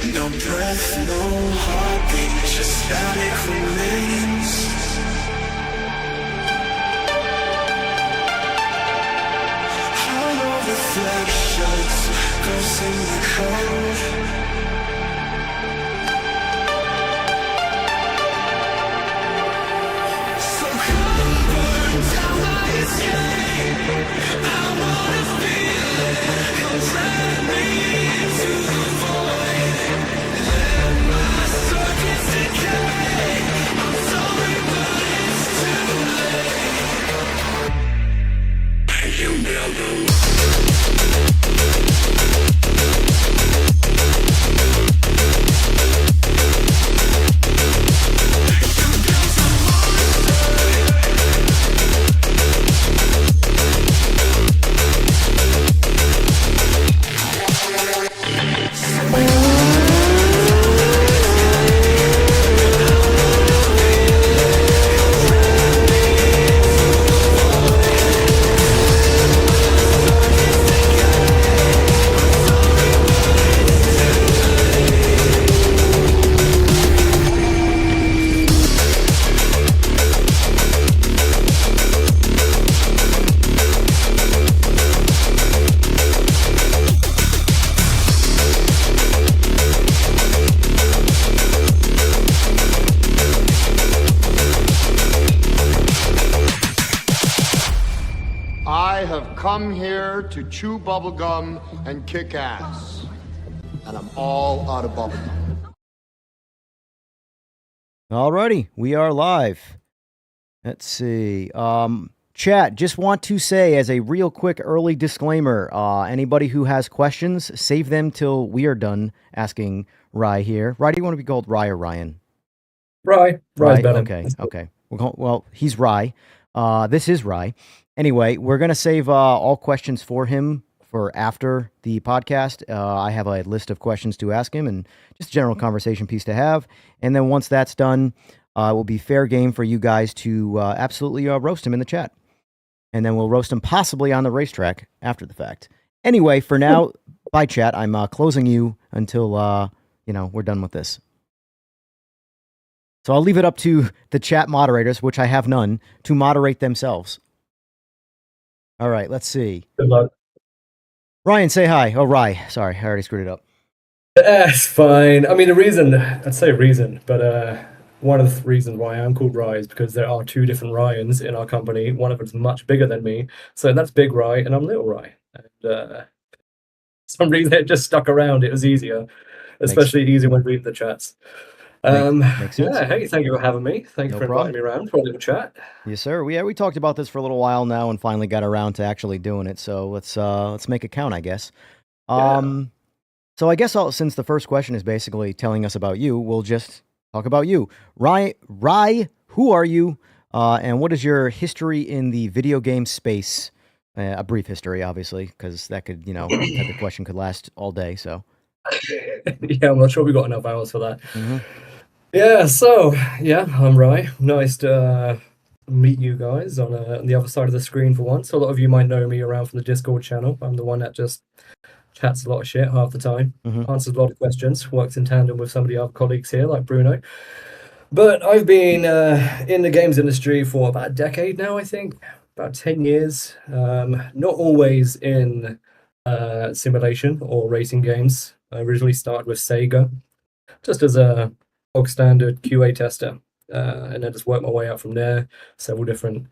No breath, no heartbeat, just static remains. Hollow reflections, ghosts in the cold. So come burn down my escape. I wanna feel it, come drag me into the void. Let my circuits decay. I'm sorry, but it's too late. You never. Come here to chew bubblegum and kick ass. And I'm all out of bubblegum. Alrighty, we are live. Let's see. Chat, just want to say as a real quick early disclaimer, anybody who has questions, save them till we are done asking Rye here. Rye, do you want to be called Rye or Ryan? Rye's better. Okay. Well, he's Rye. This is Rye. Anyway, we're going to save all questions for him for after the podcast. I have a list of questions to ask him and just a general conversation piece to have. And then once that's done, it will be fair game for you guys to absolutely roast him in the chat. And then we'll roast him possibly on the racetrack after the fact. Anyway, for now, bye chat. I'm closing you until, we're done with this. So I'll leave it up to the chat moderators, which I have none, to moderate themselves. All right, let's see. Good luck. Ryan, say hi. Oh, Rye. Sorry, I already screwed it up. It's fine. I mean, I'd say reason, but one of the reasons why I'm called Rye is because there are two different Ryans in our company. One of them's much bigger than me, so that's Big Rye, and I'm Little Rye. And for some reason, it just stuck around. It was easier, especially easier when reading the chats. Makes sense. Yeah, hey, thank you for having me. Thank you for inviting me around for a little chat. Yes, sir. We talked about this for a little while now and finally got around to actually doing it. So let's make it count, I guess. So I guess since the first question is basically telling us about you, we'll just talk about you. Rye, who are you? And what is your history in the video game space? A brief history, obviously, because that could, that question could last all day. So. Yeah, I'm not sure we got enough hours for that. Mm-hmm. Yeah, I'm Rye. Nice to meet you guys on the other side of the screen for once. A lot of you might know me around from the Discord channel. I'm the one that just chats a lot of shit half the time, answers a lot of questions, works in tandem with some of the other colleagues here, like Bruno. But I've been in the games industry for about a decade now, I think, about 10 years. Not always in simulation or racing games. I originally started with Sega, just as a bog standard QA tester, and then just worked my way up from there. Several different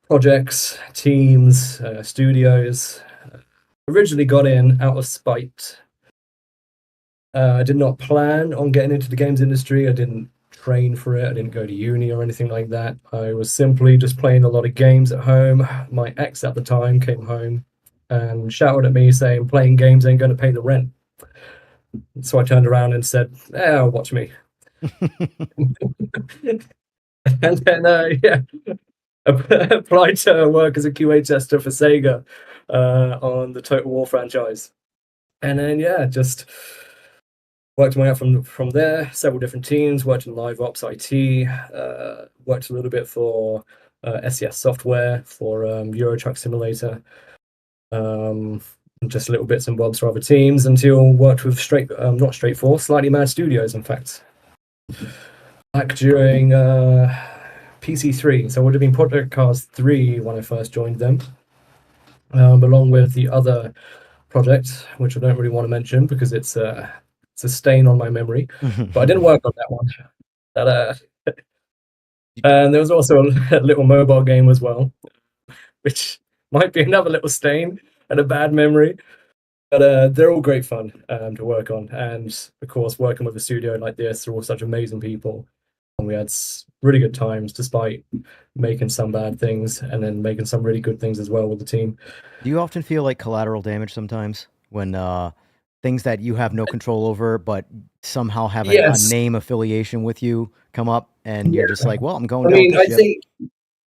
projects, teams, studios. Originally got in out of spite. I did not plan on getting into the games industry. I didn't train for it. I didn't go to uni or anything like that. I was simply just playing a lot of games at home. My ex at the time came home and shouted at me saying, "Playing games ain't going to pay the rent." So I turned around and said, watch me. And then, applied to work as a QA tester for Sega on the Total War franchise. And then, just worked my way up from there, several different teams, worked in live ops IT, worked a little bit for SES Software, for Euro Truck Simulator. just little bits and bobs for other teams until worked with not Straight4, Slightly Mad Studios, in fact, back during PC3. So it would have been Project Cars 3 when I first joined them, along with the other project, which I don't really want to mention because it's a stain on my memory. But I didn't work on that one. And there was also a little mobile game as well, which might be another little stain and a bad memory. But they're all great fun to work on. And of course, working with a studio like this, they're all such amazing people. And we had really good times despite making some bad things and then making some really good things as well with the team. Do you often feel like collateral damage sometimes when things that you have no control over, but somehow have a name affiliation with you come up and you're just like, well, I'm going down with this ship. Think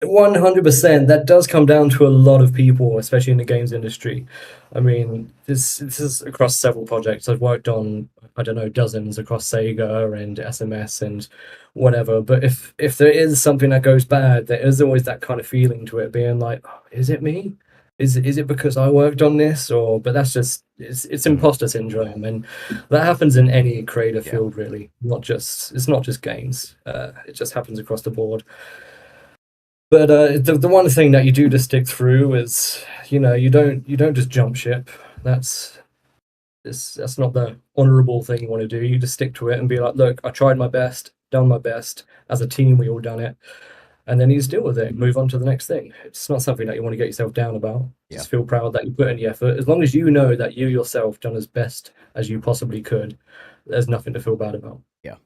100% that does come down to a lot of people, especially in the games industry. I mean, this is across several projects. I've worked on, I don't know, dozens across Sega and SMS and whatever. But if there is something that goes bad, there is always that kind of feeling to it, being like, oh, is it me? Is it because I worked on this? But that's just it's imposter syndrome, and that happens in any creative field, really. It's not just games. It just happens across the board. But the one thing that you do to stick through is, you don't just jump ship. That's not the honourable thing you want to do. You just stick to it and be like, look, I tried my best, done my best. As a team, we all done it. And then you just deal with it, move on to the next thing. It's not something that you want to get yourself down about. Just feel proud that you put in the effort. As long as you know that you yourself done as best as you possibly could, there's nothing to feel bad about. Yeah.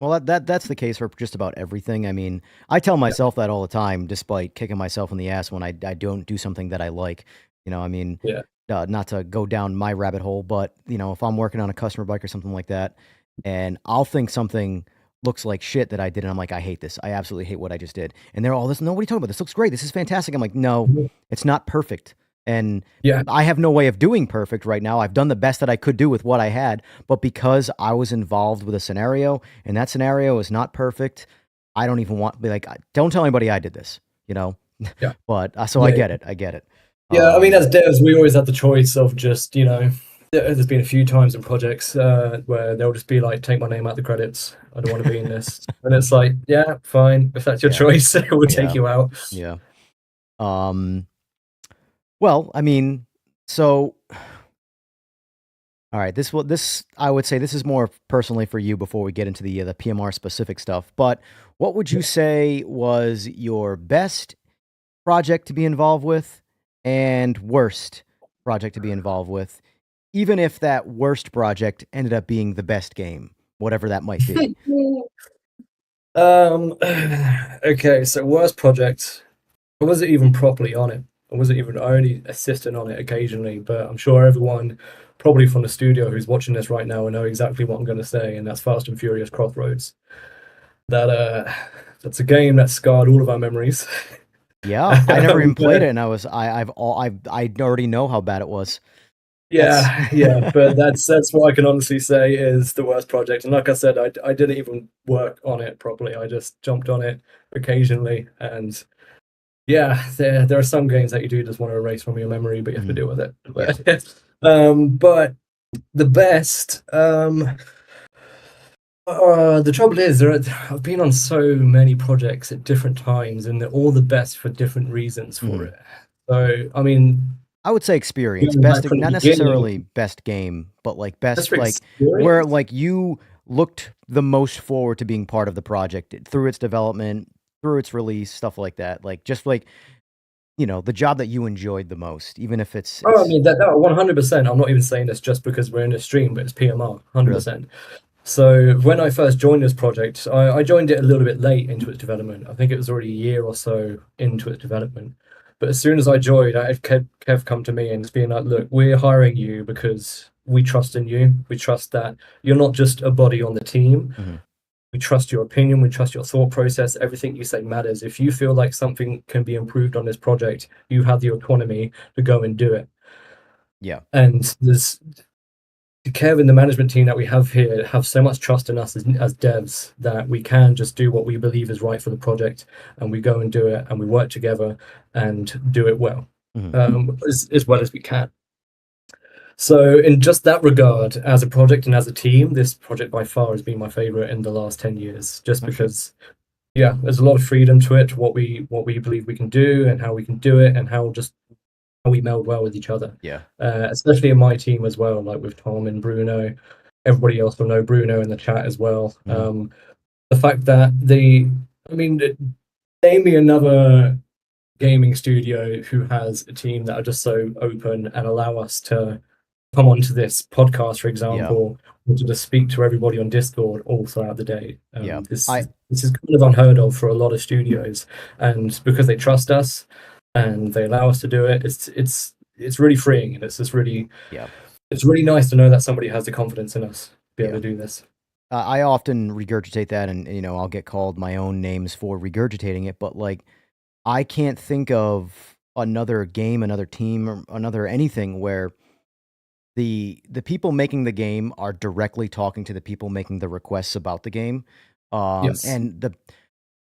Well, that's the case for just about everything. I mean, I tell myself that all the time, despite kicking myself in the ass when I don't do something that I like. I mean, not to go down my rabbit hole, but, if I'm working on a customer bike or something like that, and I'll think something looks like shit that I did, and I'm like, I hate this. I absolutely hate what I just did. And they're all this, no, what are you talking about? This looks great. This is fantastic. I'm like, no, it's not perfect. And I have no way of doing perfect right now. I've done the best that I could do with what I had, but because I was involved with a scenario, and that scenario is not perfect, I don't even want to be like, don't tell anybody I did this, But so I get it. I get it. Yeah, I mean, as devs, we always have the choice of just, there's been a few times in projects where they'll just be like, take my name out the credits. I don't want to be in this. And it's like, yeah, fine. If that's your choice, we'll take you out. Yeah. Well, I mean, so, all right, this I would say this is more personally for you before we get into the PMR specific stuff. But what would you say was your best project to be involved with and worst project to be involved with, even if that worst project ended up being the best game, whatever that might be? Okay, so worst project, I wasn't even properly on it. I only assisted on it occasionally, but I'm sure everyone probably from the studio who's watching this right now will know exactly what I'm going to say, and that's Fast and Furious Crossroads. That's a game that scarred all of our memories. Yeah, I never even played it, and I already know how bad it was. Yeah, but that's what I can honestly say is the worst project. And like I said, I didn't even work on it properly. I just jumped on it occasionally, and there are some games that you do just want to erase from your memory, but you have to deal with it. But the best, the trouble is, I've been on so many projects at different times, and they're all the best for different reasons for it. So, I mean, I would say experience, best, not necessarily best game, but like best, like where like you looked the most forward to being part of the project through its development, through its release, stuff like that. Like just like, the job that you enjoyed the most, even if it's I mean, that 100%. I'm not even saying this just because we're in a stream, but it's PMR, 100%. Really? So when I first joined this project, I joined it a little bit late into its development. I think it was already a year or so into its development. But as soon as I joined, I had Kev come to me and just being like, look, we're hiring you because we trust in you. We trust that you're not just a body on the team. Mm-hmm. We trust your opinion. We trust your thought process. Everything you say matters. If you feel like something can be improved on this project, you have the autonomy to go and do it. Yeah. And there's Kev and the management team that we have here have so much trust in us as devs that we can just do what we believe is right for the project, and we go and do it, and we work together and do it well, as well as we can. So in just that regard, as a project and as a team, this project by far has been my favorite in the last 10 years, just because, yeah, there's a lot of freedom to it, what we believe we can do and how we can do it and how we meld well with each other. Yeah. Especially in my team as well, like with Tom and Bruno. Everybody else will know Bruno in the chat as well. The fact that name me another gaming studio who has a team that are just so open and allow us to come onto this podcast, for example, or to just speak to everybody on Discord all throughout the day. This is kind of unheard of for a lot of studios, and because they trust us and they allow us to do it, it's really freeing, and it's just really it's really nice to know that somebody has the confidence in us to be able to do this. I often regurgitate that, and I'll get called my own names for regurgitating it, but like, I can't think of another game, another team, or another anything where the people making the game are directly talking to the people making the requests about the game. And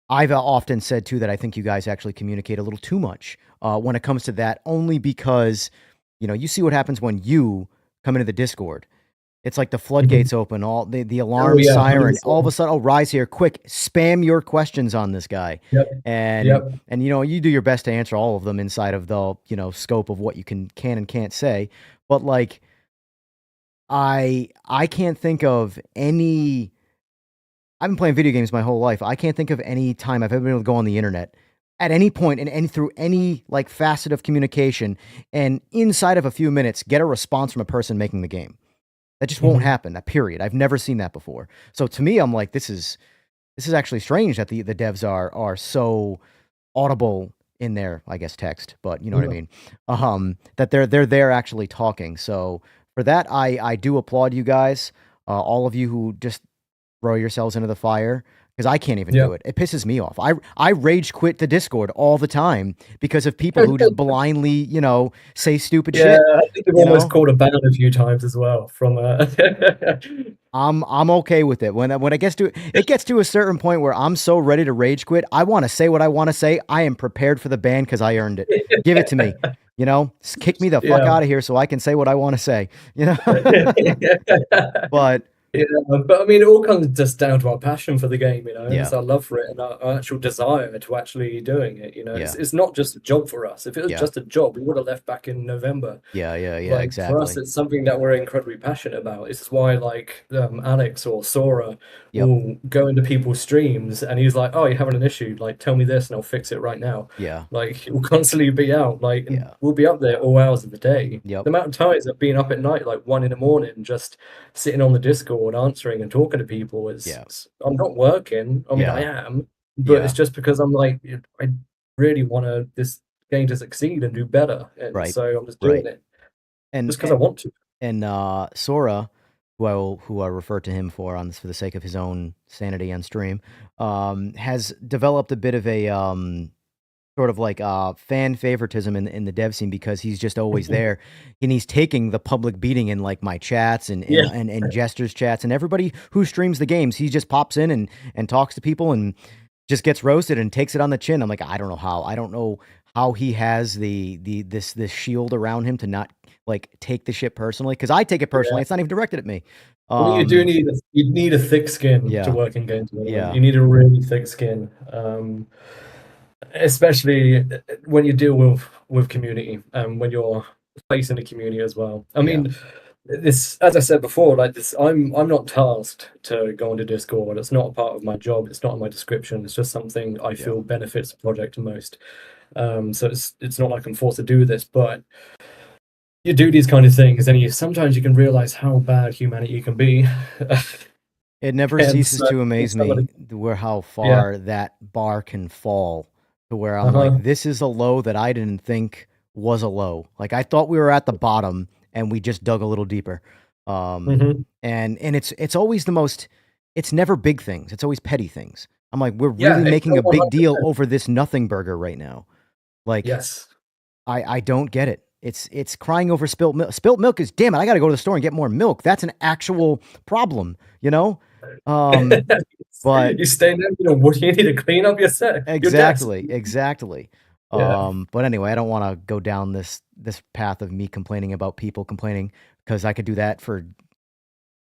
I've often said too that I think you guys actually communicate a little too much when it comes to that, only because you see what happens when you come into the Discord. It's like the floodgates open, all the alarm siren, 100%. All of a sudden, Rise here, quick, spam your questions on this guy. And you do your best to answer all of them inside of the, scope of what you can and can't say. But like, I can't think of any, I've been playing video games my whole life. I can't think of any time I've ever been able to go on the internet at any point and through any like facet of communication, and inside of a few minutes get a response from a person making the game. That just won't happen. That period. I've never seen that before. So to me, I'm like, this is actually strange that the devs are so audible in their, I guess, text, but you know what I mean. That they're actually talking. So for that, I do applaud you guys, all of you who just throw yourselves into the fire, because I can't even do it. It pisses me off. I rage quit the Discord all the time because of people who just blindly, say stupid shit. Yeah, I think you've almost called a ban a few times as well from I'm okay with it. When it gets to a certain point where I'm so ready to rage quit, I want to say what I want to say. I am prepared for the ban because I earned it. Give it to me. Kick me the fuck out of here so I can say what I want to say. But yeah, but I mean, it all comes just down to our passion for the game, It's our love for it and our actual desire to actually doing it, It's not just a job for us. If it was just a job, we would have left back in November. Exactly. For us, it's something that we're incredibly passionate about. This is why, like, Alex or Sora will go into people's streams and he's like, "Oh, you're having an issue? Like, tell me this and I'll fix it right now." Like, it will constantly be out. Like, and we'll be up there all hours of the day. The amount of times I've been up at night, like 1 a.m, just sitting on the Discord answering and talking to people I'm not working. I mean, I am, but it's just because I'm like, I really want this game to succeed and do better, and so I'm just doing it, and just because I want to. And Sora, who I refer to him for the sake of his own sanity on stream, has developed a bit of a sort of like fan favoritism in the dev scene, because he's just always there, and he's taking the public beating in like my chats and Jester's chats, and everybody who streams the games, he just pops in and talks to people and just gets roasted and takes it on the chin. I'm like, I don't know how he has this shield around him to not like take the shit personally, because I take it personally. It's not even directed at me. Well, you do need a thick skin to work in games. You need a really thick skin. Especially when you deal with community and when you're facing the community as well. I mean, this, as I said before, like this, I'm not tasked to go into Discord. It's not a part of my job. It's not in my description. It's just something I feel benefits the project the most. So it's not like I'm forced to do this, but you do these kind of things, and sometimes you can realize how bad humanity can be. It never ceases to amaze me how far that bar can fall. Where I'm like, this is a low that I didn't think was a low. Like, I thought we were at the bottom and we just dug a little deeper. And it's always it's never big things. It's always petty things. I'm like, we're really making a big deal over this nothing burger right now. Like, I don't get it. It's crying over spilt milk. Spilt milk is, damn it, I got to go to the store and get more milk. That's an actual problem, But you stay there, what do you need to clean up your set? Exactly. Yeah. But anyway, I don't want to go down this path of me complaining about people complaining, because I could do that for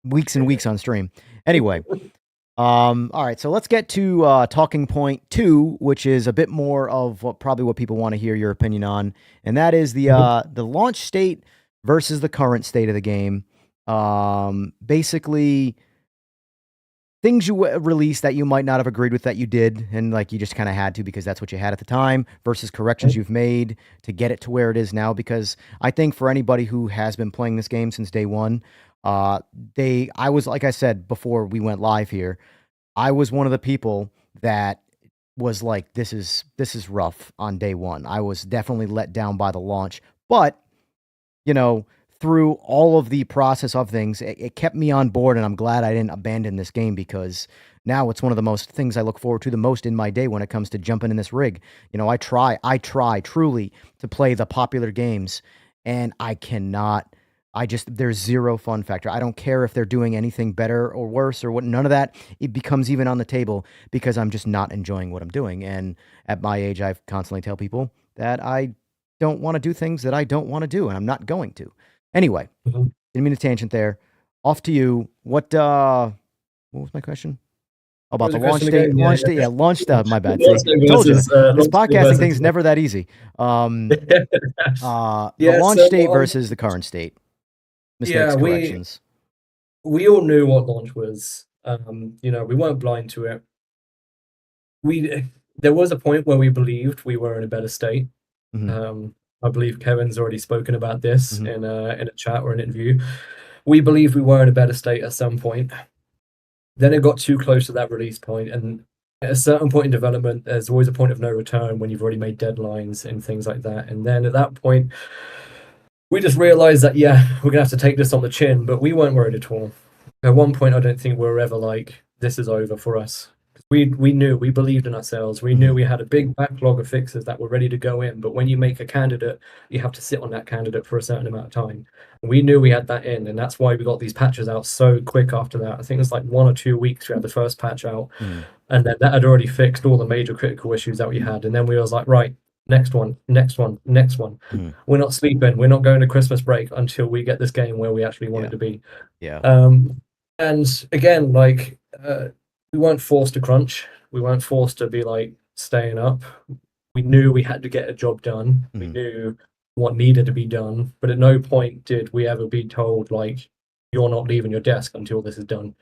weeks and weeks on stream. Anyway, all right, so let's get to talking point 2, which is a bit more of probably what people want to hear your opinion on, and that is the launch state versus the current state of the game. Basically, things you released that you might not have agreed with that you did, and like you just kind of had to because that's what you had at the time, versus corrections you've made to get it to where it is now. Because I think for anybody who has been playing this game since day one, I was, like I said before we went live here, I was one of the people that was like, this is rough on day one. I was definitely let down by the launch, but you know, through all of the process of things, it kept me on board, and I'm glad I didn't abandon this game, because now it's one of the most things I look forward to the most in my day when it comes to jumping in this rig. You know, I try truly to play the popular games, and I cannot. There's zero fun factor. I don't care if they're doing anything better or worse or what, none of that. It becomes even on the table because I'm just not enjoying what I'm doing. And at my age, I constantly tell people that I don't want to do things that I don't want to do, and I'm not going to. Anyway, didn't mean a tangent there. Off to you. What was my question? Oh, about the launch date. Launch date. Yeah, launch date. My bad. See, told you. This podcasting thing's never that easy. The launch date versus the current state. Mistakes, corrections. We all knew what launch was. You know, we weren't blind to it. There was a point where we believed we were in a better state. I believe Kevin's already spoken about this in a chat or an interview. We believed we were in a better state at some point. Then it got too close to that release point, and at a certain point in development, there's always a point of no return when you've already made deadlines and things like that. And then at that point, we just realized that, yeah, we're gonna have to take this on the chin, but we weren't worried at all. At one point, I don't think we were ever like, this is over for us. We knew, we believed in ourselves. We knew we had a big backlog of fixes that were ready to go in. But when you make a candidate, you have to sit on that candidate for a certain amount of time. We knew we had that in, and that's why we got these patches out so quick after that. I think it was like 1 or 2 weeks we had the first patch out, and then that had already fixed all the major critical issues that we had. And then we was like, right, next one. We're not sleeping. We're not going to Christmas break until we get this game where we actually want it to be. Yeah. And again, like, we weren't forced to crunch. We weren't forced to be like staying up. We knew we had to get a job done. We knew what needed to be done. But at no point did we ever be told, like, you're not leaving your desk until this is done.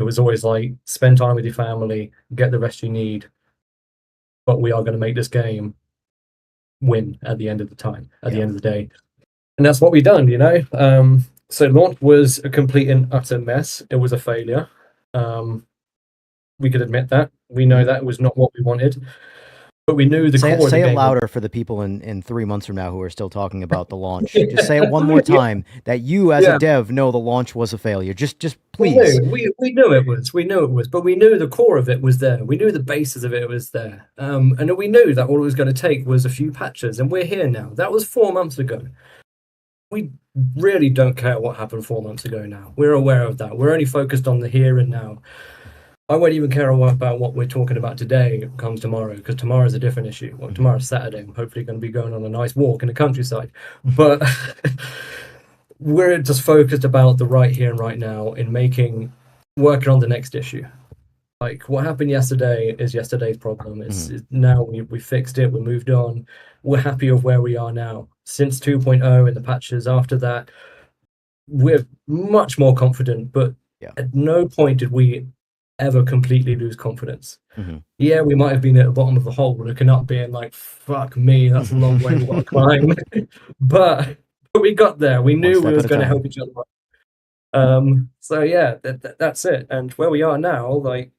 It was always like, spend time with your family, get the rest you need. But we are going to make this game win at the end of the time, at the end of the day. And that's what we done, you know? So launch was a complete and utter mess. It was a failure. We could admit that. We know that it was not what we wanted, but we knew the core of the game. Say it louder for the people in 3 months from now who are still talking about the launch. Just say it one more time, that you as a dev know the launch was a failure. Just please. We knew it was. We knew it was, but we knew the core of it was there. We knew the basis of it was there. And we knew that all it was going to take was a few patches, and we're here now. That was 4 months ago. We really don't care what happened 4 months ago now. We're aware of that. We're only focused on the here and now. I won't even care about what we're talking about today comes tomorrow, because tomorrow's a different issue. Well, tomorrow's Saturday. I'm hopefully going to be going on a nice walk in the countryside. But we're just focused about the right here and right now in working on the next issue. Like, what happened yesterday is yesterday's problem. It's now we fixed it. We moved on. We're happy with where we are now. Since 2.0 and the patches after that, we're much more confident. But at no point did we ever completely lose confidence. Yeah, we might have been at the bottom of the hole looking up being like, fuck me, that's a long way to climb. but we got there. We knew we was going to help each other. So yeah, that's it. And where we are now, like,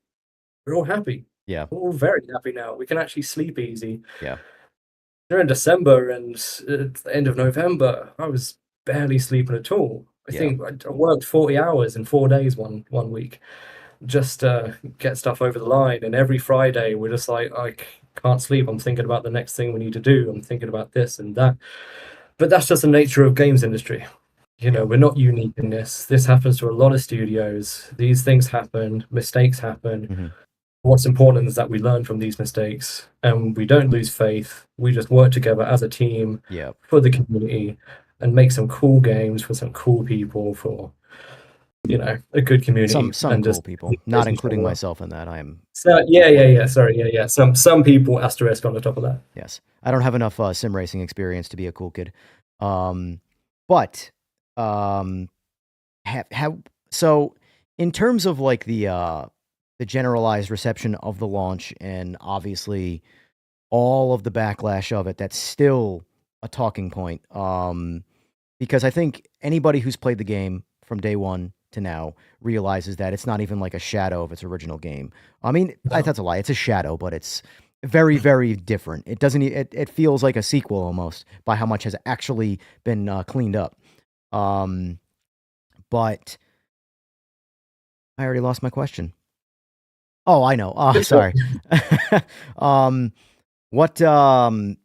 we're all happy. We're all very happy now. We can actually sleep easy. During December and at the end of November, I was barely sleeping at all. I think I worked 40 hours in 4 days one week, just get stuff over the line. And every Friday we're just like, I can't sleep. I'm thinking about the next thing we need to do. I'm thinking about this and that. But that's just the nature of games industry. You know, we're not unique in this. This happens to a lot of studios. These things happen. Mistakes happen. What's important is that we learn from these mistakes and we don't lose faith. We just work together as a team Yeah. for the community and make some cool games for some cool people, for a good community, Some and cool just people, not making sure including myself in that. I am. So yeah. Sorry, yeah. Some people asterisk on the top of that. Yes, I don't have enough sim racing experience to be a cool kid. But have so in terms of like the generalized reception of the launch, and obviously all of the backlash of it, that's still a talking point. Because I think anybody who's played the game from day one to now realizes that it's not even like a shadow of its original game. I mean, that's a lie. It's a shadow, but it's very, very different. It doesn't. It feels like a sequel almost by how much has actually been cleaned up. But I already lost my question. Oh, I know. Oh, sorry. What trying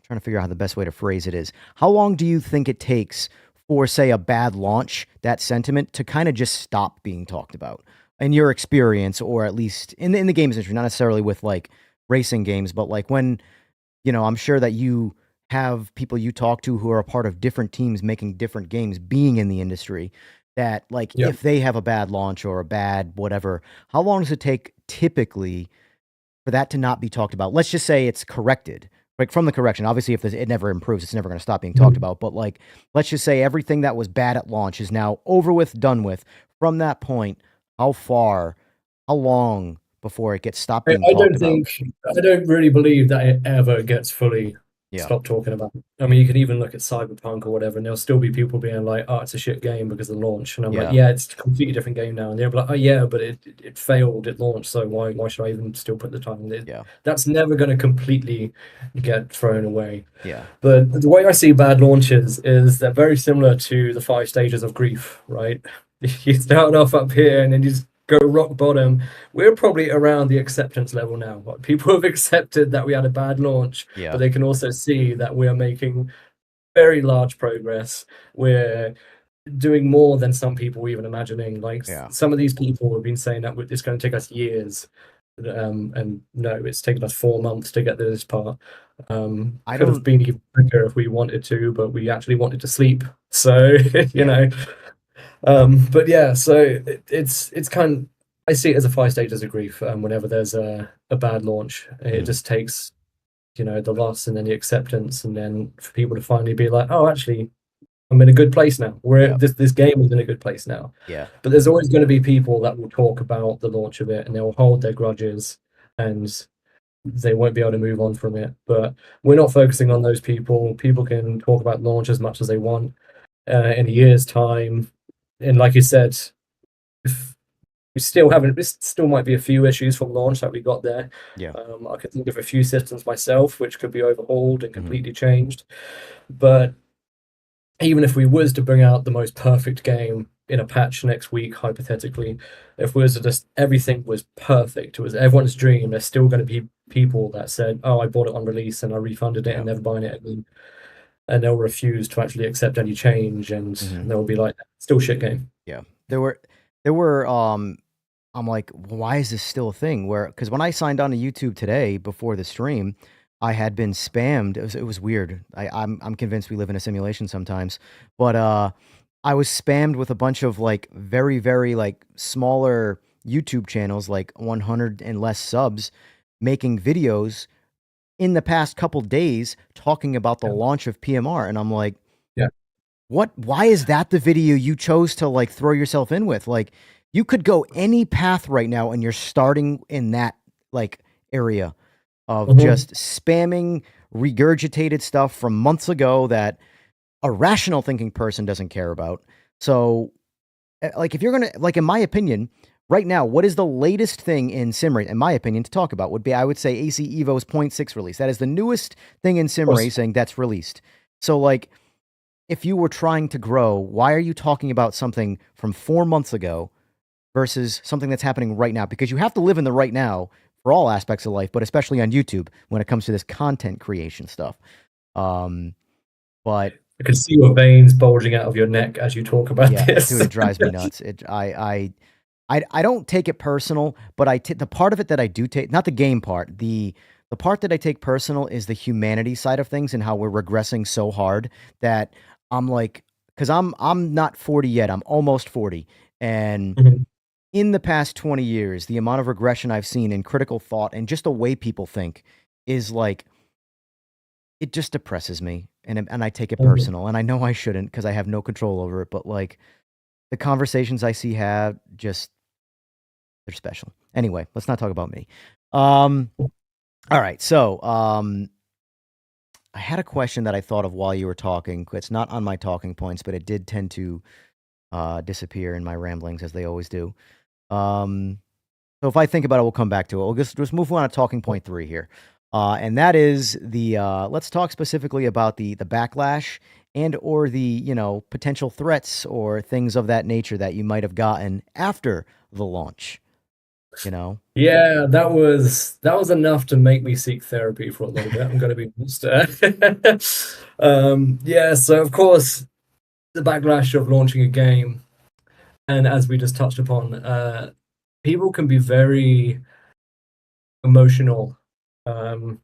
to figure out how the best way to phrase it is. How long do you think it takes for, say, a bad launch, that sentiment to kind of just stop being talked about in your experience, or at least in the games industry, not necessarily with like racing games, but like when, I'm sure that you have people you talk to who are a part of different teams making different games, being in the industry, that like Yeah. if they have a bad launch or a bad whatever, how long does it take typically for that to not be talked about? Let's just say it's corrected, like from the correction. Obviously, if it never improves, it's never going to stop being talked about. But like, let's just say everything that was bad at launch is now over with, done with. From that point, how long before it gets stopped being talked about? I don't really believe that it ever gets fully Yeah, stopped talking about. I mean, you can even look at Cyberpunk or whatever, and there'll still be people being like, "Oh, it's a shit game because of the launch," and I'm like, yeah, "Yeah, it's a completely different game now." And they'll be like, "Oh yeah, but it failed, it launched, so why should I even still put the time?" yeah, That's never going to completely get thrown away. yeah, But the way I see bad launches is they're very similar to the 5 stages of grief, right? You start off up here and then you just go rock bottom. We're probably around the acceptance level now. Like, people have accepted that we had a bad launch, yeah, but they can also see that we're making very large progress. We're doing more than some people were even imagining. Like, yeah. some of these people have been saying that it's going to take us years. And no, it's taken us 4 months to get to this part. I Could have don't. been even quicker if we wanted to, but we actually wanted to sleep. So, Yeah, but yeah, so it's kind of, I see it as a 5 stages of grief. Whenever there's a bad launch, it Mhm. just takes, the loss and then the acceptance, and then for people to finally be like, oh, actually, I'm in a good place now. Yep. This game is in a good place now. Yeah, But there's always going to be people that will talk about the launch of it, and they'll hold their grudges, and they won't be able to move on from it. But we're not focusing on those people. People can talk about launch as much as they want in a year's time. And like you said, if we still haven't, this still might be a few issues from launch that we got there. yeah. I could think of a few systems myself which could be overhauled and Mhm. completely changed. But even if we was to bring out the most perfect game in a patch next week, hypothetically, if we was to just everything was perfect, it was everyone's dream, there's still going to be people that said, "Oh, I bought it on release and I refunded it Yeah. and never buying it again," and they'll refuse to actually accept any change, and Mhm. they'll be like, "Still shit game." Yeah. There were I'm like, why is this still a thing? Because when I signed on to YouTube today before the stream, I had been spammed. It was weird. I'm convinced we live in a simulation sometimes, but I was spammed with a bunch of like very, very like smaller YouTube channels, like 100 and less subs, making videos in the past couple days talking about the Yeah. launch of PMR, and I'm like, Yeah. why is that the video you chose to like throw yourself in with? Like, you could go any path right now and you're starting in that like area of just spamming regurgitated stuff from months ago that a rational thinking person doesn't care about. So like, if you're going to, like, in my opinion, right now, what is the latest thing in sim racing, in my opinion, to talk about would be, I would say, AC Evo's 0.6 release. That is the newest thing in sim course. racing that's released. So like, if you were trying to grow, why are you talking about something from 4 months ago versus something that's happening right now? Because you have to live in the right now for all aspects of life, but especially on YouTube when it comes to this content creation stuff. But I can see your veins bulging out of your neck as you talk about yeah, this. dude, it drives me nuts. I I don't take it personal, but the part of it that I do take, not the game part, the part that I take personal is the humanity side of things and how we're regressing so hard that I'm like, because I'm not 40 yet, I'm almost 40, and Mhm. in the past 20 years, the amount of regression I've seen in critical thought and just the way people think is like, it just depresses me, and I take it Mhm. personal, and I know I shouldn't because I have no control over it, but like the conversations I see have just they're special. Anyway, let's not talk about me. All right, so I had a question that I thought of while you were talking. It's not on my talking points, but it did tend to disappear in my ramblings as they always do. So if I think about it, we'll come back to it. We'll just move on to talking point 3 here. And that is the let's talk specifically about the backlash and or the, you know, potential threats or things of that nature that you might have gotten after the launch, you know? Yeah, that was enough to make me seek therapy for a little bit. I'm gonna be honest. Yeah, so of course the backlash of launching a game, and as we just touched upon, people can be very emotional. Um,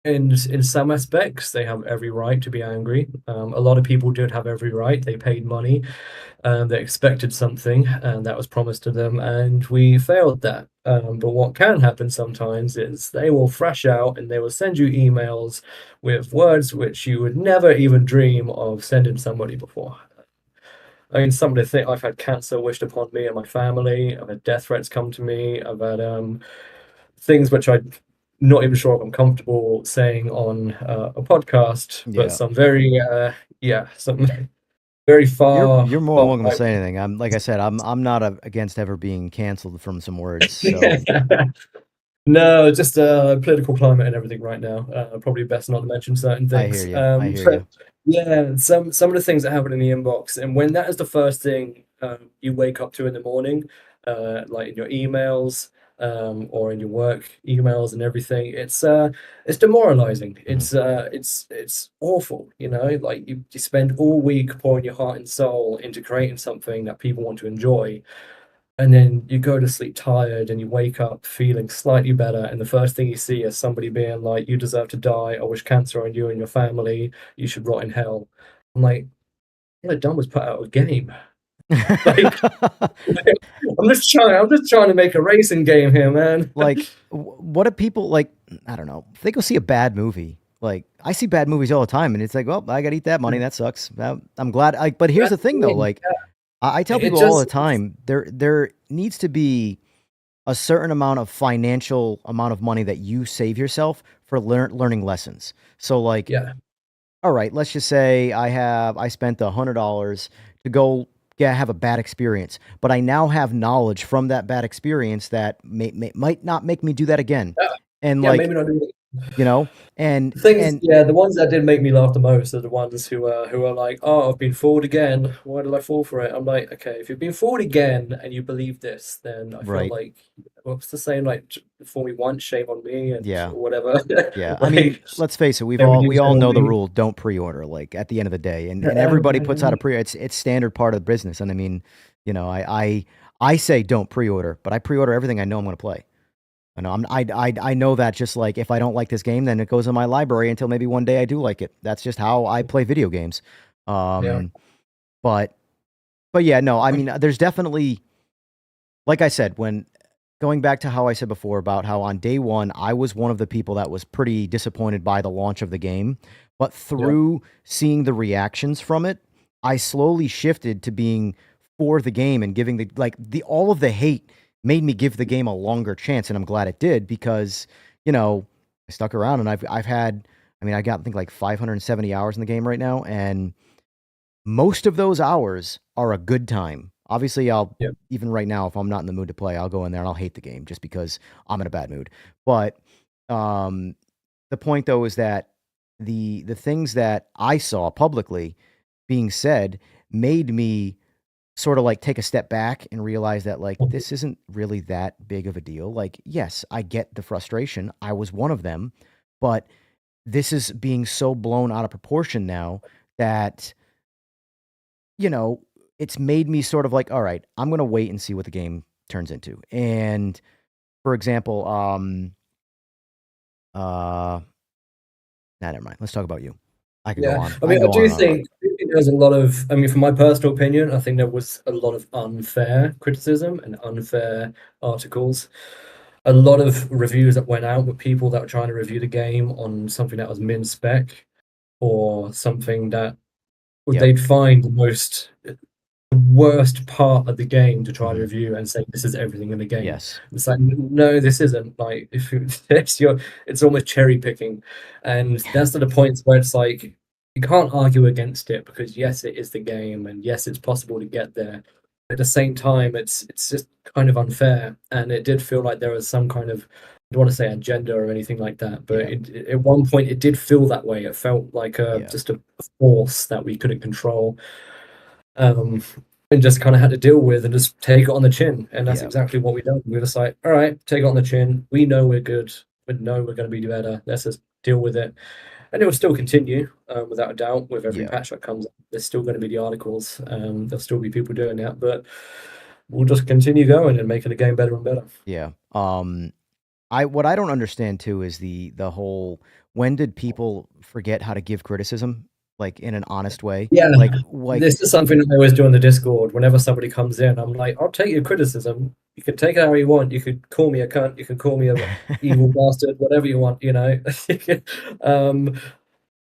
in some aspects, they have every right to be angry. A lot of people don't have every right. They paid money, they expected something, and that was promised to them, and we failed that. But what can happen sometimes is they will thrash out and they will send you emails with words which you would never even dream of sending somebody before. I mean, some of the things I've had cancer wished upon me and my family. I've had death threats come to me. I've had things which I'm not even sure if I'm comfortable saying on a podcast, but Yeah. some very yeah, some very You're more than far welcome to right. say anything. I'm like I said, I'm not against ever being canceled from some words. So No, just political climate and everything right now. Probably best not to mention certain I hear things. you. I hear But you. yeah, some of the things that happen in the inbox, and when that is the first thing you wake up to in the morning, like in your emails or in your work emails and everything, it's demoralizing. Mhm. It's awful. You know, like you spend all week pouring your heart and soul into creating something that people want to enjoy, and then you go to sleep tired and you wake up feeling slightly better, and the first thing you see is somebody being like, you deserve to die, I wish cancer on you and your family, you should rot in hell. I'm like, all I've done was put out a game. Like, I'm just trying to make a racing game here, man. Like, what do people like? I don't know. If they go see a bad movie, like I see bad movies all the time, and it's like, well, I gotta eat that money. That sucks. I'm glad. But here's That's the thing, the though. thing. Like, I tell It people all the just time, there needs to be a certain amount of financial amount of money that you save yourself for learning lessons. So, like, yeah. all right, let's just say I spent $100 to go have a bad experience, but I now have knowledge from that bad experience that might not make me do that again. Yeah, And yeah, like, maybe not do it. you know, and The thing is, and yeah, the ones that did make me laugh the most are the ones who are like, "Oh, I've been fooled again. Why did I fall for it?" I'm like, okay, if you've been fooled again and you believe this, then I feel right. like what's the saying? Like, fool me once, shame on me, and Yeah. whatever. Yeah. I mean, Like, let's face it, never do we all shame on know the me. rule, don't pre-order, like at the end of the day. And everybody puts out a pre it's standard part of the business. And I mean, you know, I say don't pre-order, but I pre-order everything I know I'm gonna play. I know I know that just like if I don't like this game, then it goes in my library until maybe one day I do like it. That's just how I play video games. Yeah, Um, but yeah, no, I mean, there's definitely, like I said, when going back to how I said before about how on day one I was one of the people that was pretty disappointed by the launch of the game, but yeah, through seeing the reactions from it, I slowly shifted to being for the game and giving the all of the hate made me give the game a longer chance, and I'm glad it did because you know I stuck around and I've had, I mean, I got I think like 570 hours in the game right now, and most of those hours are a good time. Obviously, I'll yeah, even right now, if I'm not in the mood to play, I'll go in there and I'll hate the game just because I'm in a bad mood. But um, the point though is that the things that I saw publicly being said made me sort of like take a step back and realize that like this isn't really that big of a deal. Like, yes, I get the frustration. I was one of them, but this is being so blown out of proportion now that you know, it's made me sort of like, all right, I'm going to wait and see what the game turns into. And for example, never mind. Let's talk about you. I could go on. I I mean, can I go do on and on. think there's a lot of, I mean, from my personal opinion, I think there was a lot of unfair criticism and unfair articles. A lot of reviews that went out with people that were trying to review the game on something that was min spec or something that Yep. they'd find the worst part of the game to try to Mhm. review and say this is everything in the game. Yes. It's like, no, this isn't. Like, if it's almost cherry picking, and that's to the point where it's like you can't argue against it because yes, it is the game, and yes, it's possible to get there. At the same time, it's just kind of unfair, and it did feel like there was some kind of, I don't want to say agenda or anything like that, but Yeah. at one point it did feel that way. It felt like Yeah. just a force that we couldn't control. And just kind of had to deal with and just take it on the chin. And that's Yeah. exactly what we done. We were just like, all right, take it on the chin. We know we're good. We know we're going to be better. Let's just deal with it. And it will still continue, without a doubt, with every Yeah. patch that comes up. There's still going to be the articles. There'll still be people doing that, but we'll just continue going and making the game better and better. Yeah. What I don't understand too is the whole, when did people forget how to give criticism, like in an honest way? Yeah, Like this is something that I always do on the Discord. Whenever somebody comes in, I'm like, I'll take your criticism. You can take it how you want. You could call me a cunt. You can call me a evil bastard, whatever you want, you know.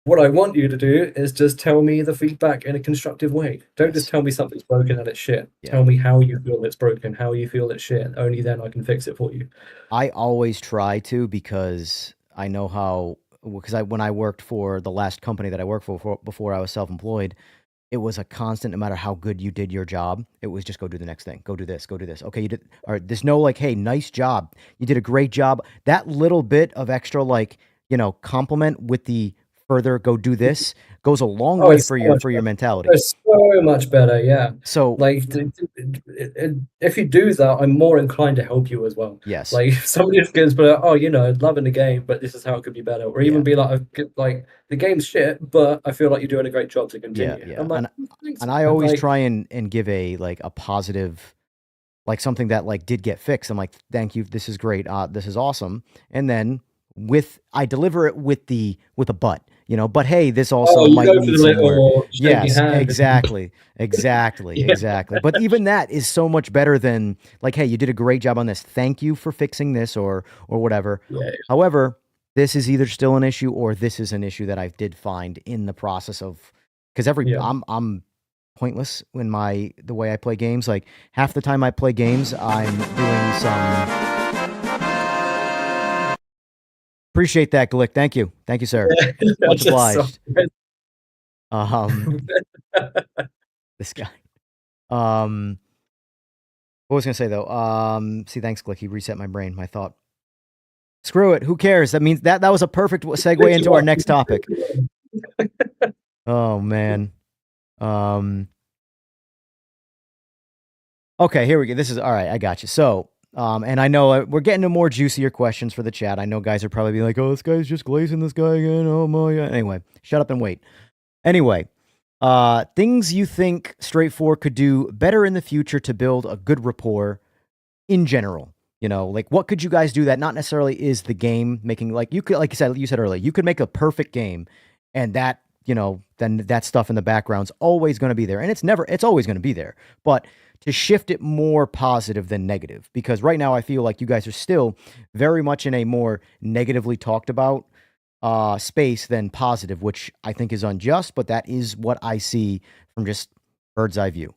What I want you to do is just tell me the feedback in a constructive way. Don't just Yes. tell me something's broken and it's shit. Yeah. Tell me how you feel it's broken, how you feel it's shit. Only then I can fix it for you. I always try to, because I know how, because when I worked for the last company that I worked for before I was self-employed, it was a constant. No matter how good you did your job, it was just go do the next thing, go do this, go do this. Okay, you did. All right, there's no like, hey, nice job, you did a great job. That little bit of extra, like, compliment with the further go do this goes a long way it's for so your much mentality. It's so much better, yeah. So Like, if you do that, I'm more inclined to help you as well. yes, Like, if somebody just goes, but oh, loving the game, but this is how it could be better, or even Yeah. be like the game's shit, but I feel like you're doing a great job to continue. yeah. I'm like, thanks, And I man. always Like, try and give a positive, like something that like did get fixed. I'm like, thank you, this is great, this is awesome. And then I deliver it with a but, but hey, this also oh, you might go for need the some work. little shaky Yes, hand. exactly. Yeah. Exactly. But even that is so much better than like, hey, you did a great job on this. Thank you for fixing this or whatever. Yeah. However, this is either still an issue or this is an issue that I did find in the process of, because Yeah. I'm pointless in the way I play games. Like half the time I play games, I'm doing some. Appreciate that, Glick. Thank you, sir. Much obliged. This guy. What was I gonna say though? See, thanks, Glick. He reset my brain, my thought. Screw it. Who cares? That means that was a perfect segue into our next topic. Oh man. Okay, here we go. This is all right. I got you. So, and I know we're getting to more juicier questions for the chat. I know guys are probably like, "Oh, this guy's just glazing this guy again." Oh my God. Anyway, shut up and wait. Anyway, things you think Straight4 could do better in the future to build a good rapport in general. Like what could you guys do that not necessarily is the game making, like you could, like you said earlier, you could make a perfect game and that, then that stuff in the background's always going to be there. And it's always going to be there, but to shift it more positive than negative, because right now I feel like you guys are still very much in a more negatively talked about space than positive, which I think is unjust, but that is what I see from just bird's eye view.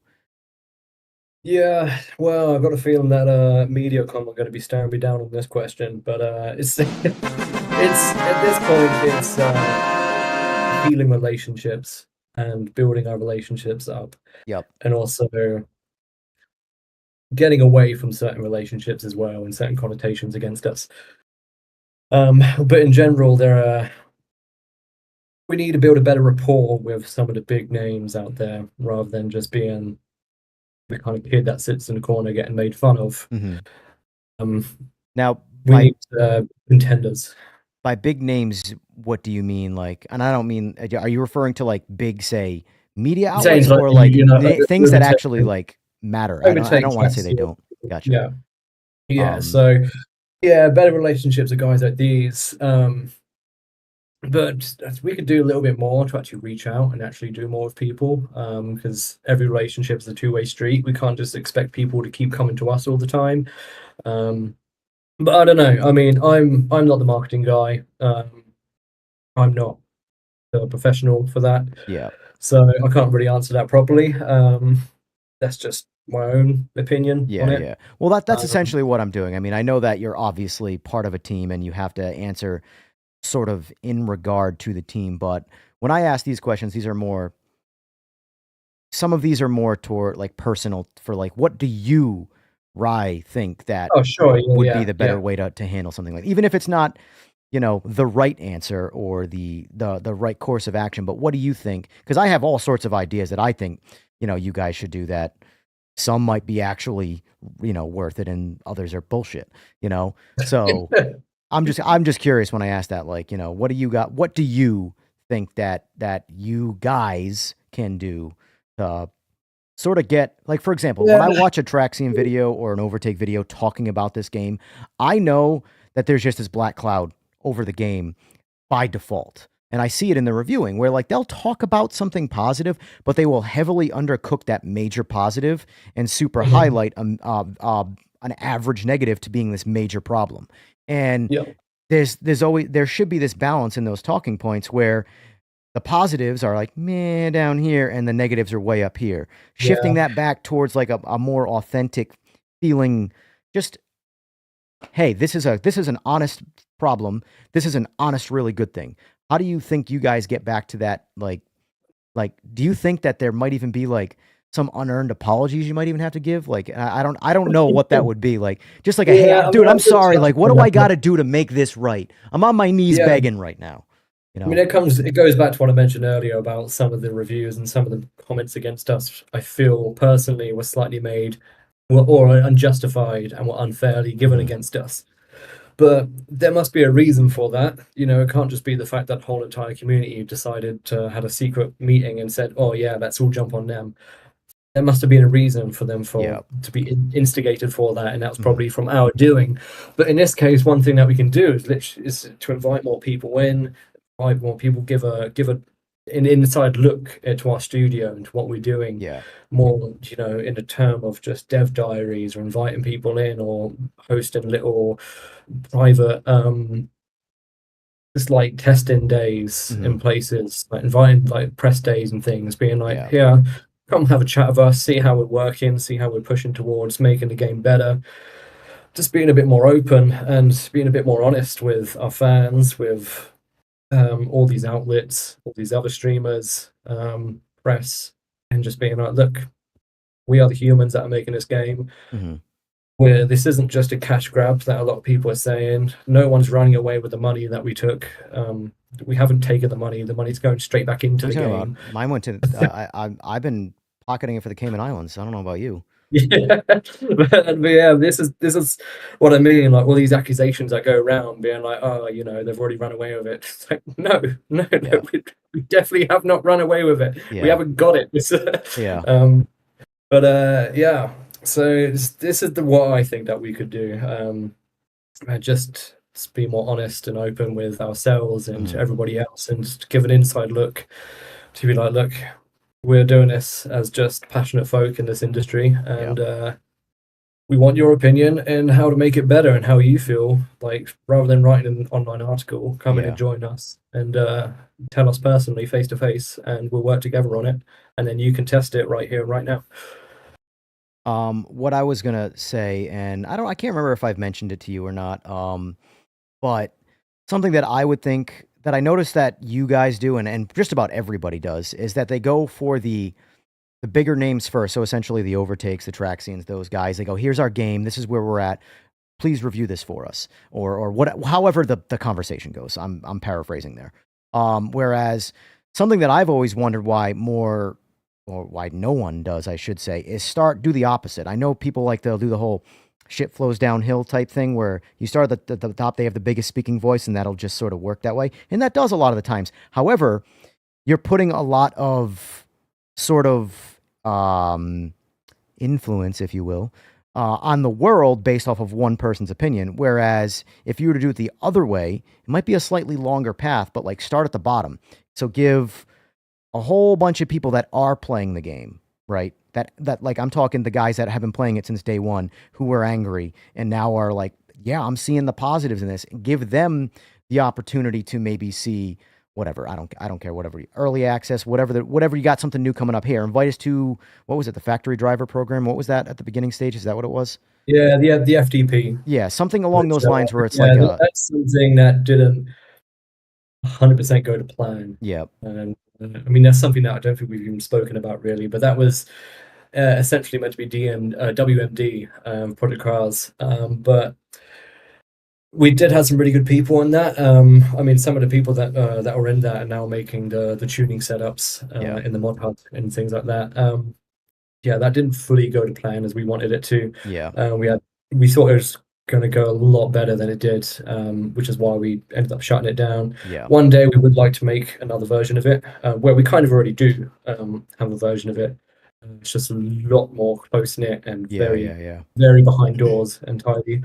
Yeah, well, I've got a feeling that MediaCom are going to be staring me down on this question, but it's it's at this point it's healing relationships and building our relationships up. Yep. And also getting away from certain relationships as well and certain connotations against us. But in general, we need to build a better rapport with some of the big names out there rather than just being the kind of kid that sits in the corner getting made fun of. Mm-hmm. Now, we need contenders. By big names, what do you mean? Like, and I don't mean, are you referring to like big, say, media Saying outlets like, or like things that overtaking- actually like matter? I don't want to say they don't. Gotcha. Yeah. Yeah. So yeah, better relationships with guys like these. But we could do a little bit more to actually reach out and actually do more with people, because every relationship is a two-way street. We can't just expect people to keep coming to us all the time. But I don't know. I mean, I'm not the marketing guy. I'm not a professional for that, Yeah. so I can't really answer that properly. That's just my own opinion on Yeah, it. yeah. Well, that's Um, essentially what I'm doing. I mean, I know that you're obviously part of a team and you have to answer sort of in regard to the team, but when I ask these questions, some of these are more toward like personal for like, what do you, Rye, think that Oh, sure. would be Yeah, the better way to handle something like, even if it's not, the right answer or the right course of action, but what do you think? Because I have all sorts of ideas that I think, you guys should do that. Some might be actually, worth it and others are bullshit, So I'm just curious when I ask that, like, what do you think that you guys can do to sort of get, like, for example, when I watch a Traxian video or an Overtake video talking about this game, I know that there's just this black cloud over the game by default. And I see it in the reviewing where like they'll talk about something positive, but they will heavily undercook that major positive and super highlight an average negative to being this major problem. And yeah, there should be this balance in those talking points where the positives are like meh down here and the negatives are way up here. Shifting that back towards like a more authentic feeling, just hey, this is an honest problem. This is an honest, really good thing. How do you think you guys get back to that? Like, do you think that there might even be like some unearned apologies you might even have to give? Like, I don't know what that would be. Like, just like hey, dude, I'm sorry. Like, what do I got to do to make this right? I'm on my knees begging right now. I mean, it goes back to what I mentioned earlier about some of the reviews and some of the comments against us. I feel personally were slightly made or unjustified and were unfairly given against us. But there must be a reason for that. It can't just be the fact that the whole entire community decided to had a secret meeting and said, "Oh yeah, let's all jump on them." There must have been a reason for them to be instigated for that, and that was probably from our doing. But in this case, one thing that we can do is to invite more people in, invite more people, give an inside look into our studio and to what we're doing. Yeah. More, in the term of just dev diaries or inviting people in or hosting little private just like testing days in places, like inviting like press days and things, being like, yeah, come have a chat with us, see how we're working, see how we're pushing towards making the game better. Just being a bit more open and being a bit more honest with our fans, with all these outlets, all these other streamers, press, and just being like, look, we are the humans that are making this game. Where this isn't just a cash grab that a lot of people are saying. No one's running away with the money that we took. We haven't taken the money. The money's going straight back into the game. Mine went to. I've been pocketing it for the Cayman Islands. I don't know about you. Yeah, but yeah, this is what I mean. Like all these accusations that go around, being like, oh, they've already run away with it. It's like, no, we definitely have not run away with it. Yeah. We haven't got it. Yeah. But yeah. So this is what I think that we could do. Just be more honest and open with ourselves and everybody else, and just give an inside look to be like, look, we're doing this as just passionate folk in this industry, and we want your opinion and how to make it better and how you feel. Like, rather than writing an online article, come in and join us and tell us personally, face to face, and we'll work together on it. And then you can test it right here, right now. What I was gonna say, and I can't remember if I've mentioned it to you or not. But something that I would think that I noticed that you guys do, and just about everybody does, is that they go for the bigger names first. So essentially the Overtakes, the Traxians, those guys, they go, here's our game. This is where we're at. Please review this for us. Or what, however the conversation goes. I'm paraphrasing there. Whereas something that I've always wondered why no one does, I should say, is do the opposite. I know people like they'll do the whole shit flows downhill type thing where you start at the top, they have the biggest speaking voice, and that'll just sort of work that way. And that does a lot of the times. However, you're putting a lot of sort of influence, if you will, on the world based off of one person's opinion. Whereas if you were to do it the other way, it might be a slightly longer path, but like start at the bottom. So give a whole bunch of people that are playing the game, right? That like I'm talking the guys that have been playing it since day one who were angry and now are like, yeah, I'm seeing the positives in this. And give them the opportunity to maybe see whatever. I don't care, whatever, early access, whatever you got something new coming up here. Invite us to, what was it? The factory driver program. What was that at the beginning stage? Is that what it was? Yeah, the FDP. Yeah. Something along Which, those lines where it's yeah, like a, that's something that didn't 100% go to plan. yeah, And I mean, that's something that I don't think we've even spoken about really, but that was essentially meant to be WMD, Project Cars. But we did have some really good people in that. I mean, some of the people that were in that are now making the tuning setups Yeah. in the mod hub and things like that. Yeah, that didn't fully go to plan as we wanted it to. yeah, We thought it was going to go a lot better than it did, which is why we ended up shutting it down. yeah, One day we would like to make another version of it, where we kind of already do have a version of it. It's just a lot more close knit and yeah, very, yeah. very behind doors and tidy.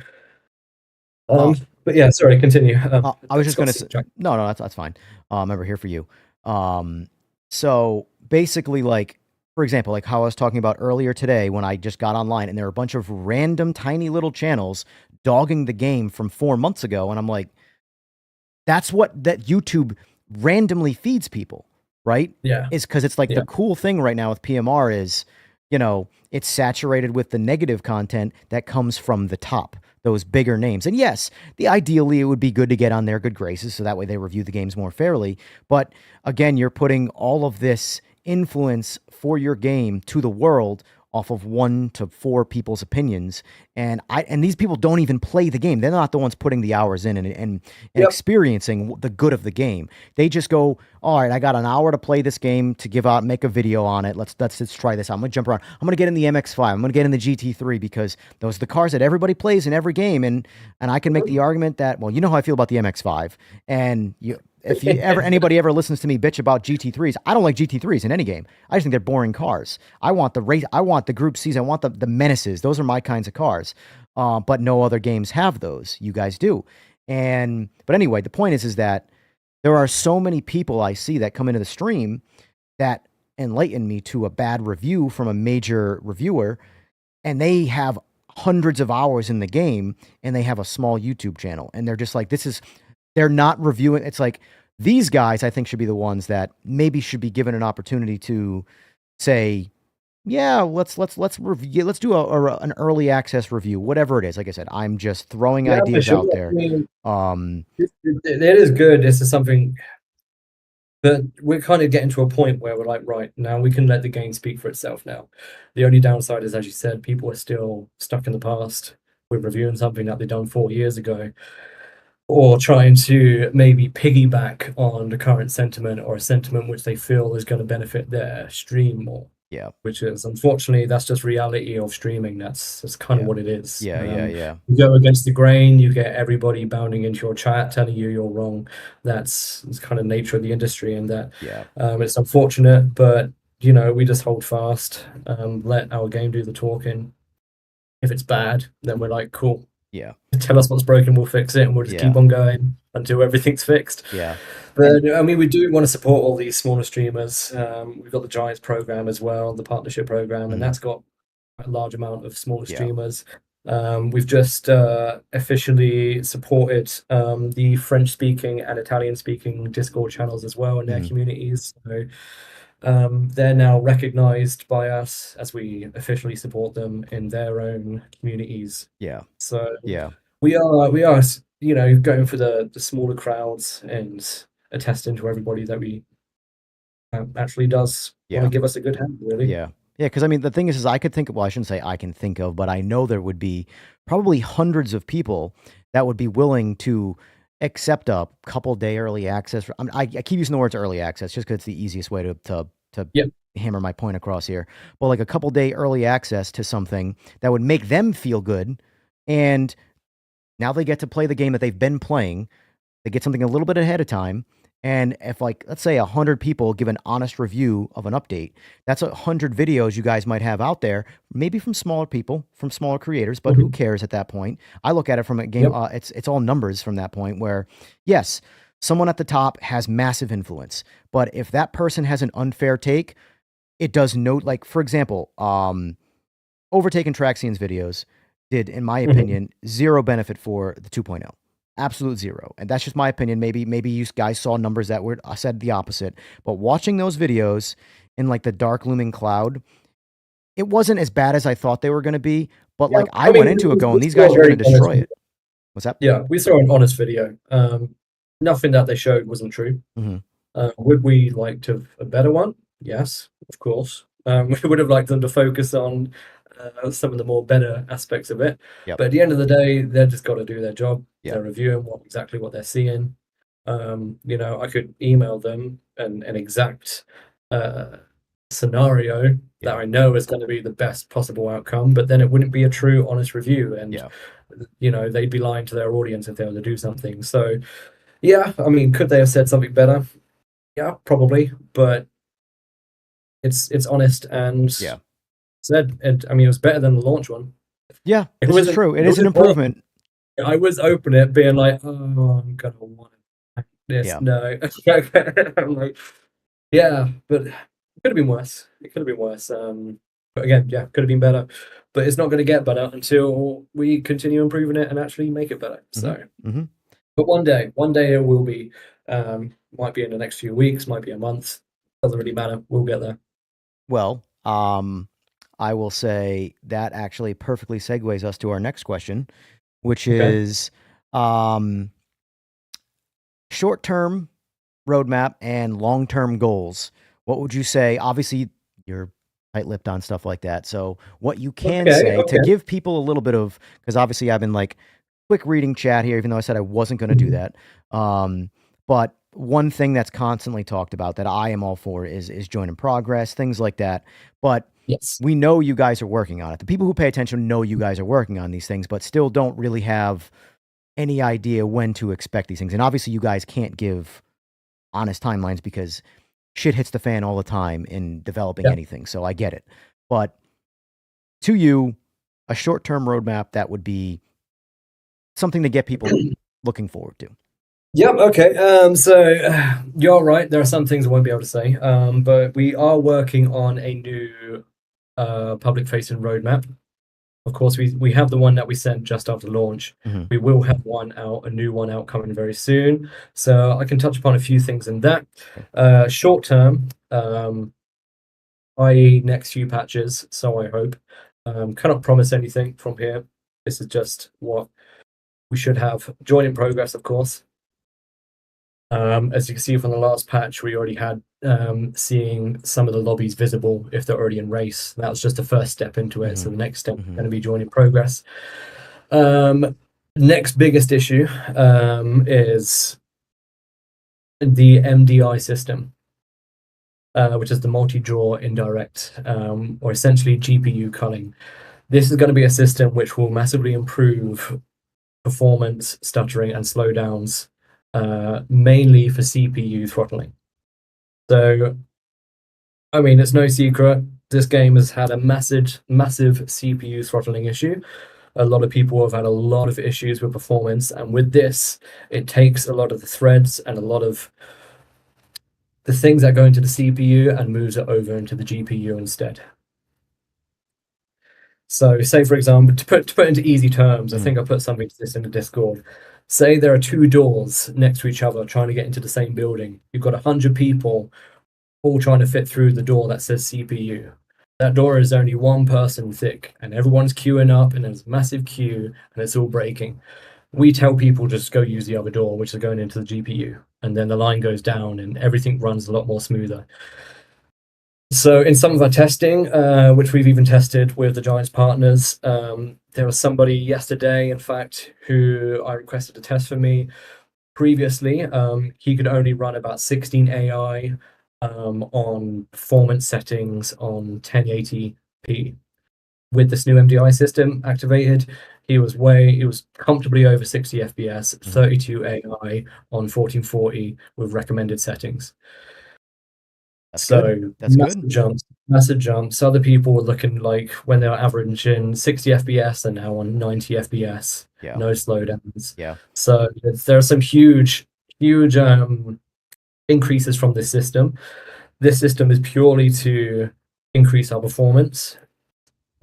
Oh. But yeah, sorry, continue. I was just going to Scott's say, no, that's fine. I'm ever here for you. So basically, like, for example, like how I was talking about earlier today when I just got online and there were a bunch of random tiny little channels dogging the game from 4 months ago. And I'm like, that's what that YouTube randomly feeds people, right? Yeah. Is because it's like Yeah. the cool thing right now with PMR is, you know, it's saturated with the negative content that comes from the top, those bigger names. And yes, ideally it would be good to get on their good graces so that way they review the games more fairly. But again, you're putting all of this influence for your game to the world off of 1 to 4 people's opinions. And these people don't even play the game. They're not the ones putting the hours in and Yep. experiencing the good of the game. They just go, all right, I got an hour to play this game to give out, make a video on it. Let's try this out. I'm going to jump around. I'm going to get in the MX-5. I'm going to get in the GT3 because those are the cars that everybody plays in every game. And I can make the argument that, well, you know how I feel about the MX-5. And if anybody ever listens to me bitch about GT3s, I don't like GT3s in any game. I just think they're boring cars. I want the race. I want the Group Cs. I want the menaces. Those are my kinds of cars. But no other games have those. You guys do. But anyway, the point is that there are so many people I see that come into the stream that enlighten me to a bad review from a major reviewer, and they have hundreds of hours in the game and they have a small YouTube channel, and they're just like, they're not reviewing. It's like these guys, I think, should be the ones that maybe should be given an opportunity to say, yeah, let's review, let's do an early access review, whatever it is. Like I said, I'm just throwing Yeah, for ideas sure. out there. I mean, it is good. This is something, but we're kind of getting to a point where we're like, right, now we can let the game speak for itself now. The only downside is, as you said, people are still stuck in the past with reviewing something that they done 4 years ago, or trying to maybe piggyback on the current sentiment or a sentiment which they feel is going to benefit their stream more. Yeah. Which is, unfortunately, that's just reality of streaming. That's kind of what it is. Yeah. You go against the grain, you get everybody bounding into your chat telling you you're wrong. That's kind of nature of the industry, and that it's unfortunate, but we just hold fast, let our game do the talking. If it's bad, then we're like, cool. Yeah. Tell us what's broken, we'll fix it, and we'll just keep on going until everything's fixed. Yeah. But I mean, we do want to support all these smaller streamers. We've got the Giants program as well, the partnership program, and that's got a large amount of smaller streamers. We've just officially supported the French-speaking and Italian-speaking Discord channels as well in their communities. So they're now recognized by us as we officially support them in their own communities. Yeah. So yeah, we are going for the smaller crowds and attesting to everybody that we actually does want to give us a good hand, really. Yeah. Because I mean, the thing is I could think of, well, I shouldn't say I can think of, but I know there would be probably hundreds of people that would be willing to accept a couple day early access. I keep using the words early access just because it's the easiest way to hammer my point across here. But like a couple day early access to something that would make them feel good, and now they get to play the game that they've been playing. They get something a little bit ahead of time, And if, like, let's say 100 people give an honest review of an update, that's 100 videos you guys might have out there, maybe from smaller people, from smaller creators, but who cares at that point? I look at it from a game, it's all numbers from that point where, yes, someone at the top has massive influence, but if that person has an unfair take, it does note, like, for example, Overtaken Traxian's videos did, in my opinion, zero benefit for the 2.0. Absolute zero. And that's just my opinion. Maybe you guys saw numbers that were said the opposite. But watching those videos in like the dark looming cloud, it wasn't as bad as I thought they were going to be. But like I went into it going, these guys are going to destroy it. What's that? Yeah, we saw an honest video. Nothing that they showed wasn't true. Would we like to have a better one? Yes, of course. We would have liked them to focus on some of the more better aspects of it. But at the end of the day, they've just got to do their job. They're reviewing exactly what they're seeing. You know, I could email them an exact scenario that I know is going to be the best possible outcome, but then it wouldn't be a true, honest review. And, you know, they'd be lying to their audience if they were to do something. So, yeah, I mean, could they have said something better? Yeah, probably. But it's honest and said, I mean, it was better than the launch one. Yeah, it was true. It is an improvement. I was open it, being like, oh, I'm gonna want this. No, I'm like, yeah, but it could have been worse. It could have been worse. But again, yeah, could have been better. But it's not going to get better until we continue improving it and actually make it better. So, but one day it will be. Might be in the next few weeks, might be a month. Doesn't really matter. We'll get there. Well, I will say that actually perfectly segues us to our next question, which is short-term roadmap and long-term goals. What would you say? Obviously, you're tight-lipped on stuff like that. So what you can say to give people a little bit of, because obviously I've been like quick reading chat here, even though I said I wasn't going to do that. But one thing that's constantly talked about that I am all for is join in progress, things like that. But we know you guys are working on it. The people who pay attention know you guys are working on these things, but still don't really have any idea when to expect these things. And obviously you guys can't give honest timelines because shit hits the fan all the time in developing anything. So I get it. But to you, a short-term roadmap that would be something to get people looking forward to. Yep. Okay. So you're right. There are some things I won't be able to say, but we are working on a new public-facing roadmap. Of course, we have the one that we sent just after launch. We will have a new one out coming very soon. So I can touch upon a few things in that. Short term, i.e. next few patches. So I hope. Cannot promise anything from here. This is just what we should have. Join in progress, of course. As you can see from the last patch, we already had seeing some of the lobbies visible if they're already in race. That was just the first step into it. So the next step is going to be join in progress. Next biggest issue is the MDI system, which is the multi-draw indirect, or essentially GPU culling. This is going to be a system which will massively improve performance, stuttering, and slowdowns. Mainly for CPU throttling. So, I mean, it's no secret, this game has had a massive CPU throttling issue. A lot of people have had a lot of issues with performance, and with this, it takes a lot of the threads and a lot of the things that go into the CPU and moves it over into the GPU instead. So, say for example, to put into easy terms, I think I put something to this in the Discord. Say there are two doors next to each other trying to get into the same building. You've got 100 people all trying to fit through the door that says CPU. That door is only one person thick, and everyone's queuing up, and there's a massive queue, and it's all breaking. We tell people just go use the other door, which is going into the GPU, and then the line goes down, and everything runs a lot more smoother. So in some of our testing, which we've even tested with the Giants partners, there was somebody yesterday, in fact, who I requested a test for me previously. He could only run about 16 AI on performance settings on 1080p. With this new MDI system activated, he was comfortably over 60 FPS, 32 AI on 1440 with recommended settings. That's So good. That's good. massive jumps. Other people were looking like when they were averaging 60 FPS, they're now on 90 FPS, Yeah. no slowdowns. Yeah. So there are some huge increases from this system. This system is purely to increase our performance,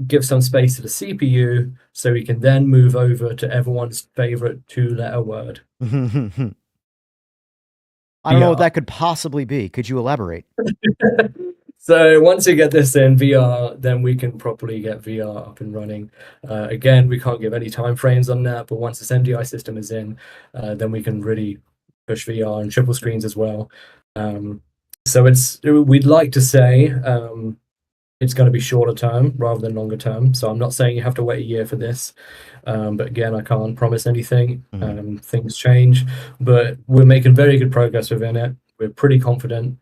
give some space to the CPU, so we can then move over to everyone's favorite 2-letter word. I don't know what that could possibly be. Could you elaborate? So once we get this in VR, then we can properly get VR up and running. Again, we can't give any time frames on that, but once this MDI system is in, then we can really push VR and triple screens as well. So we'd like to say it's going to be shorter term rather than longer term. So I'm not saying you have to wait a year for this, but again, I can't promise anything. Things change, but we're making very good progress within it. We're pretty confident.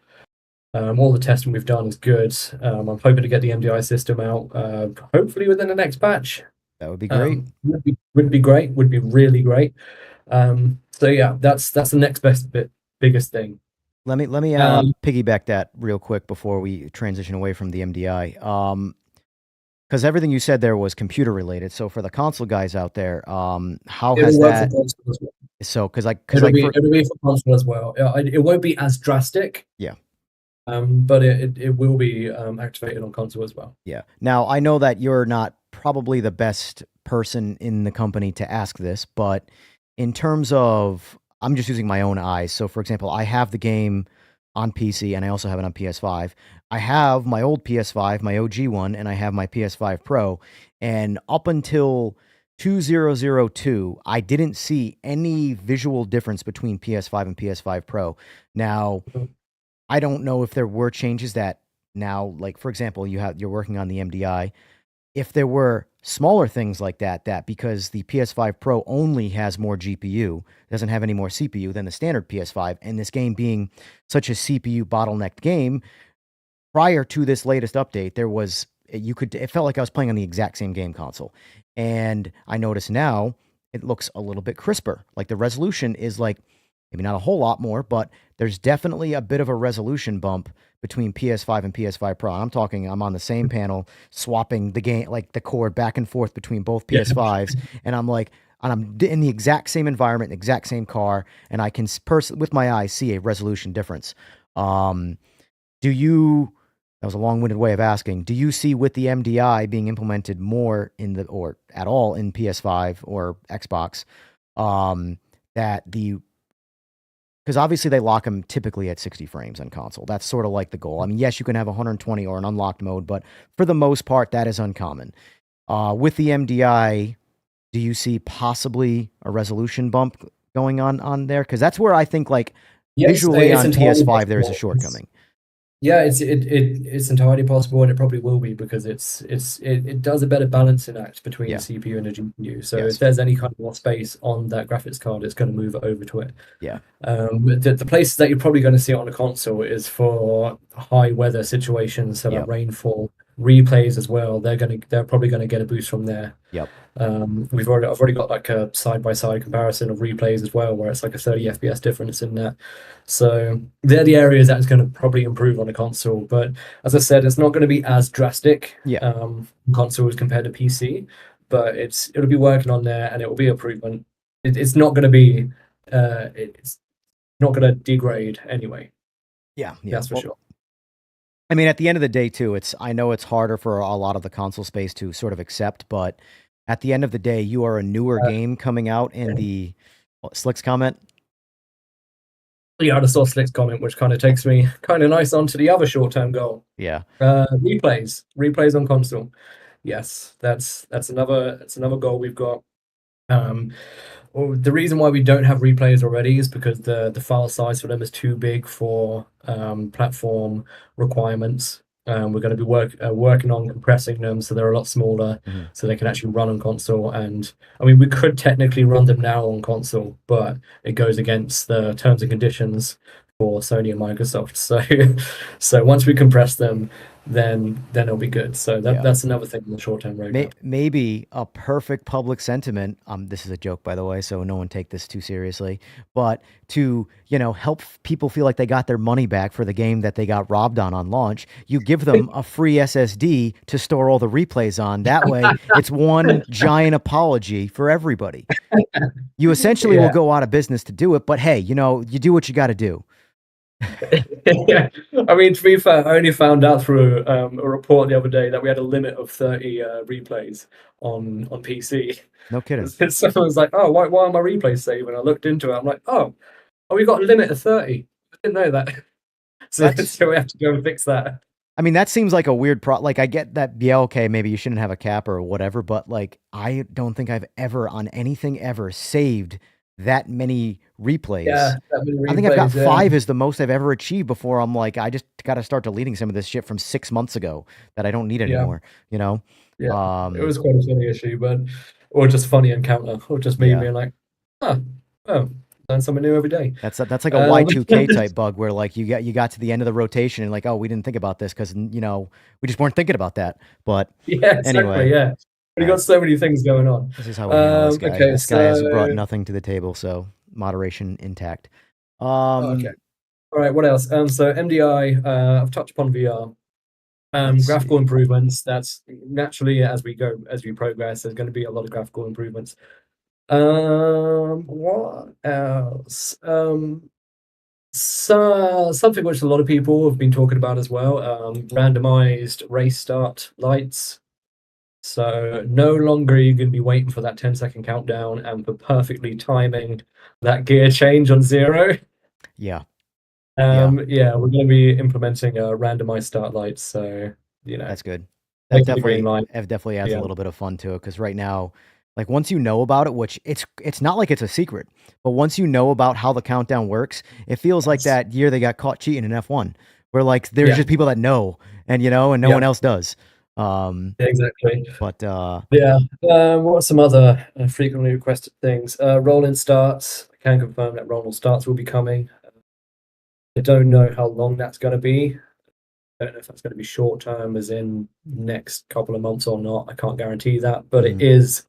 All the testing we've done is good. I'm hoping to get the MDI system out hopefully within the next batch. That would be great. Would be great. Would be really great. So yeah, that's the next biggest thing. Let me piggyback that real quick before we transition away from the MDI. Because everything you said there was computer related. So for the console guys out there, how has that? So because it'll be for console as well. It won't be as drastic. Yeah. But it will be activated on console as well. Yeah. Now I know that you're not probably the best person in the company to ask this, but in terms of, I'm just using my own eyes. So for example, I have the game on PC and I also have it on PS5. I have my old PS5, my OG one, and I have my PS5 Pro. And up until 2002, I didn't see any visual difference between PS5 and PS5 Pro. Now, I don't know if there were changes that now, like for example, you're working on the MDI. If there were smaller things like that because the PS5 Pro only has more GPU, doesn't have any more CPU than the standard PS5, and this game being such a CPU bottlenecked game, prior to this latest update, it felt like I was playing on the exact same game console. And I notice now it looks a little bit crisper. Like the resolution is like, maybe not a whole lot more, but there's definitely a bit of a resolution bump between PS5 and PS5 Pro. And I'm on the same panel, swapping the game, like the cord back and forth between both PS5s. And I'm in the exact same environment, exact same car, and I can with my eyes see a resolution difference. That was a long-winded way of asking, do you see with the MDI being implemented more or at all in PS5 or Xbox, because obviously they lock them typically at 60 frames on console. That's sort of like the goal. I mean, yes, you can have 120 or an unlocked mode, but for the most part, that is uncommon. With the MDI, do you see possibly a resolution bump going on there? Because that's where I think, like, visually on PS5, there is a shortcoming. Yeah, it's entirely possible, and it probably will be, because it does a better balancing act between the CPU and the GPU. So if there's any kind of more space on that graphics card, it's going to move it over to it. Yeah. The places that you're probably going to see it on a console is for high weather situations, so like rainfall, replays as well. They're probably going to get a boost from there. Yep. I've already got like a side-by-side comparison of replays as well, where it's like a 30 FPS difference in that. So they're the areas that's going to probably improve on a console. But as I said, it's not going to be as drastic console as compared to PC, but it'll be working on there, and it will be improvement. It's not going to be it's not going to degrade anyway. Yeah, that's for sure. I mean, at the end of the day, too, I know it's harder for a lot of the console space to sort of accept, but at the end of the day, you are a newer game coming out in the Slick's comment. Yeah, I just saw Slick's comment, which kind of takes me kind of nice onto the other short-term goal. Yeah. Replays on console. Yes, that's another goal we've got. Well, the reason why we don't have replays already is because the file size for them is too big for platform requirements. We're going to be working on compressing them so they're a lot smaller, so they can actually run on console. And I mean, we could technically run them now on console, but it goes against the terms and conditions for Sony and Microsoft. So once we compress them, then it'll be good. So that's another thing in the short-term roadmap. Maybe a perfect public sentiment. This is a joke, by the way, so no one take this too seriously. But to help people feel like they got their money back for the game that they got robbed on launch, you give them a free SSD to store all the replays on. That way, it's one giant apology for everybody. You essentially will go out of business to do it, but hey, you do what you got to do. Yeah, I mean, to be fair, I only found out through a report the other day that we had a limit of 30 replays on PC. No kidding. Someone was like, "Oh, why are my replays saved?" And I looked into it. I'm like, "Oh, we got a limit of 30. I didn't know that." So we have to go and fix that. I mean, that seems like a weird like, I get that, yeah, okay, maybe you shouldn't have a cap or whatever, but like, I don't think I've ever on anything ever saved that many replays. Yeah, that many replays, I think I've got 5 is the most I've ever achieved before I'm like, I just got to start deleting some of this shit from 6 months ago that I don't need anymore, Yeah, it was quite a funny issue, or just funny encounter, or just me being like, oh, learn something new every day. That's like a Y2K type bug where like you got to the end of the rotation and like, oh, we didn't think about this because we just weren't thinking about that. But yeah, exactly, anyway, yeah. We got so many things going on. This is how we handle this guy. Okay, this guy has brought nothing to the table, so moderation intact. Okay. All right, what else? So MDI, I've touched upon VR. Graphical improvements. That's naturally as we progress, there's going to be a lot of graphical improvements. What else? So something which a lot of people have been talking about as well. Randomized race start lights. So no longer are you going to be waiting for that 10-second countdown and for perfectly timing that gear change on 0. Yeah. We're going to be implementing randomized start lights. So that's good. That definitely adds a little bit of fun to it, because right now, like, once you know about it, which it's not like it's a secret, but once you know about how the countdown works, it feels like that year they got caught cheating in F1, where like there's just people that know, and and no one else does. Exactly. But what are some other frequently requested things? Roll-in starts. I can confirm that roll-in starts will be coming. I don't know how long that's going to be. I don't know if that's going to be short term, as in next couple of months or not. I can't guarantee that, but it is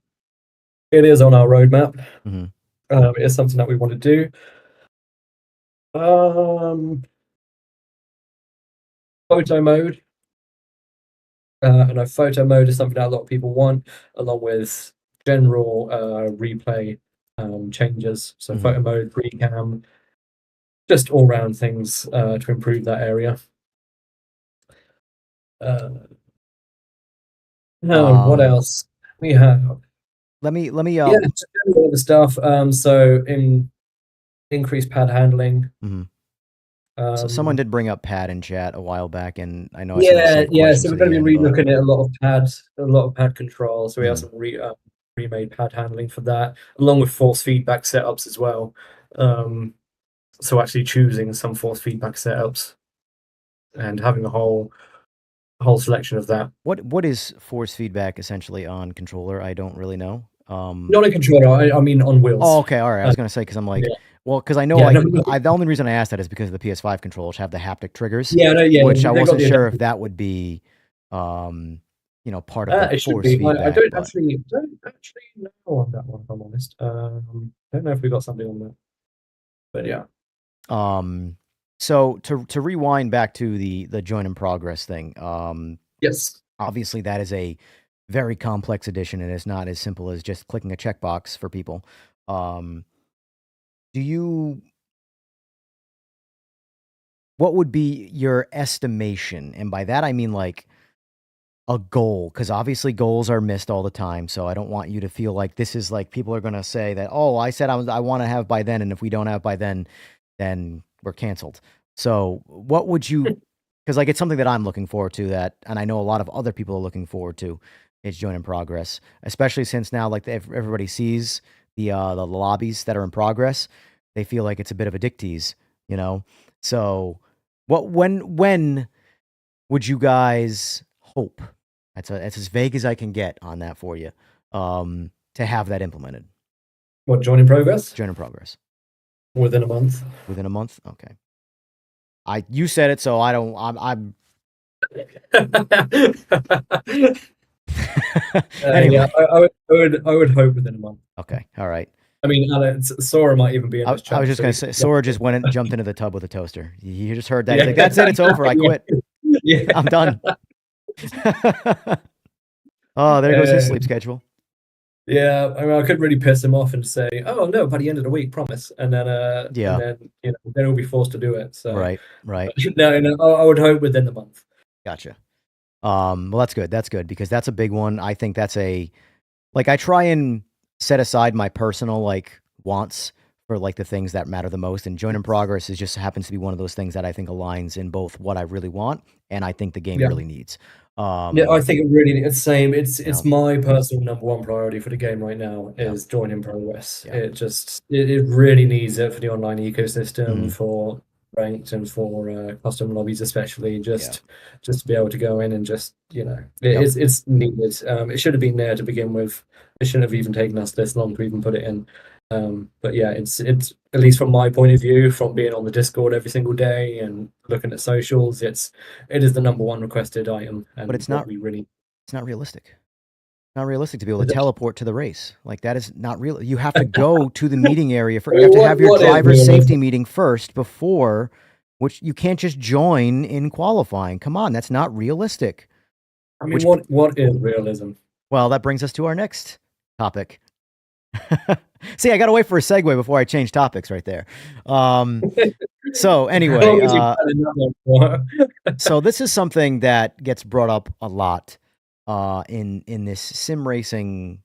on our roadmap. It is something that we want to do. Photo mode. I know photo mode is something that a lot of people want, along with general replay changes. So photo mode, pre-cam, just all-round things to improve that area. What else we have? Let me just all the stuff. So increased pad handling. So someone did bring up pad in chat a while back, and I know. So we're going to be relooking at a lot of pad control. So we have some remade pad handling for that, along with force feedback setups as well. So actually choosing some force feedback setups and having a whole selection of that. What is force feedback essentially on controller? I don't really know. Not a controller. I mean on wheels. Oh, okay, all right. I was going to say, because I'm like. Well, because I know the only reason I asked that is because of the PS5 controllers have the haptic triggers. Which I wasn't sure if that would be, part of the force feedback. I don't actually know on that one, if I'm honest. Don't know if we got something on that, but yeah. So to rewind back to the join in progress thing. Yes. Obviously, that is a very complex addition, and it's not as simple as just clicking a checkbox for people. What would be your estimation? And by that, I mean like a goal, because obviously goals are missed all the time. So I don't want you to feel like this is like people are going to say that, oh, I said I want to have by then. And if we don't have by then we're canceled. So what would you, because like it's something that I'm looking forward to, that, and I know a lot of other people are looking forward to, is join in progress, especially since now like everybody sees the lobbies that are in progress. They feel like it's a bit of a dick tease, So when would you guys hope? That's as vague as I can get on that for you. To have that implemented. What, join in progress? Join in progress. Within a month. Within a month? Okay. You said it, so I don't. I'm Anyway. Yeah, I would hope within a month. Okay. All right. I mean, Alex, Sora might even be in this chat. I was just so going we to say, can- Sora just went and jumped into the tub with a toaster. You just heard that. He's Yeah. like, that's it. It's over. I quit. Yeah. I'm done. Oh, there goes his sleep schedule. Yeah, I mean, I could really piss him off and say, "Oh no, by the end of the week, promise," and then, Yeah. and then then he'll be forced to do it. So Right. no, I would hope within the month. Gotcha. Well, that's good. That's good because that's a big one. I think that's I try and set aside my personal wants for the things that matter the most. And Join in Progress just happens to be one of those things that I think aligns in both what I really want and I think the game Yeah. really needs. Yeah, I think it really it's the same. It's Yeah. my personal number one priority for the game right now Yeah. is Join in Progress. Yeah. It really needs it for the online ecosystem, Mhm. for ranked and for custom lobbies, especially just to be able to go in and just it's needed. It should have been there to begin with. It shouldn't have even taken us this long to even put it in. But yeah, it's at least from my point of view, from being on the Discord every single day and looking at socials, it is the number one requested item. And But it's what not- we really. It's not realistic. It's not realistic to be able Is to it? teleport to the race. That is not real. You have to go to the meeting area for. Well, You have to what- have your what is driver's realistic? safety meeting first before, which you can't just join in qualifying. Come on, that's not realistic. I mean, Which- what is realism? Well, that brings us to our next topic. See, I got to wait for a segue before I change topics right there. So anyway, How long has you been in that one for? so this is something that gets brought up a lot in this sim racing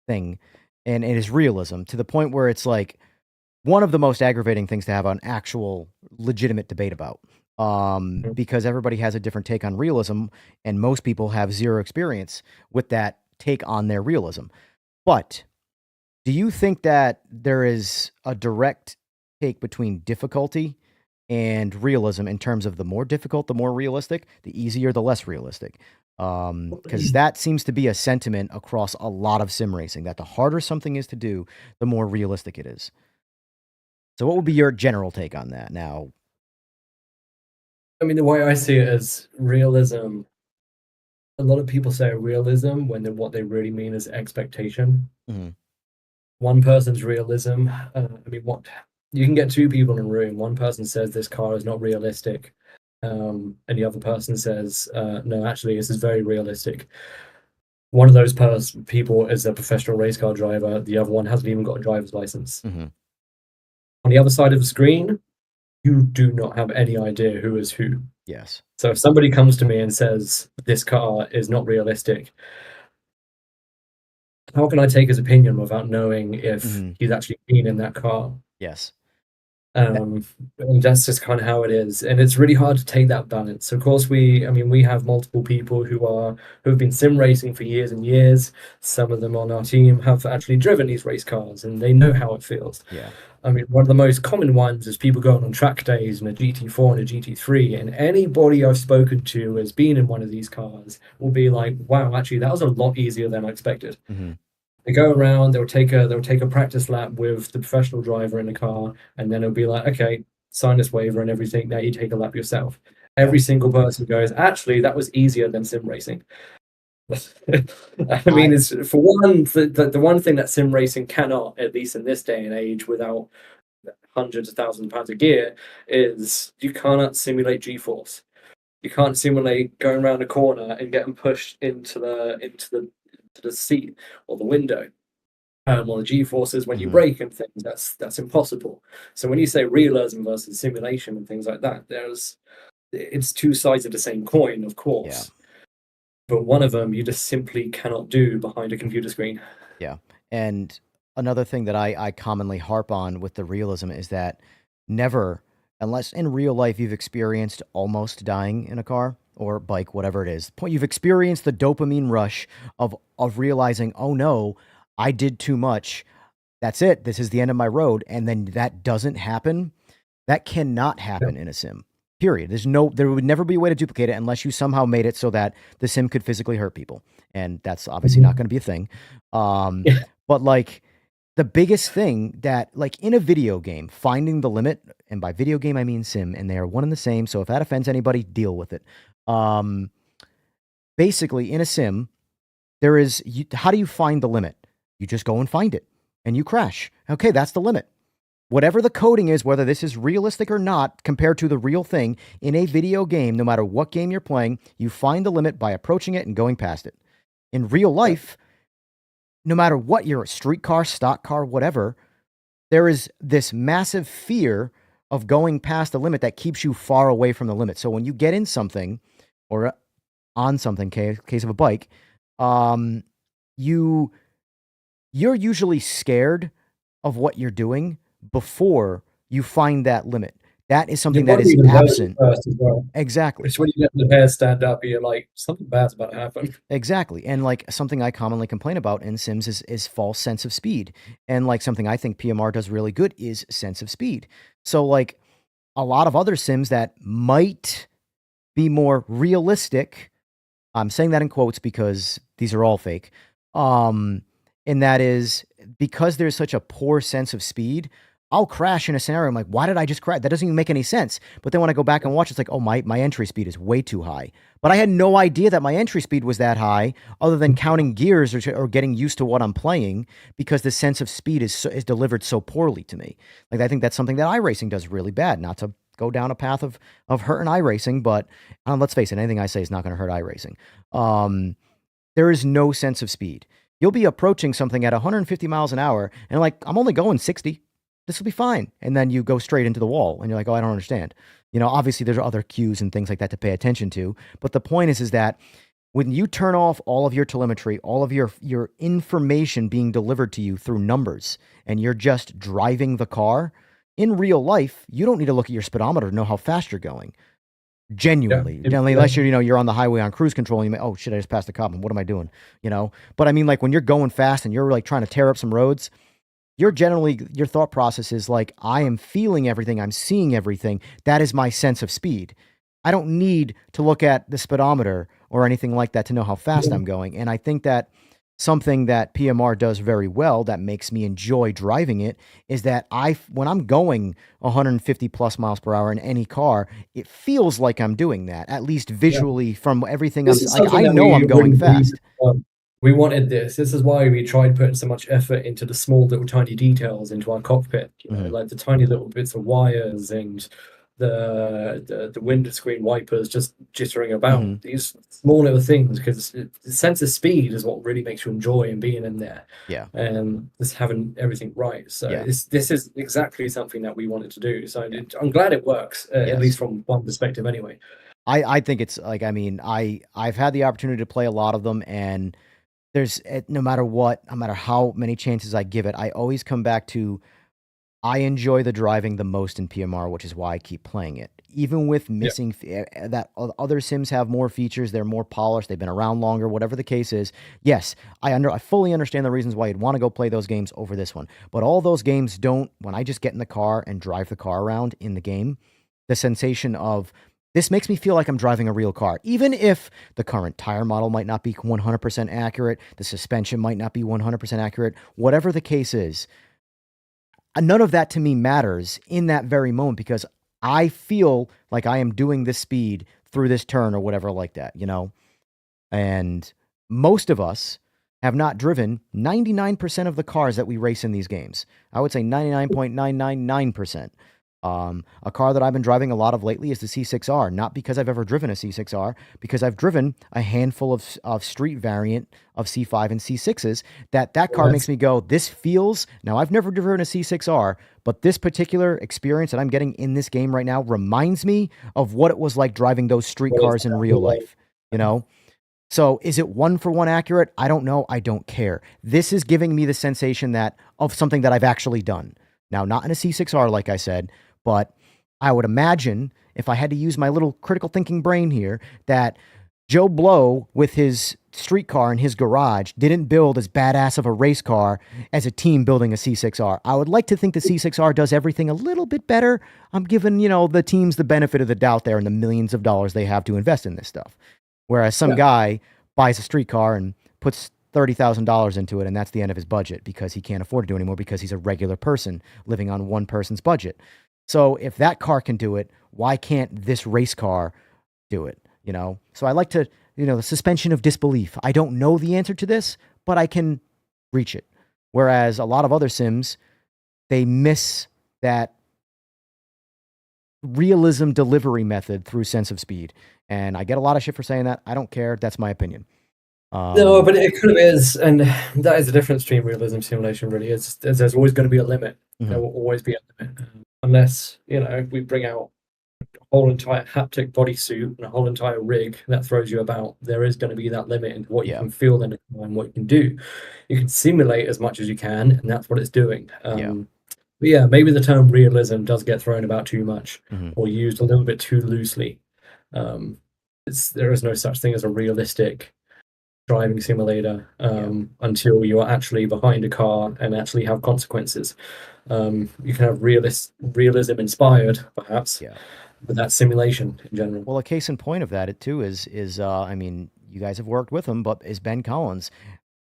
thing, and it is realism to the point where it's one of the most aggravating things to have an actual legitimate debate about. Because everybody has a different take on realism, and most people have zero experience with that take on their realism. But do you think that there is a direct take between difficulty and realism in terms of the more difficult, the more realistic, the easier, the less realistic? Because that seems to be a sentiment across a lot of sim racing, that the harder something is to do, the more realistic it is. So what would be your general take on that now? I mean, the way I see it is realism. A lot of people say realism when what they really mean is expectation. Mhm. One person's realism. I mean, what you can get two people in a room. One person says this car is not realistic, and the other person says, no, actually, this is very realistic. One of those people is a professional race car driver. The other one hasn't even got a driver's license. Mhm. On the other side of the screen, you do not have any idea who is who. Yes. So if somebody comes to me and says this car is not realistic, how can I take his opinion without knowing if Mhm. he's actually been in that car? Yes. And that's just kind of how it is, and it's really hard to take that balance. Of course, we have multiple people who've been sim racing for years and years. Some of them on our team have actually driven these race cars, and they know how it feels. Yeah. I mean, one of the most common ones is people going on track days in a GT4 and a GT3, and anybody I've spoken to has been in one of these cars will be like, "Wow, actually, that was a lot easier than I expected." Mhm. They go around, they'll take a practice lap with the professional driver in the car, and then it'll be like, "Okay, sign this waiver and everything. Now you take a lap yourself." Every single person goes, "Actually, that was easier than sim racing." I mean, it's for one, the one thing that sim racing cannot, at least in this day and age, without hundreds of thousands of pounds of gear, is you cannot simulate G-force. You can't simulate going around a corner and getting pushed into the seat or the window. Or the G-forces when you Mhm. brake and things. That's impossible. So when you say realism versus simulation and things like that, it's two sides of the same coin, of course. But one of them you just simply cannot do behind a computer screen. Yeah. And another thing that I commonly harp on with the realism is that never, unless in real life you've experienced almost dying in a car or bike, whatever it is, you've experienced the dopamine rush of realizing, oh no, I did too much. That's it. This is the end of my road. And then that doesn't happen. That cannot happen in a sim. Period. There would never be a way to duplicate it unless you somehow made it so that the sim could physically hurt people. And that's obviously not going to be a thing. But the biggest thing that in a video game, finding the limit, and by video game, I mean sim, and they are one and the same. So if that offends anybody, deal with it. Um, basically, in a sim, there is, how do you find the limit? You just go and find it and you crash. Okay, that's the limit. Whatever the coding is, whether this is realistic or not, compared to the real thing in a video game, no matter what game you're playing, you find the limit by approaching it and going past it. In real life, no matter what you're, a street car, stock car, whatever, there is this massive fear of going past the limit that keeps you far away from the limit. So when you get in something or on something, case of a bike, you're usually scared of what you're doing before you find that limit. That is something that is absent. First as well. Exactly. It's when you get the bear stand up, you're like, something bad's about to happen. Exactly. And like something I commonly complain about in Sims is false sense of speed. And like something I think PMR does really good is sense of speed. So like a lot of other Sims that might be more realistic, I'm saying that in quotes because these are all fake. And that is because there's such a poor sense of speed, I'll crash in a scenario. I'm like, why did I just crash? That doesn't even make any sense. But then when I go back and watch, it's like, oh, my entry speed is way too high. But I had no idea that my entry speed was that high other than counting gears or getting used to what I'm playing because the sense of speed is delivered so poorly to me. Like, I think that's something that iRacing does really bad, not to go down a path of hurting iRacing, but let's face it, anything I say is not going to hurt iRacing. There is no sense of speed. You'll be approaching something at 150 miles an hour and like, I'm only going 60. This will be fine. And then you go straight into the wall and you're like, oh, I don't understand. You know, obviously there's other cues and things like that to pay attention to. But the point is that when you turn off all of your telemetry, all of your information being delivered to you through numbers, and you're just driving the car, in real life, you don't need to look at your speedometer to know how fast you're going. Genuinely, unless you're on the highway on cruise control and you may, oh shit, I just passed the cop and what am I doing? But I mean, like when you're going fast and you're like trying to tear up some roads, your thought process is like, I am feeling everything. I'm seeing everything. That is my sense of speed. I don't need to look at the speedometer or anything like that to know how fast I'm going. And I think that something that PMR does very well that makes me enjoy driving it is that when I'm going 150 plus miles per hour in any car, it feels like I'm doing that, at least visually from everything. I know I'm going fast. We wanted this. This is why we tried putting so much effort into the small little tiny details into our cockpit, like the tiny little bits of wires and the window screen wipers just jittering about. These small little things, because the sense of speed is what really makes you enjoy and being in there. Yeah. And just having everything right. So this is exactly something that we wanted to do. So I'm glad it works, at least from one perspective anyway. I think it's like, I mean, I've had the opportunity to play a lot of them, and there's no matter how many chances I give it, I always come back to, I enjoy the driving the most in PMR, which is why I keep playing it. Even with missing that other Sims have more features, they're more polished, they've been around longer, whatever the case is. Yes, I fully understand the reasons why you'd want to go play those games over this one. But all those games don't, when I just get in the car and drive the car around in the game, the sensation of, this makes me feel like I'm driving a real car. Even if the current tire model might not be 100% accurate, the suspension might not be 100% accurate, whatever the case is, none of that to me matters in that very moment because I feel like I am doing this speed through this turn or whatever like that, And most of us have not driven 99% of the cars that we race in these games. I would say 99.999%. A car that I've been driving a lot of lately is the C6R, not because I've ever driven a C6R, because I've driven a handful of street variant of C5 and C6s that car makes me go, this feels, now I've never driven a C6R, but this particular experience that I'm getting in this game right now reminds me of what it was like driving those street cars in real life, So is it 1-for-1 accurate? I don't know. I don't care. This is giving me the sensation of something that I've actually done. Now, not in a C6R, like I said, but I would imagine, if I had to use my little critical thinking brain here, that Joe Blow with his street car in his garage didn't build as badass of a race car as a team building a C6R. I would like to think the C6R does everything a little bit better. I'm giving, the teams the benefit of the doubt there and the millions of dollars they have to invest in this stuff. Whereas some guy buys a street car and puts $30,000 into it, and that's the end of his budget because he can't afford to do it anymore because he's a regular person living on one person's budget. So if that car can do it, why can't this race car do it? you know? So I like to, the suspension of disbelief. I don't know the answer to this, but I can reach it. Whereas a lot of other sims, they miss that realism delivery method through sense of speed. And I get a lot of shit for saying that. I don't care. That's my opinion. No, but it kind of is, and that is the difference between realism simulation. Really, is there's always going to be a limit. There will always be a limit, unless we bring out a whole entire haptic bodysuit and a whole entire rig that throws you about. There is going to be that limit in what you can feel in and what you can do. You can simulate as much as you can, and that's what it's doing. But yeah, maybe the term realism does get thrown about too much or used a little bit too loosely. There is no such thing as a realistic driving simulator until you're actually behind a car and actually have consequences. You can have realism inspired, perhaps, but that's simulation in general. Well, a case in point of that too is I mean, you guys have worked with him, but is Ben Collins.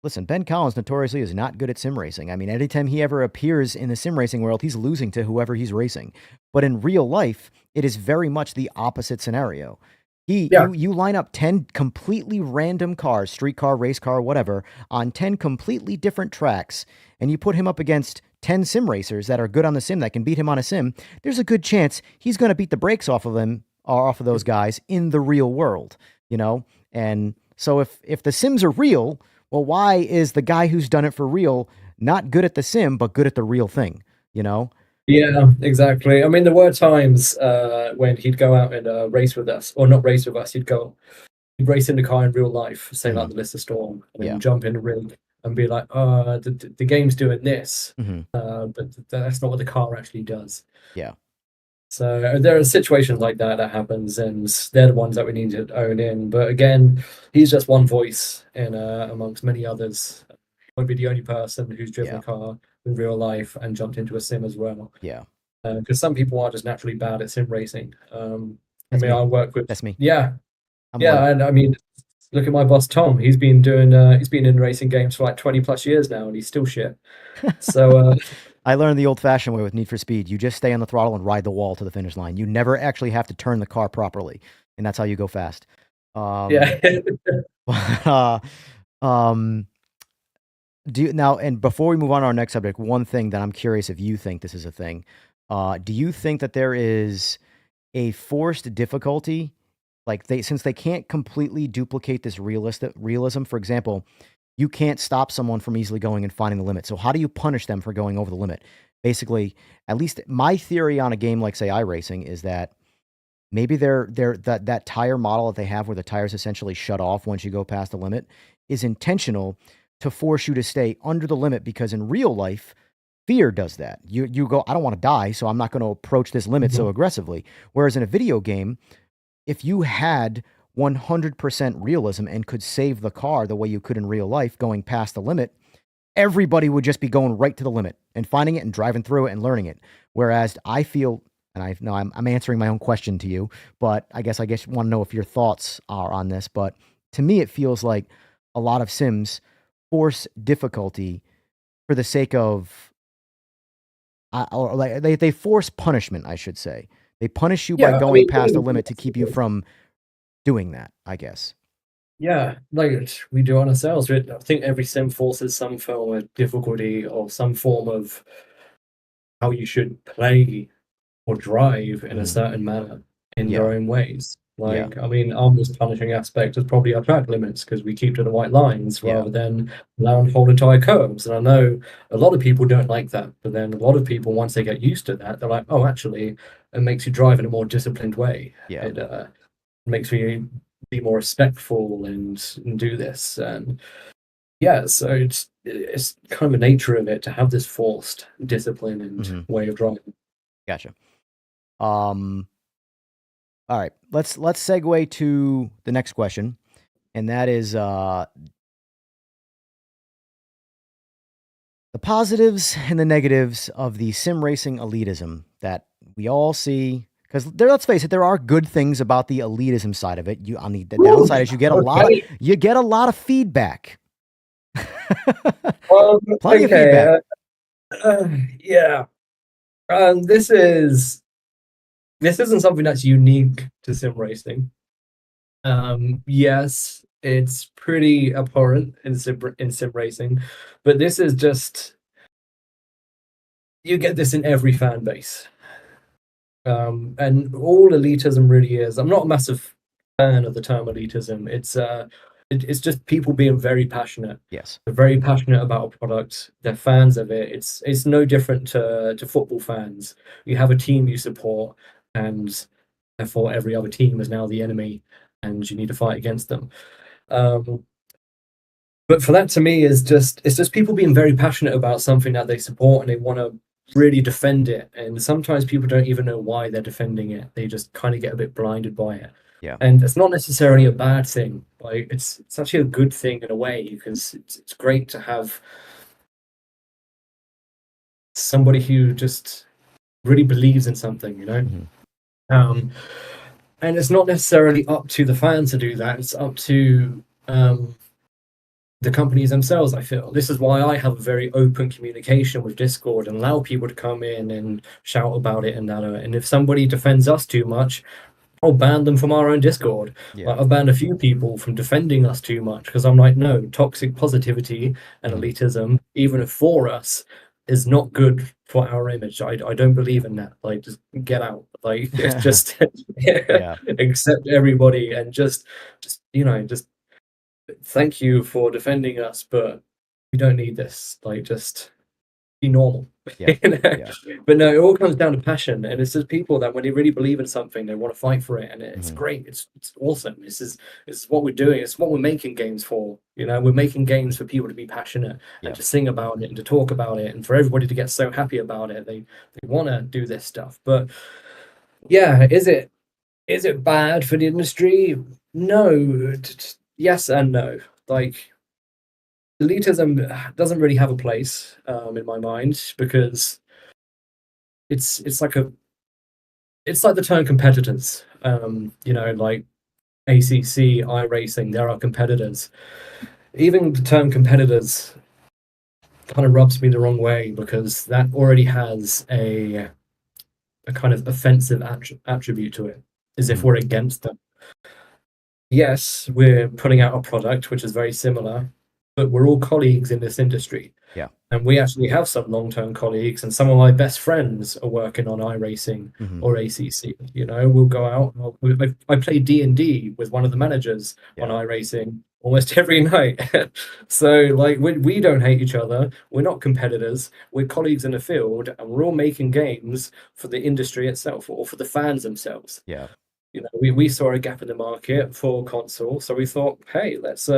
Listen, Ben Collins notoriously is not good at sim racing. I mean, anytime he ever appears in the sim racing world, he's losing to whoever he's racing. But in real life, it is very much the opposite scenario. You line up 10 completely random cars, street car, race car, whatever, on 10 completely different tracks, and you put him up against 10 sim racers that are good on the sim that can beat him on a sim, there's a good chance he's going to beat the brakes off of them or off of those guys in the real world, And so if the sims are real, well, why is the guy who's done it for real not good at the sim but good at the real thing, Yeah, exactly. I mean, there were times when he'd go out and race with us, or not race with us. He'd race in the car in real life, say like the List of Storm, and then jump in the rig and be like, the game's doing this, but that's not what the car actually does. Yeah. So there are situations like that happens, and they're the ones that we need to own in. But again, he's just one voice in amongst many others. He won't be the only person who's driven a car in real life and jumped into a sim as well. Yeah. Because some people are just naturally bad at sim racing. I work with. That's me. Yeah. And I mean, look at my boss Tom. He's been in racing games for like 20 plus years now, and he's still shit. So I learned the old-fashioned way with Need for Speed. You just stay on the throttle and ride the wall to the finish line. You never actually have to turn the car properly, and that's how you go fast. Now, and before we move on to our next subject, one thing that I'm curious if you think this is a thing. Do you think that there is a forced difficulty, like since they can't completely duplicate this realism? For example, you can't stop someone from easily going and finding the limit. So how do you punish them for going over the limit? Basically, at least my theory on a game like, say, iRacing is that maybe that tire model that they have where the tires essentially shut off once you go past the limit is intentional to force you to stay under the limit, because in real life, fear does that. You go, I don't want to die, so I'm not going to approach this limit so aggressively. Whereas in a video game, if you had 100% realism and could save the car the way you could in real life going past the limit, everybody would just be going right to the limit and finding it and driving through it and learning it. Whereas I feel, and I know I'm answering my own question to you, but I guess you want to know if your thoughts are on this. But to me, it feels like a lot of sims force difficulty for the sake of, or like they force punishment, I should say. They punish you by going past the limit to keep you from doing that, I guess. Yeah, like we do on ourselves. I think every sim forces some form of difficulty or some form of how you should play or drive in a certain manner in your own ways. Like, I mean, our most punishing aspect is probably our track limits, because we keep to the white lines rather than allowing whole entire curves. And I know a lot of people don't like that, but then a lot of people, once they get used to that, they're like, oh, actually, it makes you drive in a more disciplined way. Yeah. It makes me be more respectful and do this. And yeah, so it's kind of the nature of it to have this forced discipline and way of driving. Gotcha. All right, let's segue to the next question, and that is the positives and the negatives of the sim racing elitism that we all see. Because let's face it, there are good things about the elitism side of it. You on the downside is you get a lot of feedback. Plenty of feedback. This isn't something that's unique to sim racing. Yes, it's pretty abhorrent in sim racing, but this is just, you get this in every fan base. And all elitism really is. I'm not a massive fan of the term elitism. It's just people being very passionate. Yes. They're very passionate about a product. They're fans of it. It's no different to football fans. You have a team you support, and therefore every other team is now the enemy, and you need to fight against them. But for that, to me, is just, it's just people being very passionate about something that they support, and they want to really defend it. And sometimes people don't even know why they're defending it. They just kind of get a bit blinded by it. Yeah. And it's not necessarily a bad thing. Like, it's actually a good thing in a way, because it's great to have somebody who just really believes in something, you know. Mhm. And it's not necessarily up to the fans to do that. It's up to the companies themselves. I feel this is why I have a very open communication with Discord and allow people to come in and shout about it and that. And if somebody defends us too much, I'll ban them from our own Discord. Yeah. Like, I've banned a few people from defending us too much, because I'm like, no, toxic positivity and elitism, even if for us, is not good for our image. I don't believe in that. Like, just get out. Like, it's just Yeah. accept everybody, and just you know, just thank you for defending us, but we don't need this. Like, just be normal. Yeah. You know? Yeah. But no, it all comes down to passion, and it's just people that when they really believe in something, they want to fight for it, and it's Mhm. great. It's awesome. This is what we're doing. It's what we're making games for. You know, we're making games for people to be passionate Yeah. and to sing about it and to talk about it, and for everybody to get so happy about it. They want to do this stuff. But yeah, is it bad for the industry? No. Yes and no. Like, elitism doesn't really have a place in my mind, because it's like the term competitors. You know, like ACC, iRacing, there are competitors. Even the term competitors kind of rubs me the wrong way, because that already has a kind of offensive attribute to it, as if Mhm. we're against them. Yes, we're putting out a product which is very similar, but we're all colleagues in this industry. Yeah. And we actually have some long-term colleagues, and some of my best friends are working on iRacing Mhm. or ACC. You know, we'll go out. I play D&D with one of the managers on Yeah. iRacing almost every night. So, like, we don't hate each other. We're not competitors. We're colleagues in the field, and we're all making games for the industry itself, or for the fans themselves. Yeah. You know, we saw a gap in the market for console, so we thought, hey, let's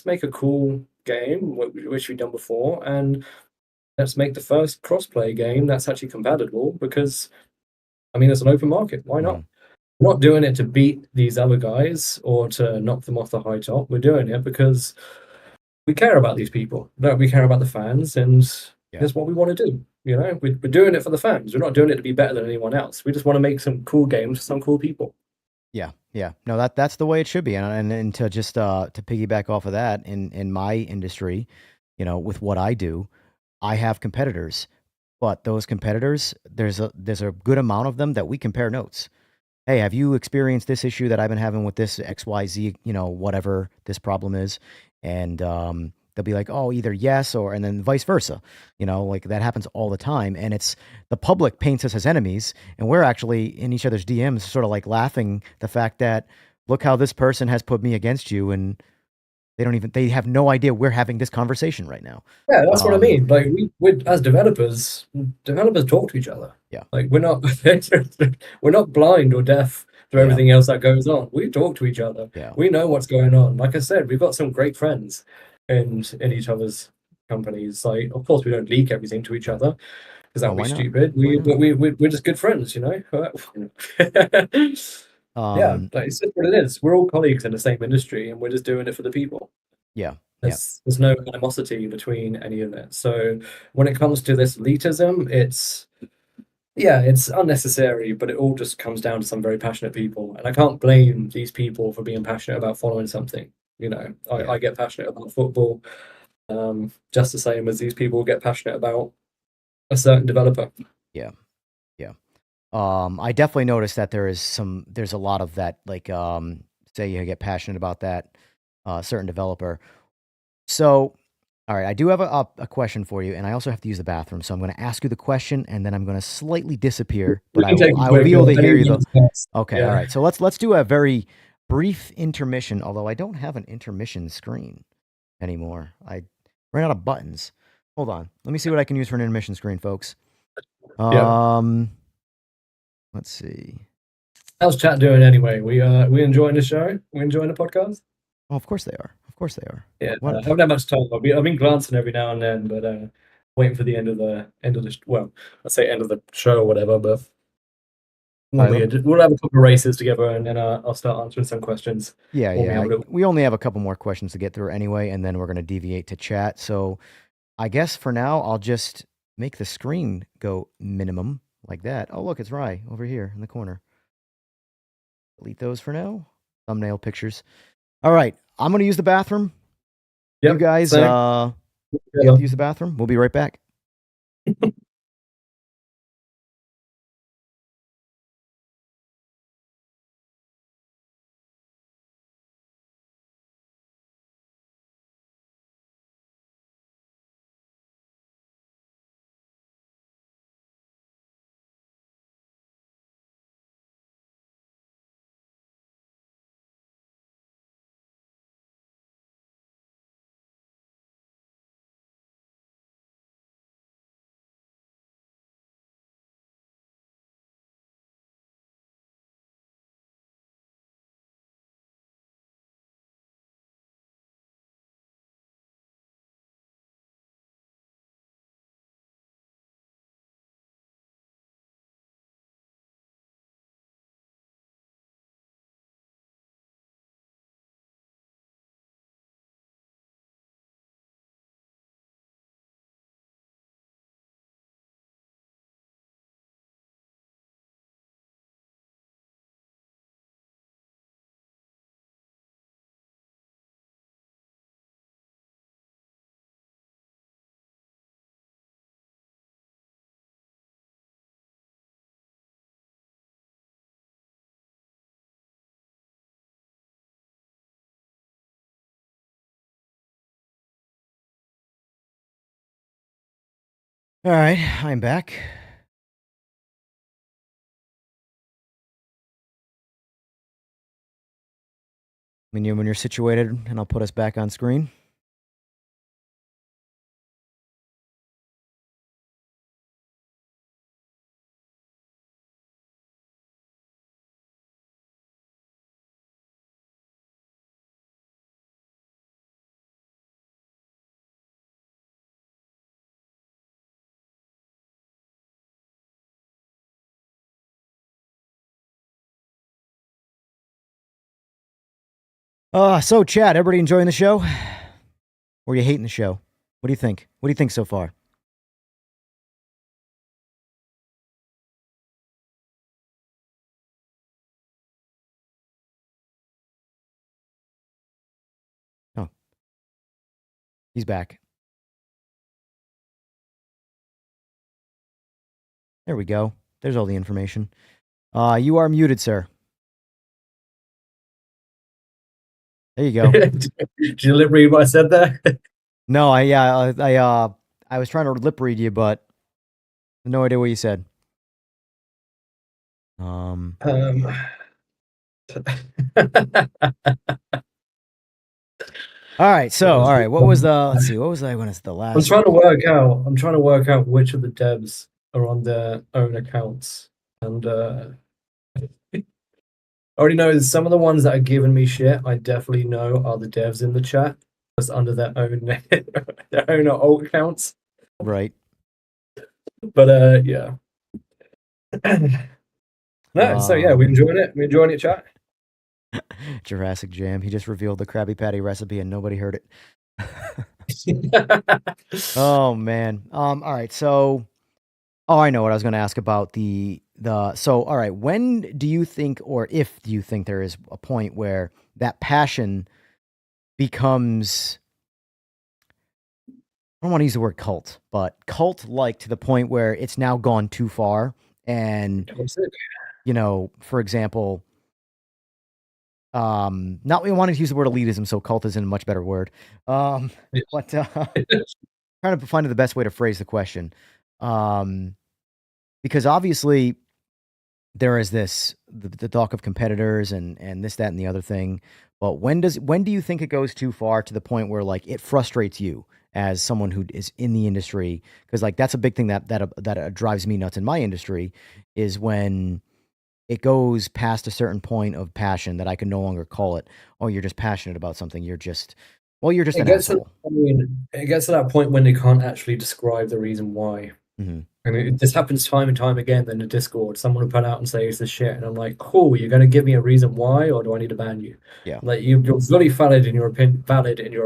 make a cool game, which we've done before, and let's make the first cross-play game that's actually compatible, because, I mean, it's an open market. Why not? Mhm. We're not doing it to beat these other guys or to knock them off the high top. We're doing it because we care about these people. No, we care about the fans, and Yeah. that's what we want to do. You know, we're doing it for the fans. We're not doing it to be better than anyone else. We just want to make some cool games for some cool people. Yeah, yeah. No, that's the way it should be. And to just to piggyback off of that, in my industry, you know, with what I do, I have competitors, but those competitors, there's a good amount of them that we compare notes. Hey, have you experienced this issue that I've been having with this XYZ, you know, whatever this problem is? And they'll be like, oh, either yes or, and then vice versa. You know, like that happens all the time. And it's the public paints us as enemies, and we're actually in each other's DMs, sort of like laughing the fact that, look how this person has put me against you, and they have no idea we're having this conversation right now. Yeah, that's what I mean. Like, we as developers talk to each other. Yeah. Like, we're not we're not blind or deaf to Yeah. everything else that goes on. We talk to each other. Yeah. We know what's going on. Like I said, we've got some great friends in each other's companies. Like, of course, we don't leak everything to each other, because that Oh, would be why not? stupid. Why not? We're just good friends, you know. Yeah, Um, like, it's just what it is. We're all colleagues in the same industry, and we're just doing it for the people. yeah. Yeah. There's no animosity between any of it. So when it comes to this elitism, it's unnecessary, but it all just comes down to some very passionate people. And I can't blame these people for being passionate about following something. You know, Yeah. I get passionate about football, just the same as these people get passionate about a certain developer. Yeah. Yeah. I definitely noticed that there's a lot of that, like, say you get passionate about that certain developer. So, all right, I do have a question for you, and I also have to use the bathroom. So I'm going to ask you the question, and then I'm going to slightly disappear, but We can take a I will break, be able to I hear need you though. to discuss. Okay, all right. So let's do a very brief intermission. Although I don't have an intermission screen anymore. I ran out of buttons. Hold on. Let me see what I can use for an intermission screen, folks. Yeah. Let's see. How's chat doing anyway? We enjoying the show? We enjoying the podcast? Oh, of course they are. Of course they are. Yeah, What? I haven't had much time. I've been glancing every now and then, but waiting for the end of the well, I say end of the show or whatever. But we'll have a couple of races together, and then I'll start answering some questions. Yeah. We only have a couple more questions to get through anyway, and then we're going to deviate to chat. So I guess for now, I'll just make the screen go minimum like that. Oh, look, it's Rye over here in the corner. Delete those for now. Thumbnail pictures. All right, I'm going to use the bathroom. Yep, You guys, you have to use the bathroom. We'll be right back. All right, I'm back. When you're situated, and I'll put us back on screen. So Chad, everybody enjoying the show? Or are you hating the show? What do you think? What do you think so far? Oh, he's back. There we go. There's all the information. You are muted, sir. There you go. Did you lip read what I said there? No, I was trying to lip read you, but no idea what you said. All right. So, all right. What was the? Let's see. What was I when it's the last? I'm trying to work out which of the devs are on their own accounts, and I already know some of the ones that are giving me shit. I definitely know are the devs in the chat, just under their own alt accounts. Right. But yeah. No, so yeah, we enjoying it. We enjoying it, chat. Jurassic Jam. He just revealed the Krabby Patty recipe, and nobody heard it. Oh man. All right. So, I know what I was going to ask about the. So, all right. When do you think, or if do you think there is a point where that passion becomes? I don't want to use the word cult, but cult-like to the point where it's now gone too far, and for example, not we wanted to use the word elitism, so cult isn't a much better word. Yes. But trying to find the best way to phrase the question. Because obviously there is the talk of competitors and this, that, and the other thing. But when do you think it goes too far to the point where like it frustrates you as someone who is in the industry? Because like that's a big thing that drives me nuts in my industry is when it goes past a certain point of passion that I can no longer call it, oh, you're just passionate about something. You're just It an gets to, asshole. I mean, it gets to that point when they can't actually describe the reason why. Hmm. And this happens time and time again in the Discord. Someone will put out and say it's this shit, and I'm like, cool, you're going to give me a reason why, or do I need to ban you? Yeah. Like you're fully valid in your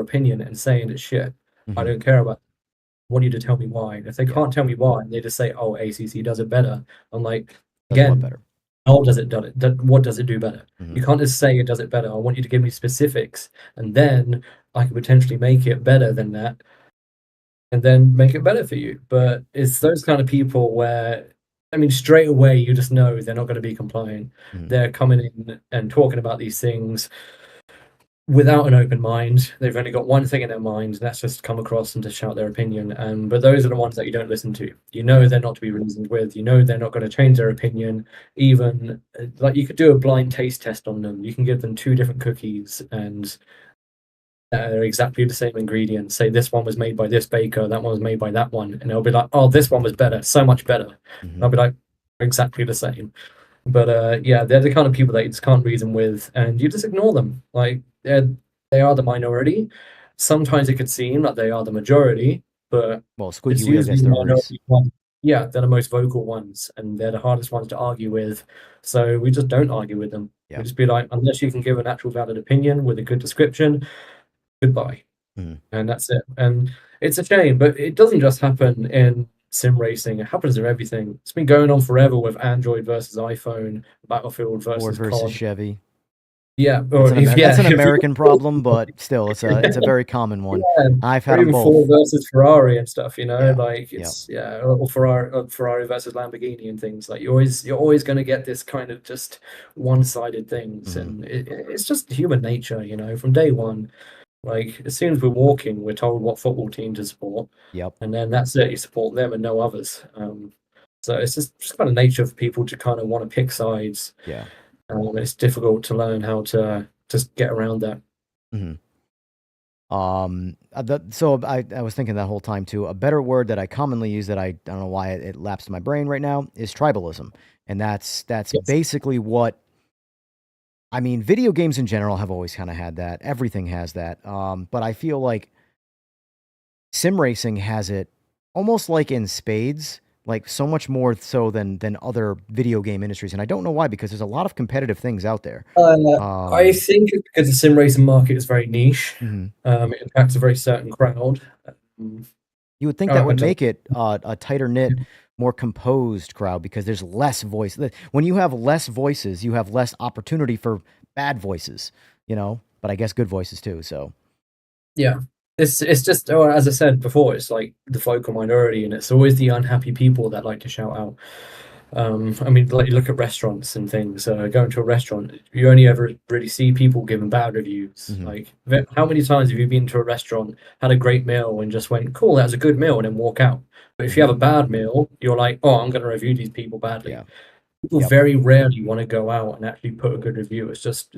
opinion and saying it's shit. I Hmm. don't care about. I want you to tell me why. And if they Yeah. can't tell me why, and they just say, "Oh, ACC does it better," I'm like, Does what again, better? how does it do it? What does it do better? Hmm. You can't just say it does it better. I want you to give me specifics, and then I can potentially make it better than that, and then make it better for you. But it's those kind of people where, I mean, straight away you just know they're not going to be compliant. Hmm. They're coming in and talking about these things without an open mind. They've only got one thing in their mind, and that's just come across and to shout their opinion. But those are the ones that you don't listen to. You know they're not to be reasoned with. You know they're not going to change their opinion. Even like you could do a blind taste test on them. You can give them two different cookies and they're exactly the same ingredients. Say this one was made by this baker, that one was made by that one, and they'll be like, "Oh, this one was better, so much better." Hmm. I'll be like, "Exactly the same." But yeah, they're the kind of people that you just can't reason with, and you just ignore them. Like they are the minority. Sometimes it could seem like they are the majority, but Well, Squidgy it's Wheel gets usually the the Reese. minority ones. Yeah, they're the most vocal ones, and they're the hardest ones to argue with. So we just don't argue with them. Yeah. We just be like, unless you can give an actual valid opinion with a good description, goodbye. Hmm. And that's it. And it's a shame, but it doesn't just happen in sim racing. It happens in everything. It's been going on forever with Android versus iPhone, Battlefield Ford versus versus COD. Chevy. Yeah, That's or an, if yeah, that's an if you American problem, but still, it's a very common one. yeah, I've or had them even both. Ford versus Ferrari and stuff, you know, Yeah. like Yep. it's yeah, or Ferrari versus Lamborghini and things. Like you're always going to get this kind of just one-sided things, Mhm. and it's just human nature, you know, from day one. Like as soon as we're walking, we're told what football team to support, Yep. and then that's it. You support them and no others. So it's just kind of nature for people to kind of want to pick sides. Yeah. It's difficult to learn how to just get around that. Hmm. So I was thinking that whole time too. A better word that I commonly use that I don't know why it lapsed in my brain right now is tribalism, and that's Yes. basically what I mean. Video games in general have always kind of had that. Everything has that. But I feel like sim racing has it almost like in spades, like so much more so than other video game industries. And I don't know why, because there's a lot of competitive things out there. I think it's because the sim racing market is very niche. Mhm. It impacts a very certain crowd. You would think I that would don't- make it a tighter knit, more composed crowd because there's less voice. When you have less voices, you have less opportunity for bad voices, you know. But I guess good voices too. So Yeah, it's just as I said before, it's like the vocal minority, and it's always the unhappy people that like to shout out. I mean, like you look at restaurants and things. Going to a restaurant, you only ever really see people giving bad reviews. Mhm. Like, how many times have you been to a restaurant, had a great meal, and just went, "Cool, that was a good meal," and then walk out? But if you have a bad meal, you're like, "Oh, I'm going to review these people badly." yeah, People Yep. very rarely want to go out and actually put a good review. It's just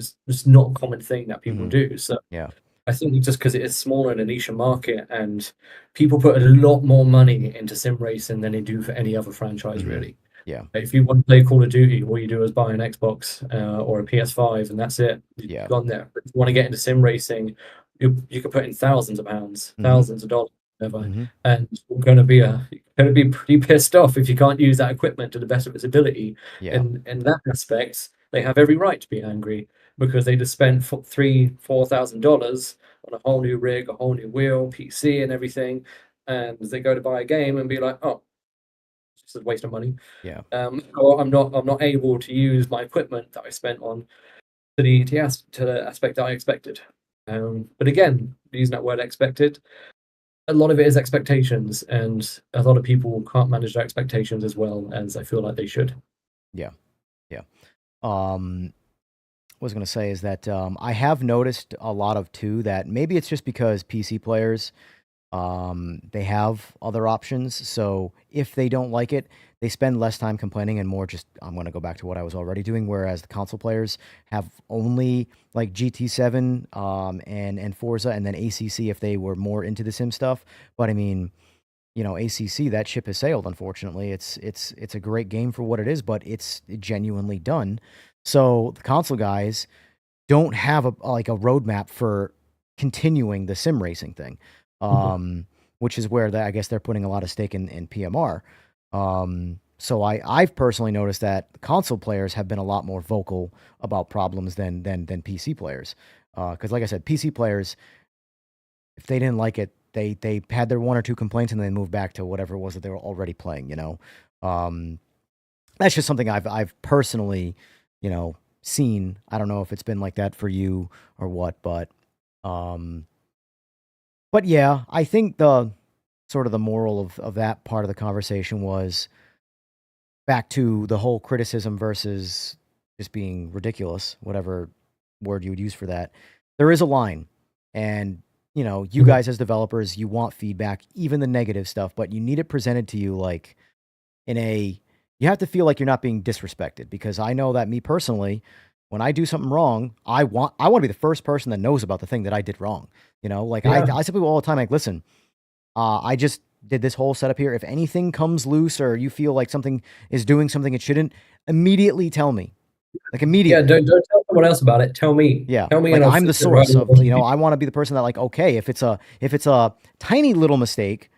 not a common thing that people Mhm. do. So yeah, I think just because it is smaller in a niche market, and people put a lot more money into sim racing than they do for any other franchise, Mhm. really. yeah, If you want to play Call of Duty, all you do is buy an Xbox or a PS5, and that's it. You've Yeah. gone there. But if you want to get into sim racing, you could put in thousands of pounds, Mhm. thousands of dollars, whatever, Mhm. and you're going to be pretty pissed off if you can't use that equipment to the best of its ability. yeah, In that aspect, they have every right to be angry because they just spent $3,000-4,000 on a whole new rig, a whole new wheel, PC, and everything, and they go to buy a game and be like, "Oh, it's just a waste of money." yeah, Or I'm not able to use my equipment that I spent on to the aspect that I expected. But again, using that word expected, a lot of it is expectations, and a lot of people can't manage their expectations as well as I feel like they should. yeah. was going to say is that I have noticed a lot of too that maybe it's just because PC players they have other options. So if they don't like it, they spend less time complaining and more just I'm going to go back to what I was already doing. Whereas the console players have only like GT7 and Forza and then ACC if they were more into the sim stuff. But I mean, you know, ACC, that ship has sailed. Unfortunately, it's a great game for what it is, but it's genuinely done. So the console guys don't have a roadmap for continuing the sim racing thing, which is where I guess they're putting a lot of stake in PMR. So I've personally noticed that console players have been a lot more vocal about problems than PC players. Because like I said, PC players, if they didn't like it, they had their one or two complaints and then moved back to whatever it was that they were already playing. You know, that's just something I've personally, you know, seen. I don't know if it's been like that for you or what, but yeah, I think the sort of the moral of that part of the conversation was back to the whole criticism versus just being ridiculous, whatever word you would use for that. There is a line, and you know, you guys as developers, you want feedback, even the negative stuff, but you need it presented to you like you have to feel like you're not being disrespected, because I know that me personally, when I do something wrong, I want to be the first person that knows about the thing that I did wrong. You know, like I tell people all the time, like, listen, I just did this whole setup here. If anything comes loose or you feel like something is doing something it shouldn't, immediately tell me. Like immediately. Yeah, don't tell someone else about it. Tell me. Yeah, Tell me, like and I'm the source of. You know, I want to be the person that like, okay, if it's a tiny little mistake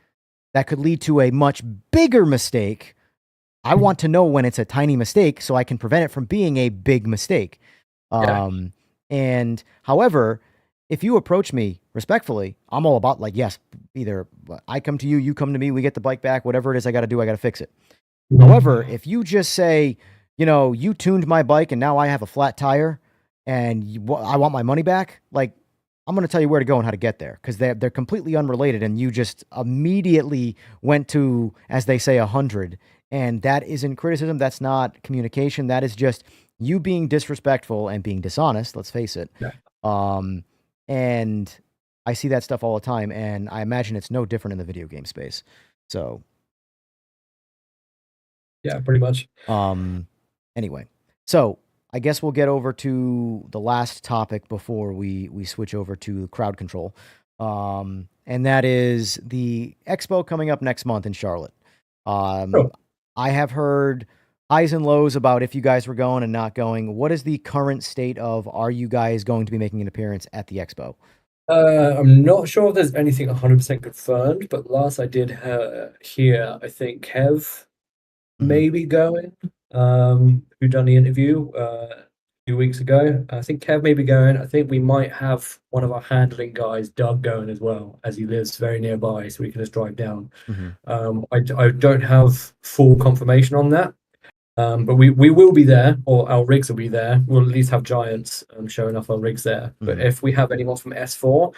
that could lead to a much bigger mistake, I want to know when it's a tiny mistake so I can prevent it from being a big mistake. And however, if you approach me respectfully, I'm all about like, yes, either I come to you, you come to me, we get the bike back, whatever it is I got to do, I got to fix it. However, if you just say, you know, you tuned my bike and now I have a flat tire and I want my money back, like, I'm going to tell you where to go and how to get there, because they're completely unrelated, and you just immediately went to, as they say, 100, and that isn't criticism. That's not communication. That is just you being disrespectful and being dishonest. Let's face it. And I see that stuff all the time, and I imagine it's no different in the video game space. So, yeah, pretty much. Anyway, so I guess we'll get over to the last topic before we switch over to crowd control. And that is the expo coming up next month in Charlotte. Sure. I have heard highs and lows about if you guys were going and not going. What is the current state of, are you guys going to be making an appearance at the expo? I'm not sure if there's anything 100% confirmed, but last I did hear, I think Kev may be going, who done the interview a few weeks ago. I think Kev may be going. I think we might have one of our handling guys, Doug, going as well, as he lives very nearby, so we can just drive down. I don't have full confirmation on that. But we will be there, or our rigs will be there. We'll at least have giants showing off our rigs there. But if we have anyone from S4,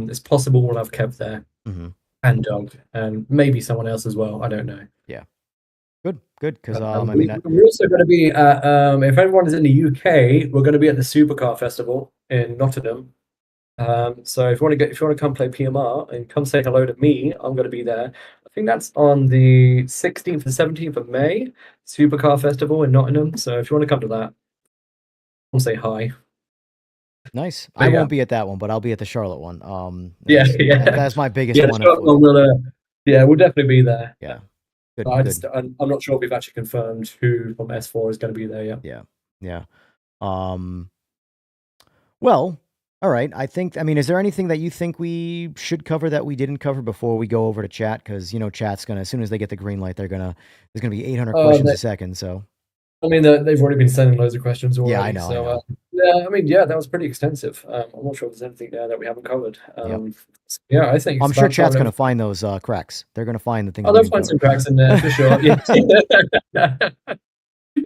it's possible we'll have Kev there, and Doug, and maybe someone else as well. I don't know. Yeah. Good. Because I mean, we're also going to be at, if everyone is in the UK, we're going to be at the Supercar Festival in Nottingham. So if you want to come play PMR and come say hello to me, I'm going to be there. I think that's on the 16th and 17th of May, Supercar Festival in Nottingham. So if you want to come to that, come say hi. Nice. I won't be at that one, but I'll be at the Charlotte one. That's my biggest one. We'll definitely be there. Yeah. Good. I'm not sure if we've actually confirmed who from S4 is going to be there yet. Yeah. Well, all right. Is there anything that you think we should cover that we didn't cover before we go over to chat? Because, you know, chat's going to, as soon as they get the green light, there's going to be 800 questions a second. So, I mean, they've already been sending loads of questions already. Yeah, I know. So, that was pretty extensive. I'm not sure if there's anything there that we haven't covered. I think I'm sure chat's going to find those cracks. They're going to find the things. They'll find some cracks in there for sure.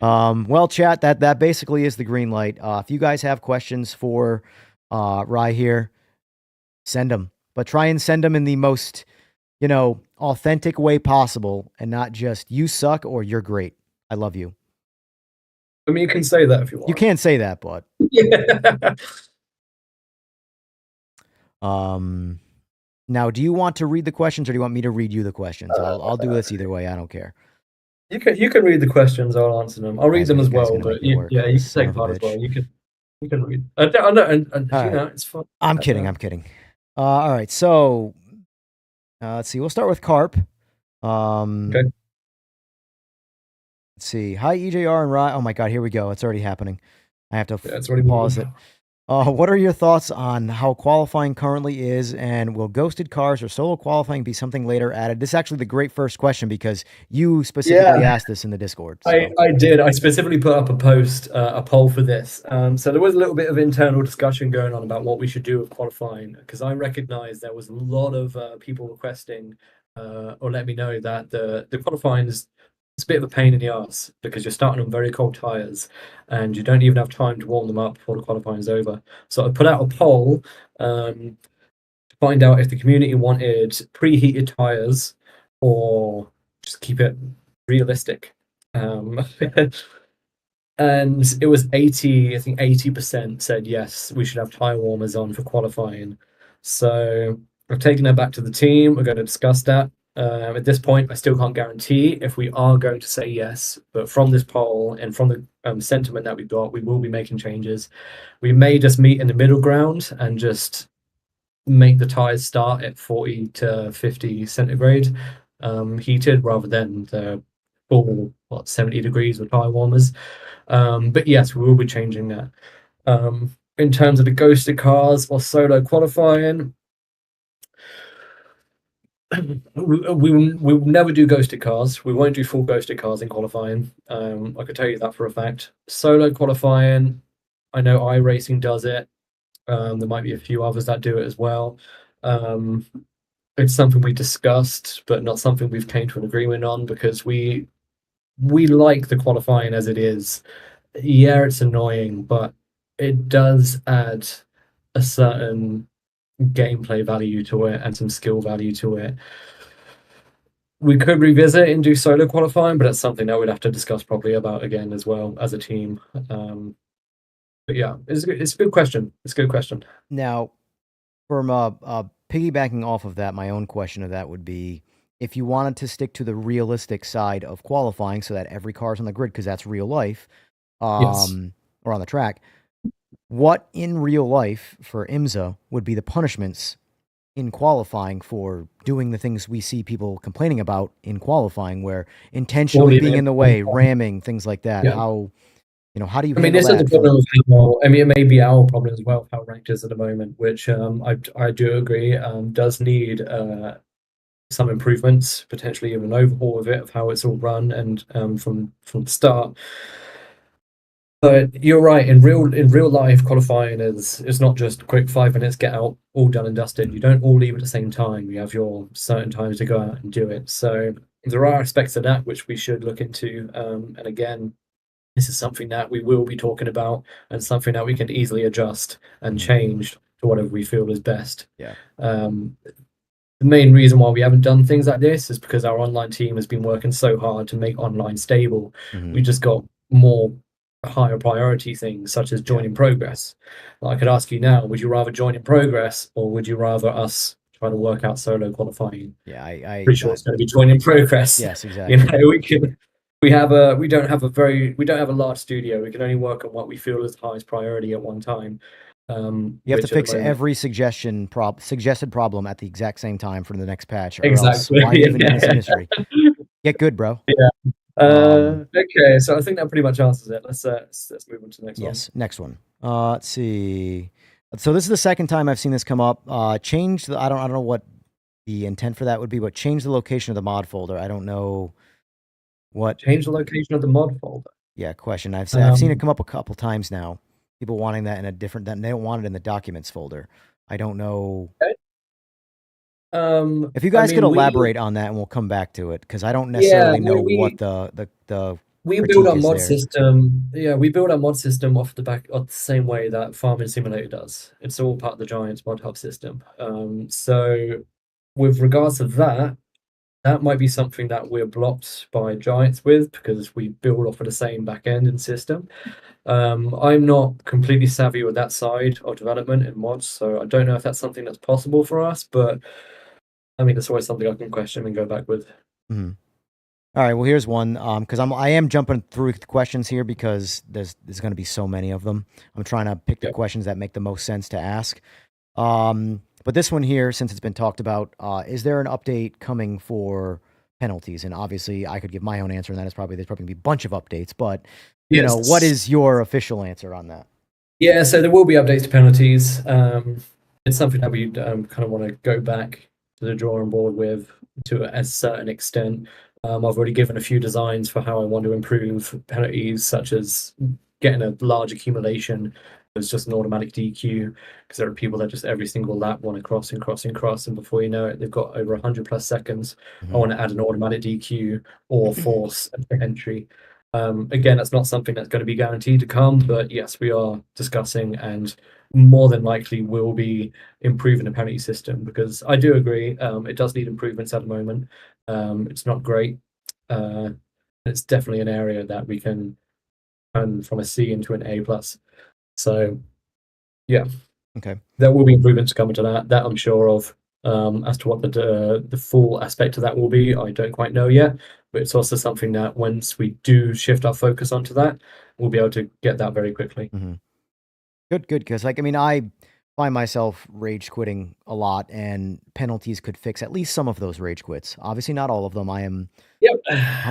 Well, chat, that basically is the green light. If you guys have questions for Rye here, send them, but try and send them in the most, authentic way possible, and not just you suck or you're great. I love you. I mean, you can say that if you want. You can't say that, but Yeah. now, do you want to read the questions or do you want me to read you the questions? I'll do this either way. I don't care. You can read the questions. I'll answer them. I'll read Guys, them as you guys well. gonna But make me work, yeah, you can son take of a part as well. bitch. You can read. I know, and All you know, right. it's fun. I'm kidding. I'm kidding. All right. So let's see. We'll start with Carp. Okay. Let's see. Hi, EJR and Rye. Oh my God, here we go. It's already happening. I have to Yeah, it's already pause moving. it. What are your thoughts on how qualifying currently is, and will ghosted cars or solo qualifying be something later added? This is actually the great first question because you specifically asked this in the Discord. So. I did. I specifically put up a post, a poll for this. So there was a little bit of internal discussion going on about what we should do with qualifying, because I recognized there was a lot of people requesting or let me know that the qualifying is it's a bit of a pain in the ass because you're starting on very cold tires and you don't even have time to warm them up before the qualifying is over. So I put out a poll to find out if the community wanted preheated tires or just keep it realistic. And it was 80% said yes, we should have tire warmers on for qualifying. So I've taken that back to the team. We're going to discuss that. At this point, I still can't guarantee if we are going to say yes, but from this poll and from the sentiment that we've got, we will be making changes. We may just meet in the middle ground and just make the tires start at 40 to 50 centigrade heated rather than the full 70 degrees with tire warmers. But yes, we will be changing that. In terms of the ghosted cars or solo qualifying, we will never do ghosted cars. We won't do full ghosted cars in qualifying. I can tell you that for a fact. Solo qualifying, I know iRacing does it. There might be a few others that do it as well. It's something we discussed, but not something we've came to an agreement on because we like the qualifying as it is. Yeah, it's annoying, but it does add a certain gameplay value to it and some skill value to it. We could revisit and do solo qualifying, but that's something that we'd have to discuss probably about again as well as a team. But yeah, it's a good question. It's a good question. Now, from piggybacking off of that, my own question of that would be, if you wanted to stick to the realistic side of qualifying so that every car's on the grid, because that's real life, Yes. or on the track, what in real life for IMSA would be the punishments in qualifying for doing the things we see people complaining about in qualifying, where intentionally being in the way, ramming, things like that? Yeah. How do you I mean, handle this is the that? problem with how, I mean, it may be our problem as well, how ranked is at the moment, which I do agree does need some improvements, potentially even an overhaul of it, of how it's all run and from the start. But you're right. In real life, qualifying is not just quick 5 minutes, get out, all done and dusted. You don't all leave at the same time. You have your certain times to go out and do it. So there are aspects of that which we should look into. And again, this is something that we will be talking about and something that we can easily adjust and change to whatever we feel is best. Yeah. The main reason why we haven't done things like this is because our online team has been working so hard to make online stable. We just got more higher priority things such as join in progress. I could ask you now, would you rather join in progress or would you rather us try to work out solo qualifying? Yeah, I Pretty sure it's going to be join in progress. Yes, exactly. You know, we don't have a large studio. We can only work on what we feel is the highest priority at one time. You have to fix every suggested problem at the exact same time for the next patch, or exactly. else why even in this industry? Get good, bro. Yeah. Okay, so I think that pretty much answers it. Let's move on to the next one. Yes, next one. Let's see. So this is the second time I've seen this come up. Change the I don't know what the intent for that would be, but change the location of the mod folder. I don't know what. Change the location of the mod folder. Yeah, question. I've seen it come up a couple times now. People wanting that in a different. They don't want it in the documents folder. I don't know. Okay. If you guys could elaborate on that, and we'll come back to it, because I don't necessarily know what the we build our mod system. Yeah, we build our mod system off the same way that Farming Simulator does. It's all part of the Giants mod hub system. So with regards to that, that might be something that we're blocked by Giants with because we build off of the same back end and system. I'm not completely savvy with that side of development in mods, so I don't know if that's something that's possible for us, but I mean, it's always something I can question and go back with. Mm-hmm. All right, well, here's one, because I am jumping through the questions here because there's going to be so many of them. I'm trying to pick the questions that make the most sense to ask. But this one here, since it's been talked about, is there an update coming for penalties? And obviously, I could give my own answer, and that is there's probably going to be a bunch of updates. But you know, what is your official answer on that? Yeah, so there will be updates to penalties. It's something that we kind of want to go back to the drawing board with to a certain extent. I've already given a few designs for how I want to improve penalties, such as getting a large accumulation as just an automatic DQ, because there are people that just every single lap want to cross and cross and cross, and before you know it, they've got over 100+ seconds. Mm-hmm. I want to add an automatic DQ or force entry. Again, that's not something that's going to be guaranteed to come, but yes, we are discussing and more than likely will be improving the penalty system, because I do agree it does need improvements at the moment. It's not great. It's definitely an area that we can turn from a C into an A+. So, yeah. Okay. There will be improvements coming to that I'm sure of. As to what the full aspect of that will be, I don't quite know yet. But it's also something that once we do shift our focus onto that, we'll be able to get that very quickly. Mm-hmm. Good. Because I find myself rage quitting a lot, and penalties could fix at least some of those rage quits. Obviously, not all of them. I'm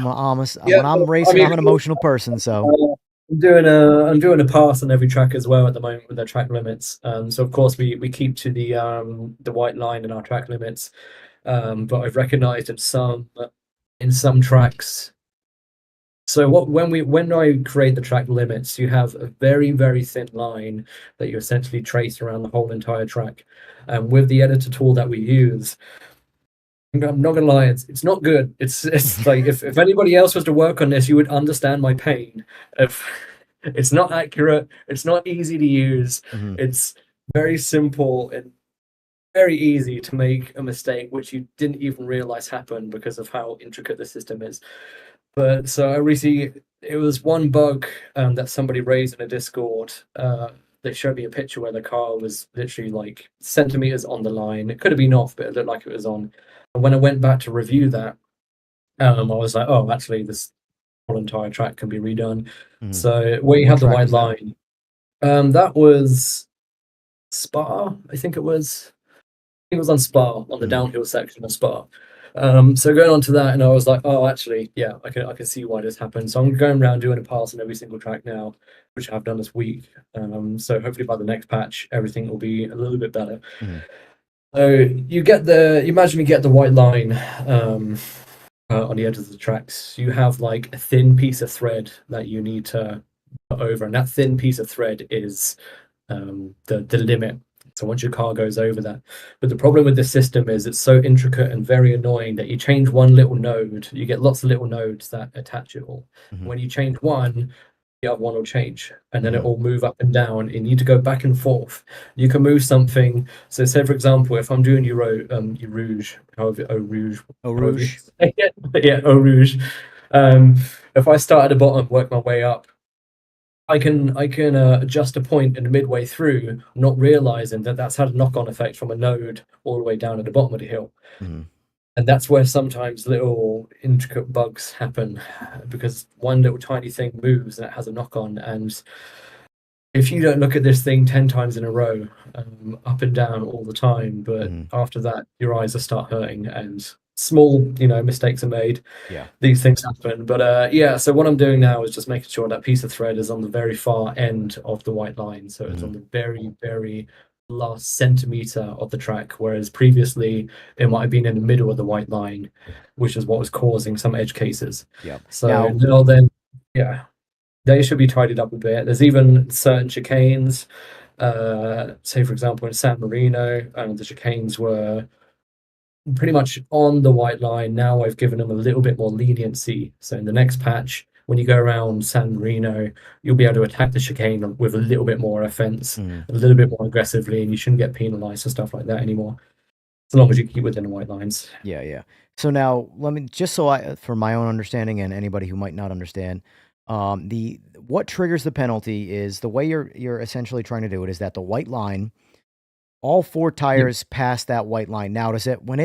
racing, I'm an emotional person, so. I'm doing a pass on every track as well at the moment with their track limits. So of course we keep to the white line in our track limits. But I've recognised in some tracks. So when I create the track limits, you have a very, very thin line that you essentially trace around the whole entire track. And with the editor tool that we use, I'm not gonna lie, it's not good. It's like if anybody else was to work on this, you would understand my pain. If it's not accurate, it's not easy to use. Mm-hmm. It's very simple and very easy to make a mistake, which you didn't even realize happened because of how intricate the system is. But so I recently, it was one bug that somebody raised in a Discord. They showed me a picture where the car was literally like centimeters on the line. It could have been off, but it looked like it was on. And when I went back to review that, I was like, oh, actually, this whole entire track can be redone. Mm-hmm. So where you have the white line, that was Spa, I think it was. I think it was on Spa, on the downhill section of Spa. So going on to that, and I was like, oh, actually, yeah, I can see why this happened. So I'm going around doing a pass on every single track now, which I've done this week. So hopefully by the next patch, everything will be a little bit better. Mm-hmm. So you imagine you get the white line on the edge of the tracks. You have like a thin piece of thread that you need to put over, and that thin piece of thread is the limit. So once your car goes over that. But the problem with this system is it's so intricate and very annoying that you change one little node, you get lots of little nodes that attach it all. Mm-hmm. When you change one, the other one will change, and then it will move up and down. You need to go back and forth. You can move something. So say, for example, if I'm doing Eau Rouge. Yeah, Eau Rouge. If I start at the bottom, work my way up, I can adjust a point in the midway through, not realizing that that's had a knock-on effect from a node all the way down at the bottom of the hill. Mm-hmm. And that's where sometimes little intricate bugs happen, because one little tiny thing moves and it has a knock-on. And if you don't look at this thing 10 times in a row, up and down all the time, but after that, your eyes will start hurting and small, mistakes are made. Yeah, these things happen. But yeah, so what I'm doing now is just making sure that piece of thread is on the very far end of the white line. So it's on the very, very last centimeter of the track, whereas previously it might have been in the middle of the white line, which is what was causing some edge cases. Yeah. So then, yeah, they should be tidied up a bit. There's even certain chicanes. Say, for example, in San Marino, the chicanes were pretty much on the white line. Now I've given them a little bit more leniency. So in the next patch, when you go around San Marino, you'll be able to attack the chicane with a little bit more offense, a little bit more aggressively, and you shouldn't get penalized for stuff like that anymore. as long as you keep within the white lines. Yeah, yeah. So now let me just for my own understanding and anybody who might not understand, the what triggers the penalty is the way you're essentially trying to do it is that the white line, all four tires pass that white line. Now, does it when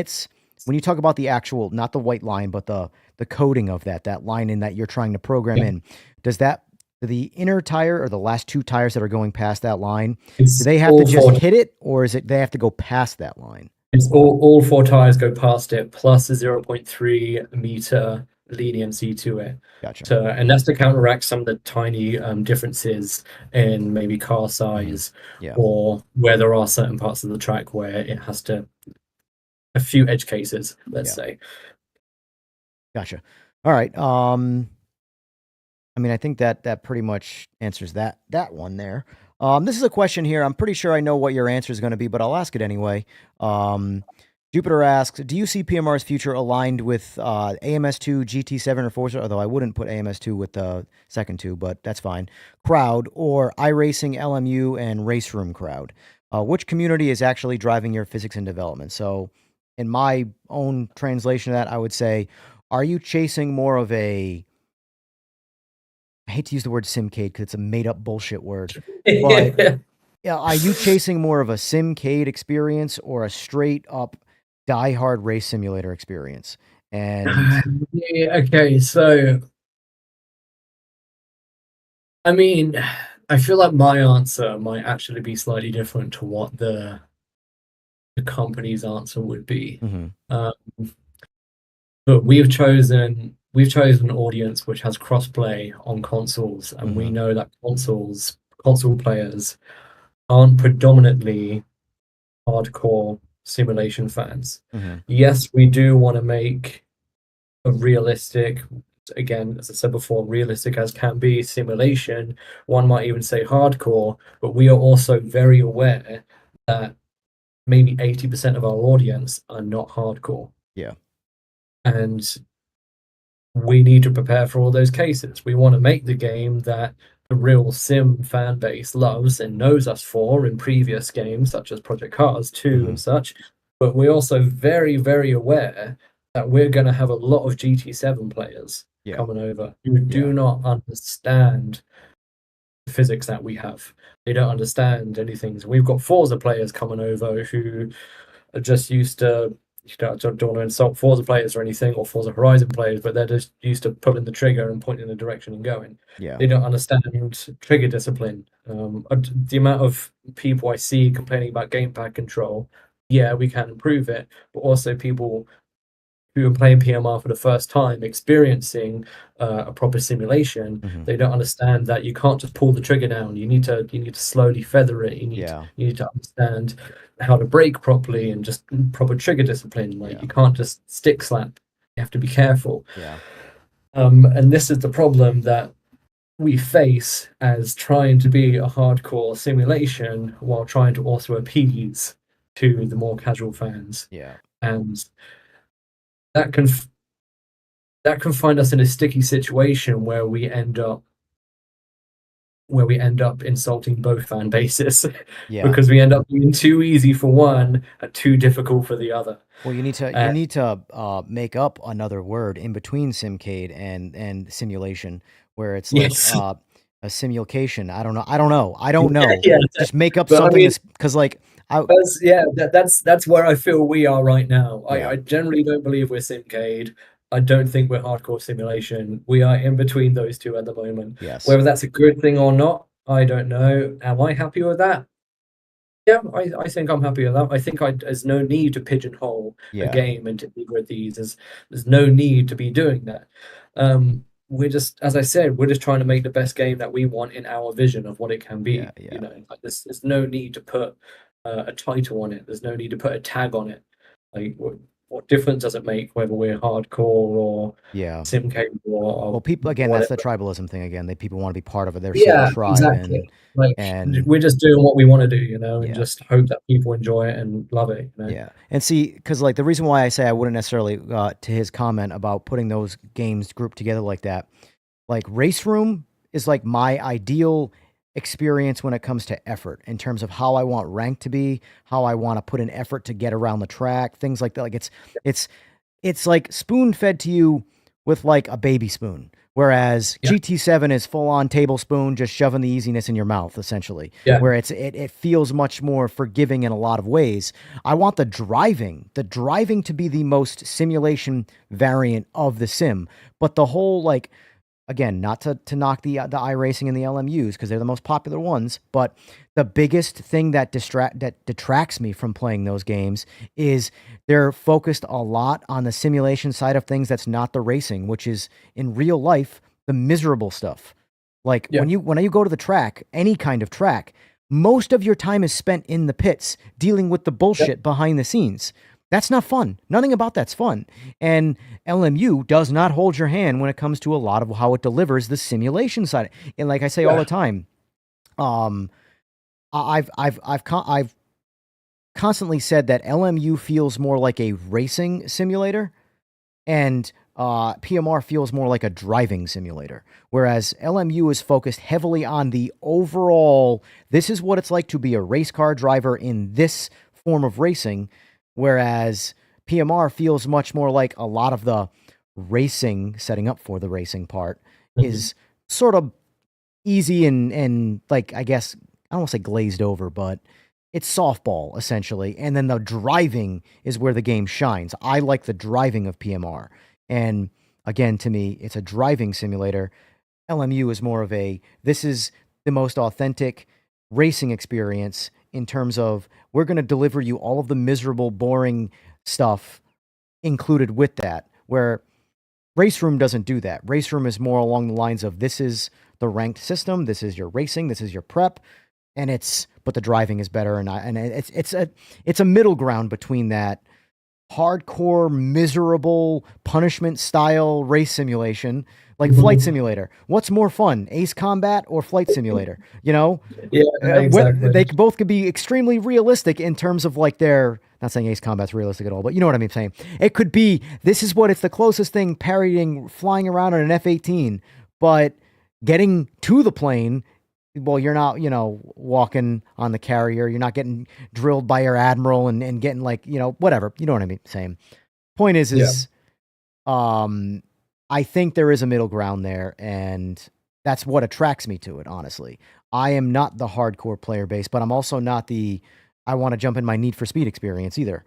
you talk about the actual, not the white line, but the coding of that line in that you're trying to program in, does the inner tire or the last two tires that are going past that line, do they have to just hit it, or is it they have to go past that line? It's all four tires go past it, plus a 0.3 meter leniency to it. Gotcha. And that's to counteract some of the tiny differences in maybe car size, Yeah. or where there are certain parts of the track where it has to, a few edge cases, let's say. Gotcha. All right. I mean, I think that pretty much answers that one there. This is a question here. I'm pretty sure I know what your answer is going to be, but I'll ask it anyway. Jupiter asks, do you see PMR's future aligned with AMS2, GT7, or Forza? Although I wouldn't put AMS2 with the second two, but that's fine. Crowd, or iRacing, LMU, and Race Room crowd? Which community is actually driving your physics and development? So in my own translation of that, I would say, are you chasing more of a... I hate to use the word simcade because it's a made-up bullshit word. But yeah, are you chasing more of a simcade experience or a straight-up die-hard race simulator experience? And okay, so I mean, I feel like my answer might actually be slightly different to what the company's answer would be. But we've chosen an audience which has crossplay on consoles, and we know that console players aren't predominantly hardcore simulation fans. Yes, we do want to make a realistic, again, as I said before, realistic as can be simulation. One might even say hardcore, but we are also very aware that maybe 80% of our audience are not hardcore. Yeah. And we need to prepare for all those cases. We want to make the game that the real sim fan base loves and knows us for in previous games, such as Project Cars 2 and such. But we're also very, very aware that we're going to have a lot of GT7 players coming over who do not understand the physics that we have. They don't understand anything. So we've got Forza players coming over who are just used to, I don't want to insult Forza players or anything, or Forza Horizon players, but they're just used to pulling the trigger and pointing in the direction and going. Yeah. They don't understand trigger discipline. The amount of people I see complaining about gamepad control, yeah, we can improve it, but also people who are playing PMR for the first time, experiencing a proper simulation, they don't understand that you can't just pull the trigger down. You need to slowly feather it. You need to understand how to brake properly and just proper trigger discipline. Like you can't just stick slap. You have to be careful. Yeah. And this is the problem that we face as trying to be a hardcore simulation while trying to also appease to the more casual fans. Yeah. And that can find us in a sticky situation where we end up insulting both fan bases because we end up being too easy for one and too difficult for the other. Well, you need to make up another word in between simcade and simulation, where it's like a simulation. I don't know. Just make up something because that's where I feel we are right now. I generally don't believe we're simcade. I don't think we're hardcore simulation. We are in between those two at the moment. Yes. Whether that's a good thing or not, I don't know. Am I happy with that? Yeah, I think I'm happy with that. I think there's no need to pigeonhole a game into either of these. There's no need to be doing that. We're just, as I said, we're just trying to make the best game that we want in our vision of what it can be. You know, like there's no need to put a title on it. There's no need to put a tag on it. Like, what difference does it make whether we're hardcore or simcade or people, again, whatever. That's the tribalism thing again. People want to be part of their certain tribe. Exactly. And we're just doing what we want to do, and just hope that people enjoy it and love it. Yeah. And see, because the reason why I say I wouldn't necessarily, to his comment about putting those games grouped together like that, like Race Room is like my ideal experience when it comes to effort in terms of how I want rank to be, how I want to put an effort to get around the track, things like that. Like it's like spoon fed to you with like a baby spoon. Whereas Yeah. GT7 is full on tablespoon, just shoving the easiness in your mouth, essentially. Yeah. Where it feels much more forgiving in a lot of ways. I want the driving to be the most simulation variant of the sim. But the whole, like, again, not to knock the iRacing and the LMUs because they're the most popular ones, but the biggest thing that detracts me from playing those games is they're focused a lot on the simulation side of things. That's not the racing, which is in real life the miserable stuff. Like Yeah. when you go to the track, any kind of track, most of your time is spent in the pits dealing with the bullshit behind the scenes. That's not fun. Nothing about that's fun. And LMU does not hold your hand when it comes to a lot of how it delivers the simulation side. And like I say all the time, I've constantly said that LMU feels more like a racing simulator, and PMR feels more like a driving simulator. Whereas LMU is focused heavily on the overall, this is what it's like to be a race car driver in this form of racing. Whereas PMR feels much more like a lot of the racing, setting up for the racing part, is sort of easy and like, I guess, I don't want to say glazed over, but it's softball, essentially. And then the driving is where the game shines. I like the driving of PMR. And again, to me, it's a driving simulator. LMU is more of this is the most authentic racing experience in terms of we're going to deliver you all of the miserable, boring stuff included with that, where Race Room doesn't do that. Race Room is more along the lines of this is the ranked system, this is your racing, this is your prep, but the driving is better, and it's a middle ground between that hardcore, miserable, punishment style race simulation, like Flight Simulator. What's more fun, Ace Combat or Flight Simulator? You know, Yeah, exactly. They both could be extremely realistic in terms of like their. Not saying Ace Combat's realistic at all, but you know what I mean saying. It could be this is what it's the closest thing parrying flying around on an F-18, but getting to the plane. Well, you're not, walking on the carrier. You're not getting drilled by your admiral and getting like, whatever. You know what I mean saying. Point is, I think there is a middle ground there, and that's what attracts me to it, honestly. I am not the hardcore player base, but I'm also not the I want to jump in my Need for Speed experience either.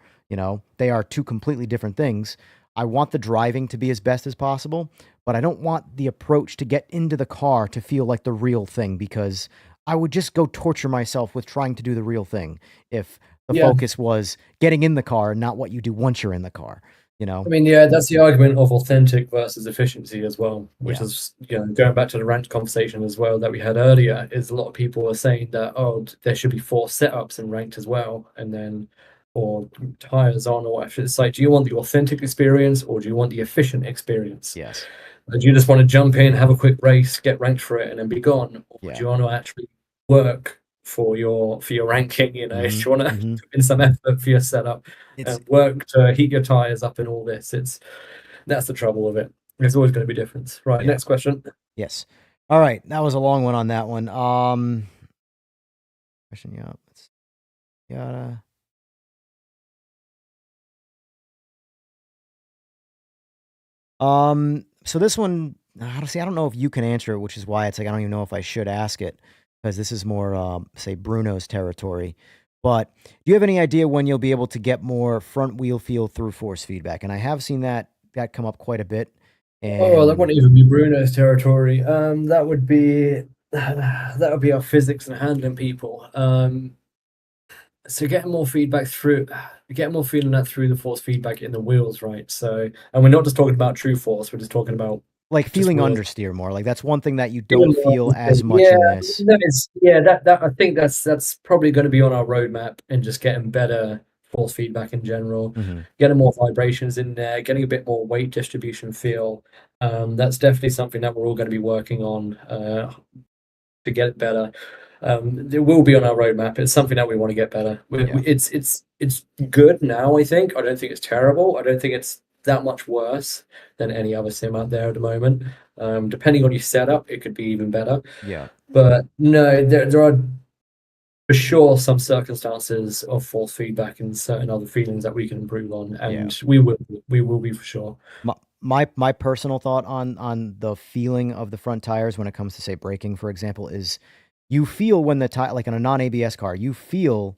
They are two completely different things. I want the driving to be as best as possible, but I don't want the approach to get into the car to feel like the real thing, because I would just go torture myself with trying to do the real thing if the focus was getting in the car and not what you do once you're in the car. I mean, yeah, that's the argument of authentic versus efficiency as well, which is, going back to the ranked conversation as well that we had earlier, is a lot of people are saying that, there should be 4 setups in ranked as well, and then, or tires on, or whatever. It's like, do you want the authentic experience or do you want the efficient experience? Yes. Do you just want to jump in, have a quick race, get ranked for it, and then be gone? Or do you want to actually work for your ranking? Do you want to put in some effort for your setup and work to heat your tires up and all this? That's the trouble with it. There's always going to be difference. Right. Next question. Yes. All right. That was a long one on that one. Question. Yeah. So this one, honestly, I don't know if you can answer it, which is why it's like I don't even know if I should ask it, because this is more, say, Bruno's territory. But do you have any idea when you'll be able to get more front wheel feel through force feedback? And I have seen that come up quite a bit. And that wouldn't even be Bruno's territory. That would be our physics and handling people. So getting more feedback through the force feedback in the wheels, right? So, and we're not just talking about true force, we're just talking about like feeling understeer more. Like that's one thing that you don't feel as much in this. That I think that's probably going to be on our roadmap, and just getting better force feedback in general, getting more vibrations in there, getting a bit more weight distribution feel. That's definitely something that we're all going to be working on to get it better. It will be on our roadmap. It's something that we want to get better. It's good now, I think. I don't think it's terrible. I don't think it's that much worse than any other sim out there at the moment. Depending on your setup, it could be even better. Yeah. But no, there are for sure some circumstances of false feedback and certain other feelings that we can improve on, and we will be for sure. My personal thought on the feeling of the front tires when it comes to, say, braking, for example, is you feel when the tire, like on a non-ABS car, you feel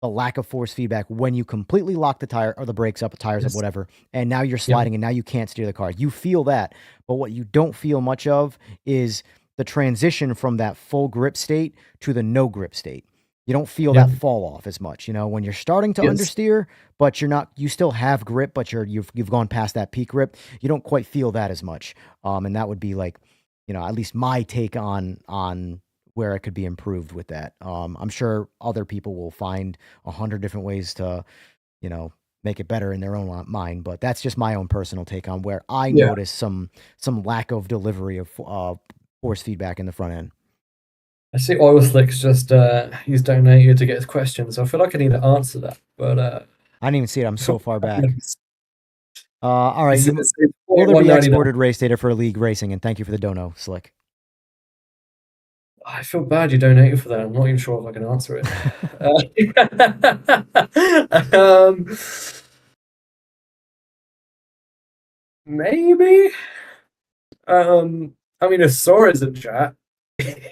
the lack of force feedback when you completely lock the tire or the brakes up, tires up, whatever, and now you're sliding and now you can't steer the car. You feel that, but what you don't feel much of is the transition from that full grip state to the no grip state. You don't feel that fall off as much, you know, when you're starting to understeer, but you still have grip, but you've gone past that peak grip. You don't quite feel that as much. And that would be like, you know, at least my take on where it could be improved with that. I'm sure other people will find 100 different ways to, you know, make it better in their own mind, but that's just my own personal take on where I notice some lack of delivery of force feedback in the front end. I see Oil Slick's just he's donated to get his question, so I feel like I need to answer that. But I didn't even see it. I'm so far back. All right, will there be exported race data for league racing? And thank you for the dono, Slick. I feel bad you donated for that. I'm not even sure if I can answer it. Maybe. I mean, if Sora's in chat,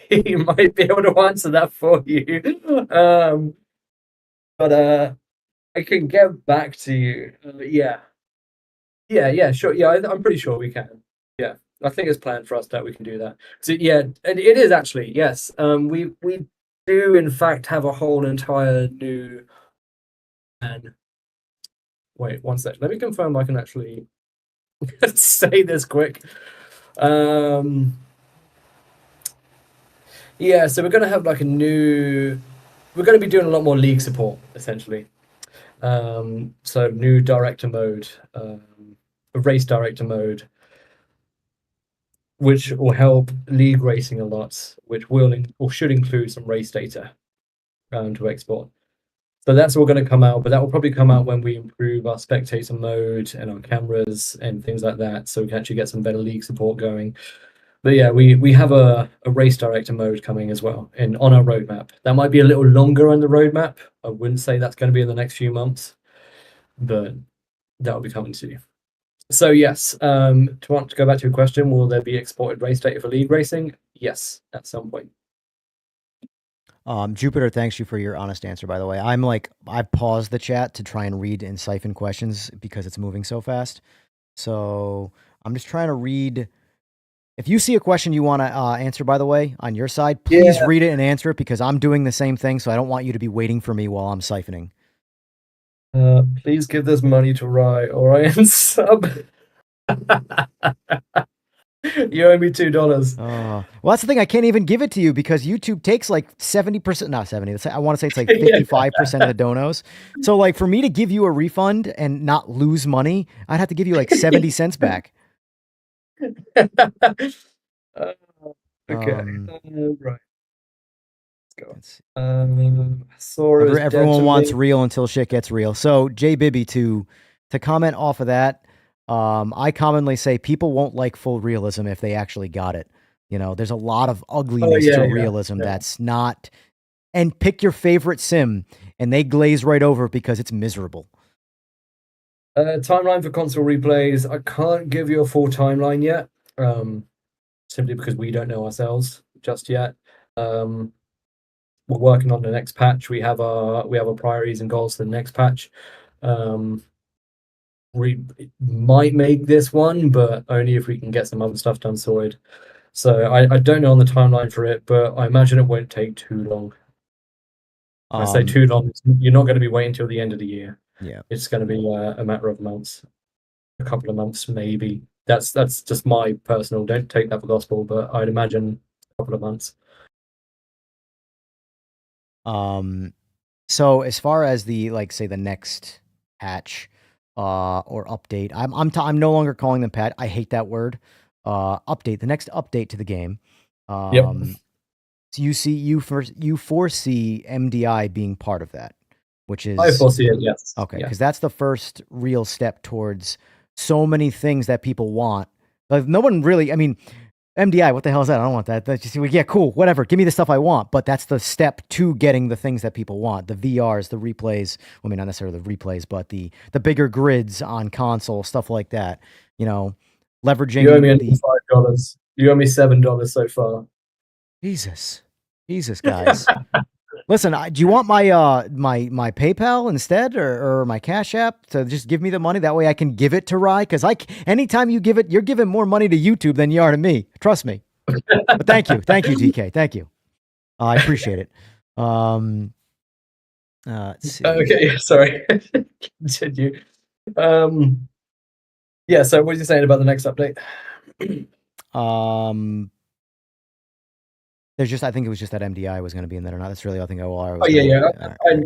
he might be able to answer that for you. But I can get back to you. Yeah, sure. Yeah, I'm pretty sure we can. Yeah, I think it's planned for us that we can do that. So yeah, and it is actually, yes. We do in fact have a whole entire new plan. Wait, one sec. Let me confirm I can actually say this quick. Yeah, so we're going to have like we're going to be doing a lot more league support, essentially. So new director mode, race director mode, which will help league racing a lot, which should include some race data to export. So that's all going to come out, but that will probably come out when we improve our spectator mode and our cameras and things like that, so we can actually get some better league support going. But yeah, we have a race director mode coming as well on our roadmap. That might be a little longer on the roadmap. I wouldn't say that's going to be in the next few months, but that will be coming soon. So yes, to go back to your question, will there be exported race data for league racing? Yes, at some point. Jupiter, thanks you for your honest answer, by the way. I've paused the chat to try and read and siphon questions because it's moving so fast. So I'm just trying to read. If you see a question you want to answer, by the way, on your side, please read it and answer it because I'm doing the same thing. So I don't want you to be waiting for me while I'm siphoning. Please give this money to Rye or I am sub. You owe me $2. Well, that's the thing. I can't even give it to you because YouTube takes like 70%, not 70. I want to say it's like 55% of the donos. So like for me to give you a refund and not lose money, I'd have to give you like 70 cents back. Okay. Right. Let's go. Everyone wants real until shit gets real. So Jay Bibby, to comment off of that, I commonly say people won't like full realism if they actually got it. You know, there's a lot of ugliness to realism that's not. And pick your favorite sim, and they glaze right over because it's miserable. Timeline for console replays. I can't give you a full timeline yet, simply because we don't know ourselves just yet. We're working on the next patch. We have our priorities and goals for the next patch. We might make this one, but only if we can get some other stuff done sorted. So I don't know on the timeline for it, but I imagine it won't take too long. I say too long. You're not going to be waiting till the end of the year. Yeah, it's going to be a matter of months, a couple of months maybe. That's just my personal. Don't take that for gospel, but I'd imagine a couple of months. So as far as the say the next patch or update, I'm no longer calling them patch. I hate that word. Update, the next update to the game. So you foresee MDI being part of that, which is I foresee it, yes. Okay, because that's the first real step towards so many things that people want. Like, no one really, I mean, MDI, what the hell is that? I don't want that. That's just, yeah, cool, whatever. Give me the stuff I want. But that's the step to getting the things that people want. The VRs, the replays. Well, I mean, not necessarily the replays, but the bigger grids on console, stuff like that. You know, leveraging You owe me $5. You owe me $7 so far. Jesus, guys. Listen, do you want my my PayPal instead, or my Cash App to just give me the money? That way I can give it to Rye. Because anytime you give it, you're giving more money to YouTube than you are to me. Trust me. But thank you, DK. Thank you. I appreciate it. Let's see. Okay, sorry. Continue. Yeah. So, what are you saying about the next update? There's just, I think it was just that MDI was going to be in there or not. That's really, I think, Oh yeah.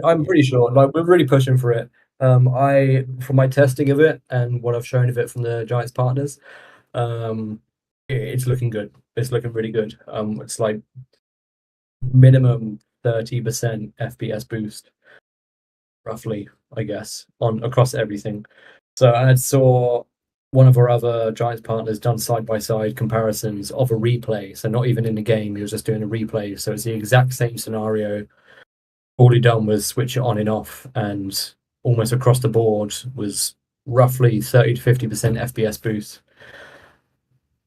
I'm pretty sure. Like, we're really pushing for it. From my testing of it and what I've shown of it from the Giants partners, it's looking good. It's looking really good. It's like minimum 30% FPS boost, roughly, I guess, across everything. So I saw one of our other Giants partners done side-by-side comparisons of a replay. So not even in the game, he was just doing a replay. So it's the exact same scenario. All he done was switch it on and off, and almost across the board was roughly 30 to 50% FPS boost.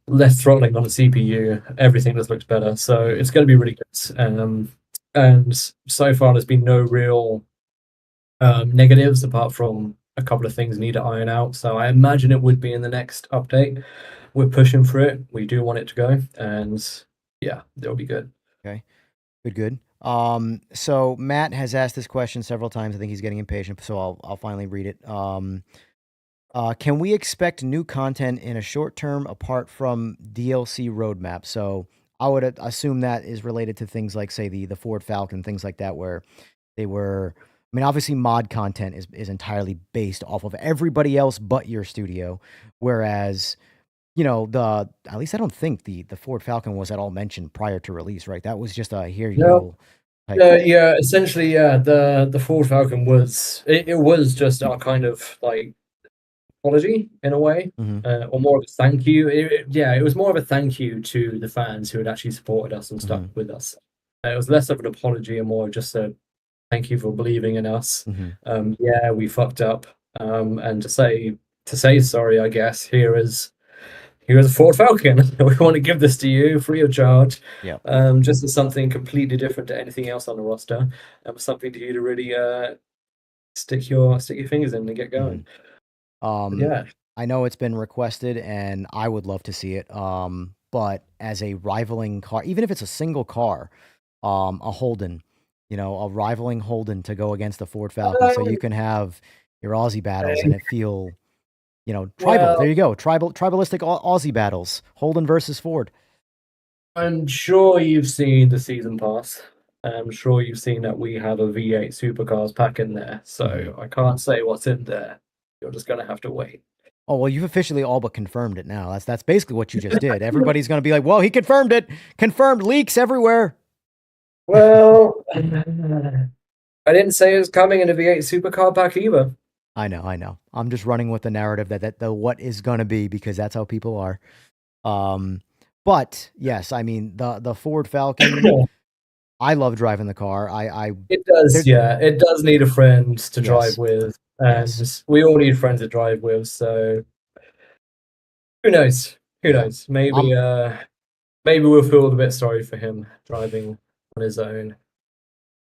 Less throttling on the CPU, everything just looks better. So it's going to be really good. And so far, there's been no real negatives apart from a couple of things need to iron out. So I imagine it would be in the next update. We're pushing for it. We do want it to go, and yeah, it'll be good. Okay, good. So Matt has asked this question several times. I think he's getting impatient, so I'll finally read it. Can we expect new content in a short term apart from DLC roadmap? So I would assume that is related to things like, say, the Ford Falcon, things like that, where they were. I mean, obviously, mod content is entirely based off of everybody else but your studio. Whereas, you know, at least I don't think the Ford Falcon was at all mentioned prior to release, right? That was just a here you go. Yeah, essentially, yeah. The Ford Falcon was it was just our kind of like apology in a way, or more of a thank you. It was more of a thank you to the fans who had actually supported us and stuck with us. It was less of an apology and more just a thank you for believing in us. Yeah, we fucked up. And to say sorry, I guess, here is a Ford Falcon. We want to give this to you free of charge. Yeah. Just as something completely different to anything else on the roster. Something to you to really stick your fingers in and get going. Yeah. I know it's been requested and I would love to see it. But as a rivaling car, even if it's a single car, a Holden, you know, a rivaling Holden to go against the Ford Falcon, so you can have your Aussie battles and it feel, you know, tribal. Well, there you go, tribalistic Aussie battles, Holden versus Ford. I'm sure you've seen the season pass. I'm sure you've seen that we have a V8 supercars pack in there. So I can't say what's in there. You're just gonna have to wait. Oh, well, you've officially all but confirmed it now. That's basically what you just did. Everybody's gonna be like, well, he confirmed it. Confirmed, leaks everywhere. Well, I didn't say it was coming in a V8 supercar pack either. I know. I'm just running with the narrative that the what is going to be, because that's how people are. But yes, I mean the Ford Falcon. I love driving the car. It does, yeah. It does need a friend to drive with, and we all need friends to drive with. So who knows? Maybe maybe we'll feel a bit sorry for him driving on his own.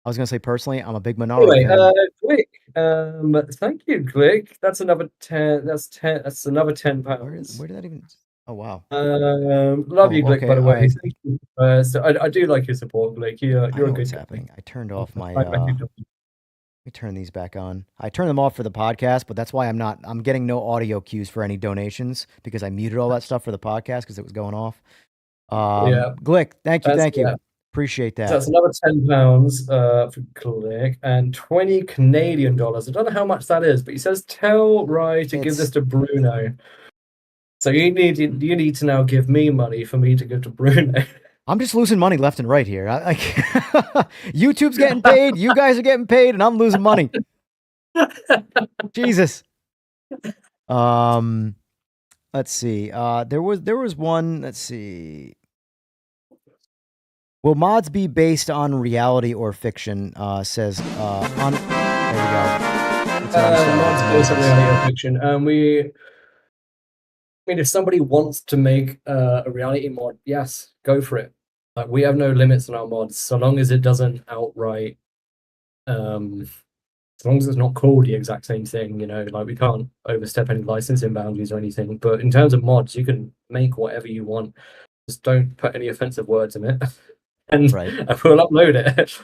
I was gonna say, personally, I'm a big Minari fan. Glick, thank you, Glick. That's another 10. That's another £10. Where did that even? Oh wow. Love you, Glick. Okay, by the way, right. Thank you. So I do like your support, Glick. You're a good what's happening. I turned off my. Let me turn these back on. I turned them off for the podcast, but that's why I'm getting no audio cues for any donations, because I muted all that stuff for the podcast because it was going off. Glick, thank you. Appreciate that. So that's another £10 for Click and 20 Canadian dollars. I don't know how much that is, but he says tell Rye to give this to Bruno. So you need to now give me money for me to give to Bruno. I'm just losing money left and right here. YouTube's getting paid, you guys are getting paid, and I'm losing money. Jesus. Let's see. There was one. Let's see. Will mods be based on reality or fiction? Says on. There we go. That's what I'm starting Mods to based on notice. reality or fiction. I mean, if somebody wants to make a reality mod, yes, go for it. Like, we have no limits on our mods, so long as it doesn't outright, as long as it's not called the exact same thing, you know, like we can't overstep any licensing boundaries or anything. But in terms of mods, you can make whatever you want. Just don't put any offensive words in it, and Right. we'll upload it.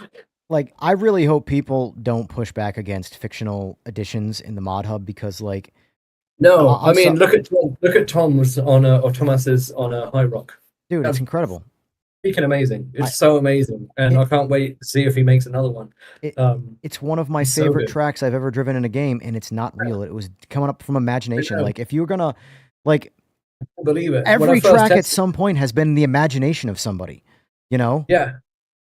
Like, I really hope people don't push back against fictional additions in the mod hub because, like, No, I'm I mean, so- look at Tom's on or Thomas's on a High Rock. dude, it's That's incredible. freaking amazing. It's I- so amazing, and I can't wait to see if he makes another one. It, Um, it's one of my it's so favorite good. tracks I've ever driven in a game, and it's not real. It was coming up from imagination. know. Like, if you're gonna, like, I can't believe it. When I every first track at tested, some point has been the imagination of somebody, you know? yeah, yeah, of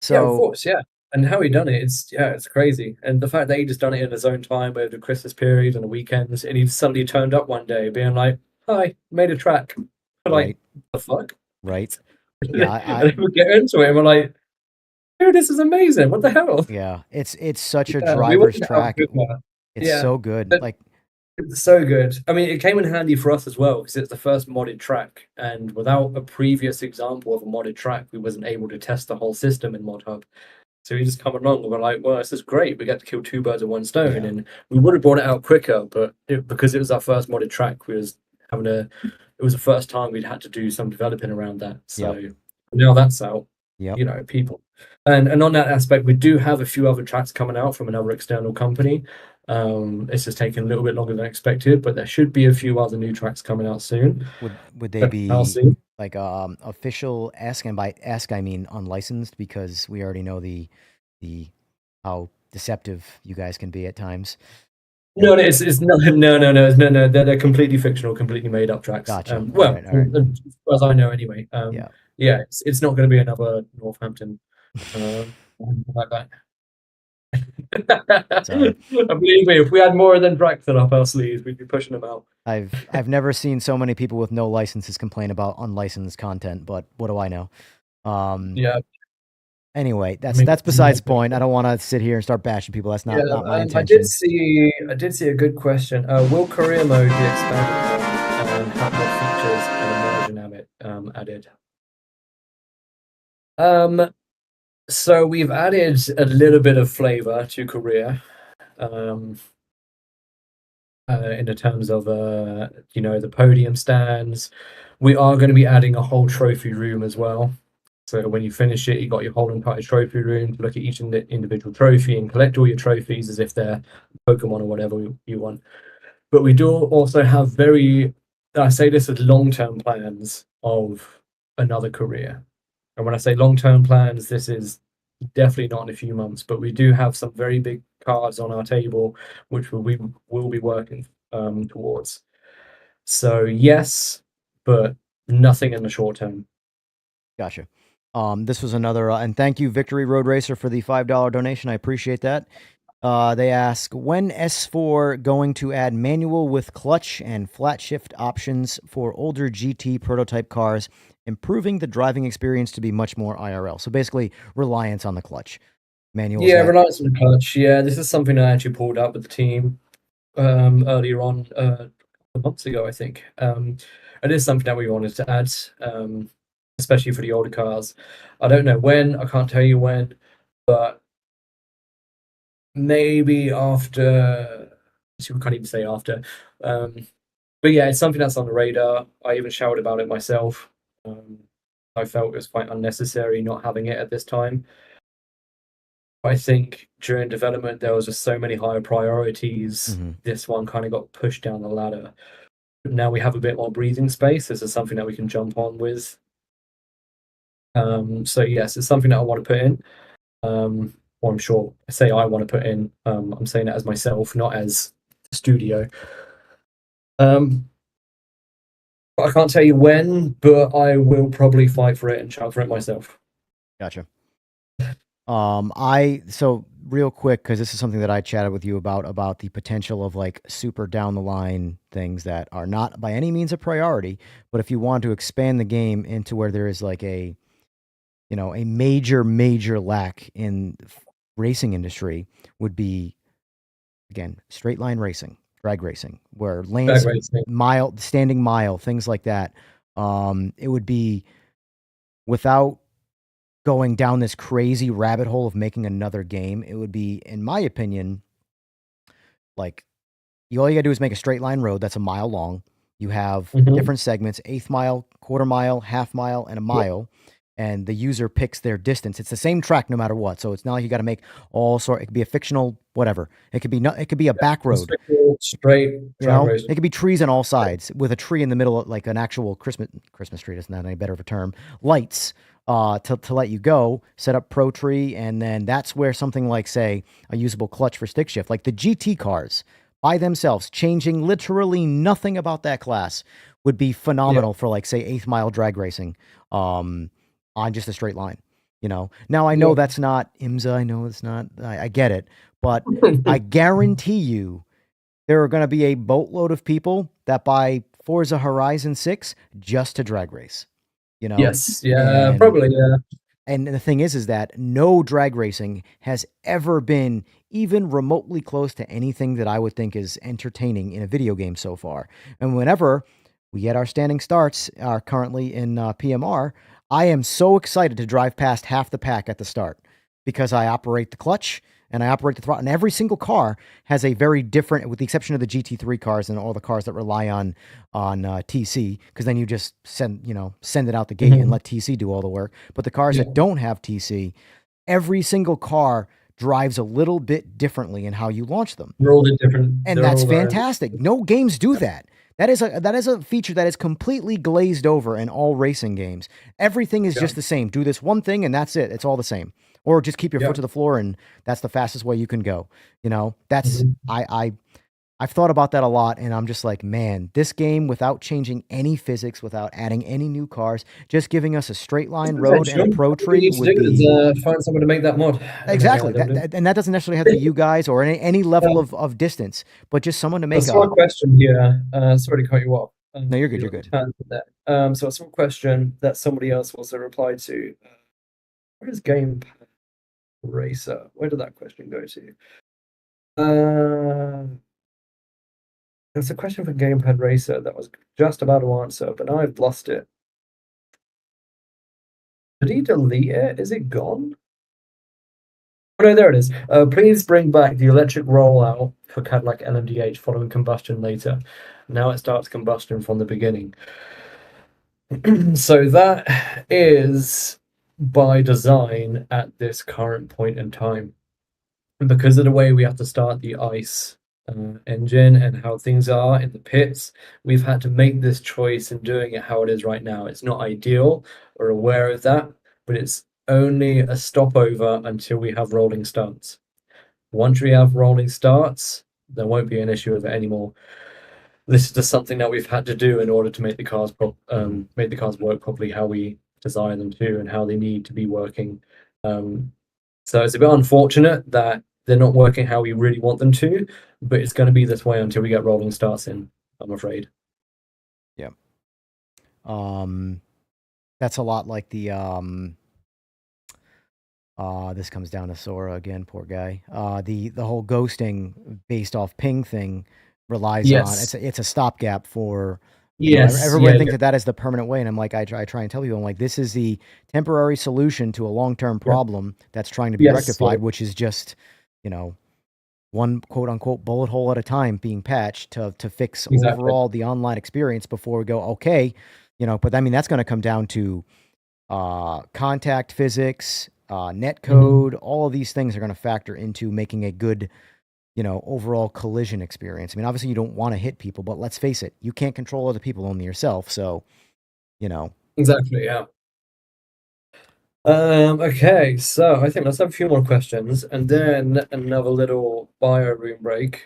So, course, yeah. And how he done it, it's crazy. And the fact that he just done it in his own time over the Christmas period and the weekends, and he suddenly turned up one day being like, "Hi, made a track." I'm like, right, the fuck? right. Yeah, And then we get into it, and we're like, "Dude, this is amazing. What the hell?" yeah, it's such a Yeah, we driver's worked out track. good one. It's Yeah, so good. but Like, it's so good. I mean, it came in handy for us as well because it's the first modded track, and without a previous example of a modded track, we wasn't able to test the whole system in Mod Hub. So we just come along and we're like, well, this is great. We get to kill two birds with one stone. Yeah. And we would have brought it out quicker, but because it was our first modded track, we was having it was the first time we'd had to do some developing around that. So now that's out, Yep. you know, people. And on that aspect, we do have a few other tracks coming out from another external company. It's just taking a little bit longer than expected, but there should be a few other new tracks coming out soon. Would they be I'll see. like official ask, and by ask I mean unlicensed, because we already know the how deceptive you guys can be at times. No, it's no. They're completely fictional, completely made up tracks. Gotcha. Well, All right. as far as I know, anyway. Yeah. Yeah, it's not going to be another Northampton like that. Sorry. Believe me, if we had more than tracks up our sleeves, we'd be pushing them out. I've never seen so many people with no licenses complain about unlicensed content, but what do I know? Yeah. Anyway, that's mean, besides the point. I don't want to sit here and start bashing people. That's not my intention. I did see a good question. Will career mode be expanded and have more features and immersion added? So we've added a little bit of flavor to career, in the terms of you know, the podium stands. We are going to be adding a whole trophy room as well. So when you finish it, you got your whole entire trophy room to look at each individual trophy and collect all your trophies as if they're Pokemon or whatever you want. But we do also have I say this as long-term plans of another career. And when I say long-term plans, this is definitely not in a few months, but we do have some very big cards on our table, which we will be working towards. So yes, but nothing in the short term. Gotcha. This was another, and thank you, Victory Road Racer, for the $5 donation. I appreciate that. They ask, when S4 going to add manual with clutch and flat shift options for older GT prototype cars, improving the driving experience to be much more IRL? So basically, reliance on the clutch. Manuals. Yeah, reliance on the clutch. Yeah, this is something I actually pulled up with the team earlier on, months ago, I think. It is something that we wanted to add, especially for the older cars. I don't know when, I can't tell you when, but maybe after, we can't even say after. But yeah, it's something that's on the radar. I even shouted about it myself. I felt it was quite unnecessary not having it at this time. I think during development, there was just so many higher priorities. This one kind of got pushed down the ladder. Now we have a bit more breathing space. This is something that we can jump on with. So yes, it's something that I want to put in. Or I'm sure I say I want to put in. I'm saying it as myself, not as the studio. I can't tell you when, but I will probably fight for it and shout for it myself. Gotcha. So real quick, because this is something that I chatted with you about the potential of like super down the line things that are not by any means a priority, but if you want to expand the game into where there is like a, a major lack in racing industry would be, again, straight line racing, drag racing, where lanes, Drag racing. standing mile, things like that. It would be, without going down this crazy rabbit hole of making another game, it would be, in my opinion, like all you gotta do is make a straight line road that's a mile long. You have different segments: eighth mile, quarter mile, half mile, and a mile. And the user picks their distance. It's the same track no matter what. So it's not like you got to make all sort. It could be a fictional whatever. It could be it could be a back road. Straight drag racing. It could be trees on all sides with a tree in the middle, like an actual Christmas tree. Isn't that any better of a term? Lights to let you go. Set up pro tree, and then that's where something like, say, a usable clutch for stick shift, like the GT cars by themselves, changing literally nothing about that class, would be phenomenal for, like, say, eighth mile drag racing. On just a straight line, Now I know that's not IMSA. I know it's not. I get it, but I guarantee you, there are going to be a boatload of people that buy Forza Horizon 6 just to drag race. Yes. Yeah. Probably. Yeah. And the thing is that no drag racing has ever been even remotely close to anything that I would think is entertaining in a video game so far. And whenever we get our standing starts, are currently in PMR. I am so excited to drive past half the pack at the start because I operate the clutch and I operate the throttle. And every single car has a very different, with the exception of the GT3 cars and all the cars that rely on TC, because then you just send it out the gate and let TC do all the work. But the cars that don't have TC, every single car drives a little bit differently in how you launch them. They're all different, and that's fantastic. No games do that. That is a feature that is completely glazed over in all racing games. Everything is just the same. Do this one thing and that's it. It's all the same. Or just keep your foot to the floor and that's the fastest way you can go. That's I've thought about that a lot, and I'm just like, man, this game, without changing any physics, without adding any new cars, just giving us a straight line road and a pro tree would be... find someone to make that mod. Exactly. And that doesn't necessarily have to be you guys or any level of distance, but just someone to make I saw a question here. Sorry to cut you off. No, you're good. You're good. So I saw a question that somebody else also replied to. Where is Gamepad Racer? Where did that question go to? There's a question for Gamepad Racer that was just about to answer, but now I've lost it. Did he delete it? Is it gone? Oh, no, there it is. Please bring back the electric rollout for Cadillac LMDH following combustion later. Now it starts combustion from the beginning. So that is by design at this current point in time. And because of the way we have to start the ICE engine and how things are in the pits, we've had to make this choice in doing it how it is right now. It's not ideal, we're aware of that, but it's only a stopover until we have rolling starts. Once we have rolling starts, there won't be an issue with it anymore. This is just something that we've had to do in order to make the cars work properly, how we desire them to and how they need to be working. So it's a bit unfortunate that they're not working how we really want them to, but it's going to be this way until we get rolling starts in, I'm afraid. Yeah. That's a lot like the this comes down to Sora again, poor guy. The whole ghosting based off ping thing relies on it's a stopgap for everyone thinks that is the permanent way, and I'm like, I try and tell people, I'm like, this is the temporary solution to a long-term problem that's trying to be rectified, which is just one quote unquote bullet hole at a time being patched to fix overall the online experience before we go, okay, but I mean, that's going to come down to contact physics, net code, all of these things are going to factor into making a good, overall collision experience. I mean, obviously you don't want to hit people, but let's face it, you can't control other people, only yourself. So, Exactly, yeah. Okay, so I think let's have a few more questions and then another little bio room break.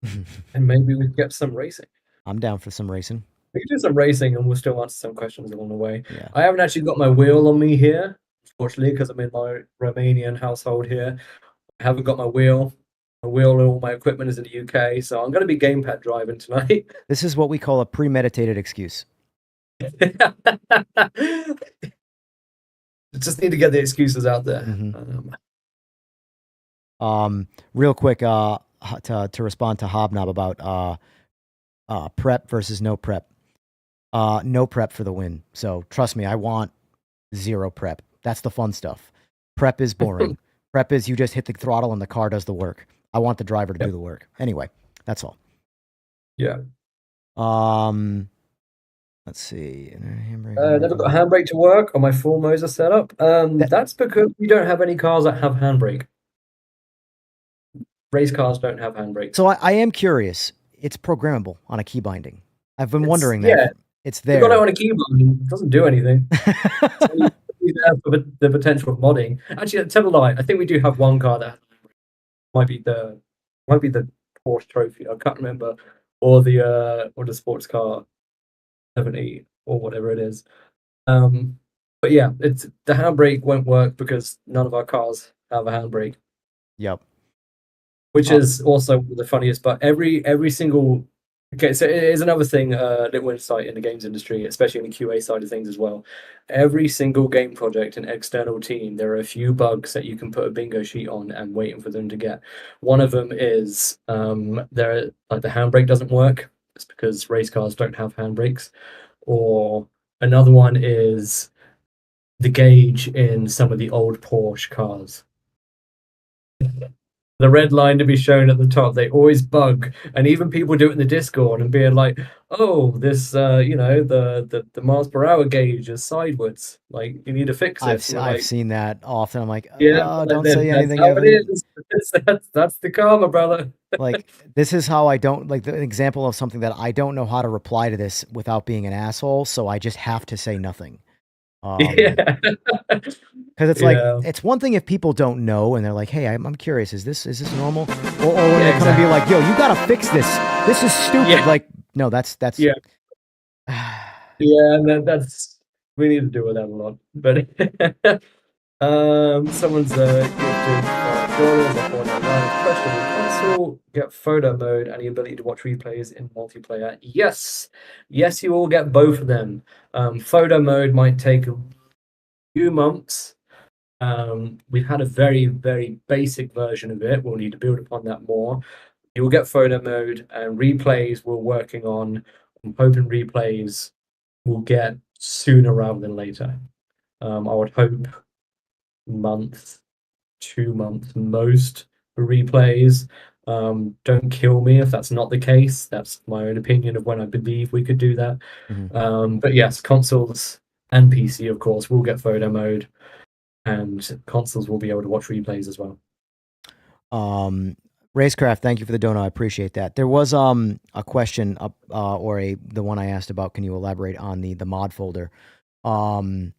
And maybe we can get some racing. I'm down for some racing. We can do some racing and we'll still answer some questions along the way. Yeah. I haven't actually got my wheel on me here, Fortunately, because I'm in my Romanian household here, I haven't got my wheel. My wheel and all my equipment is in the UK, so I'm going to be gamepad driving tonight. This is what we call a premeditated excuse. Just need to get the excuses out there. Real quick, to respond to Hobnob about prep versus no prep. No prep for the win. So trust me, I want zero prep. That's the fun stuff. Prep is boring. Prep is you just hit the throttle and the car does the work. I want the driver to do the work. Anyway, that's all. Yeah. Let's see. Never got handbrake to work on my full Moser setup. That's because we don't have any cars that have handbrake. Race cars don't have handbrake. So I am curious. It's programmable on a key binding. I've been wondering that. Yeah. It's there. You got it on a key binding. It doesn't do anything. It's there for the potential of modding. Actually, tell a lie. I think we do have one car that might be the Porsche Trophy. I can't remember, or the sports car 70 or whatever it is. But yeah, it's the handbrake won't work because none of our cars have a handbrake. Yep. Which is also the funniest. But every single so it is another thing, little insight in the games industry, especially in the QA side of things as well. Every single game project and external team, there are a few bugs that you can put a bingo sheet on and waiting for them to get. One of them is the handbrake doesn't work. It's because race cars don't have handbrakes. Or another one is the gauge in some of the old Porsche cars. The red line to be shown at the top, they always bug, and even people do it in the Discord and being like, "Oh, this, the miles per hour gauge is sideways. Like, you need to fix it." I've seen that often. I'm like, yeah, don't say anything. That's how it is. That's the karma, brother. Like, this is how I don't like the example of something that I don't know how to reply to this without being an asshole. So I just have to say nothing. Yeah. Because it's like, it's one thing if people don't know and they're like, "Hey, I'm curious, is this normal?" Or when they come and be like, "Yo, you gotta fix this. This is stupid." Yeah. Like, no, that's yeah, that's we need to deal with that a lot. But someone's question: will console get photo mode and the ability to watch replays in multiplayer? Yes, you will get both of them. Photo mode might take a few months. We've had a very, very basic version of it. We'll need to build upon that more. You will get photo mode and replays we're working on. I'm hoping replays will get sooner rather than later. I would hope month, 2 months most for replays. Don't kill me if that's not the case. That's my own opinion of when I believe we could do that. But yes, consoles and PC, of course, will get photo mode. And consoles will be able to watch replays as well. Racecraft, thank you for the dono. I appreciate that. There was a question the one I asked about. Can you elaborate on the mod folder? I'm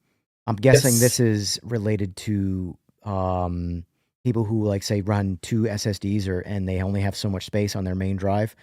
guessing this is related to people who like say run 2 SSDs and they only have so much space on their main drive.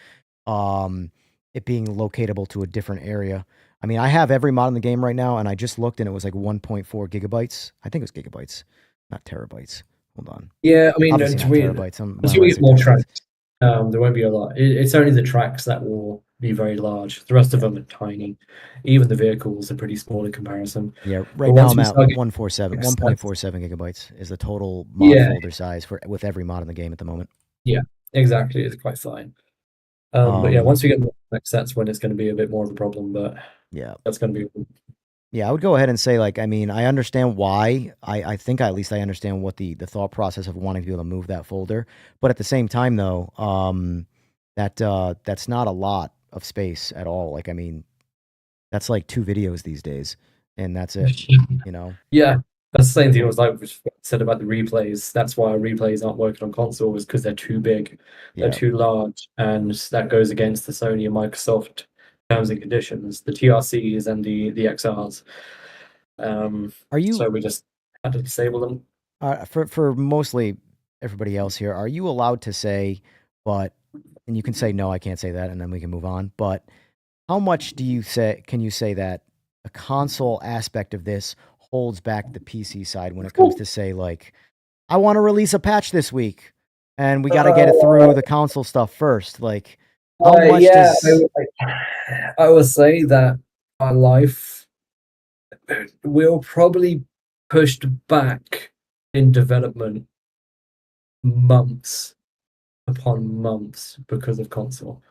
It being locatable to a different area. I mean, I have every mod in the game right now, and I just looked, and it was like 1.4 gigabytes. I think it was gigabytes, not terabytes. Hold on. Yeah, I mean, Obviously not terabytes. Until we get more tracks, there won't be a lot. It's only the tracks that will be very large. The rest of them are tiny. Even the vehicles are pretty small in comparison. Yeah, right now I'm at 1.47 gigabytes is the total mod folder size with every mod in the game at the moment. Yeah, exactly. It's quite fine. But yeah, once we get more tracks, that's when it's going to be a bit more of a problem. But yeah, that's going to be. Yeah, I would go ahead and say, like, I mean, I understand why. I think at least I understand what the thought process of wanting to be able to move that folder. But at the same time, though, that's not a lot of space at all. Like, I mean, that's like 2 videos these days, and that's it. You know? Yeah, that's the same thing as like we said about the replays. That's why replays aren't working on consoles because they're too big, they're too large, and that goes against the Sony and Microsoft terms and conditions, the TRCs and the XRs. So we just had to disable them. For mostly everybody else here, are you allowed to say, and you can say no, I can't say that, and then we can move on. But how much can you say that a console aspect of this holds back the PC side when it comes to say like, I want to release a patch this week, and we got to get it through the console stuff first. Like, how much yeah, does I would say that our life will probably pushed back in development months upon months because of console.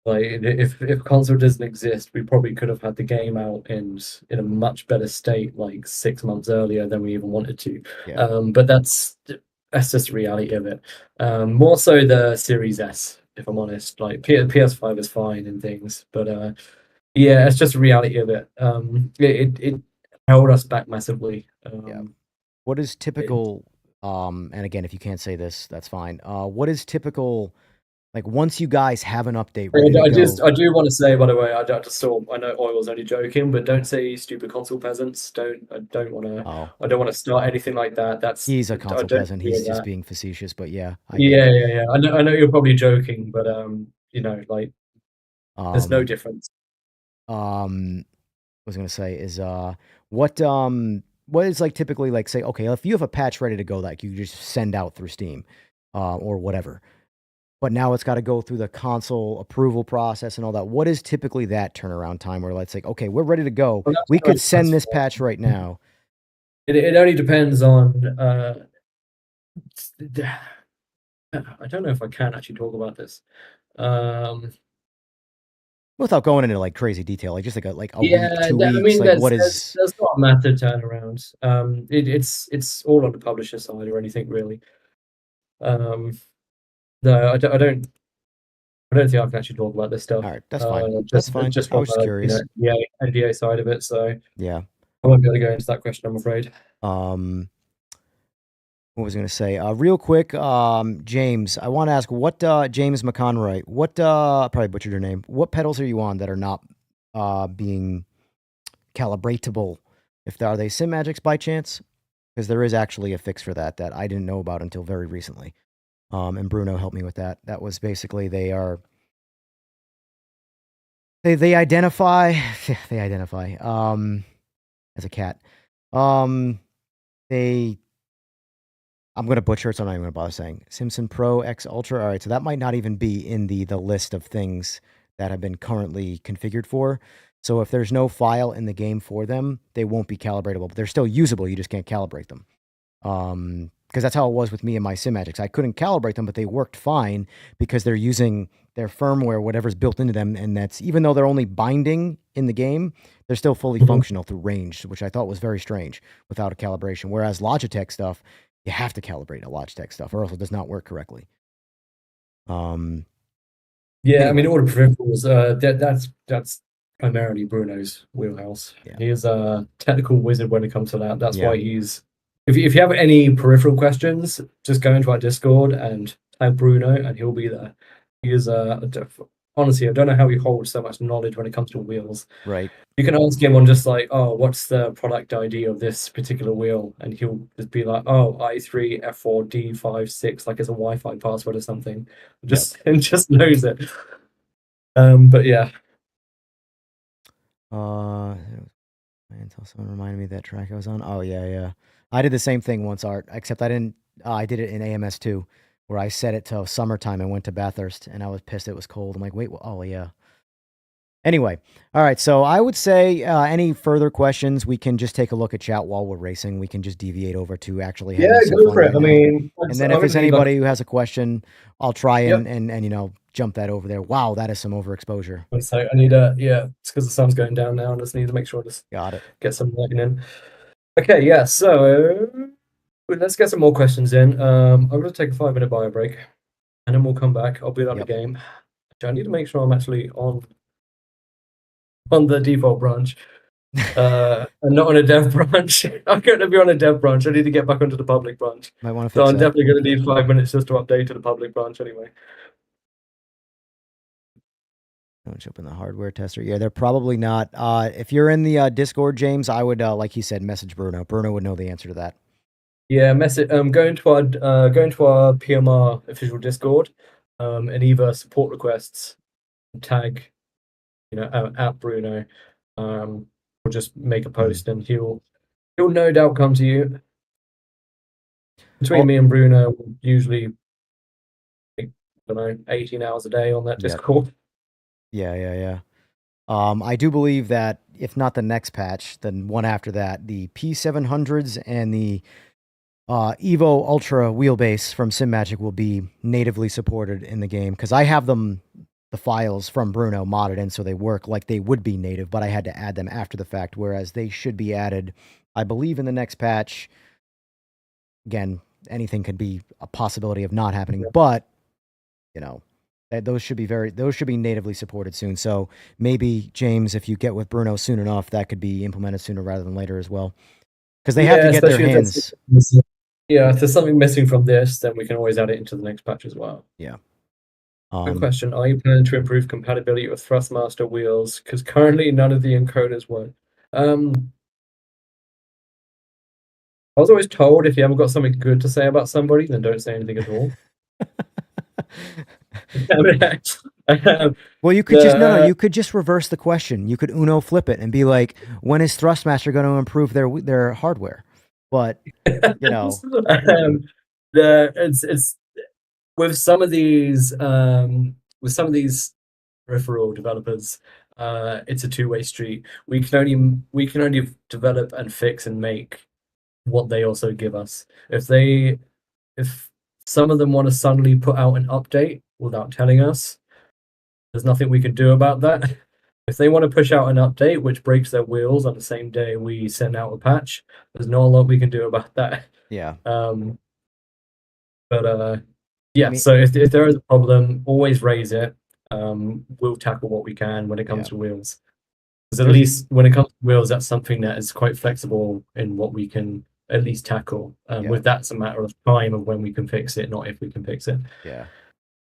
Like if console doesn't exist, we probably could have had the game out in a much better state like 6 months earlier than we even wanted to. Yeah. But that's just the reality of it. More so the Series S, if I'm honest. Like PS5 is fine and things, but yeah, it's just the reality of it. It held us back massively. Yeah. What is typical? And again, if you can't say this, that's fine. What is typical? Like once you guys have an update ready to go. I do want to say, by the way, I know Oil's only joking, but don't say stupid console peasants. I don't want to. Oh, I don't want to start anything like that. That's he's a I console don't peasant. feel He's just that. being facetious, but yeah, I get it. Yeah. I know you're probably joking, but you know, like there's no difference. What I was gonna say is what is like typically like say, okay, if you have a patch ready to go that you just send out through Steam or whatever, but now it's got to go through the console approval process and all that. What is typically that turnaround time where it's like, okay, we're ready to go, Well, we could send this patch right now? It only depends on I don't know if I can actually talk about this. Without going into like crazy detail, like just like a week, 2 I weeks, mean, like what is there's not a massive turnaround. It's all on the publisher side or anything really. No, I don't think I can actually talk about this stuff. all right, that's fine. That's fine. Just I from was just curious. the NDA side of it. So Yeah. I won't be able to go into that question, I'm afraid. What was I going to say? Real quick, James, I want to ask what James McConroy, what probably butchered your name. What pedals are you on that are not being calibratable? Are they Simagics by chance? Because there is actually a fix for that I didn't know about until very recently. And Bruno helped me with that. That was basically they identify as a cat. I'm going to butcher it, so I'm not even going to bother saying. Simpson Pro X Ultra. All right, so that might not even be in the list of things that have been currently configured for. So if there's no file in the game for them, they won't be calibratable. But they're still usable. You just can't calibrate them. Because that's how it was with me and my Simagics. I couldn't calibrate them, but they worked fine because they're using their firmware, whatever's built into them. And that's, even though they're only binding in the game, they're still fully functional through range, which I thought was very strange without a calibration. Whereas Logitech stuff, you have to calibrate a Logitech stuff or else it does not work correctly. Yeah, anyway. I mean, all the peripherals, that's primarily Bruno's wheelhouse. Yeah. He is a technical wizard when it comes to that. That's Yeah. why he's... If you have any peripheral questions, just go into our Discord and tag Bruno, and he'll be there. He is honestly, I don't know how he holds so much knowledge when it comes to wheels. Right. You can ask him on just like, oh, what's the product ID of this particular wheel? And he'll just be like, oh, i3 F4 D56, like it's a Wi-Fi password or something. And just knows it. But yeah. Until someone reminded me that track I was on. Oh yeah. I did the same thing once, Art, except I didn't. I did it in AMS2, where I set it to summertime and went to Bathurst, and I was pissed it was cold. I'm like, wait, oh yeah. Anyway, all right. So I would say any further questions, we can just take a look at chat while we're racing. We can just deviate over to actually. Yeah, go for it. I mean, and then if there's anybody who has a question, I'll try and jump that over there. Wow, that is some overexposure. So I need it's because the sun's going down now, and I just need to make sure I just get some lighting in. Okay, yeah. So let's get some more questions in. I'm going to take a 5-minute bio break, and then we'll come back. I'll boot up the game. I need to make sure I'm actually on the default branch, and not on a dev branch. I'm going to be on a dev branch. I need to get back onto the public branch. Might want to so I'm definitely going to need 5 minutes just to update to the public branch anyway. Don't jump in the hardware tester. Yeah, they're probably not. If you're in the Discord, James, I would, like he said, message Bruno. Bruno would know the answer to that. Yeah, message. Go into our PMR official Discord, and either support requests, tag, at Bruno. just make a post and he'll no doubt come to you. Between me and Bruno, usually, I don't know, 18 hours a day on that Discord. Yeah. I do believe that if not the next patch, then one after that, the P700s and the Evo Ultra wheelbase from Simagic will be natively supported in the game, because I have them, the files from Bruno modded in so they work like they would be native, but I had to add them after the fact, whereas they should be added, I believe, in the next patch. Again, anything could be a possibility of not happening, but you know, those should be natively supported soon. So maybe, James, if you get with Bruno soon enough, that could be implemented sooner rather than later as well, because they have to get their hands. If there's something missing from this, then we can always add it into the next patch as well. Yeah. Good question. Are you planning to improve compatibility with Thrustmaster wheels? Because currently none of the encoders work. I was always told if you haven't got something good to say about somebody, then don't say anything at all. Well, you could you could just reverse the question. You could Uno flip it and be like, when is Thrustmaster going to improve their hardware? But you know, it's with some of these peripheral developers, it's a two-way street. We can only develop and fix and make what they also give us. If some of them want to suddenly put out an update without telling us, there's nothing we can do about that. If they want to push out an update which breaks their wheels on the same day we send out a patch, there's not a lot we can do about that. Yeah. Yeah. So if there is a problem, always raise it. We'll tackle what we can when it comes to wheels. Because at least when it comes to wheels, that's something that is quite flexible in what we can at least tackle. With that's a matter of time of when we can fix it, not if we can fix it. Yeah.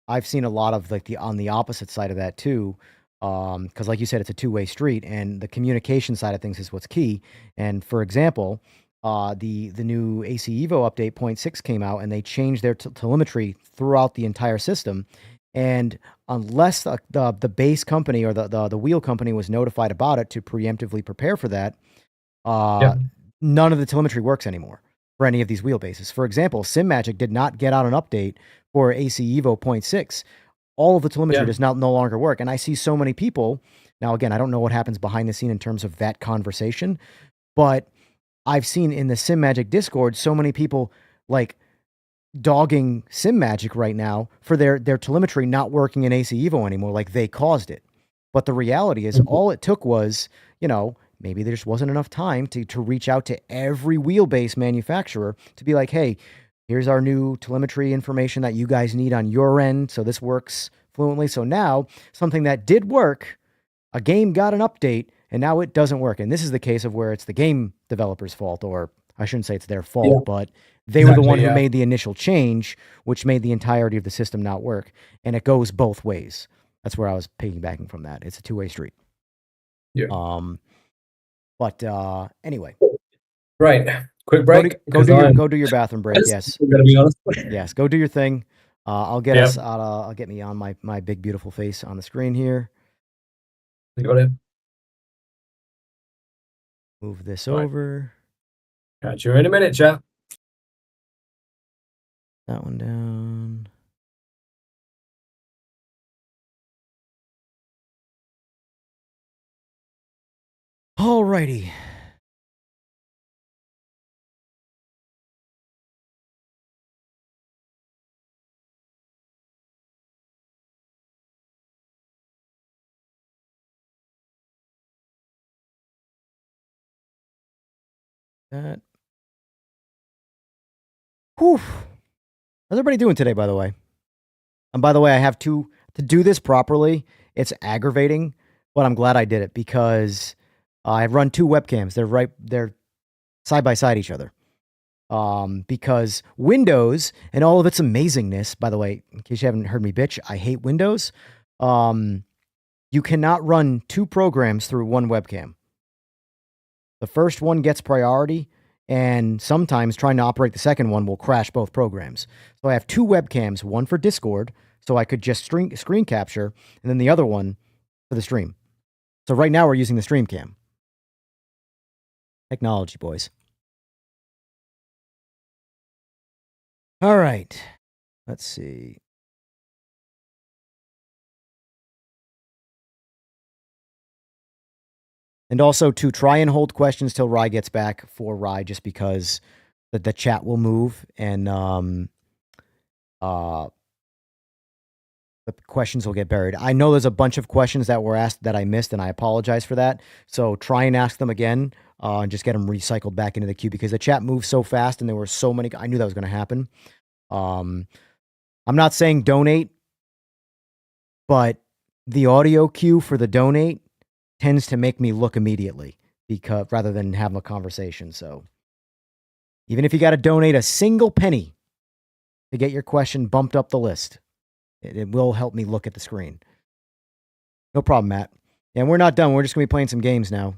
I've seen a lot of like on the opposite side of that too. Because like you said, it's a two-way street, and the communication side of things is what's key. And for example, the new AC Evo update 0.6 came out, and they changed their telemetry throughout the entire system. And unless the base company or the wheel company was notified about it to preemptively prepare for that, none of the telemetry works anymore for any of these wheelbases. For example, Simagic did not get out an update for AC Evo 0.6. All of the telemetry does no longer work. And I see so many people. Now, again, I don't know what happens behind the scene in terms of that conversation, but I've seen in the Simagic Discord so many people like dogging Simagic right now for their telemetry not working in AC Evo anymore, like they caused it. But the reality is all it took was, maybe there just wasn't enough time to reach out to every wheelbase manufacturer to be like, hey, here's our new telemetry information that you guys need on your end, so this works fluently. So now, something that did work, a game got an update, and now it doesn't work. And this is the case of where it's the game developer's fault, or I shouldn't say it's their fault, but they were the one who made the initial change, which made the entirety of the system not work. And it goes both ways. That's where I was piggybacking from that. It's a two-way street. Yeah. But anyway. Right. Quick break. Go do your bathroom break. Yes. I'm gonna be honest. Yes. Go do your thing. I'll get us. I'll get me on my big beautiful face on the screen here. You got it. Move this over. Catch you in a minute, chat. That one down. Alrighty. That. Whew. How's everybody doing today, by the way? And by the way, I have to do this properly. It's aggravating, but I'm glad I did it because I run two webcams. They're side by side each other. Because Windows and all of its amazingness, by the way, in case you haven't heard me bitch, I hate Windows. You cannot run two programs through one webcam. The first one gets priority, and sometimes trying to operate the second one will crash both programs. So I have two webcams, one for Discord, so I could just screen capture, and then the other one for the stream. So right now we're using the stream cam. Technology, boys. All right. Let's see. And also to try and hold questions till Rye gets back for Rye, just because the chat will move and the questions will get buried. I know there's a bunch of questions that were asked that I missed, and I apologize for that. So try and ask them again and just get them recycled back into the queue, because the chat moves so fast and there were so many. I knew that was going to happen. I'm not saying donate, but the audio cue for the donate tends to make me look immediately, because rather than have a conversation. So even if you got to donate a single penny to get your question bumped up the list, it will help me look at the screen. No problem, Matt. And we're not done. We're just going to be playing some games now.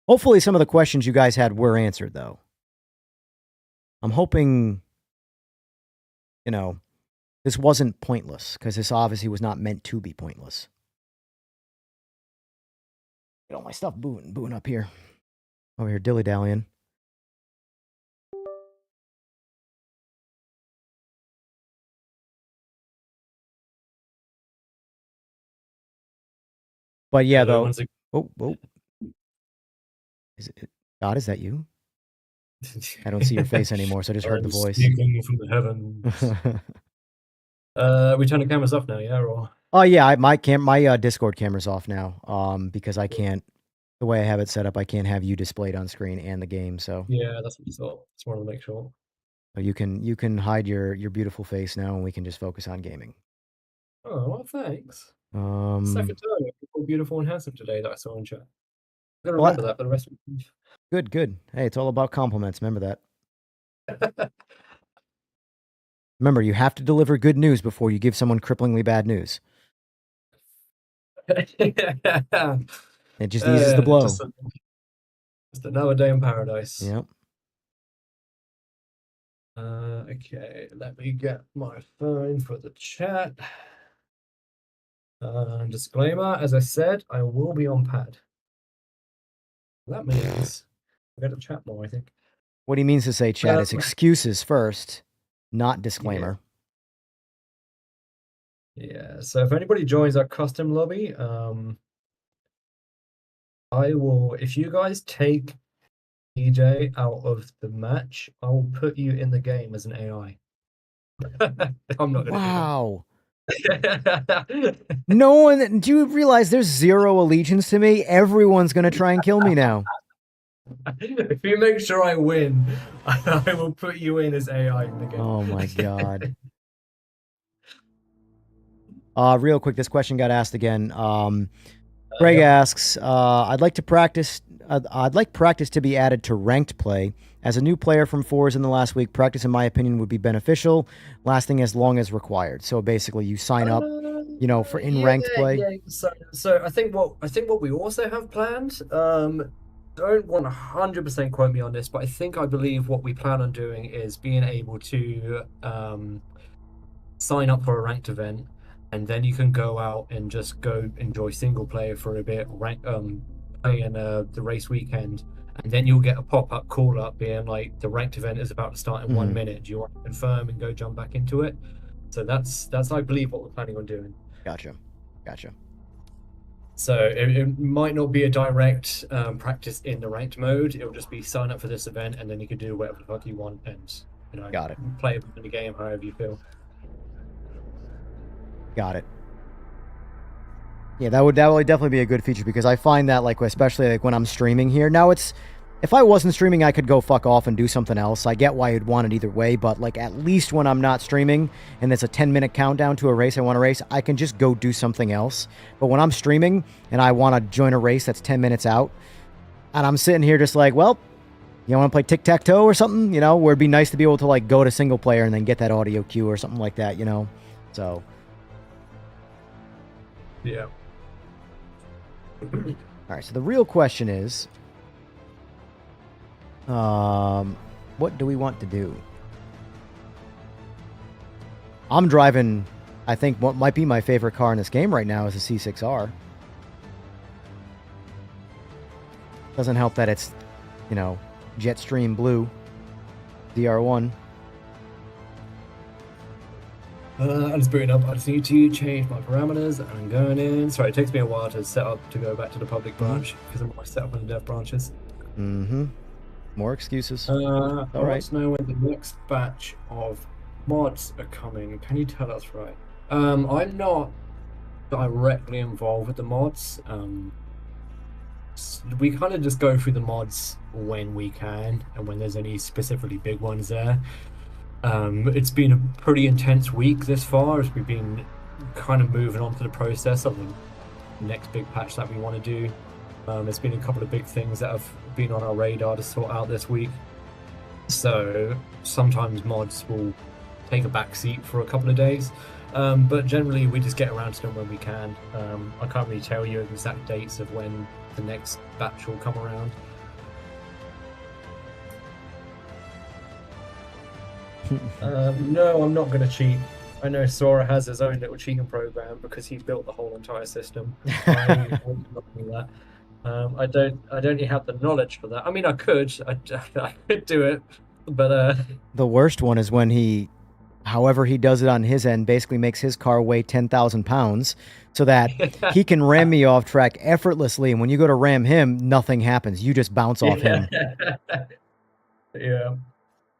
Hopefully some of the questions you guys had were answered, though. I'm hoping, you know, this wasn't pointless, because this obviously was not meant to be pointless. Get all my stuff booting up here. Over here, dilly-dallying. But yeah, though. Oh. Is it God? Is that you? I don't see your face anymore, so I just heard the voice. Speaking from the heavens. We turn the cameras off now, yeah? Or Oh yeah, my Discord camera's off now. Because I can't. The way I have it set up, I can't have you displayed on screen and the game. So yeah, that's what we thought. Just wanted to make sure. you can hide your beautiful face now, and we can just focus on gaming. Oh well, thanks. Second time, people beautiful and handsome today that I saw in chat. I'm gonna remember that for the rest of the life. Good. Hey, it's all about compliments. Remember that. Remember, you have to deliver good news before you give someone cripplingly bad news. It just eases the blow. Just another day in paradise. Yep. Okay, let me get my phone for the chat. Disclaimer, as I said, I will be on pad. That means I got to chat more, I think. What he means to say, chat, is excuses first, not disclaimer. Yeah, so if anybody joins our custom lobby, I will, if you guys take EJ out of the match, I will put you in the game as an AI. I'm not gonna Wow. No one, do you realize there's zero allegiance to me? Everyone's going to try and kill me now. If you make sure I win, I will put you in as AI in the game. Oh my God. Real quick, this question got asked again. Greg asks, I'd like practice to be added to ranked play. As a new player from fours in the last week, practice, in my opinion, would be beneficial, lasting as long as required. So basically, you sign up, you know, for ranked play. Yeah. So I think what we also have planned. Don't 100% quote me on this, but I believe what we plan on doing is being able to sign up for a ranked event, and then you can go out and just go enjoy single player for a bit, play in the race weekend, and then you'll get a pop-up call up being like, the ranked event is about to start in 1 minute. Do you want to confirm and go jump back into it? So that's I believe what we're planning on doing. Gotcha. So it might not be a direct practice in the ranked mode. It'll just be sign up for this event, and then you can do whatever the fuck you want, and Got it. Play in the game however you feel. Got it. Yeah, that would definitely be a good feature, because I find that, like, especially like when I'm streaming here. Now, if I wasn't streaming, I could go fuck off and do something else. I get why you'd want it either way, but like, at least when I'm not streaming and there's a 10-minute countdown to a race I want to race, I can just go do something else. But when I'm streaming and I want to join a race that's 10 minutes out, and I'm sitting here just like, well, you want to play tic-tac-toe or something, where it'd be nice to be able to like go to single player and then get that audio cue or something like that, so. Yeah. All right, so the real question is, what do we want to do? I'm driving I think what might be my favorite car in this game right now is a C6R. Doesn't help that it's, you know, Jetstream Blue DR1. I'm just booting up. I just need to change my parameters, and I'm going in. Sorry, it takes me a while to set up to go back to the public branch because I'm already set up on the dev branches. Mm-hmm. More excuses. I All right. want to know when the next batch of mods are coming. Can you tell us, right? I'm not directly involved with the mods. We kind of just go through the mods when we can, and when there's any specifically big ones there. It's been a pretty intense week this far as we've been kind of moving on to the process of the next big patch that we want to do. There's been a couple of big things that have been on our radar to sort out this week. So sometimes mods will take a back seat for a couple of days. But generally we just get around to them when we can. I can't really tell you exact dates of when the next batch will come around. No, I'm not going to cheat. I know Sora has his own little cheating program because he built the whole entire system. I won't do that. I don't have the knowledge for that. I mean, I could do it, but The worst one is when he, however he does it on his end, basically makes his car weigh 10,000 pounds so that he can ram me off track effortlessly. And when you go to ram him, nothing happens. You just bounce off him. Yeah.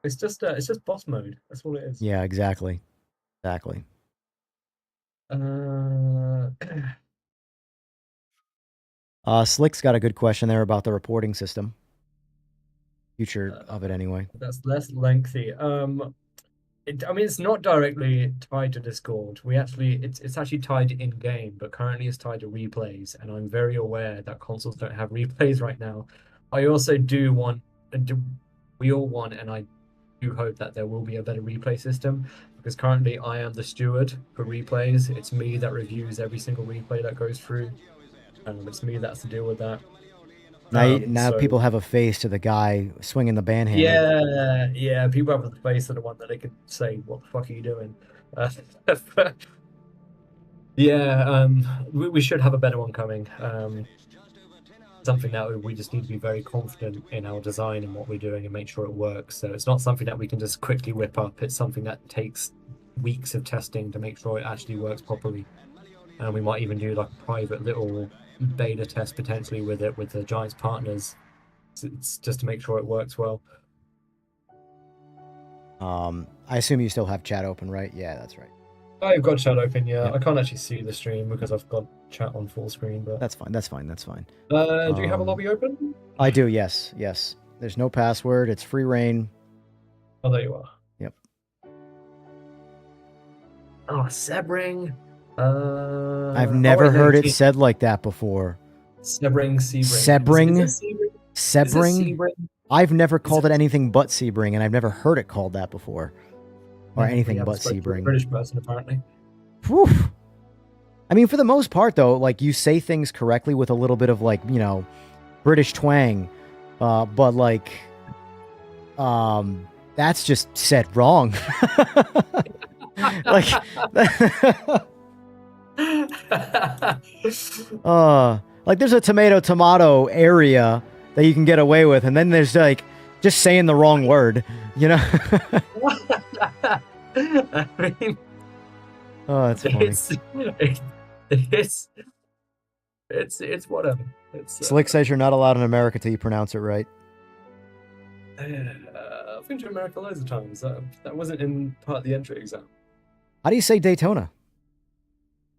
It's just boss mode. That's all it is. Yeah, exactly. Exactly. Slick's got a good question there about the reporting system. Future of it anyway. That's less lengthy. I mean, it's not directly tied to Discord. It's actually tied in game, but currently it's tied to replays. And I'm very aware that consoles don't have replays right now. I also do want, we all want, and I do hope that there will be a better replay system, because currently I am the steward for replays. It's me that reviews every single replay that goes through. It's me that's to deal with that. Now so, people have a face to the guy swinging the band hammer. Yeah. People have a face to the one that they can say, "What the fuck are you doing?" We should have a better one coming. Something that we just need to be very confident in our design and what we're doing and make sure it works. So it's not something that we can just quickly whip up. It's something that takes weeks of testing to make sure it actually works properly. And we might even do like a private little beta test potentially with it with the Giants partners. It's just to make sure it works well. I assume you still have chat open, right? Yeah, that's right. I've got chat open, yeah. I can't actually see the stream because I've got chat on full screen, but That's fine. That's fine. That's fine. do you have a lobby open? I do. Yes. Yes. There's no password. It's free reign. Oh, there you are. Yep. Oh, Sebring. I've never heard it said like that before. Sebring, Sebring. Sebring? Is it Sebring? Sebring? I've never called it anything but Sebring, and I've never heard it called that before. Or anything but Sebring. British person, apparently. Whew. I mean, for the most part, though, like, you say things correctly with a little bit of, like, you know, British twang. But, like, that's just said wrong. Like, like, there's a tomato area that you can get away with, and then there's, like, just saying the wrong word, you know? I mean, oh, that's funny. It's whatever. It's Slick says you're not allowed in America till you pronounce it right. I've been to America loads of times. That wasn't in part of the entry exam. How do you say Daytona?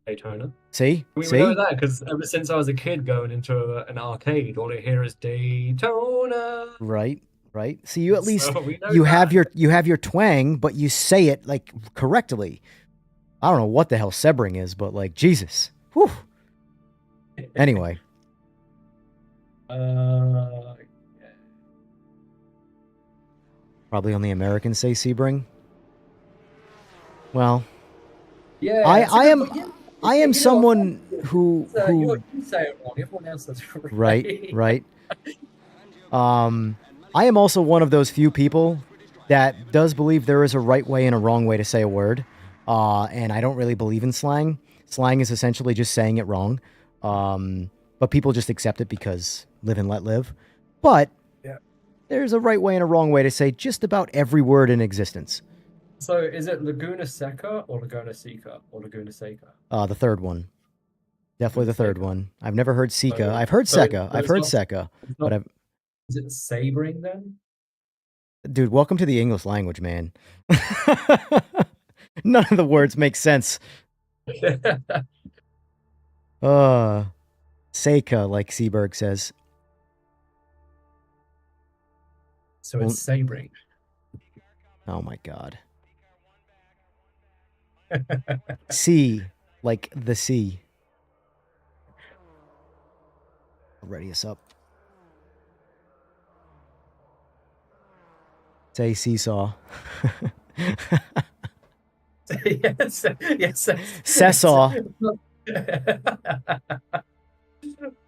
Daytona. See? We See? know that because ever since I was a kid going into an arcade, all I hear is Daytona. Right. Right. See, you at least So we know you that. have your twang, but you say it like correctly. I don't know what the hell Sebring is, but like Jesus. Whew. Anyway. Probably only Americans say Sebring. Well, Yeah, I am someone who you say it wrong. Everyone else says it right, right. I am also one of those few people that does believe there is a right way and a wrong way to say a word. and I don't really believe in slang. Slang is essentially just saying it wrong, but people just accept it because live and let live. But Yeah. there's a right way and a wrong way to say just about every word in existence. So is it Laguna Seca or Laguna Seca or Laguna Seca? The third one. Definitely the third Seca. one. I've never heard Seca. So- I've heard so it- Seca. so I've it's heard not- Seca. it's But not- Is it sabering then? dude, welcome to the English language, man. None of the words make sense. Seca, like Seaberg says. So it's sabering. Oh my god. Sea, like the sea. I'll ready us up. Say seesaw. yes, yes. Sesaw.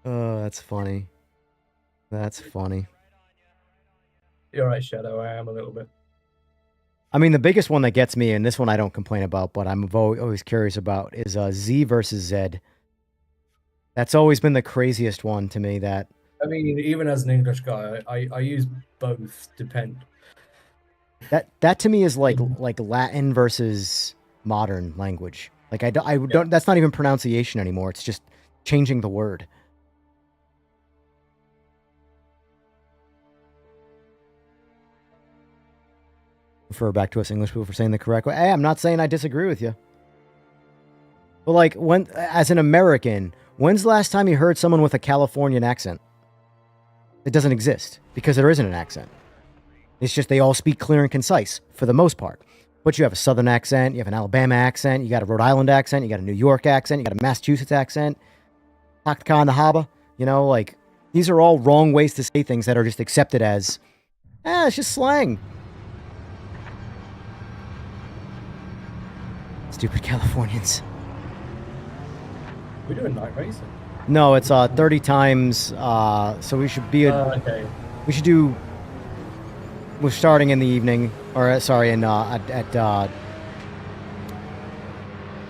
Oh, that's funny. That's funny. You're right, Shadow. I am a little bit. I mean, the biggest one that gets me, and this one I don't complain about, but I'm always curious about, is Z versus Z. That's always been the craziest one to me. That I mean, even as an English guy, I use both. Depend. that to me is like Latin versus modern language. Like I don't. That's not even pronunciation anymore. It's just changing the word. Refer back to us English people for saying the correct way. Hey, I'm not saying I disagree with you. But like, as an American, when's the last time you heard someone with a Californian accent? It doesn't exist because there isn't an accent. It's just they all speak clear and concise for the most part. But you have a Southern accent, you have an Alabama accent, you got a Rhode Island accent, you got a New York accent, you got a Massachusetts accent, Hakka and the Haba. You know, like, these are all wrong ways to say things that are just accepted as, it's just slang. Stupid Californians. We're doing night racing. No, it's 30 times. So we should be Okay. we should do. We're starting in the evening, or sorry, at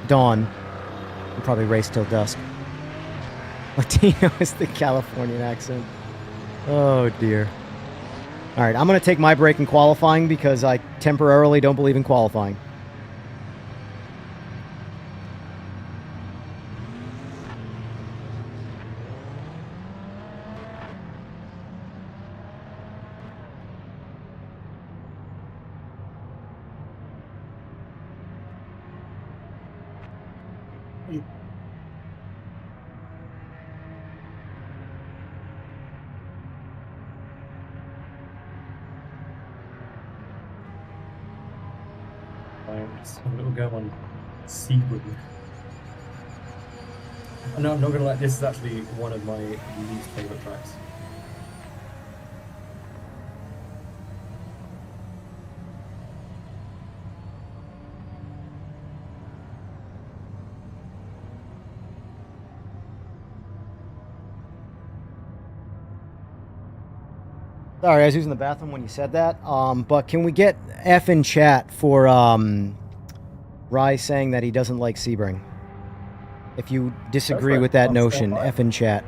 dawn. We'll probably race till dusk. Latino is the Californian accent. Oh dear. All right, I'm gonna take my break in qualifying because I temporarily don't believe in qualifying. Let's have a little go on Sebring. No, I'm not gonna lie. This is actually one of my least favorite tracks. Sorry, I was using the bathroom when you said that. But can we get F in chat for Rye saying that he doesn't like Sebring? If you disagree right. with that I'll notion, stand by. F in chat.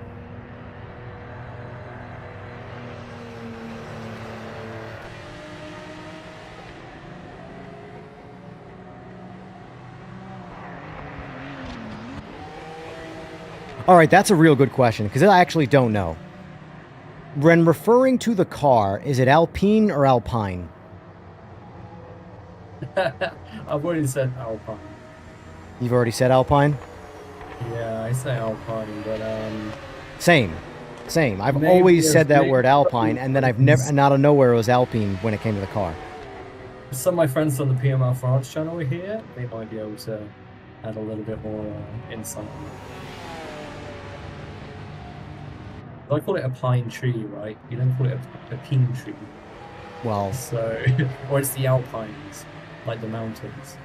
All right, that's a real good question because I actually don't know. When referring to the car, is it Alpine or Alpine? I've already said Alpine. You've already said Alpine? Yeah, I say Alpine, but Same. I've Maybe always there's said that maybe word Alpine, and then I've never, and out of nowhere, it was Alpine when it came to the car. some of my friends on the PMR France channel here, they might be able to add a little bit more insight on it. I call it a pine tree, right? You don't call it a pine tree. Well, So, or it's the Alpines, like the mountains.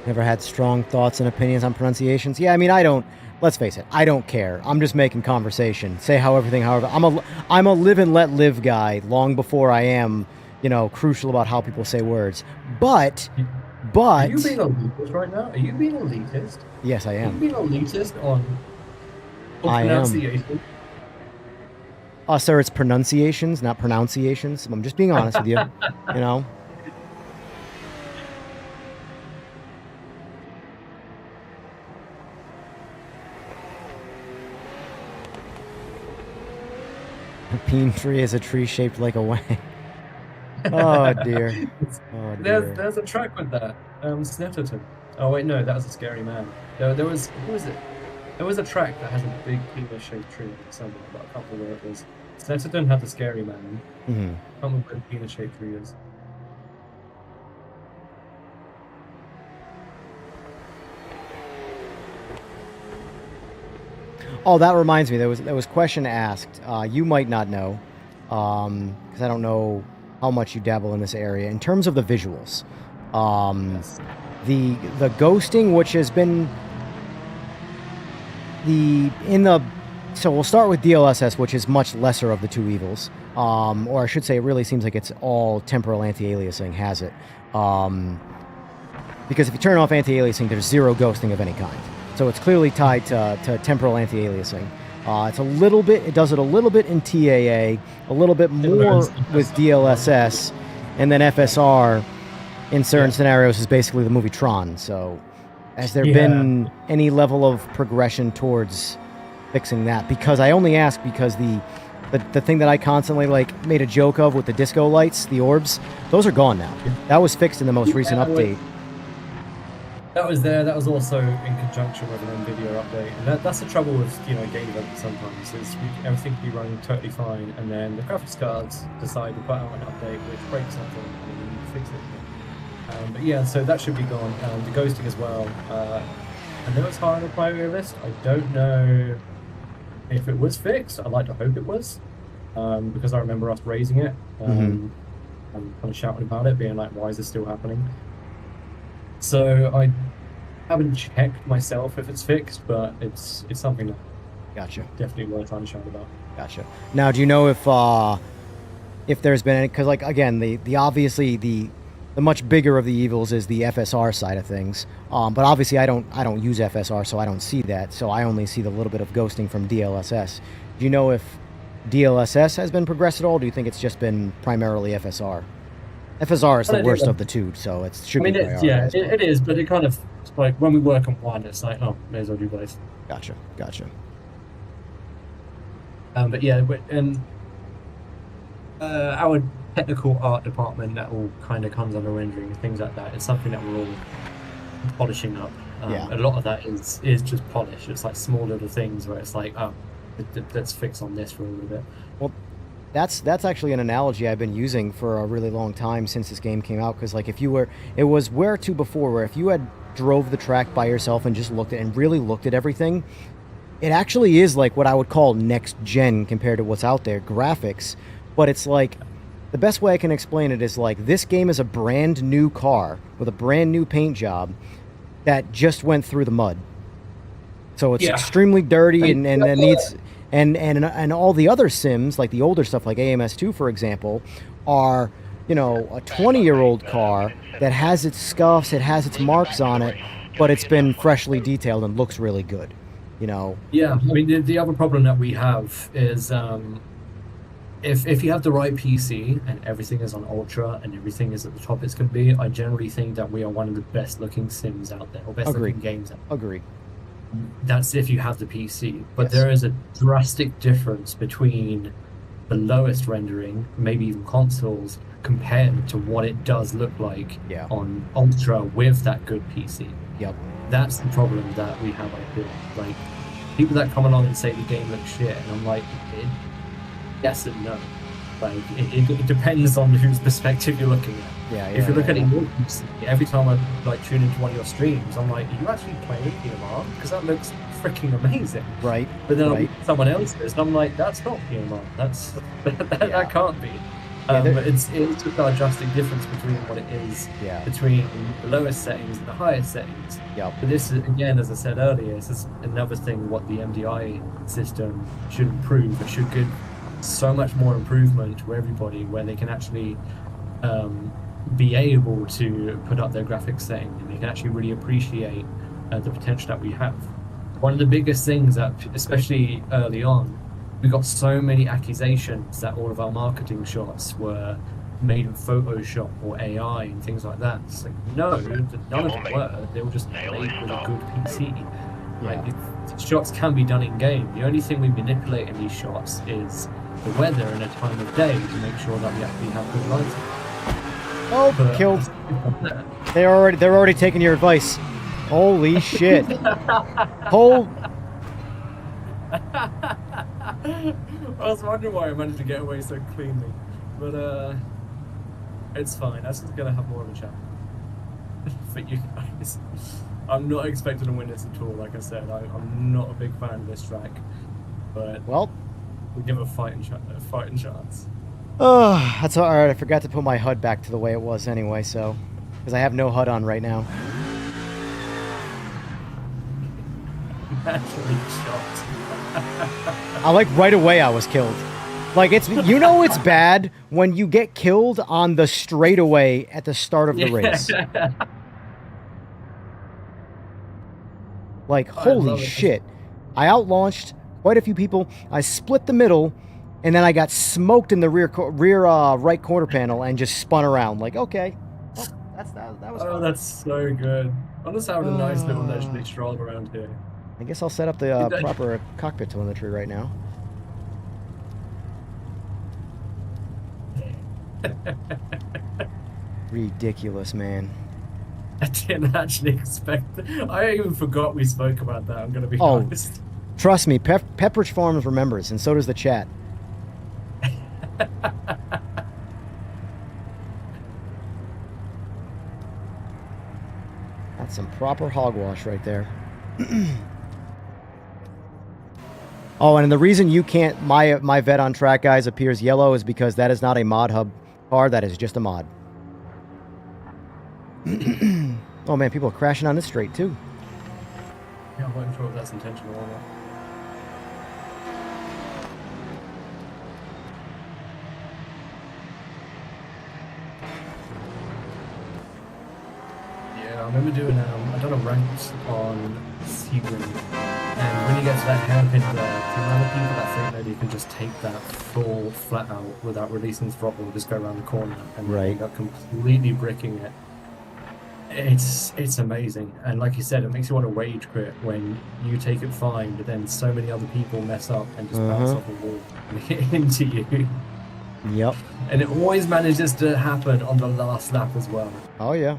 Never had strong thoughts and opinions on pronunciations. Yeah, I mean, I don't. Let's face it, I don't care. I'm just making conversation. Say however. I'm a live and let live guy long before I am, crucial about how people say words. But Are you being elitist right now? Are you being elitist? Yes, I Are you am. being elitist on I am. pronunciation? Sir, it's pronunciations, not pronunciations. I'm just being honest with you. A pine tree is a tree shaped like a wang. Oh dear. Oh dear. There's a track with that. Snetterton. Oh wait, no, that was a scary man. There was who was it? There was a track that has a big penis-shaped tree somewhere, but I can't remember where it was. Snetterton had the scary man. Mm-hmm. I can't remember where the penis-shaped tree is. Oh, that reminds me. There was a question asked. You might not know, because I don't know how much you dabble in this area. In terms of the visuals, Yes. the ghosting, which has been so we'll start with DLSS, which is much lesser of the two evils. Or I should say, it really seems like it's all temporal anti-aliasing has it. Because if you turn off anti-aliasing, there's zero ghosting of any kind. So it's clearly tied to temporal anti-aliasing. It does it a little bit in TAA, a little bit more with DLSS, and then FSR in certain scenarios is basically the movie Tron. So has there been any level of progression towards fixing that? Because I only ask because the thing that I constantly made a joke of with the disco lights, the orbs, those are gone now. That was fixed in the most recent update. That was there. That was also in conjunction with an NVIDIA update, and that's the trouble with game development sometimes. Is everything can be running totally fine, and then the graphics cards decide to put out an update which breaks something, and then you fix it. But yeah, so that should be gone. The ghosting as well. I know it's high on the priority list. I don't know if it was fixed. I'd like to hope it was, because I remember us raising it and kind of shouting about it, being like, "Why is this still happening?" So I haven't checked myself if it's fixed, but it's something that Gotcha. definitely worth trying to shout about. Gotcha. Now, do you know if there's been any? Because again, the obviously the much bigger of the evils is the FSR side of things. But obviously, I don't use FSR, so I don't see that. So I only see the little bit of ghosting from DLSS. Do you know if DLSS has been progressed at all? Or do you think it's just been primarily FSR? FSR is the worst of the two, so it should be prioritized. It is, but it kind of like when we work on one, it's like, oh, may as well do both. Gotcha. But yeah, and our technical art department, that all kind of comes under rendering, things like that. It's something that we're all polishing up. A lot of that is just polish. It's like small little things where it's like, oh, let's fix on this for a little bit. Well, that's actually an analogy I've been using for a really long time since this game came out. Because it was where to before, where if you had drove the track by yourself and just really looked at everything, it actually is like what I would call next gen compared to what's out there, graphics. But it's like, the best way I can explain it is like, this game is a brand new car with a brand new paint job that just went through the mud. So it's extremely dirty and needs. And all the other sims, like the older stuff, like AMS2, for example, are, a 20-year-old car that has its scuffs, it has its marks on it, but it's been freshly detailed and looks really good, Yeah, I mean, the other problem that we have is if you have the right PC and everything is on Ultra and everything is at the top it can be, I generally think that we are one of the best-looking sims out there, or best-looking games out there. Agreed. That's if you have the PC, but there is a drastic difference between the lowest rendering, maybe even consoles, compared to what it does look like on Ultra with that good PC. Yep. That's the problem that we have, I feel. Like, people that come along and say the game looks shit, and I'm like, yes and no. Like, it depends on whose perspective you're looking at. If you look at it, every time I tune into one of your streams, I'm like, are you actually playing PMR? Because that looks freaking amazing. Right. But then I look at someone else's, and I'm like, that's not PMR. That can't be. It's just a drastic difference between what it is between the lowest settings and the highest settings. Yep. But this is, again, as I said earlier, this is another thing what the MDI system should improve. It should give so much more improvement to everybody, where they can actually be able to put up their graphics setting, and they can actually really appreciate the potential that we have. One of the biggest things that, especially early on, we got so many accusations that all of our marketing shots were made in Photoshop or AI and things like that. It's like, no, none of them were. They were just made with a good PC. Like, the shots can be done in game. The only thing we manipulate in these shots is the weather and a time of day to make sure that we actually have good lighting. Oh, but killed. They're already taking your advice. Holy shit. I was wondering why I managed to get away so cleanly, but it's fine. I'm just gonna have more of a chat for you guys. I'm not expecting to win this at all. Like I said, I'm not a big fan of this track, but well, we give a fighting chance. Oh, that's all right. I forgot to put my HUD back to the way it was anyway, so because I have no HUD on right now. Naturally shot. I like right away I was killed. Like it's it's bad when you get killed on the straightaway at the start of the race. Like holy shit. I outlaunched quite a few people. I split the middle and then I got smoked in the rear right corner panel and just spun around. Like okay. Well, that was fun. That's so good. I'm just having a nice little leisurely stroll around here. I guess I'll set up the proper cockpit telemetry right now. Ridiculous, man. I didn't actually expect I even forgot we spoke about that, I'm going to be honest. Trust me, Pepperidge Farms remembers, and so does the chat. That's some proper hogwash right there. Oh, and the reason you can't, my vet on track, guys, appears yellow is because that is not a mod hub car. That is just a mod. Oh man, people are crashing on this straight too. Yeah, I'm not sure if that's intentional or not. Yeah, I remember doing I done a ranked on Sebring. And when you get to that hairpin there, the amount of people that think that you can just take that full flat out without releasing throttle and just go around the corner and end up completely bricking it. It's amazing. And like you said, it makes you want to rage quit when you take it fine, but then so many other people mess up and just bounce off a wall and hit into you. Yep. And it always manages to happen on the last lap as well. Oh yeah.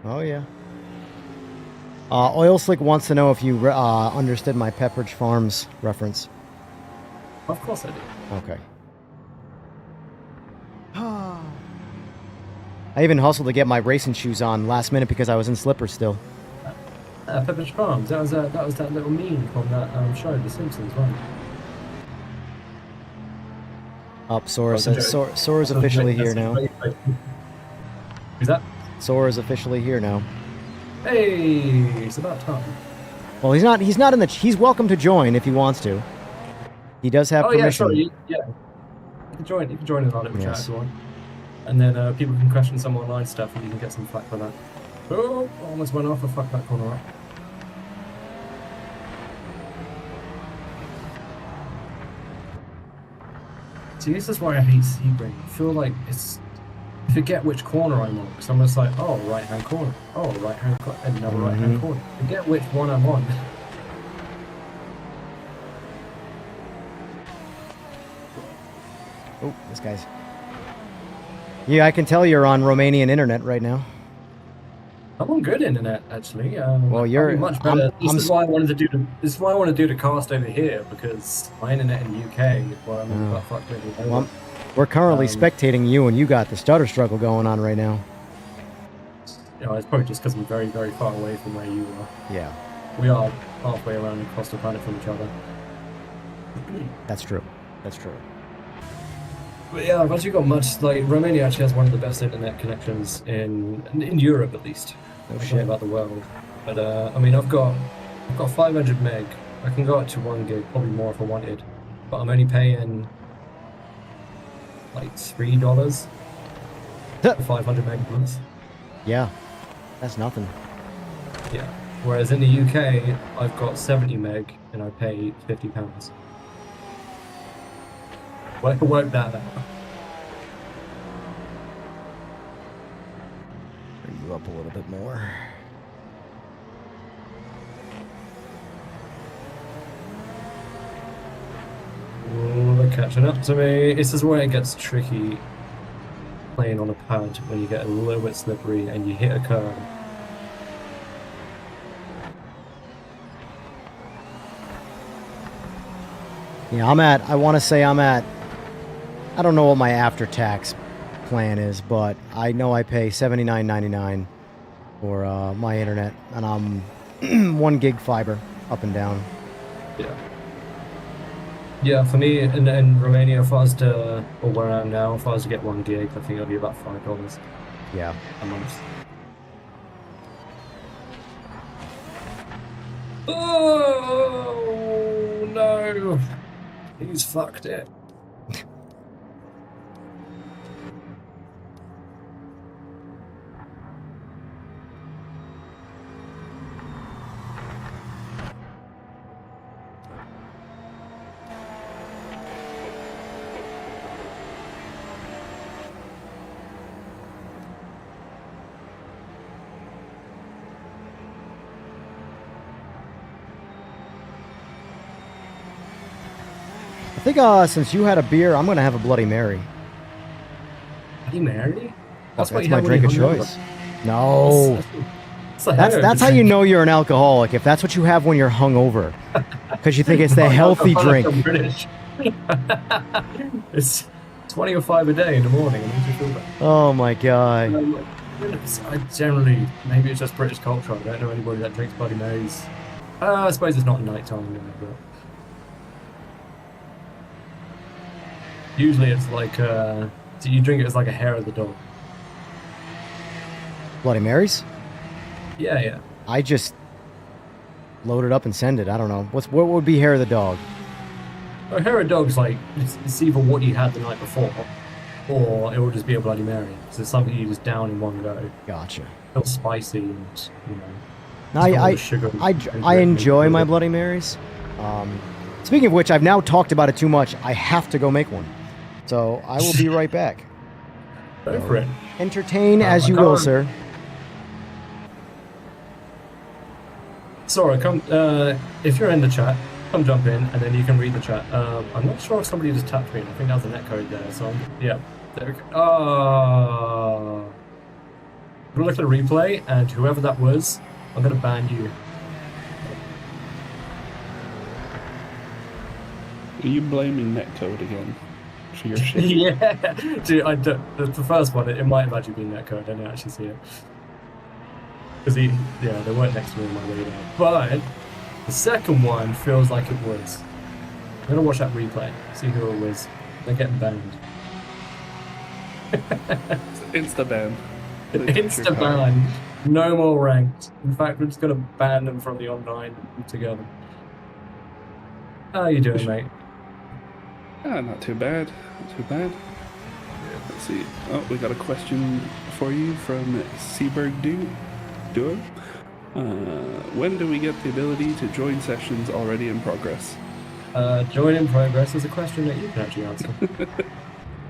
Oh yeah. Oil Slick wants to know if you understood my Pepperidge Farms reference. Of course I do. Okay. I even hustled to get my racing shoes on last minute because I was in slippers still. Pepperidge Farms. That was that little meme from that show, The Simpsons, right? Up, Sora's officially here now. Who's that? Sora's officially here now. Hey, it's about time. Well, he's not in the. He's welcome to join if he wants to. He does have permission. Yeah, sorry. Yeah. You can join in our little chat if you want. And then people can question some online stuff and you can get some flack for that. Oh, almost went off. I fucked that corner up. See, this is why I hate Sebring. I feel like I forget which corner I'm on. So I'm just like, oh, right-hand corner. Oh, right-hand corner. Another right-hand corner. Forget which one I'm on. Oh, this guy's... Yeah, I can tell you're on Romanian internet right now. I'm on good internet, actually. Well, you're much better. This is why I wanted to do the cast over here, because my internet in the UK, well, I'm not fucked with it. Well, we're currently spectating you, and you got the stutter struggle going on right now. You know, it's probably just because I'm very, very far away from where you are. Yeah. We are halfway around across the planet from each other. That's true. That's true. But yeah, I've actually got much, like, Romania actually has one of the best internet connections in Europe, at least. Oh, I don't shit. know about the world. But, I mean, I've got 500 meg. I can go up to 1 gig, probably more if I wanted. But I'm only paying, like, $3 for 500 meg a month. Yeah, that's nothing. Yeah. Whereas in the UK, I've got 70 meg and I pay £50. Work that out. Bring you up a little bit more. Oh, they're catching up to me. This is where it gets tricky playing on a pad when you get a little bit slippery and you hit a curb. Yeah, I want to say I'm at, I don't know what my after-tax plan is, but I know I pay $79.99 for my internet, and I'm 1 gig fiber up and down. Yeah. Yeah, for me in Romania, if I was to, or where I am now, if I was to get 1 gig, I think it'll be about $5 Yeah. a month. Oh no! He's fucked it. I think since you had a beer, I'm going to have a Bloody Mary. Bloody Mary? That's what you my have when drink of you're hungover. choice. No. That's how you know you're an alcoholic, if that's what you have when you're hungover. Because you think it's the healthy drink. It's 20 or 5 a day in the morning. It makes you feel bad. Oh my god. I generally, maybe it's just British culture. I don't know anybody that drinks Bloody Marys. I suppose it's not night time, but usually it's like, so you drink it as like a hair of the dog. Bloody Marys? Yeah, yeah. I just load it up and send it. I don't know. What would be hair of the dog? A hair of dog's like, it's either what you had the night before, or it will just be a Bloody Mary. So it's something you just down in one go. Gotcha. It's spicy and, you know. I enjoy my Bloody Marys. Speaking of which, I've now talked about it too much. I have to go make one. So I will be right back. Go for it. Entertain as you will, sir. Sorry, come. If you're in the chat, come jump in, and then you can read the chat. I'm not sure if somebody just tapped me. I think that was a netcode there. So yeah, there we go. Oh, I'm gonna look at the replay, and whoever that was, I'm gonna ban you. Are you blaming netcode again for your shit? Yeah, dude, the first one, it might have actually been netcode. I didn't actually see it. Because they weren't next to me on my radar. But the second one feels like it was. I'm gonna watch that replay, see who it was. They're getting banned. Insta ban. Insta ban. No more ranked. In fact, we're just gonna ban them from the online altogether. How you doing, mate? Not too bad. Not too bad. Let's see. Oh, we got a question for you from Seaberg Duo. When do we get the ability to join sessions already in progress? Join in progress is a question that you can actually answer.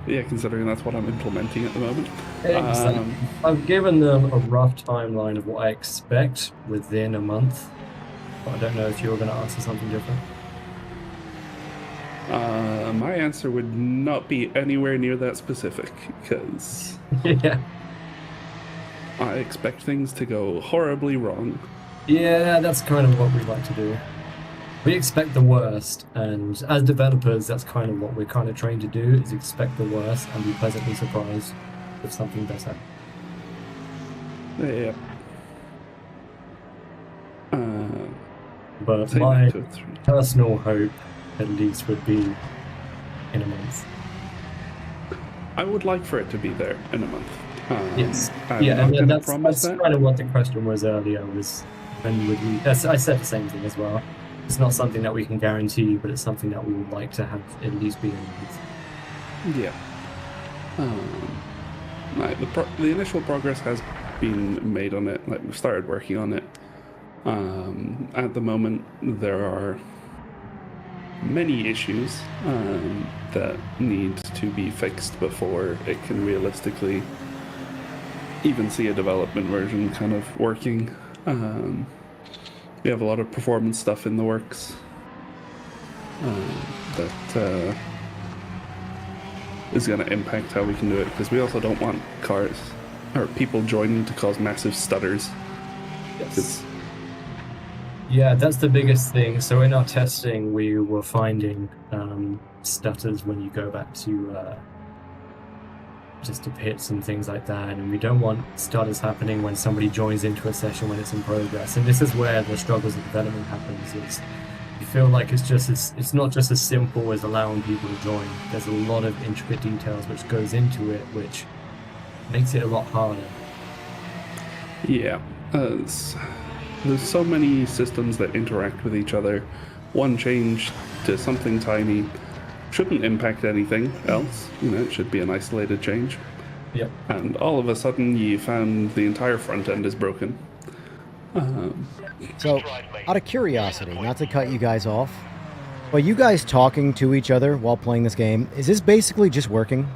Yeah, considering that's what I'm implementing at the moment. Exactly. I've given them a rough timeline of what I expect within a month, but I don't know if you were going to answer something different. My answer would not be anywhere near that specific, because Yeah. I expect things to go horribly wrong. Yeah, that's kind of what we like to do. We expect the worst, and as developers, that's kind of what we're kind of trained to do, is expect the worst and be pleasantly surprised if something better. Yeah. But Say my 2 or 3. personal hope, at least, would be in a month. I would like for it to be there in a month. Yes. I'm Yeah, not and going to that's promise that. kind of what the question was earlier, was when would we... I said the same thing as well. It's not something that we can guarantee, but it's something that we would like to have at least be in month. Yeah. Like the initial progress has been made on it. Like, we've started working on it. At the moment, there are many issues that need to be fixed before it can realistically even see a development version kind of working. We have a lot of performance stuff in the works that is going to impact how we can do it, because we also don't want cars or people joining to cause massive stutters. Yes. Yeah, that's the biggest thing. So in our testing, we were finding stutters when you go back to just to pits and things like that, and we don't want stutters happening when somebody joins into a session when it's in progress. And this is where the struggles of development happens. Is you feel like it's not just as simple as allowing people to join. There's a lot of intricate details which goes into it, which makes it a lot harder. Yeah. There's so many systems that interact with each other. One change to something tiny shouldn't impact anything else. It should be an isolated change. Yep. And all of a sudden, you found the entire front end is broken. So, out of curiosity, not to cut you guys off, but you guys talking to each other while playing this game, is this basically just working?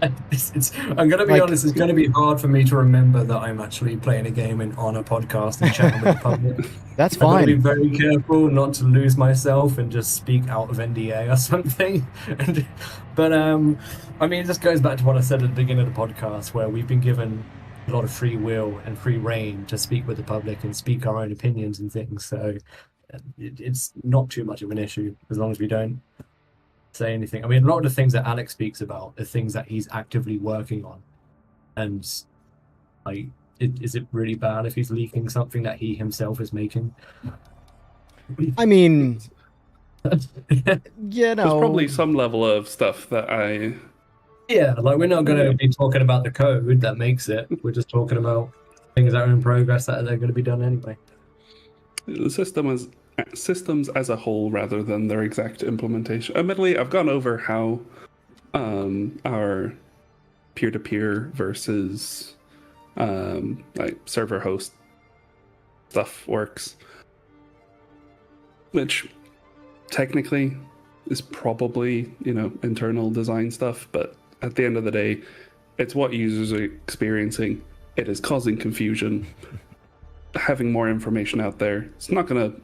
I'm going to be honest, it's going to be hard for me to remember that I'm actually playing a game on a podcast and chatting with the public. That's I've got to be fine. very careful not to lose myself and just speak out of NDA or something. But I mean, it just goes back to what I said at the beginning of the podcast, where we've been given a lot of free will and free reign to speak with the public and speak our own opinions and things. So it's not too much of an issue as long as we don't say anything. I mean, a lot of the things that Alex speaks about are things that he's actively working on, and like, is it really bad if he's leaking something that he himself is making? I mean, There's probably some level of stuff that yeah, like, we're not going to be talking about the code that makes it. We're just talking about things that are in progress that are going to be done anyway. The systems as a whole rather than their exact implementation. Admittedly, I've gone over how our peer-to-peer versus like server host stuff works, which technically is probably internal design stuff, but at the end of the day, it's what users are experiencing. It is causing confusion. Having more information out there, it's not going to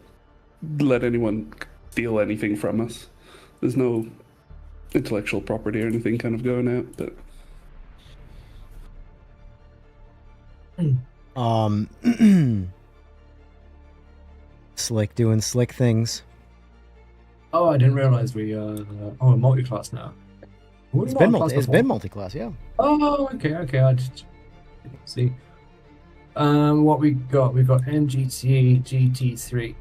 let anyone steal anything from us. There's no intellectual property or anything kind of going out, but Slick doing slick things. Oh, I didn't realize we we're multi-class now. It's been multi-class, yeah. Oh, okay. I just see. What we got? We got NGT, GT3,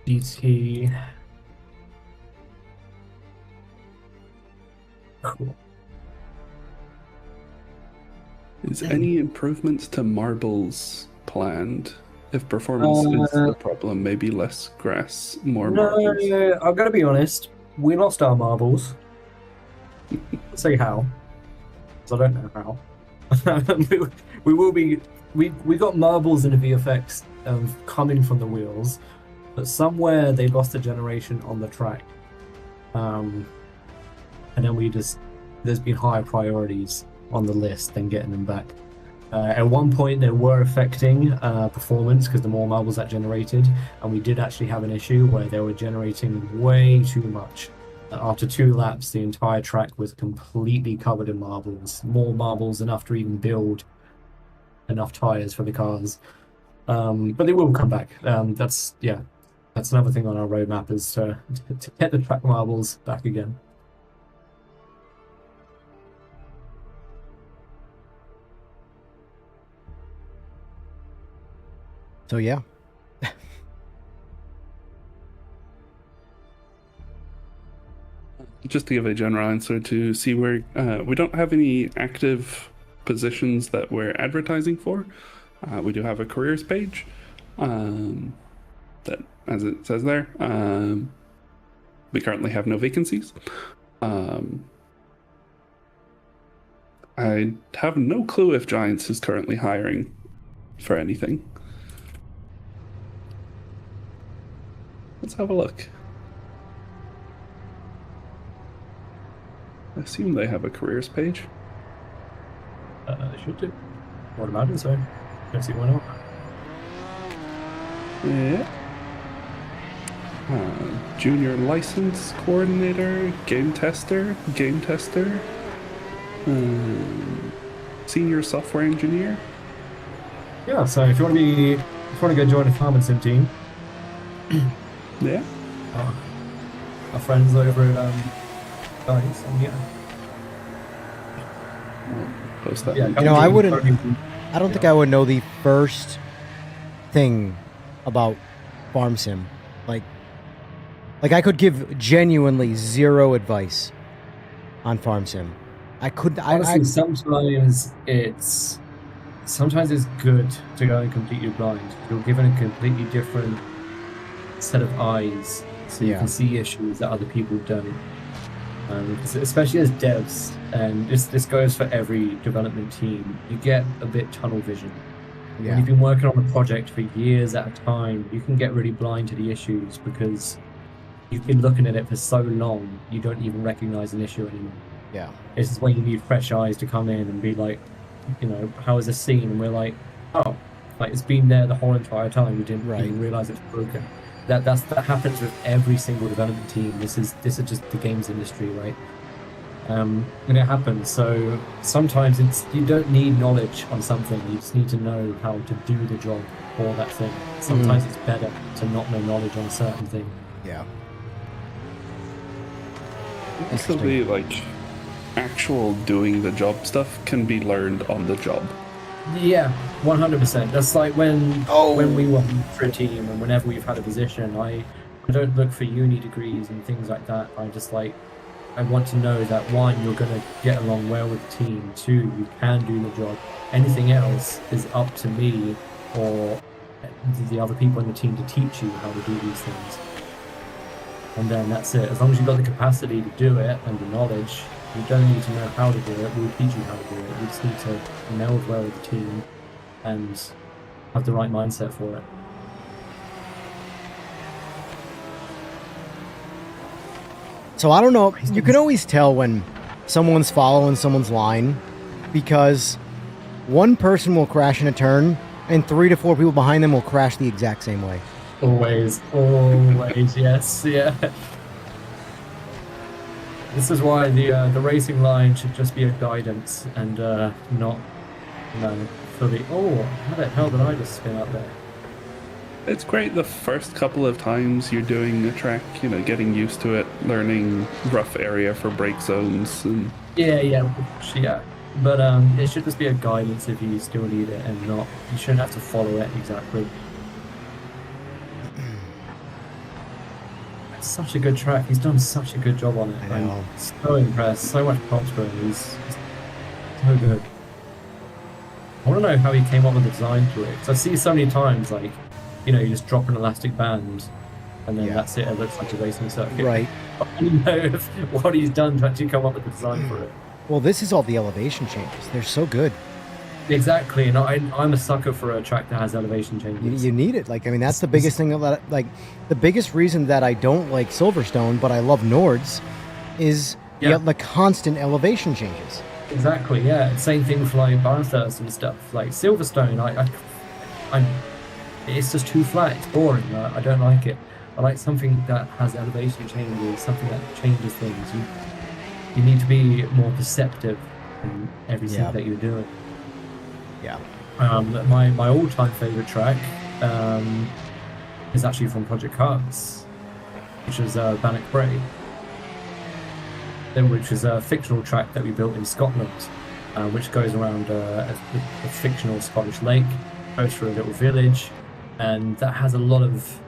GT. Cool. is any improvements to marbles planned? If performance is the problem, maybe less grass, more marbles. No, I've got to be honest. We lost our marbles. Let's say how. 'Cause I don't know how. we will be. We got marbles in the VFX coming from the wheels, but somewhere they lost a generation on the track, and then there's been higher priorities on the list than getting them back. At one point, they were affecting performance because the more marbles that generated, and we did actually have an issue where they were generating way too much. After 2 laps, the entire track was completely covered in marbles. More marbles, enough to even build enough tires for the cars. But they will come back. That's another thing on our roadmap, is to get the track marbles back again. So yeah. Just to give a general answer to see where we don't have any active positions that we're advertising for. We do have a careers page that, as it says there, we currently have no vacancies. I have no clue if Giants is currently hiring for anything. Let's have a look. I assume they have a careers page. They should do. I would imagine so. Don't see why not. Yeah. Junior license coordinator, game tester, senior software engineer. Yeah, so if you want to go join a farming sim team, Yeah. our friends over at Guys, and yeah. Post that. Yeah, link. You know, I don't think I would know the first thing about farm sim. Like I could give genuinely zero advice on farm sim. I could. Honestly, sometimes it's good to go in completely blind. You're given a completely different set of eyes, so you can see issues that other people don't. Especially as devs, and this goes for every development team. You get a bit tunnel vision. When you've been working on a project for years at a time, you can get really blind to the issues because you've been looking at it for so long, you don't even recognize an issue anymore. Yeah. This is when you need fresh eyes to come in and be like, you know, how is this scene? And we're like, oh, like it's been there the whole entire time. We didn't even realize it's broken. That happens with every single development team. This is just the games industry, right? And it happens. So sometimes you don't need knowledge on something. You just need to know how to do the job for that thing. Sometimes it's better to not know knowledge on a certain thing. Yeah. Also, the like actual doing the job stuff can be learned on the job. Yeah, 100%. That's like when we were for a team and whenever we've had a position, I don't look for uni degrees and things like that. I want to know that one, you're going to get along well with the team. Two, you can do the job. Anything else is up to me or the other people in the team to teach you how to do these things. And then that's it. As long as you've got the capacity to do it and the knowledge, you don't need to know how to do it. We'll teach you how to do it. You just need to meld well with the team and have the right mindset for it. So I don't know. You can always tell when someone's following someone's line because one person will crash in a turn and 3 to 4 people behind them will crash the exact same way. Always, yes, yeah. This is why the racing line should just be a guidance and not, fully. Oh, how the hell did I just spin out there? It's great the first couple of times you're doing a track, getting used to it, learning rough area for brake zones. And Yeah. But it should just be a guidance if you still need it and not, you shouldn't have to follow it exactly. It's such a good track. He's done such a good job on it. I know. I'm so impressed. So much props for him. He's so good. I want to know how he came up with the design to it. Because I see so many times, like, you just drop an elastic band and then that's it. It looks like a racing circuit. Right. I want to know what he's done to actually come up with the design for it. Well, this is all the elevation changes. They're so good. Exactly, and I'm a sucker for a track that has elevation changes. You need it. That's the biggest thing about it. The biggest reason that I don't like Silverstone, but I love Nords, is the constant elevation changes. Exactly, yeah. Same thing for like Bathurst and stuff. Like Silverstone, it's just too flat. It's boring. I don't like it. I like something that has elevation changes, something that changes things. You need to be more perceptive in everything that you're doing. Yeah. My all-time favorite track is actually from Project Cars, which is Bannock Brae, which is a fictional track that we built in Scotland, which goes around a fictional Scottish lake, goes through a little village, and that has a lot of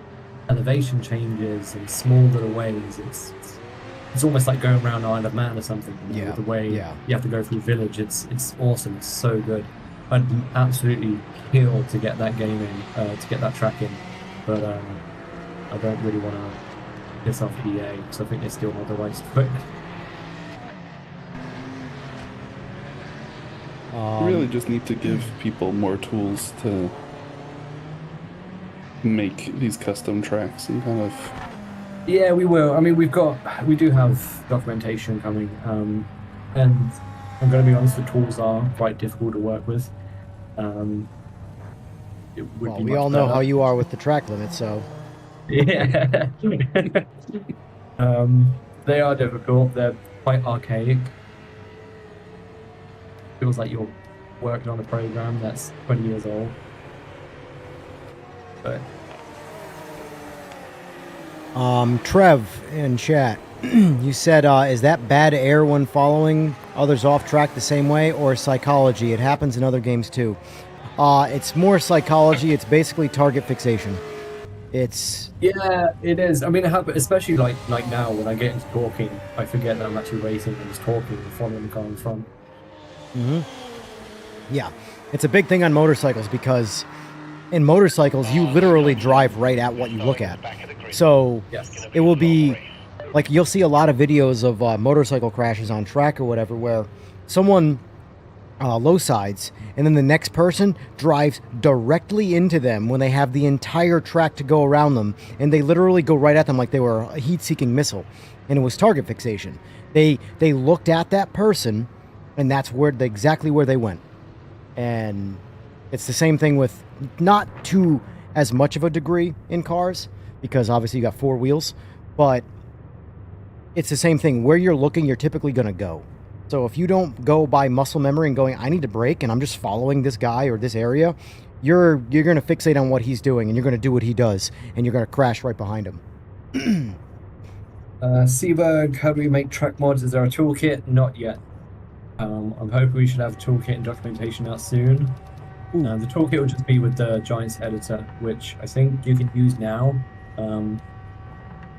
elevation changes and small little ways. it's almost like going around Isle of Man or something. You know, Yeah, with the way yeah. you have to go through the village, it's awesome. It's so good. I'd absolutely kill to get that game in, to get that track in, but I don't really want to piss off EA because I think they still have the rights to it. You really just need to give people more tools to make these custom tracks and kind of. Yeah, we will. I mean, we do have documentation coming, and I'm going to be honest, the tools are quite difficult to work with. It would Well, be we much all know better. how you are with the track limit, so Yeah. They are difficult. They're quite archaic. Feels like you're working on a program that's 20 years old. But Trev in chat, you said, is that bad air when following others off track the same way, or psychology? It happens in other games too. It's more psychology. It's basically target fixation. It's yeah, it is. I mean, it happens, especially like now when I get into talking, I forget that I'm actually racing and just talking and following the car in front. yeah, it's a big thing on motorcycles because in motorcycles you literally drive right at what you look at. So Yes. it will be like you'll see a lot of videos of motorcycle crashes on track or whatever where someone low sides and then the next person drives directly into them when they have the entire track to go around them, and they literally go right at them like they were a heat-seeking missile, and it was target fixation. They looked at that person, and that's exactly where they went. And it's the same thing with, not to as much of a degree in cars, because obviously you got four wheels, but it's the same thing. Where you're looking, you're typically going to go. So if you don't go by muscle memory and going, I need to brake, and I'm just following this guy or this area, you're going to fixate on what he's doing, and you're going to do what he does, and you're going to crash right behind him. Seaberg, how do we make track mods? Is there a toolkit? Not yet. I'm hoping we should have a toolkit and documentation out soon. The toolkit will just be with the Giants editor, which I think you can use now.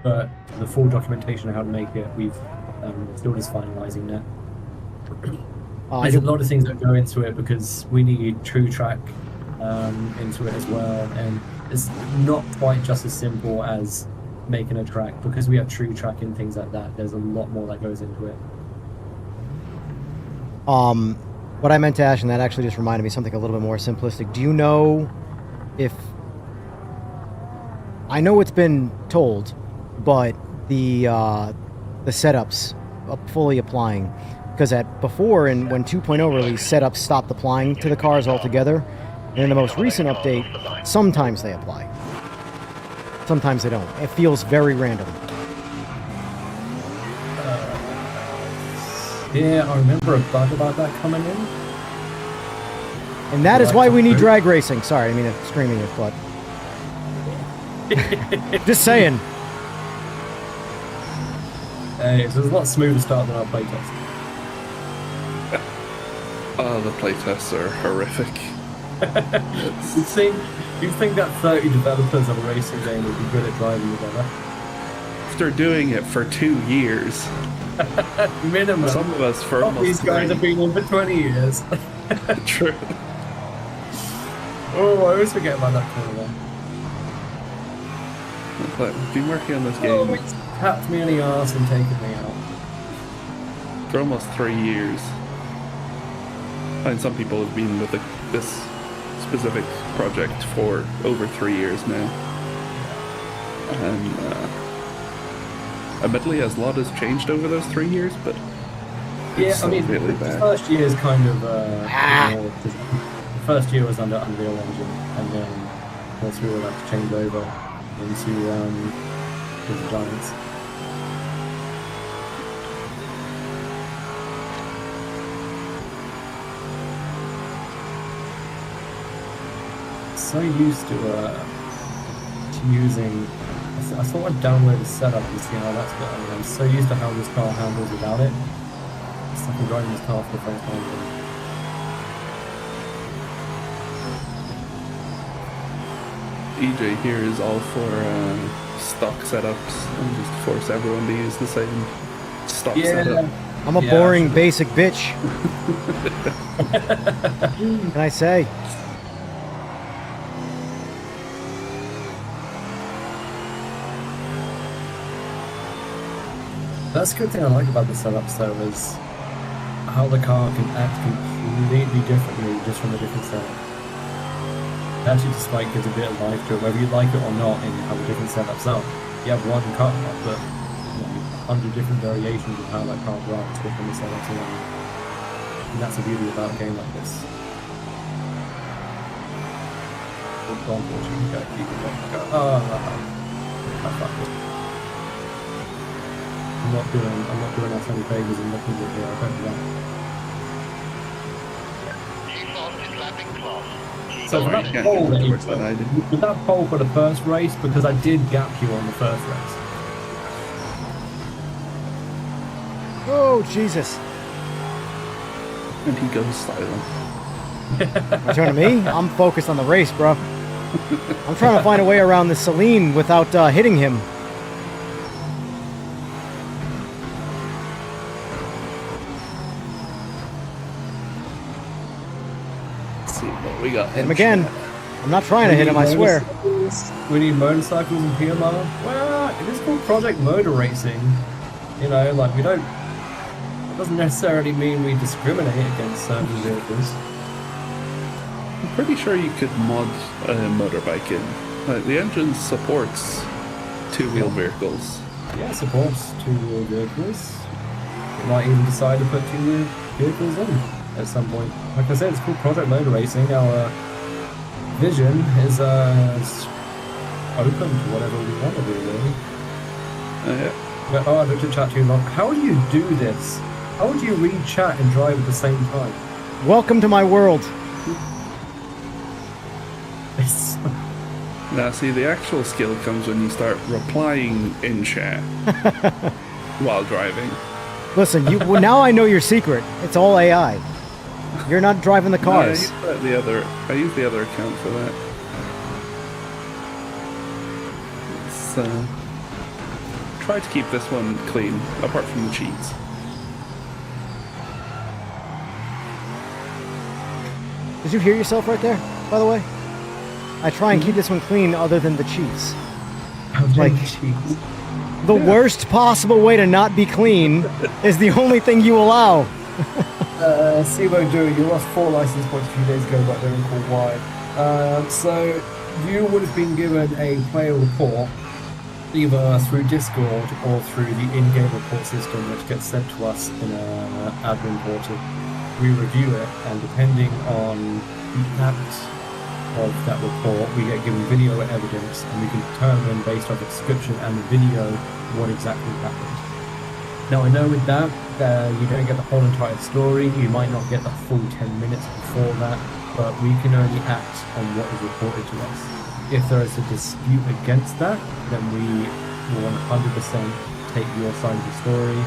But the full documentation of how to make it, we've still just finalizing that. There's a lot of things that go into it because we need true track into it as well, and it's not quite just as simple as making a track because we have true track and things like that. There's a lot more that goes into it. What I meant to ask, and that actually just reminded me something a little bit more simplistic. Do you know if... I know it's been told, but the setups fully applying, because before, when 2.0 released, setups stopped applying to the cars altogether, and in the most recent update, sometimes they apply. Sometimes they don't. It feels very random. Yeah, I remember a bug about that coming in. And that is why we need drag racing. Sorry, I mean to scream at your butt. Just saying. Hey, so it's a lot smoother start than our playtest. Oh, the playtests are horrific. You think that 30 developers of a racing game would be good at driving together? After doing it for 2 years. Minimum. Some of us for almost These guys 3. have been in for 20 years. True. Oh, I always forget about that kind of one. But we've been working on this Oh, game it's tapped me in the arse and taken me out. for almost 3 years. And some people have been with this specific project for over 3 years now. And admittedly, a lot has changed over those 3 years, but Yeah, it's I mean, really the bad. first year is kind of more, the first year was under Unreal Engine, and then once we were allowed to change over into the Giants. So used to using. I thought I'd download the setup and see how that's going. I'm so used to how this car handles without it. It's like I'm driving this car for the first time. EJ here is all for stock setups and just force everyone to use the same stock Yeah. setup. I'm a boring, basic bitch. What can I say? That's a good thing I like about the setups though is how the car can act completely differently just from a different setup. It actually just like gives a bit of life to it, whether you like it or not, and how the different setups are. You have one car, but 100 different variations of how that car runs within the setups alone. And that's the beauty about a game like this. Unfortunately, you gotta keep it on the car. I fucked it. I'm not doing us any favors in looking at here, I don't do that. So for that can't pole get that you towards that either. with that pole for the first race, because I did gap you on the first race. Oh, Jesus. And he goes silent. You turn to me? I'm focused on the race, bro. I'm trying to find a way around the Celine without hitting him. Let's see what we got. Hit him again. I'm not trying to hit him, I swear. We need motorcycles and PMR. Well, it is called Project Motor Racing. You know, like we don't. It doesn't necessarily mean we discriminate against certain vehicles. I'm pretty sure you could mod a motorbike in. Like, the engine supports two-wheel vehicles. Yeah, it supports two-wheel vehicles. We might even decide to put two-wheel vehicles in at some point. Like I said, it's called Project Motor Racing. Our vision is open to whatever we want to do, really. Yeah. But, I looked at chat too long. How do you do this? How would you read chat and drive at the same time? Welcome to my world. It's... Now, see, the actual skill comes when you start replying in chat while driving. Listen, well, now I know your secret. It's all AI. You're not driving the cars. No, I use the other account for that. So, try to keep this one clean, apart from the cheats. Did you hear yourself right there, by the way? I try and keep this one clean other than the cheats. Like, the worst possible way to not be clean is the only thing you allow. Simagic, you lost 4 license points a few days ago, but they were called why. So, you would have been given a player report either through Discord or through the in-game report system, which gets sent to us in an admin portal. We review it, and depending on the act of that report, we get given video evidence, and we can determine based off the description and the video what exactly happened. Now, I know with that, you don't get the whole entire story. You might not get the full 10 minutes before that, but we can only act on what is reported to us. If there is a dispute against that, then we will 100% take your side of the story,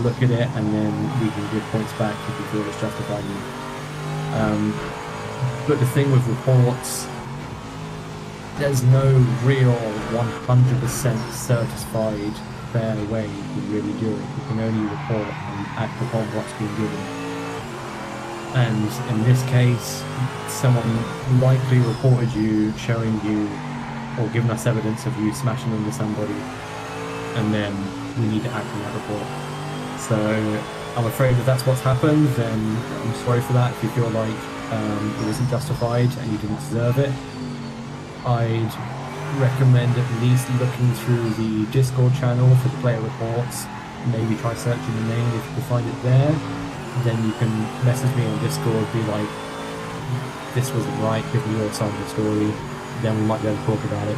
look at it, and then we can give points back if we feel it's justified. But the thing with reports, there's no real 100% certified fair way to really do it. You can only report and act upon what's been given. And in this case, someone likely reported you, showing you, or giving us evidence of you smashing into somebody, and then we need to act on that report. So I'm afraid if that's what's happened, then I'm sorry for that. If you feel like it wasn't justified and you didn't deserve it, I'd recommend at least looking through the Discord channel for the player reports. Maybe try searching the name if you can find it there. Then you can message me on Discord, be like, this wasn't right, give me your side of the story. Then we might be able to talk about it.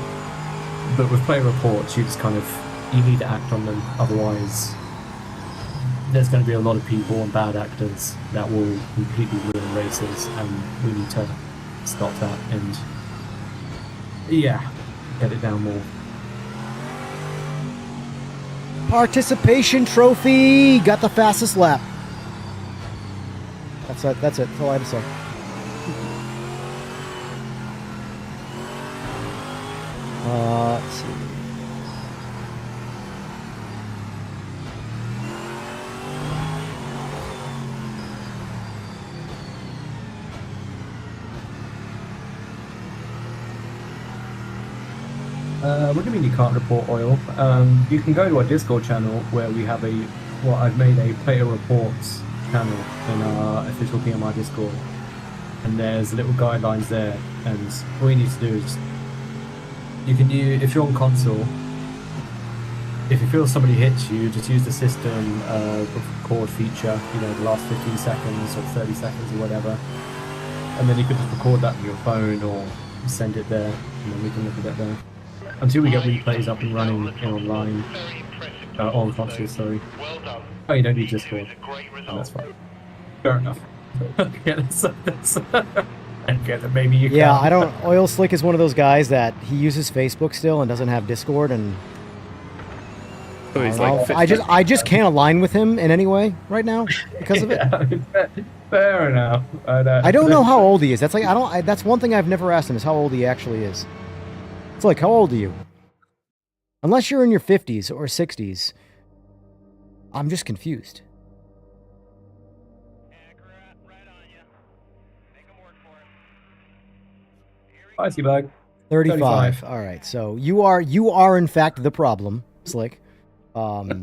But with player reports, you just you need to act on them, otherwise there's going to be a lot of people and bad actors that will completely ruin races, and we need to stop that and, yeah, get it down more. Participation trophy! Got the fastest lap. That's it. That's all I have to say. Let's see. What do you mean you can't report oil? You can go to our Discord channel where we have I've made a player reports channel in our official PMR Discord. And there's little guidelines there, and all you need to do is if you're on console, if you feel somebody hits you, just use the system record feature, the last 15 seconds or 30 seconds or whatever, and then you can just record that with your phone or send it there, and then we can look at it there. Until we get replays up and running online, on console, sorry. Oh, you don't need Discord. Oh, that's fine. Fair enough. Okay, that's okay, then maybe you Yeah, can. I don't. Oil Slick is one of those guys that he uses Facebook still and doesn't have Discord, and So he's I, like don't know. I just can't align with him in any way right now because of it. Yeah, fair enough. I don't know how old he is. That's like that's one thing I've never asked him is how old he actually is. It's like, how old are you? Unless you're in your 50s or 60s, I'm just confused. I see, bug. 35. All right. So you are in fact the problem, Slick. Yeah,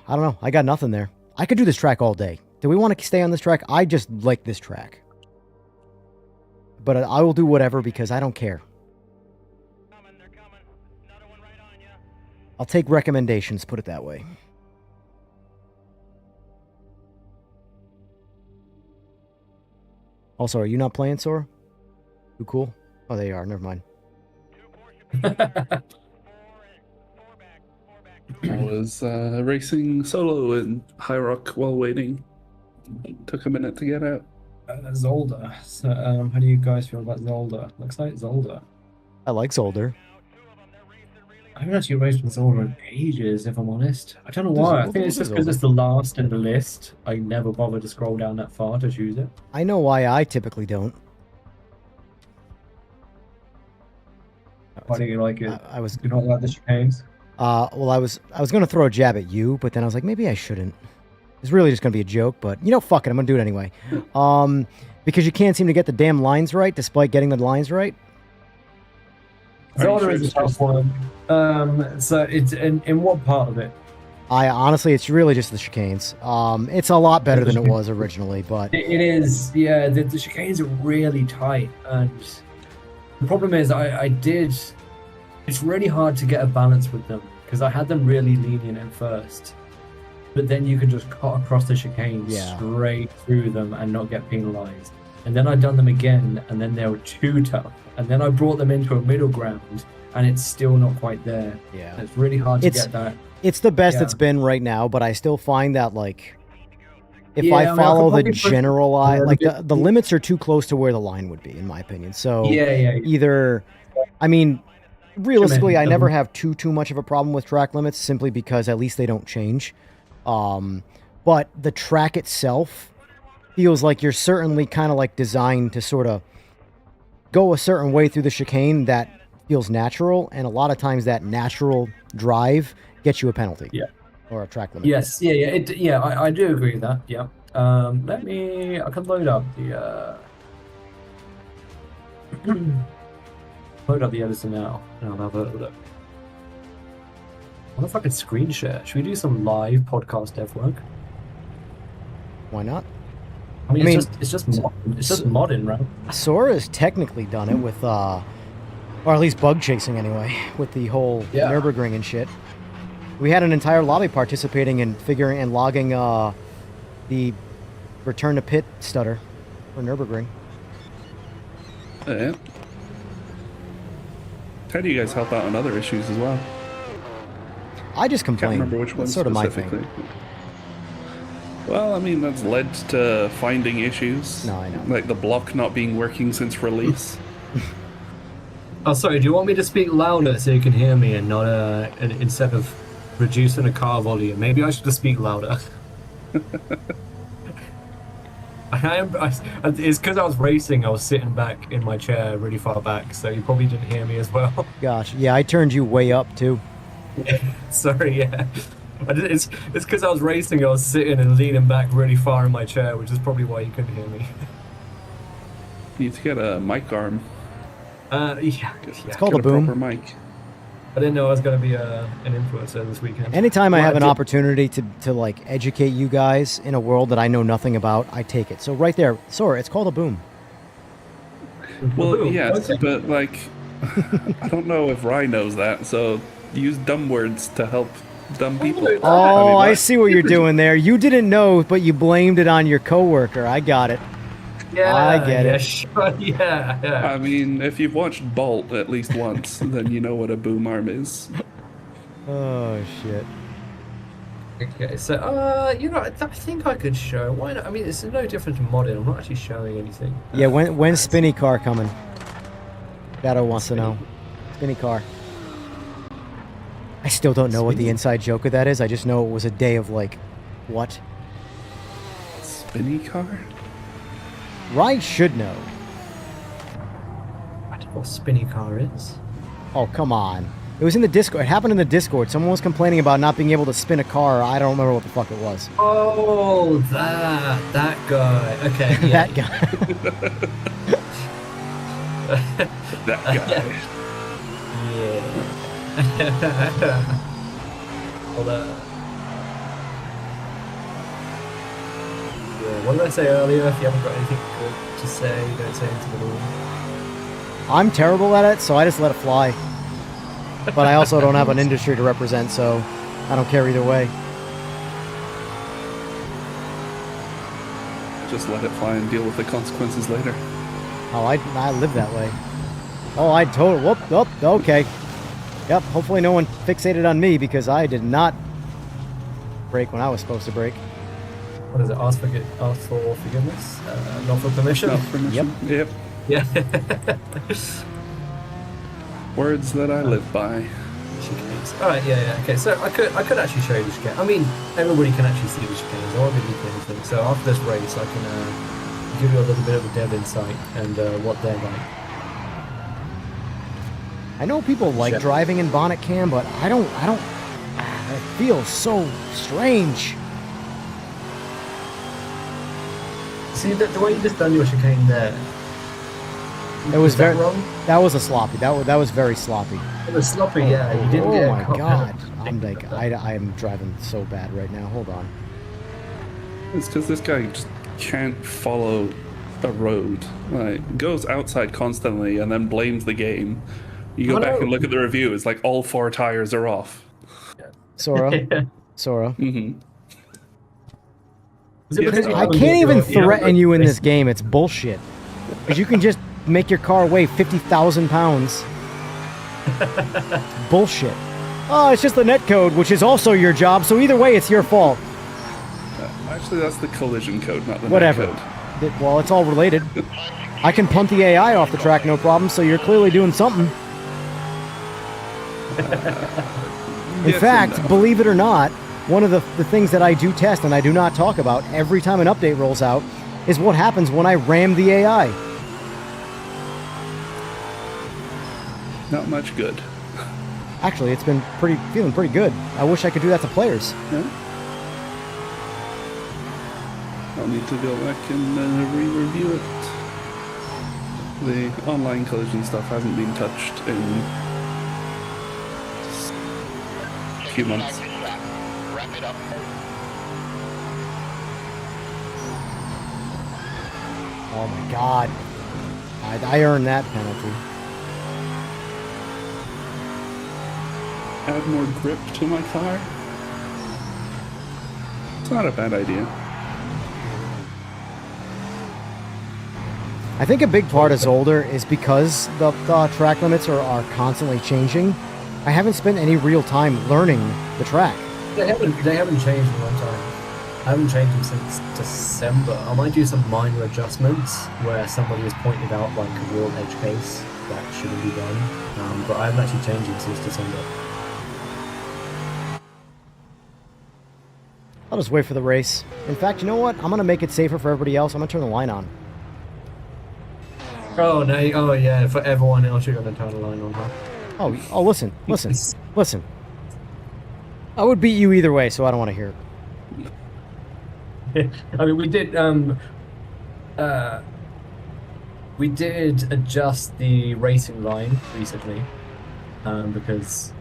I don't know. I got nothing there. I could do this track all day. Do we want to stay on this track? I just like this track. But I will do whatever because I don't care. I'll take recommendations, put it that way. Also, are you not playing, Sora? Too cool? Oh, they are. Never mind. I was racing solo in High Rock while waiting. Took a minute to get out. Zolder. So, how do you guys feel about Zolder? Looks like Zolder. I like Zolder. I haven't actually raced with Zolder in ages, if I'm honest. I don't know why. I think it's just because Zolder? it's the last in the list. I never bothered to scroll down that far to choose it. I know why I typically don't. Why do you like it? I was You don't like the chicanes? well, I was going to throw a jab at you, but then I was like, maybe I shouldn't. It's really just going to be a joke, but fuck it, I'm going to do it anyway. Because you can't seem to get the damn lines right, despite getting the lines right. Zolder is a tough one. So it's in what part of it? Honestly, it's really just the chicanes. It's a lot better than it was originally, but It is, yeah. The chicanes are really tight, and the problem is, it's really hard to get a balance with them because I had them really lenient at first, but then you can just cut across the chicanes straight through them and not get penalized. And then I'd done them again, and then they were too tough. And then I brought them into a middle ground, and it's still not quite there. Yeah. It's really hard to get that. it's the best Yeah. it's been right now, but I still find that, like, if Yeah, I I mean, I follow could the probably put- general line, like, Yeah. the limits are too close to where the line would be, in my opinion. So Yeah. either, I mean, realistically, I never double. have too much of a problem with track limits simply because at least they don't change. But the track itself feels like you're certainly kind of like designed to sort of go a certain way through the chicane that feels natural, and a lot of times that natural drive gets you a penalty. Yeah. Or a track limit. Yes, yeah. I do agree with that. Yeah. I can load up the load up the editor now, and I'll have a look. I wonder if I could screen share. Should we do some live podcast dev work? Why not? I mean, I mean, it's just modding, right? Sora's technically done it with, or at least bug chasing anyway, with the whole Yeah. Nürburgring and shit. We had an entire lobby participating in figuring and logging the return to pit stutter for Nürburgring. Yeah. How do you guys help out on other issues as well? I just Can't complain. remember which one That's sort of my specifically. thing. Well, I mean, that's led to finding issues. No, I know. Like the block not being working since release. Oh, sorry. Do you want me to speak louder so you can hear me and not instead of reducing a car volume? Maybe I should just speak louder. It's because I was racing. I was sitting back in my chair, really far back, so you probably didn't hear me as well. Gosh, yeah, I turned you way up too. Sorry, yeah. It's because I was racing. I was sitting and leaning back really far in my chair, which is probably why you couldn't hear me. You need to get a mic arm. Yeah. It's called Get a boom. proper mic. I didn't know I was going to be an influencer this weekend. Anytime I Well, have an did- opportunity to like educate you guys in a world that I know nothing about, I take it. So right there, Sora, it's called a boom. Well, Boom. yes, Okay. but like, I don't know if Rye knows that, so use dumb words to help dumb people. Oh, Oh, mean, I what? see what you're doing there. You didn't know, but you blamed it on your coworker. I got it. Yeah, I get yeah, it. Sure, yeah. I mean, if you've watched Bolt at least once, then you know what a boom arm is. Oh shit. Okay, so I think I could show. Why not? I mean, it's no different to modding. I'm not actually showing anything. Yeah, when's Spinny Car coming? Gato wants to know. Spinny Car. I still don't know what the Spinny? inside joke of that is. I just know it was a day of like, what? Spinny car? Rye should know. I don't know what spinny car is. Oh, come on. It was in the Discord. It happened in the Discord. Someone was complaining about not being able to spin a car. I don't remember what the fuck it was. Oh, that guy. Okay, yeah. That guy. That guy. Yeah. Hold on. Yeah, what did I say earlier? If you haven't got anything good to say, don't say anything at all. I'm terrible at it, so I just let it fly. But I also don't have an industry to represent, so I don't care either way. Just let it fly and deal with the consequences later. Oh, I live that way. Oh, I totally. Whoop. Okay. Yep. Hopefully, no one fixated on me because I did not break when I was supposed to break. What is it? Ask for forgiveness? Not for permission? Not permission. Yep. Yeah. Words that I live by. Chicanes. Alright, yeah. Okay, so I could actually show you the chicane. I mean, everybody can actually see the chicanes. I won't give you anything. So after this race, I can give you a little bit of a dev insight and what they're like. I know people like Sure. driving in bonnet cam, but I don't. It feels so strange. See, the way you just done your chicane there. It was that very. wrong? That was a sloppy. That was very sloppy. It was sloppy, yeah. You didn't Oh get my caught god! out. I'm like, I am driving so bad right now. Hold on. It's because this guy just can't follow a road. Like, goes outside constantly and then blames the game. You go Oh, back no. and look at the review, it's like all 4 tires are off. Sora. Sora. Mm-hmm. Was it because you I haven't can't got even your- you haven't threaten got you in your- this game. It's bullshit. Because you can just make your car weigh 50,000 pounds. Bullshit. Oh, it's just the netcode, which is also your job. So either way, it's your fault. Actually, that's the collision code, not the net Whatever. code. Well, it's all related. I can punt the AI off the track, no problem. So you're clearly doing something. In Yes and fact, no. believe it or not, one of the things that I do test and I do not talk about every time an update rolls out is what happens when I ram the AI. Not much good. Actually, it's been feeling pretty good. I wish I could do that to players. Yeah? I'll need to go back and re-review it. The online collision stuff hasn't been touched in a few months. Wrap it up. Oh my god. I earned that penalty. Add more grip to my car? It's not a bad idea. I think a big part of Zolder is because the track limits are constantly changing. I haven't spent any real time learning the track. They haven't changed in a long time. I haven't changed them since December. I might do some minor adjustments where somebody has pointed out like a real edge case that shouldn't be done. But I haven't actually changed them since December. I'll just wait for the race. In fact, you know what? I'm going to make it safer for everybody else. I'm going to turn the line on. Oh no! Oh yeah, for everyone else, you're gonna turn the line on, huh? Oh, listen. I would beat you either way, so I don't want to hear it. I mean, we did. We did adjust the racing line recently, because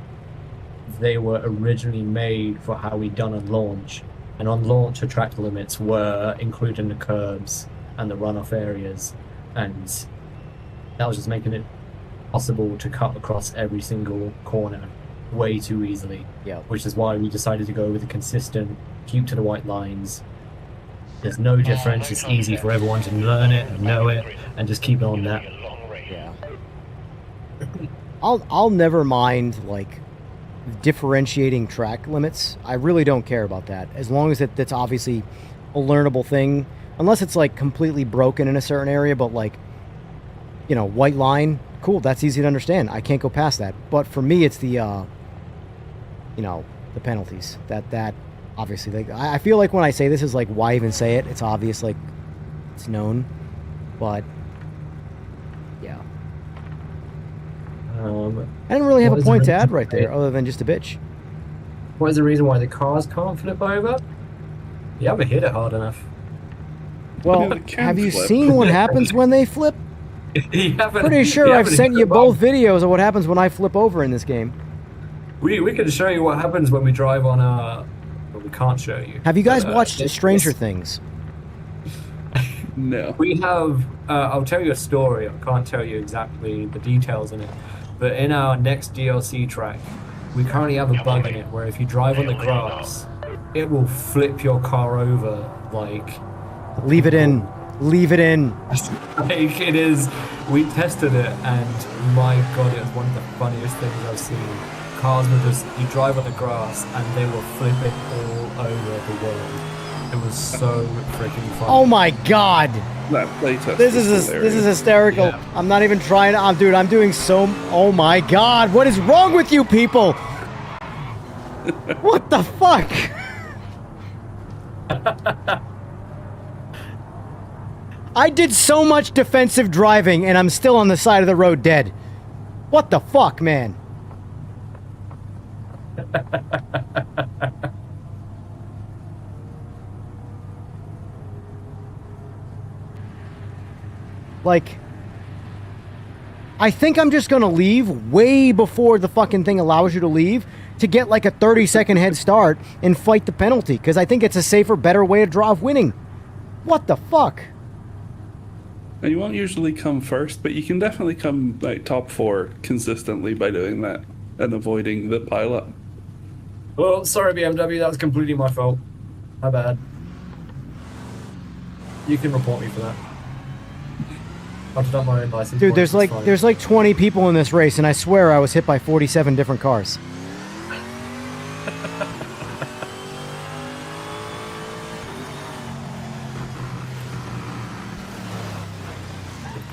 they were originally made for how we done on launch, and on launch the track limits were including the curbs and the runoff areas, and that was just making it possible to cut across every single corner way too easily. Yeah. Which is why we decided to go with a consistent, keep to the white lines. There's no difference. It's easy for everyone to learn it and know it, and just keep it on that. Yeah. I'll never mind like differentiating track limits. I really don't care about that, as long as that's obviously a learnable thing. Unless it's like completely broken in a certain area, but like, you know, white line, cool, that's easy to understand. I can't go past that. But for me, it's the, you know, the penalties. That obviously, like, I feel like when I say this is like, why even say it? It's obvious, like, it's known. But yeah, I didn't really have a point to add right there, other than just a bitch. What is the reason why the cars can't flip over? You haven't hit it hard enough. Well, It can have you flip. seen what happens when they flip? You haven't- Pretty sure you I've haven't sent hit you the both bump. videos of what happens when I flip over in this game. We can show you what happens when we drive on a. But we can't show you. Have you guys But, watched this- Stranger this- Things? No. We have. I'll tell you a story. I can't tell you exactly the details in it, but in our next DLC track, we currently have a bug in it where if you drive on the grass, it will flip your car over like. Leave it in. Leave it in. Like it is. We tested it, and my god, it was one of the funniest things I've seen. Cars were just, you drive on the grass and they were flipping all over the world. It was so freaking fun. Oh my god. That playtest. This is hysterical. Yeah. I'm not even trying to. Dude, I'm doing so. Oh my god. What is wrong with you people? What the fuck? I did so much defensive driving and I'm still on the side of the road dead. What the fuck, man? Like, I think I'm just gonna leave way before the fucking thing allows you to leave to get like a 30-second head start and fight the penalty, because I think it's a safer, better way of winning. What the fuck? And you won't usually come first, but you can definitely come like top 4 consistently by doing that and avoiding the pileup. Well, sorry BMW, that was completely my fault. My bad. You can report me for that. I'll deduct my own license. Dude, points, it's fine. there's like 20 people in this race, and I swear I was hit by 47 different cars.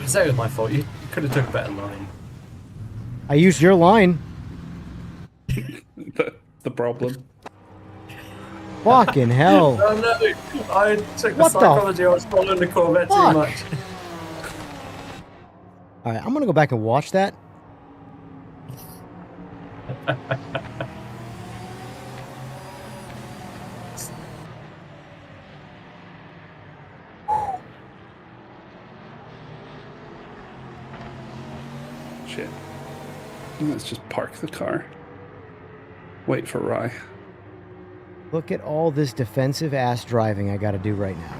Say it was my fault. You could have took a better line. I used your line. That's the problem. Fucking hell. Oh no! I took the What the psychology. I was following the Corvette fuck? too much. All right, I'm gonna go back and watch that. Shit. Let's just park the car. Wait for Rye. Look at all this defensive ass driving I got to do right now.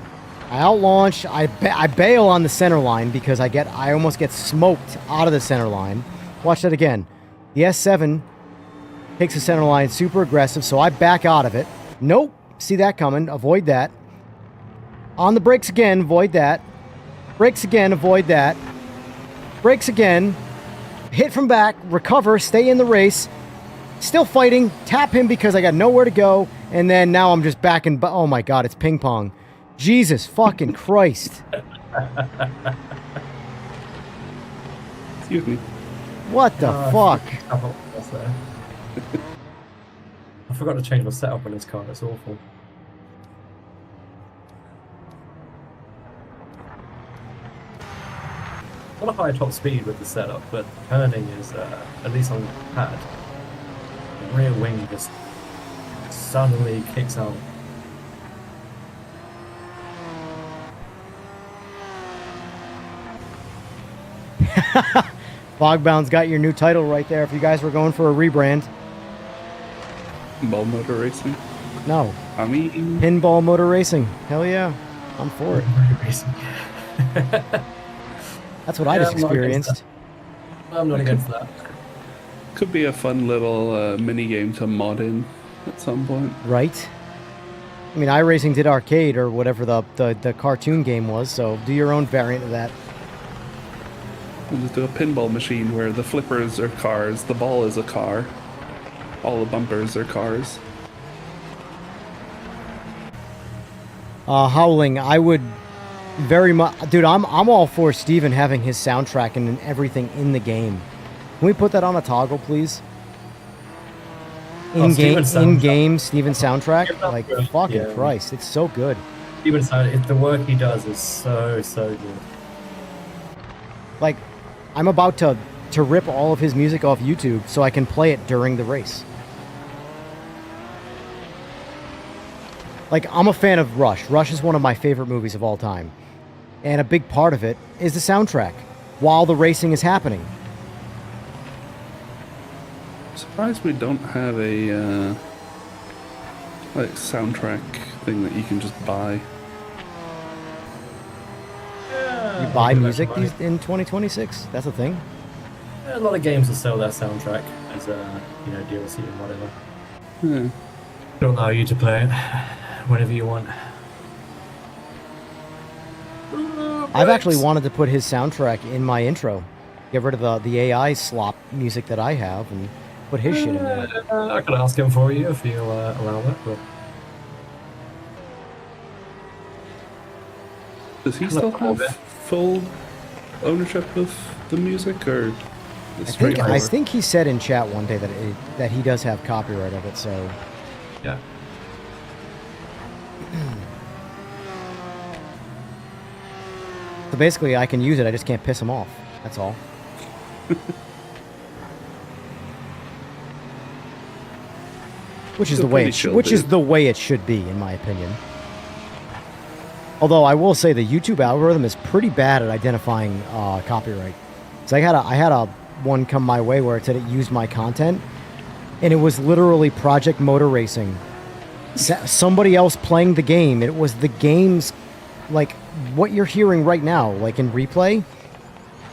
I outlaunch. I bail on the center line because I almost get smoked out of the center line. Watch that again. The S7 takes the center line super aggressive, so I back out of it. Nope. See that coming. Avoid that. On the brakes again. Avoid that. Brakes again. Avoid that. Brakes again. Hit from back. Recover. Stay in the race. Still fighting. Tap him because I got nowhere to go. And then now I'm just back in. Oh my god, it's ping pong. Jesus fucking Christ. Excuse me. What the fuck? That's there. I forgot to change my setup on this car. That's awful. Not a high top speed with the setup, but turning is at least on the pad. The rear wing just suddenly kicks out. Fogbound's got your new title right there if you guys were going for a rebrand. Ball motor racing. No. I mean, Pinball Motor Racing. Hell yeah. I'm for it. That's what I just experienced. I'm not against that. could be a fun little mini game to mod in at some point. Right? I mean, iRacing did arcade or whatever the cartoon game was, so do your own variant of that. We'll just do a pinball machine where the flippers are cars, the ball is a car, all the bumpers are cars. Howling, I would very much... Dude, I'm all for Steven having his soundtrack and everything in the game. Can we put that on a toggle, please? In-game Steven soundtrack? Like, fucking Christ, it's so good. Steven's the work he does is so good. Like, I'm about to rip all of his music off YouTube so I can play it during the race. Like, I'm a fan of Rush. Rush is one of my favorite movies of all time. And a big part of it is the soundtrack while the racing is happening. I'm surprised we don't have a like soundtrack thing that you can just buy. You buy music in 2026? That's a thing? A lot of games will sell their soundtrack as DLC and whatever. Yeah. They'll allow you to play it whenever you want. I've actually wanted to put his soundtrack in my intro. Get rid of the AI slop music that I have and put his shit in there. I could ask him for you if you allow that. But... Does he still have full ownership of the music, or I think he said in chat one day that he does have copyright of it. So yeah. So basically, I can use it. I just can't piss him off. That's all. Which is the way it should be, in my opinion. Although I will say the YouTube algorithm is pretty bad at identifying copyright. So I had a one come my way where it said it used my content, and it was literally Project Motor Racing. Somebody else playing the game. It was the game's, like what you're hearing right now, like in replay,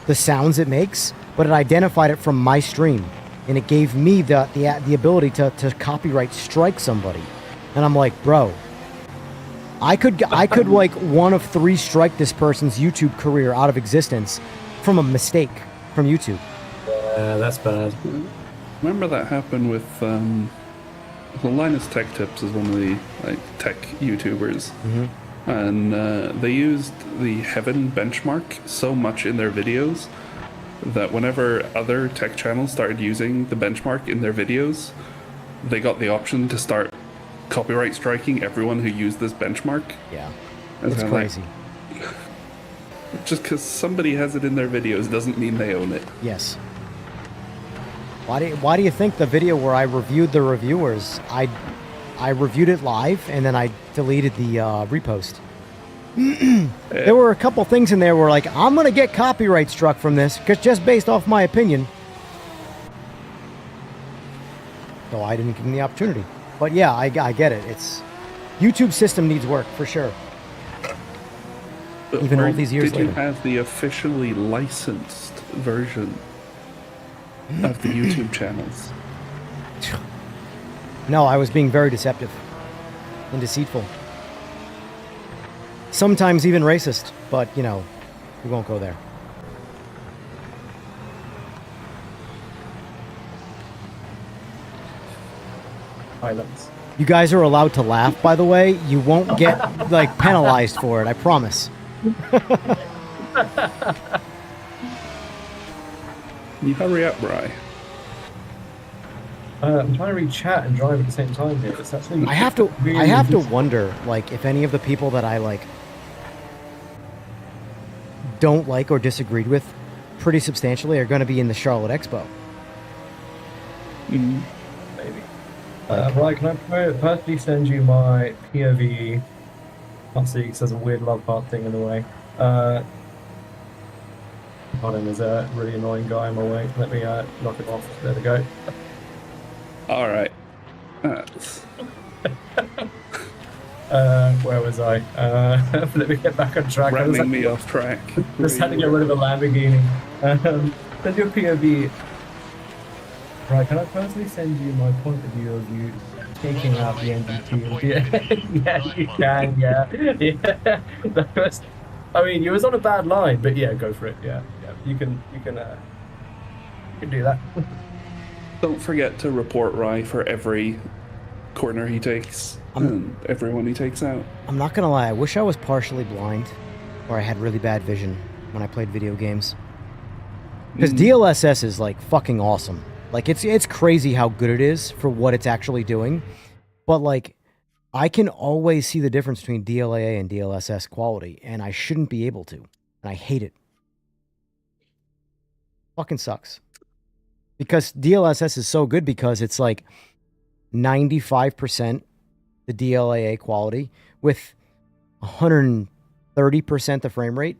the sounds it makes, but it identified it from my stream, and it gave me the ability to copyright strike somebody. And I'm like, bro, I could like 1 of 3 strike this person's YouTube career out of existence from a mistake from YouTube. Yeah, that's bad. Remember that happened with Linus Tech Tips is one of the tech YouTubers. Mm-hmm. And they used the Heaven benchmark so much in their videos that whenever other tech channels started using the benchmark in their videos, they got the option to start copyright striking everyone who used this benchmark. Yeah, and it's crazy. Just because somebody has it in their videos doesn't mean they own it. Yes. Why do you think the video where I reviewed the reviewers, I reviewed it live and then I deleted the repost. There were a couple things in there where like, I'm going to get copyright struck from this because just based off my opinion. So I didn't give them the opportunity. But yeah, I get it. It's YouTube system needs work for sure. But even all these years later. Did you have the officially licensed version of the YouTube channels? No, I was being very deceptive and deceitful. Sometimes even racist, but, we won't go there. Silence. You guys are allowed to laugh, by the way. You won't get, penalized for it, I promise. You hurry up, Bri. I'm trying to read chat and drive at the same time here. It's actually I have to wonder, if any of the people that I don't like or disagreed with pretty substantially are going to be in the Charlotte Expo. Mm-hmm. Maybe. Right, can I personally send you my POV? Can't see because there's a weird love heart thing in the way. Pardon, there's a really annoying guy in my way. Let me knock him off. There we go. All right. Where was I? Let me get back on track. Running me off track. Just had to get rid of a Lamborghini. Send your POV. Right, can I personally send you my point of view of you taking out the NGT? Yeah, you can, yeah. That was, I mean, you was on a bad line, but yeah, go for it. Yeah, you can do that. Don't forget to report Rye for every corner he takes and everyone he takes out. I'm not gonna lie, I wish I was partially blind or I had really bad vision when I played video games. Because DLSS is like fucking awesome. Like it's crazy how good it is for what it's actually doing. But like I can always see the difference between DLAA and DLSS quality, and I shouldn't be able to. And I hate it. Fucking sucks. Because DLSS is so good because it's like 95% the DLAA quality with 130% the frame rate.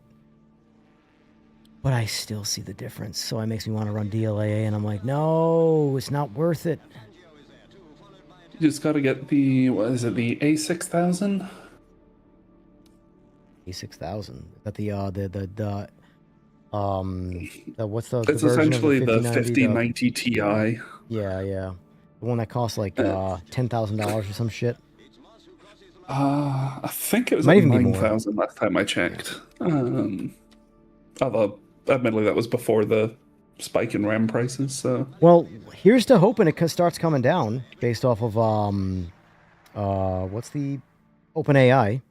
But I still see the difference, so it makes me want to run DLAA, and I'm like, no, it's not worth it. You just gotta get the, what is it, the A6000? A6000. That what's the It's version essentially of the the 5090? 5090 Ti. Yeah. The one that costs like $10,000 or some shit. I think it was Might like even be more. 9,000 last time I checked. Although, admittedly, that was before the spike in RAM prices, so... Well, here's to hoping it starts coming down based off of, what's the OpenAI?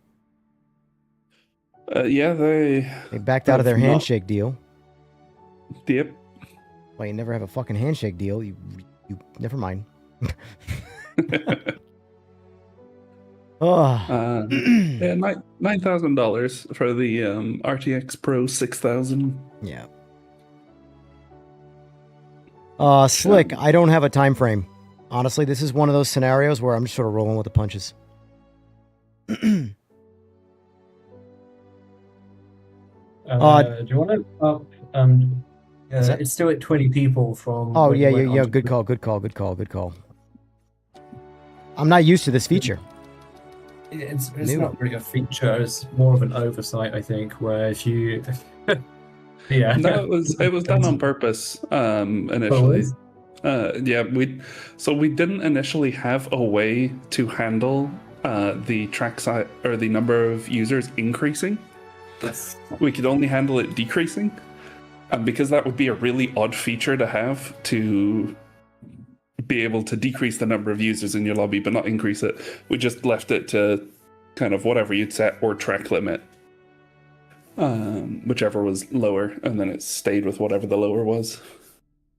Yeah, They backed out of their have not- handshake deal. Yep. Well, you never have a fucking handshake deal. You never mind. Oh. Yeah, $9,000 for the RTX Pro 6000. Yeah. Slick, I don't have a time frame. Honestly, this is one of those scenarios where I'm just sort of rolling with the punches. Do you want to up? It's still at 20 people from. Oh when you yeah. went on to- Good call. I'm not used to this feature. It's New. not really a feature. It's more of an oversight, I think. Where if you, yeah, No, it was done on purpose initially. Yeah, we didn't initially have a way to handle the track size or the number of users increasing. Yes. We could only handle it decreasing, and because that would be a really odd feature to have, to be able to decrease the number of users in your lobby but not increase it, we just left it to kind of whatever you'd set or track limit, whichever was lower, and then it stayed with whatever the lower was.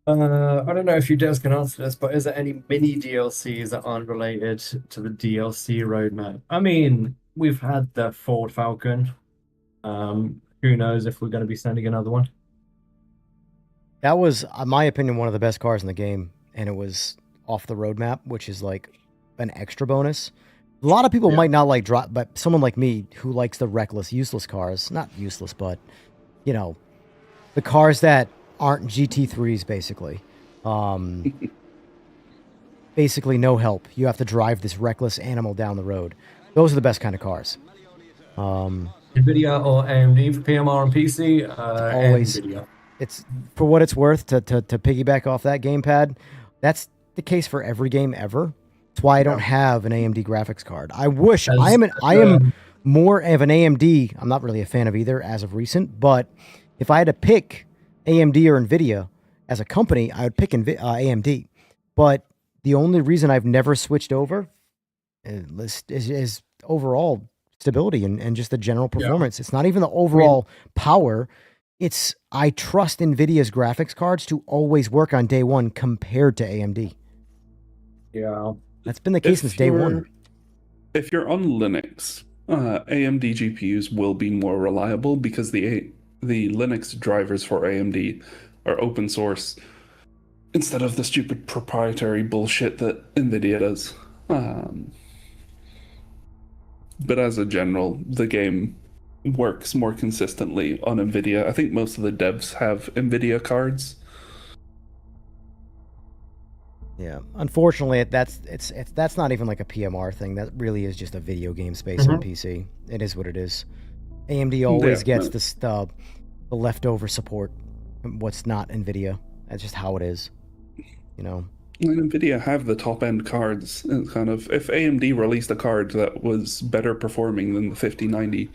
I don't know if you guys can answer this, but is there any mini DLCs that aren't related to the DLC roadmap? I mean, we've had the Ford Falcon. Who knows if we're going to be sending another one? That was, in my opinion, one of the best cars in the game, and it was off the roadmap, which is like an extra bonus. A lot of people might not like drop, but someone like me who likes the reckless, useless cars, not useless, but you know, the cars that aren't GT3s, basically. Basically, no help. You have to drive this reckless animal down the road. Those are the best kind of cars. NVIDIA or AMD for PMR and PC? Always. NVIDIA. It's for what it's worth to piggyback off that gamepad. That's the case for every game ever. That's why I don't have an AMD graphics card. I wish I am more of an AMD. I'm not really a fan of either as of recent, but if I had to pick AMD or NVIDIA as a company, I would pick AMD. But the only reason I've never switched over is overall stability and just the general performance. It's not even the overall power. It's I trust NVIDIA's graphics cards to always work on day one compared to AMD. Yeah. That's been the case since day one. If you're on Linux, AMD GPUs will be more reliable because the Linux drivers for AMD are open source instead of the stupid proprietary bullshit that NVIDIA does. But as a general, the game works more consistently on NVIDIA. I think most of the devs have NVIDIA cards. Yeah, unfortunately, that's not even like a PMR thing. That really is just a video game space on PC. It is what it is. AMD always gets the leftover support. What's not NVIDIA? That's just how it is. You know. And NVIDIA have the top end cards. It's kind of, if AMD released a card that was better performing than the 5090,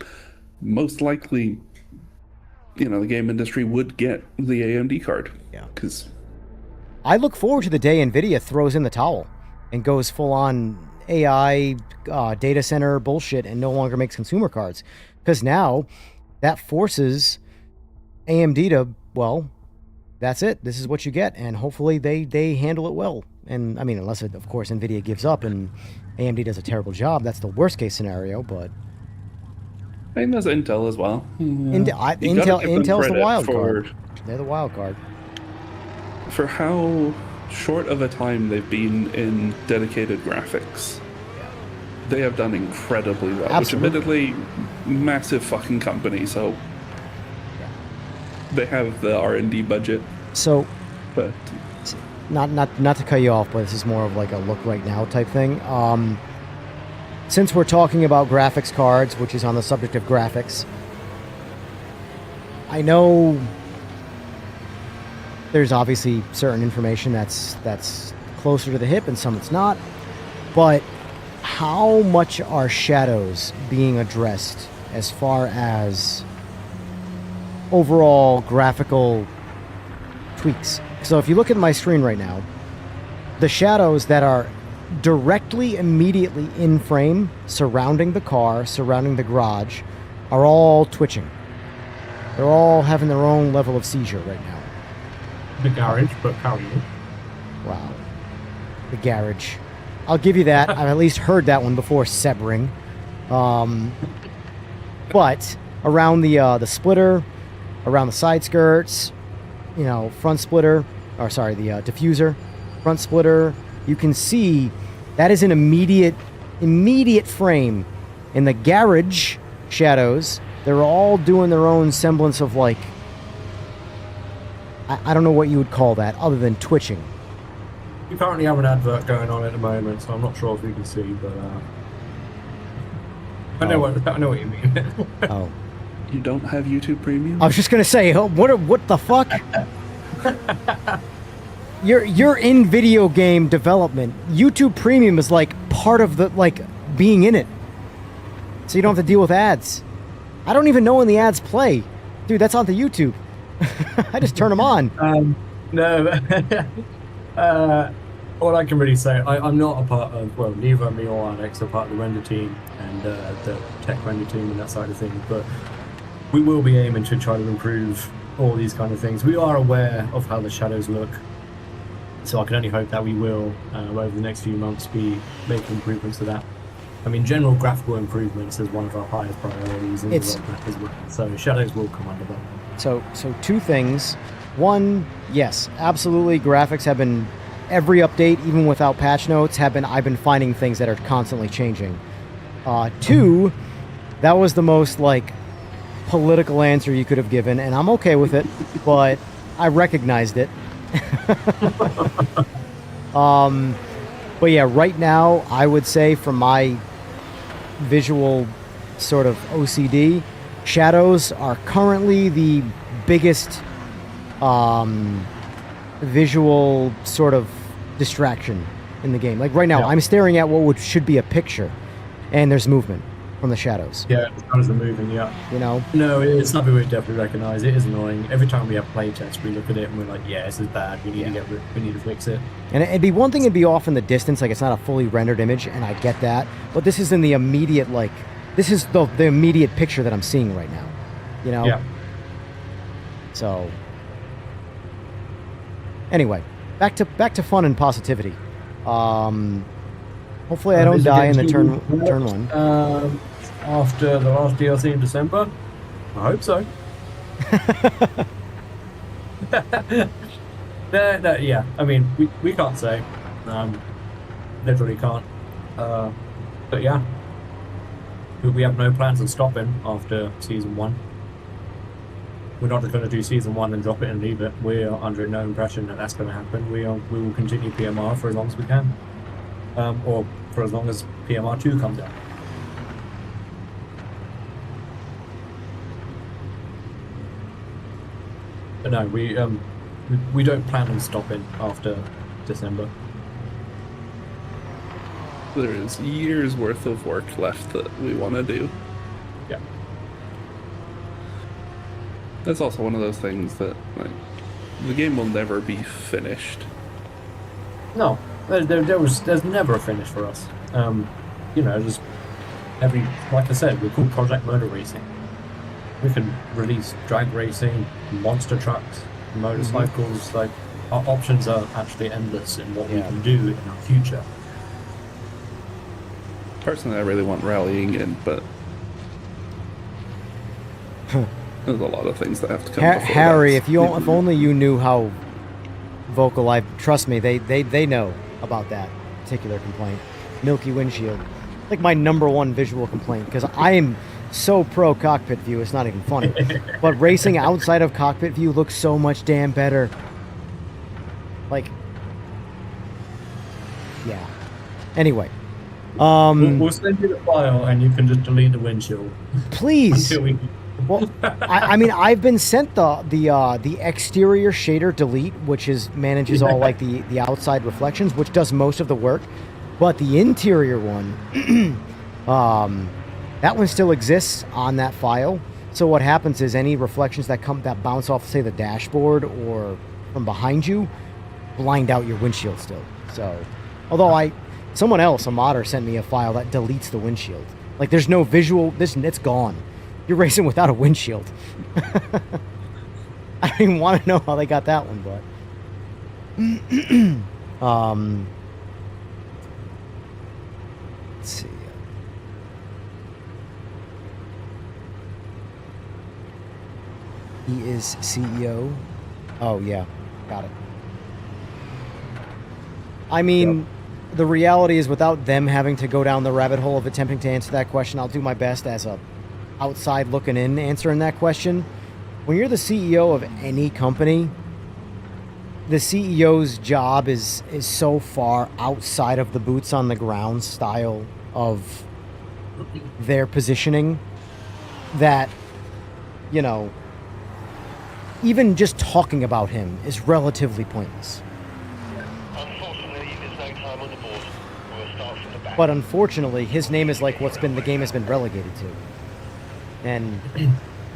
most likely, you know, the game industry would get the AMD card. Yeah. Because I look forward to the day NVIDIA throws in the towel and goes full on AI data center bullshit and no longer makes consumer cards. Because now that forces AMD to, well, that's it. This is what you get. And hopefully they handle it well. And I mean, unless, of course, NVIDIA gives up and AMD does a terrible job. That's the worst case scenario, but... I think there's Intel as well. Intel's the wild card. They're the wild card. For how short of a time they've been in dedicated graphics, they have done incredibly well. Absolutely. Which admittedly, massive fucking company, so they have the R&D budget. So, but not to cut you off, but this is more of like a look right now type thing. Since we're talking about graphics cards, which is on the subject of graphics, I know there's obviously certain information that's closer to the hip and some that's not, but how much are shadows being addressed as far as overall graphical tweaks? So if you look at my screen right now, the shadows that are directly immediately in frame surrounding the car, surrounding the garage, are all twitching. They're all having their own level of seizure right now. The garage, but carry on. Wow. The garage. I'll give you that. I've at least heard that one before, Sebring. But around the splitter, around the side skirts, you know, front splitter, or sorry, the diffuser, front splitter, you can see that is an immediate frame. In the garage shadows, they're all doing their own semblance of like, I don't know what you would call that other than twitching. We currently have an advert going on at the moment, so I'm not sure if you can see, but I know what you mean. Oh. you don't have YouTube Premium? I was just gonna say, what the fuck? You're in video game development. YouTube Premium is like part of the being in it, so you don't have to deal with ads. I don't even know when the ads play, dude. That's on the YouTube. I just turn them on. No, all I can really say, I'm not a part of, well, neither me or Alex are part of the render team and the tech render team and that side of things, but we will be aiming to try to improve all these kind of things. We are aware of how the shadows look, so I can only hope that we will, over the next few months, be making improvements to that. I mean, general graphical improvements is one of our highest priorities in the roadmap as well, so shadows will come under that. So two things. One, yes, absolutely, graphics have been, every update, even without patch notes, I've been finding things that are constantly changing. Two, that was the most political answer you could have given, and I'm okay with it, but I recognized it. But yeah, right now, I would say from my visual sort of OCD, shadows are currently the biggest visual sort of distraction in the game. Like right now, I'm staring at what should be a picture, and there's movement from the shadows. Yeah, the shadows are moving, yeah. You know? No, it's something we definitely recognise. It is annoying. Every time we have playtests, we look at it and we're like, yeah, this is bad. We need to fix it. And it'd be one thing it'd be off in the distance, like it's not a fully rendered image, and I get that. But this is in the immediate, this is the immediate picture that I'm seeing right now. You know? Yeah. So anyway, back to fun and positivity. Hopefully I don't die in the turn one. After the last DLC in December? I hope so. Yeah, I mean, we can't say. Literally can't. But yeah. we have no plans of stopping after season 1. We're not going to do season 1 and drop it and leave it. We are under no impression that that's going to happen. We will continue PMR for as long as we can, or for as long as PMR 2 comes out. But no, we don't plan on stopping after December. There is years worth of work left that we want to do. Yeah. That's also one of those things that, like, the game will never be finished. No, there's never a finish for us. You know, just like I said, we're called Project Motor Racing. We can release drag racing, monster trucks, motorcycles. Like, our options are actually endless in what we can do in our future. Personally, I really want rallying in, but there's a lot of things that have to come before Harry, that. if only you knew how vocal I trust me, they know about that particular complaint. Milky windshield, like my #1 visual complaint, because I am so pro cockpit view, it's not even funny. But racing outside of cockpit view looks so much damn better. Like, yeah. Anyway, We'll send you the file and you can just delete the windshield. please. Until we... Well, I mean, I've been sent the exterior shader delete, which manages all like the outside reflections, which does most of the work, but the interior one, that one still exists on that file. So what happens is any reflections that bounce off, say, the dashboard or from behind you, blind out your windshield still. So, although someone else, a modder, sent me a file that deletes the windshield. Like, there's no visual. It's gone. You're racing without a windshield. I don't even want to know how they got that one, but let's see. He is CEO. Oh yeah, got it. I mean, the reality is, without them having to go down the rabbit hole of attempting to answer that question, I'll do my best as a outside looking in answering that question. When you're the CEO of any company, the CEO's job is so far outside of the boots on the ground style of their positioning that, you know, even just talking about him is relatively pointless. Unfortunately, there's no time on the board. We'll start from the back. But unfortunately, his name is like the game has been relegated to. And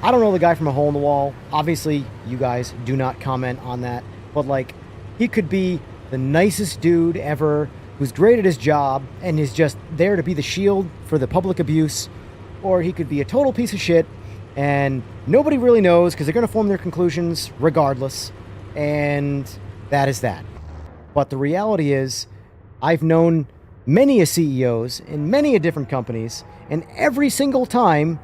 I don't know the guy from a hole in the wall. Obviously, you guys do not comment on that. But, like, he could be the nicest dude ever, who's great at his job, and is just there to be the shield for the public abuse. Or he could be a total piece of shit, and nobody really knows, because they're going to form their conclusions regardless. And that is that. But the reality is, I've known many a CEOs in many a different companies, and every single time,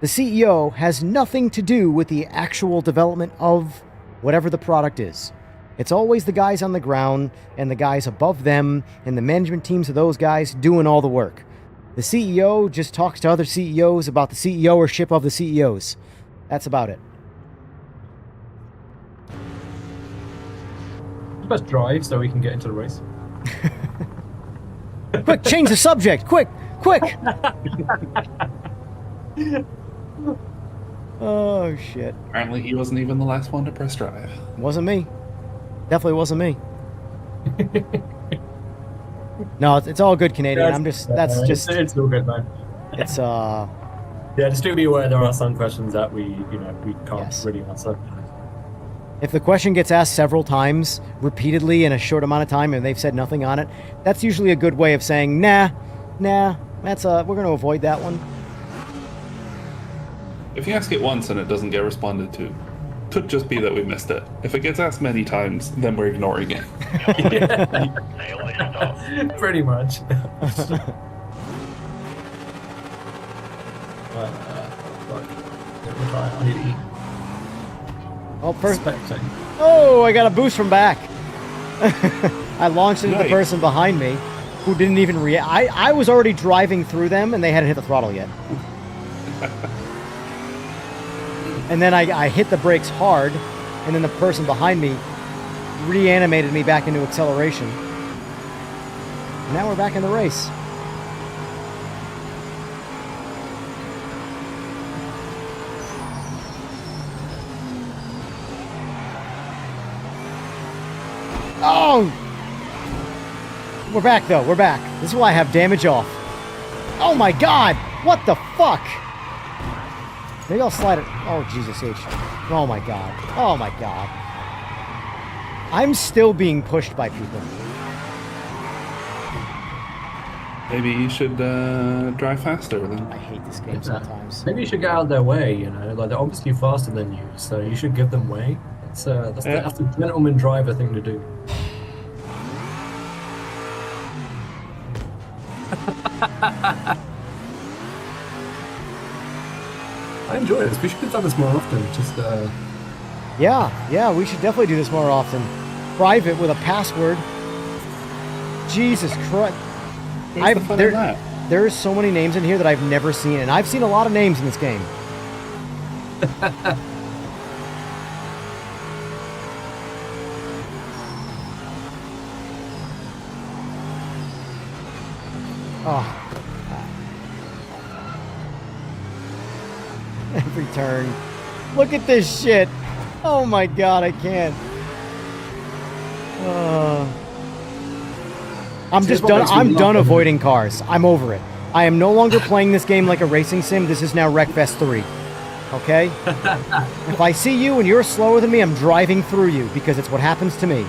the CEO has nothing to do with the actual development of whatever the product is. It's always the guys on the ground and the guys above them and the management teams of those guys doing all the work. The CEO just talks to other CEOs about the CEO-ership of the CEOs. That's about it. Let's drive so we can get into the race. Quick, change the subject! Quick! Quick! Oh, shit. Apparently he wasn't even the last one to press drive. Wasn't me. Definitely wasn't me. No, it's all good, Canadian. It's all good, man. It's Yeah, just do be aware there are some questions that we can't really answer. If the question gets asked several times, repeatedly in a short amount of time, and they've said nothing on it, that's usually a good way of saying, nah, we're going to avoid that one. If you ask it once and it doesn't get responded to, could just be that we missed it. If it gets asked many times, then we're ignoring it. They always start. Pretty much. I need to eat. Oh, Expecting. Oh, I got a boost from back. I launched into the Nice. person behind me, who didn't even react. I was already driving through them, and they hadn't hit the throttle yet. And then I hit the brakes hard, and then the person behind me reanimated me back into acceleration. And now we're back in the race. Oh! We're back, though. We're back. This is why I have damage off. Oh my god! What the fuck? Maybe I'll slide it. Oh, Jesus H. Oh my god. Oh my god. I'm still being pushed by people. Maybe you should drive faster then. I hate this game sometimes. Maybe you should get out of their way, you know? Like, they're obviously faster than you, so you should give them way. That's the gentleman driver thing to do. I enjoy this. We should have done this more often. Just Yeah, we should definitely do this more often. Private with a password. Jesus Christ. What's the fun in that? There's so many names in here that I've never seen, and I've seen a lot of names in this game. Oh. Every turn. Look at this shit. Oh my god, I can't. I'm just done. I'm done avoiding cars. I'm over it. I am no longer playing this game like a racing sim. This is now Wreckfest 3. Okay? If I see you and you're slower than me, I'm driving through you because it's what happens to me.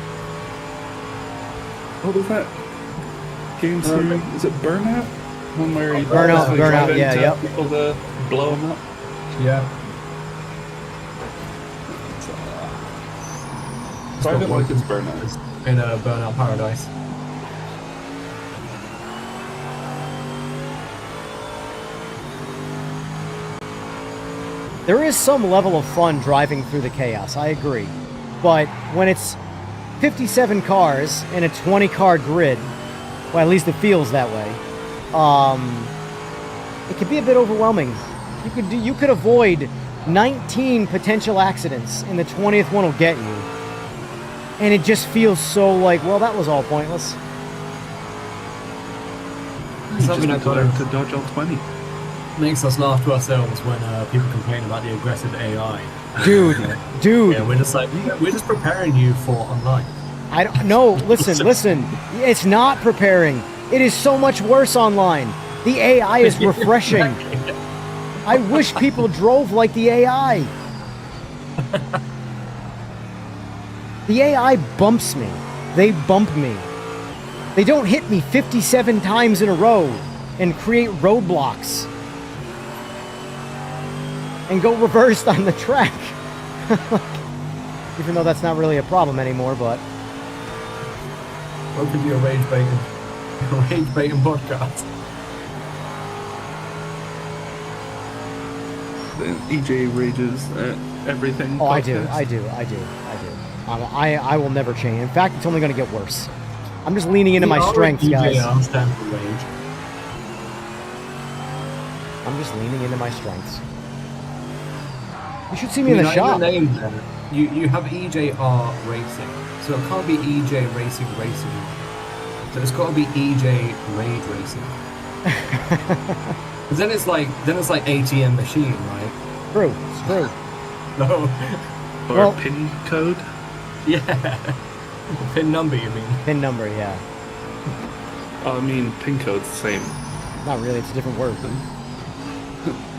What was that game series? Is it Burnout? One where you Burnout, drive yeah, into yep. people to blow them up. yeah. Private like it's Burnout. In a Burnout Paradise. There is some level of fun driving through the chaos, I agree. But when it's 57 cars in a 20-car grid, well, at least it feels that way, it can be a bit overwhelming. You could avoid 19 potential accidents, and the 20th one will get you. And it just feels so like, well, that was all pointless. Something that kind of to dodge all 20. makes us laugh to ourselves when people complain about the aggressive AI. Dude. Yeah, we're just like, we're just preparing you for online. I don't no, listen. It's not preparing. It is so much worse online. The AI is refreshing. I wish people drove like the AI. The AI bumps me. They bump me. They don't hit me 57 times in a row and create roadblocks and go reversed on the track. Even though that's not really a problem anymore, but Welcome to your rage baiting podcast. EJ rages at everything. oh, I podcast. do. I will never change. In fact, it's only going to get worse. I'm just leaning into my strengths, guys. EJR stand for rage. I'm just leaning into my strengths. You should see me in the Not shop. the name there. You have EJR Racing, so it can't be EJ Racing. So it's got to be EJ Rage Racing. Because then it's like ATM machine, right? True, it's true. No. Or Well- pin code. Yeah. Pin number, you mean? Pin number, yeah. Oh, I mean, pin code's the same. Not really, it's a different word.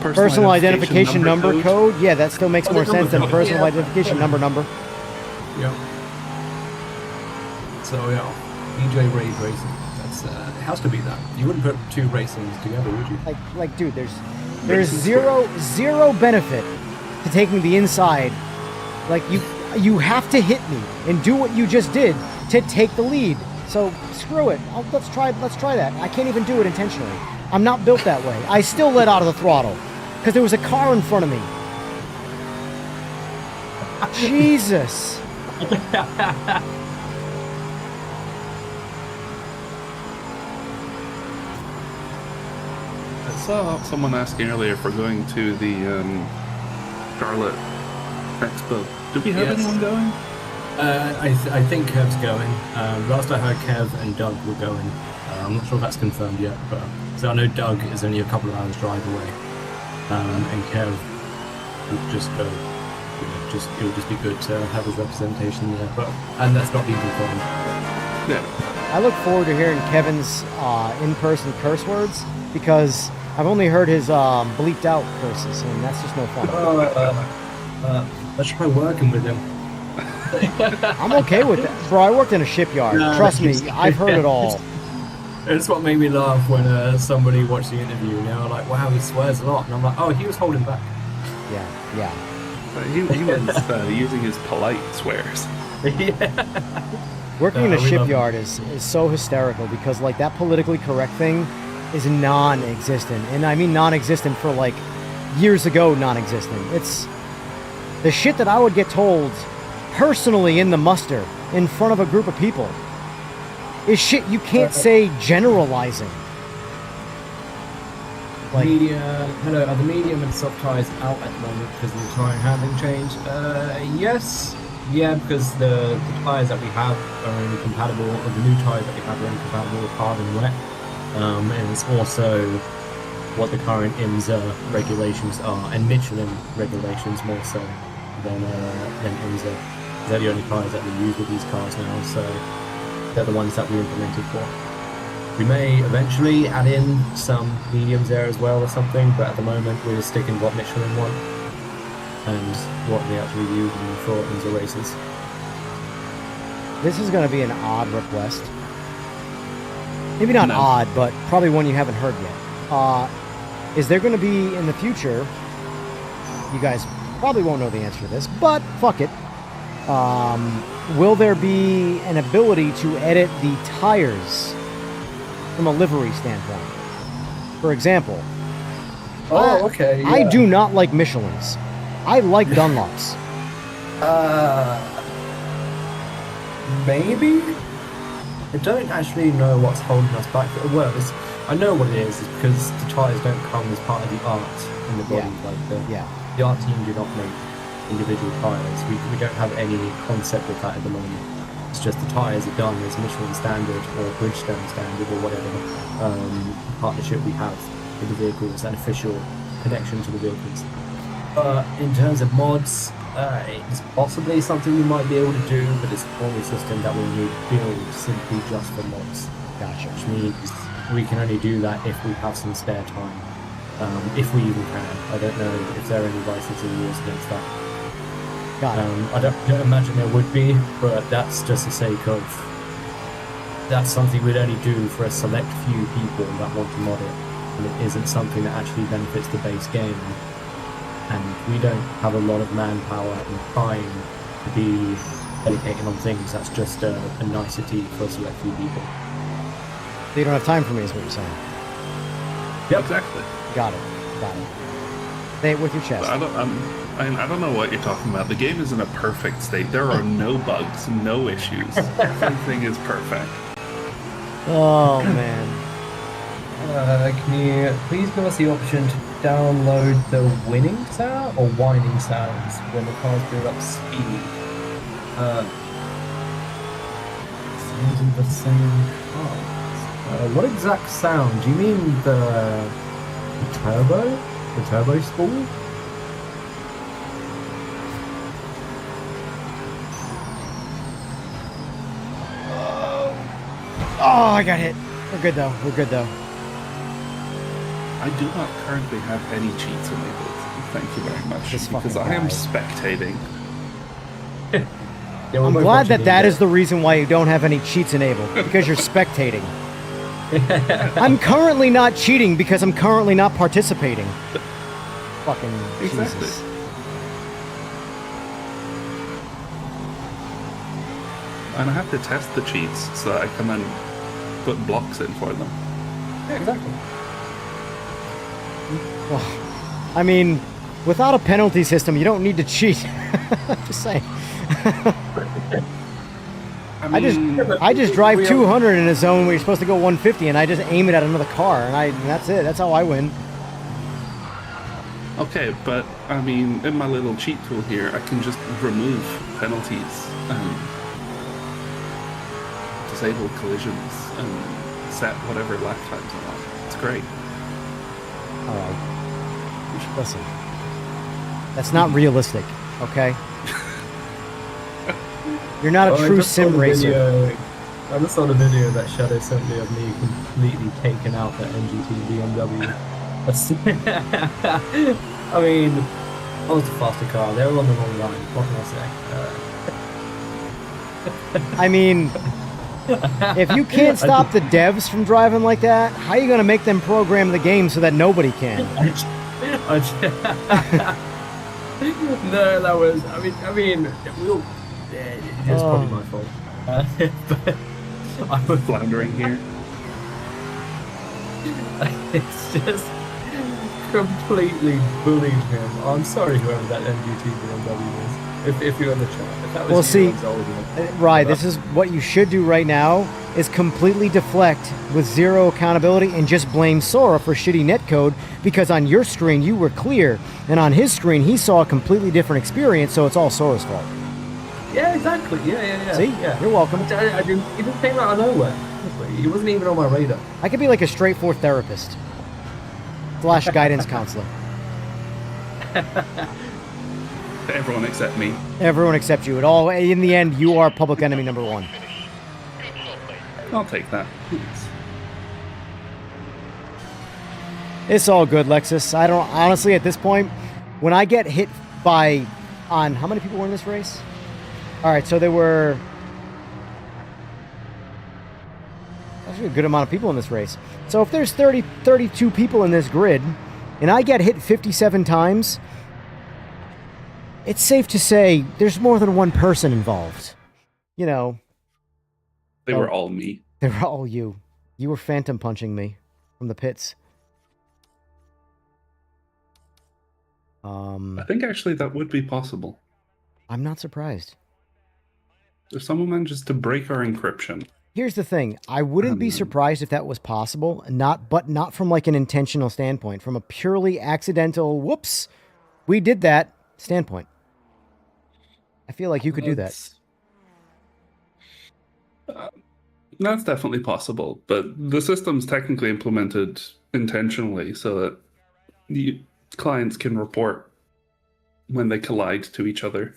Personal identification number code? Yeah, that still makes Oh, more the sense number than code, personal yeah. identification number. Yeah. So yeah, EJ Rage Racing. That's it has to be that. You wouldn't put two racings together, would you? Like, dude, there's zero benefit to taking the inside. Like, you have to hit me and do what you just did to take the lead. So screw it. Let's try that. I can't even do it intentionally. I'm not built that way. I still let out of the throttle because there was a car in front of me. Jesus. saw someone asking earlier if we're going to the Charlotte Expo. Do we have Yes. anyone going? I think Kev's going. Last I heard, Kev and Doug were going. I'm not sure if that's confirmed yet, but so I know Doug is only a couple of hours drive away, and Kev will just go. It would just be good to have his representation there, and that's not being confirmed. Yeah. I look forward to hearing Kevin's in-person curse words because I've only heard his bleeped out curses, and that's just no fun. Let's try working with him. I'm okay with that, bro. I worked in a shipyard. No, Trust me, he's- I've heard it all. It's what made me laugh when somebody watched the interview and they were like, "Wow, he swears a lot," and I'm like, "Oh, he was holding back." Yeah. He was using his polite swears. Working in a we love shipyard is so hysterical because like that politically correct thing is non-existent, and I mean non-existent for like years ago. Non-existent. It's the shit that I would get told personally in the muster in front of a group of people is shit you can't say generalizing. Like, Are the medium and soft tires out at the moment because of the tire handling change? Yes. Yeah, because the tires that we have are only compatible, or the new tires that we have are only compatible with hard and wet. And it's also what the current IMSA regulations are, and Michelin regulations more so than IMSA. They're the only tires that we use with these cars now, so they're the ones that we implemented for. We may eventually add in some mediums there as well or something, but at the moment we're sticking to what Michelin want and what they actually use for IMSA races. this is going to be an odd request. Maybe not No. odd, but probably one you haven't heard yet. Is there going to be in the future? You guys probably won't know the answer to this, but fuck it. Will there be an ability to edit the tires from a livery standpoint? For example, Okay. I do not like Michelins. I like Dunlops. Maybe? I don't actually know what's holding us back. Well, I know what it is. It's because the tyres don't come as part of the art in the body. Yeah. The art team do not make individual tyres. We don't have any concept of that at the moment. It's just the tyres are done as Michelin standard or Bridgestone standard or whatever partnership we have with the vehicles, an official connection to the vehicles. In terms of mods, it's possibly something we might be able to do, but it's only a system that we'll need to build simply just for mods. Gotcha. Which means we can only do that if we have some spare time. If we even can. I don't know if there are any licensing rules against that. Got it. I don't imagine there would be, but that's just the sake of... That's something we'd only do for a select few people that want to mod it, and it isn't something that actually benefits the base game. And we don't have a lot of manpower and time to be dedicating on things. That's just a nicety for a select few people. So you don't have time for me, is what you're saying. Yep. Exactly. Got it. Say it with your chest. I don't know what you're talking about. The game is in a perfect state. There are no bugs, no issues. Everything is perfect. Oh man. Can you please give us the option to download the winning sound or whining sounds when the cars build up speed? Sounds of the same cars. What exact sound? Do you mean the turbo? The turbo spool? Oh, I got hit. We're good though. I do not currently have any cheats enabled. Thank you very much. This Because fucking I am guy. spectating. Yeah, we're I'm both glad watching that it. is the reason why you don't have any cheats enabled, because you're spectating. I'm currently not cheating because I'm currently not participating. Fucking Exactly. Jesus. And I have to test the cheats so that I can then put blocks in for them. Yeah, exactly. Well, I mean, without a penalty system, you don't need to cheat. Just saying. I just drive 200 in a zone where you're supposed to go 150, and I just aim it at another car, and that's it. That's how I win. Okay, but I mean, in my little cheat tool here, I can just remove penalties and disable collisions and set whatever lap times I want. It's great. All right. Listen, that's not realistic, okay? You're not a Well, I true just saw sim the racer. I just saw the video that Shadow sent me of me completely taking out that NGT BMW. I mean, I was the faster car. They were on the wrong line. What can I say? I mean, if you can't stop the devs from driving like that, how are you going to make them program the game so that nobody can? No, that was. I mean, we'll. It's probably my fault. But I was Floundering here. It's just completely bullied him. I'm sorry, whoever that MGT BMW is. If you're in the chat, if that was Well, you, see, I'm sorry, man. Right, this is what you should do right now, is completely deflect with zero accountability and just blame Sora for shitty netcode, because on your screen you were clear, and on his screen he saw a completely different experience, so it's all Sora's fault. Yeah, exactly. Yeah. See? Yeah. You're welcome. I didn't. He just came out of nowhere. He wasn't even on my radar. I could be like a Straight4 therapist / guidance counselor. Everyone except me. Everyone except you. It all, in the end, you are public enemy number one. I'll take that. It's all good, Lexus. I don't, honestly, at this point, when I get hit by, how many people were in this race? All right, so there were actually a good amount of people in this race. So if there's 32 people in this grid, and I get hit 57 times, it's safe to say there's more than one person involved. You know. They were all me. They were all you. You were phantom punching me from the pits. I think actually that would be possible. I'm not surprised. If someone manages to break our encryption. Here's the thing. I wouldn't be surprised if that was possible, but not from like an intentional standpoint, from a purely accidental, whoops, we did that standpoint. I feel like you could do that. That's definitely possible, but the system's technically implemented intentionally so that clients can report when they collide to each other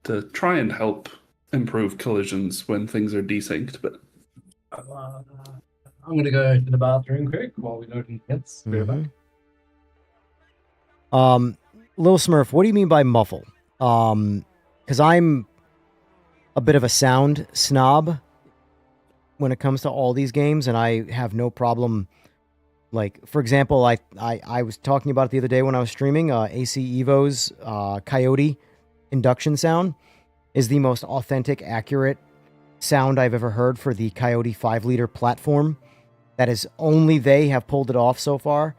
to try and help improve collisions when things are desynced. But I'm gonna go to the bathroom quick while we load in hits. Be right back. Lil Smurf, what do you mean by muffle? Because I'm a bit of a sound snob when it comes to all these games, and I have no problem. Like, for example, I was talking about it the other day when I was streaming. AC Evo's Coyote induction sound is the most authentic, accurate sound I've ever heard for the Coyote 5-liter platform. That is, only they have pulled it off so far.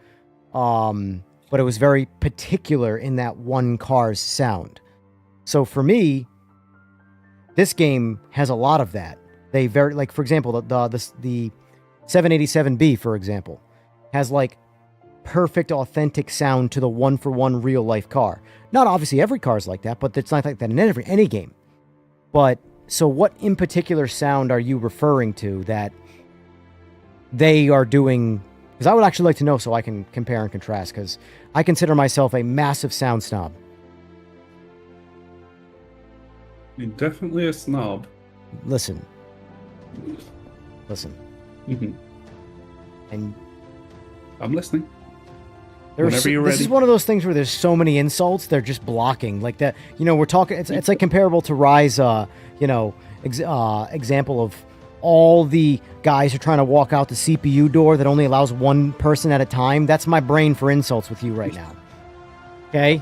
But it was very particular in that one car's sound. So for me, this game has a lot of that. They very, like, for example, the 787B, for example, has like perfect authentic sound to the one-for-one real-life car. Not obviously every car is like that, but it's not like that in any game. But so what in particular sound are you referring to that they are doing? Because I would actually like to know so I can compare and contrast, because I consider myself a massive sound snob. you're definitely a snob. Listen. Mm-hmm. And I'm listening. this is one of those things where there's so many insults, they're just blocking. Like that, we're talking, it's like comparable to Rise, example of all the guys who are trying to walk out the CPU door that only allows one person at a time. That's my brain for insults with you right now. Okay?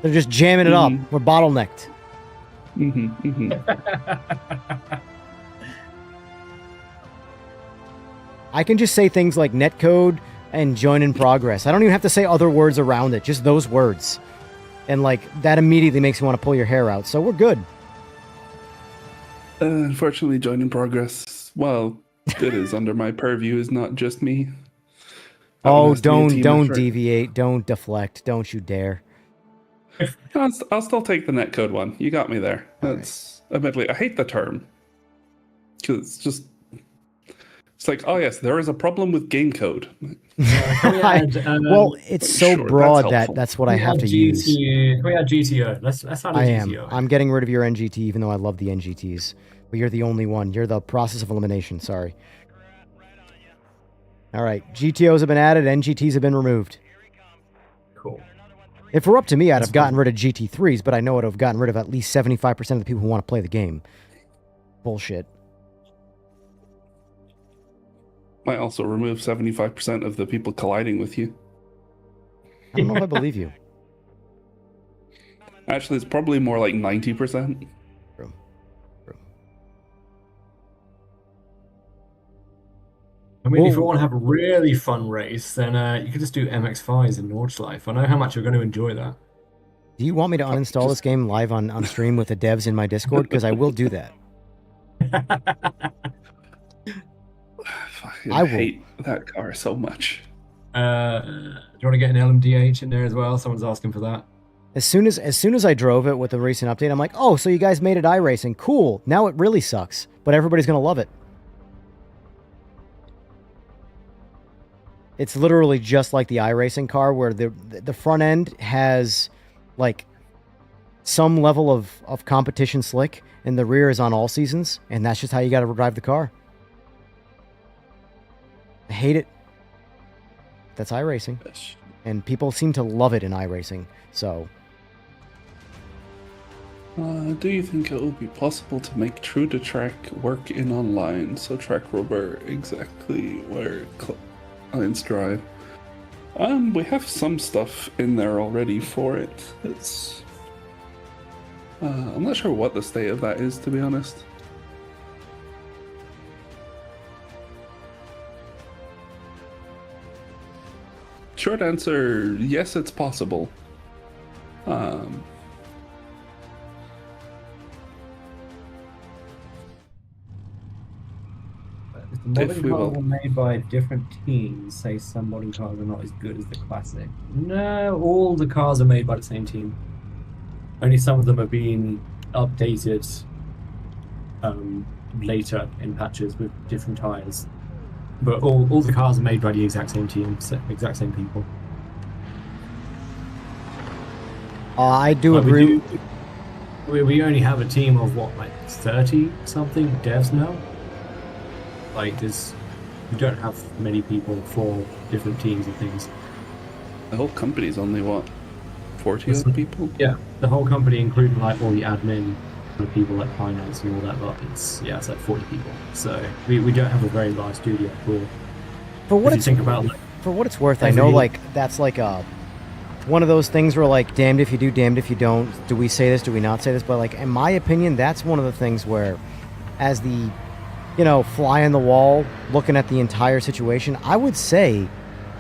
They're just jamming it up. We're bottlenecked. I can just say things like netcode and join in progress. I don't even have to say other words around it, just those words. And like that immediately makes me want to pull your hair out. So we're good. Unfortunately, join in progress, well, it is under my purview, is not just me. Oh, has to be a team don't effort. deviate, don't deflect, don't you dare. I'll still take the netcode one. You got me there. That's admittedly, I hate the term because it's like, oh yes, there is a problem with game code. Can we add, Well, it's so sure, that's broad helpful. that's what I have to use. Can we add GTO? Let's add a I am. GTO. I'm getting rid of your NGT, even though I love the NGTs. But you're the only one. You're the process of elimination. Sorry. All right. GTOs have been added. NGTs have been removed. Cool. If it were up to me, I'd have gotten rid of GT3s, but I know I'd have gotten rid of at least 75% of the people who want to play the game. Bullshit. Might also remove 75% of the people colliding with you. I don't know if I believe you. Actually, it's probably more like 90%. True. I mean, if Whoa. you want to have a really fun race, then you could just do MX5s in Nordschleife. I know how much you're going to enjoy that. Do you want me to uninstall this game live on stream with the devs in my Discord? Because I will do that. I will. hate that car so much. Do you want to get an LMDH in there as well? Someone's asking for that. As soon as I drove it with the recent update, I'm like, oh, so you guys made it iRacing. Cool. Now it really sucks, but everybody's going to love it. It's literally just like the iRacing car where the front end has like some level of competition slick and the rear is on all seasons, and that's just how you got to drive the car. I hate it. That's iRacing. And people seem to love it in iRacing, so... Do you think it will be possible to make True to Track work in online, so track rubber exactly where clients drive? We have some stuff in there already for it. It's... I'm not sure what the state of that is, to be honest. Short answer, yes, it's possible. The If modern we cars will. are made by different teams. Say some modern cars are not as good as the classic. No, all the cars are made by the same team. Only some of them are being updated later in patches with different tires. But all the cars are made by the exact same team, exact same people. I do Like, agree. we only have a team of what, like 30 something devs now. Like we don't have many people for different teams and things. The whole company's only, what, 40 other people? Yeah, the whole company, including like all the admin and people like finance and all that lot, it's like 40 people. So we don't have a very large studio. For what If you it's think about like, for what it's worth, I know like that's like one of those things where like damned if you do, damned if you don't. Do we say this? Do we not say this? But like in my opinion, that's one of the things where, as the fly on the wall, looking at the entire situation, I would say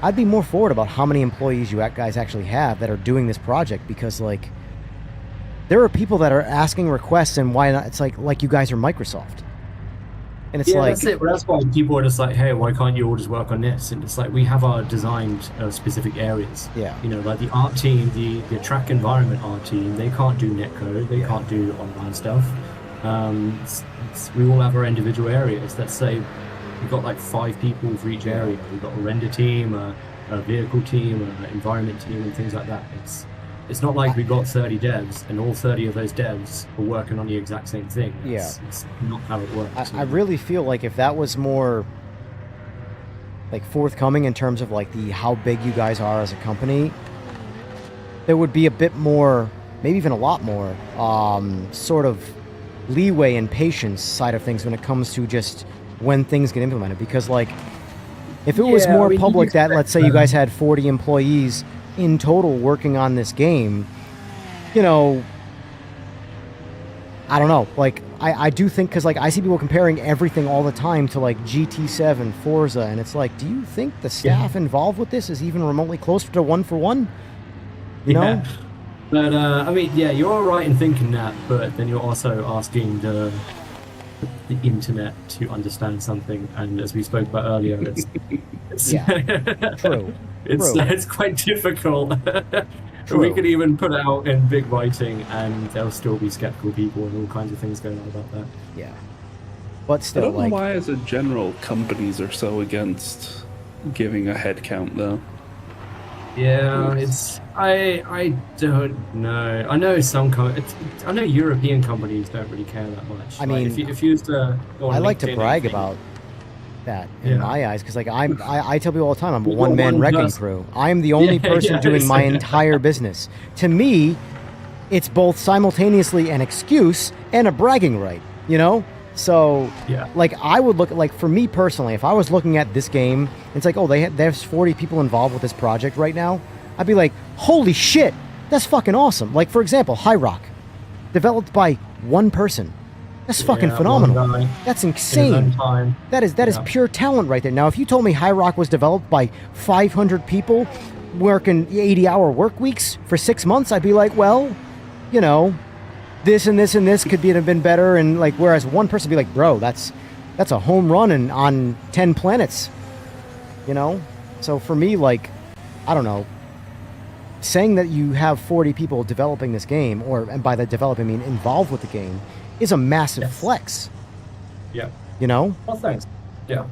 I'd be more forward about how many employees you guys actually have that are doing this project, because like there are people that are asking requests, and why not? It's like you guys are Microsoft, and it's like that's it. But that's why people are just like, hey, why can't you all just work on this? And it's like we have our designed specific areas. Yeah. Like the art team, the track environment art team, they can't do netcode, they can't do online stuff. We all have our individual areas. Let's say we've got like 5 people for each area. We've got a render team, a vehicle team, an environment team, and things like that. It's not like we've got 30 devs and all 30 of those devs are working on the exact same thing. It's not how it works. I really feel like if that was more like forthcoming in terms of like how big you guys are as a company, there would be a bit more, maybe even a lot more, sort of leeway and patience side of things when it comes to just when things get implemented. Because like if it was more public that, let's say you guys had 40 employees in total working on this game, I don't know, like I do think, because like I see people comparing everything all the time to like GT7, Forza, and it's like, do you think the staff involved with this is even remotely close to 1 for 1? You know? But I mean, yeah, you're all right in thinking that, but then you're also asking the the internet to understand something, and as we spoke about earlier, it's Yeah, true. it's True. it's quite difficult. True. We could even put it out in big writing, and there'll still be skeptical people and all kinds of things going on about that. Yeah. But I still, don't know like, why, as a general, companies are so against giving a head count, though. Yeah, it's I don't know. I know I know European companies don't really care that much. I Like, mean, if you use the I like to brag about that in Yeah. my eyes, because like I tell people all the time, I'm a You got one-man one wrecking person. crew. I'm the only Yeah, person yeah, doing my exactly. entire business. To me, it's both simultaneously an excuse and a bragging right, you know? So, Yeah. like, I would look, like, for me personally, if I was looking at this game, it's like, oh, there's 40 people involved with this project right now, I'd be like, holy shit, that's fucking awesome. Like, for example, High Rock, developed by one person. That's fucking Yeah, phenomenal. one guy That's in his insane. own time. That is Yeah. pure talent right there. Now, if you told me High Rock was developed by 500 people working 80-hour work weeks for 6 months, I'd be like, well, you know, this and this and this could have been better. And like, whereas one person would be like, bro, that's a home run and on 10 planets, you know? So for me, like, I don't know, saying that you have 40 people developing this game, and by the developing I mean involved with the game, is a massive Yes. flex, Yeah. you know? Well, thanks. Yeah.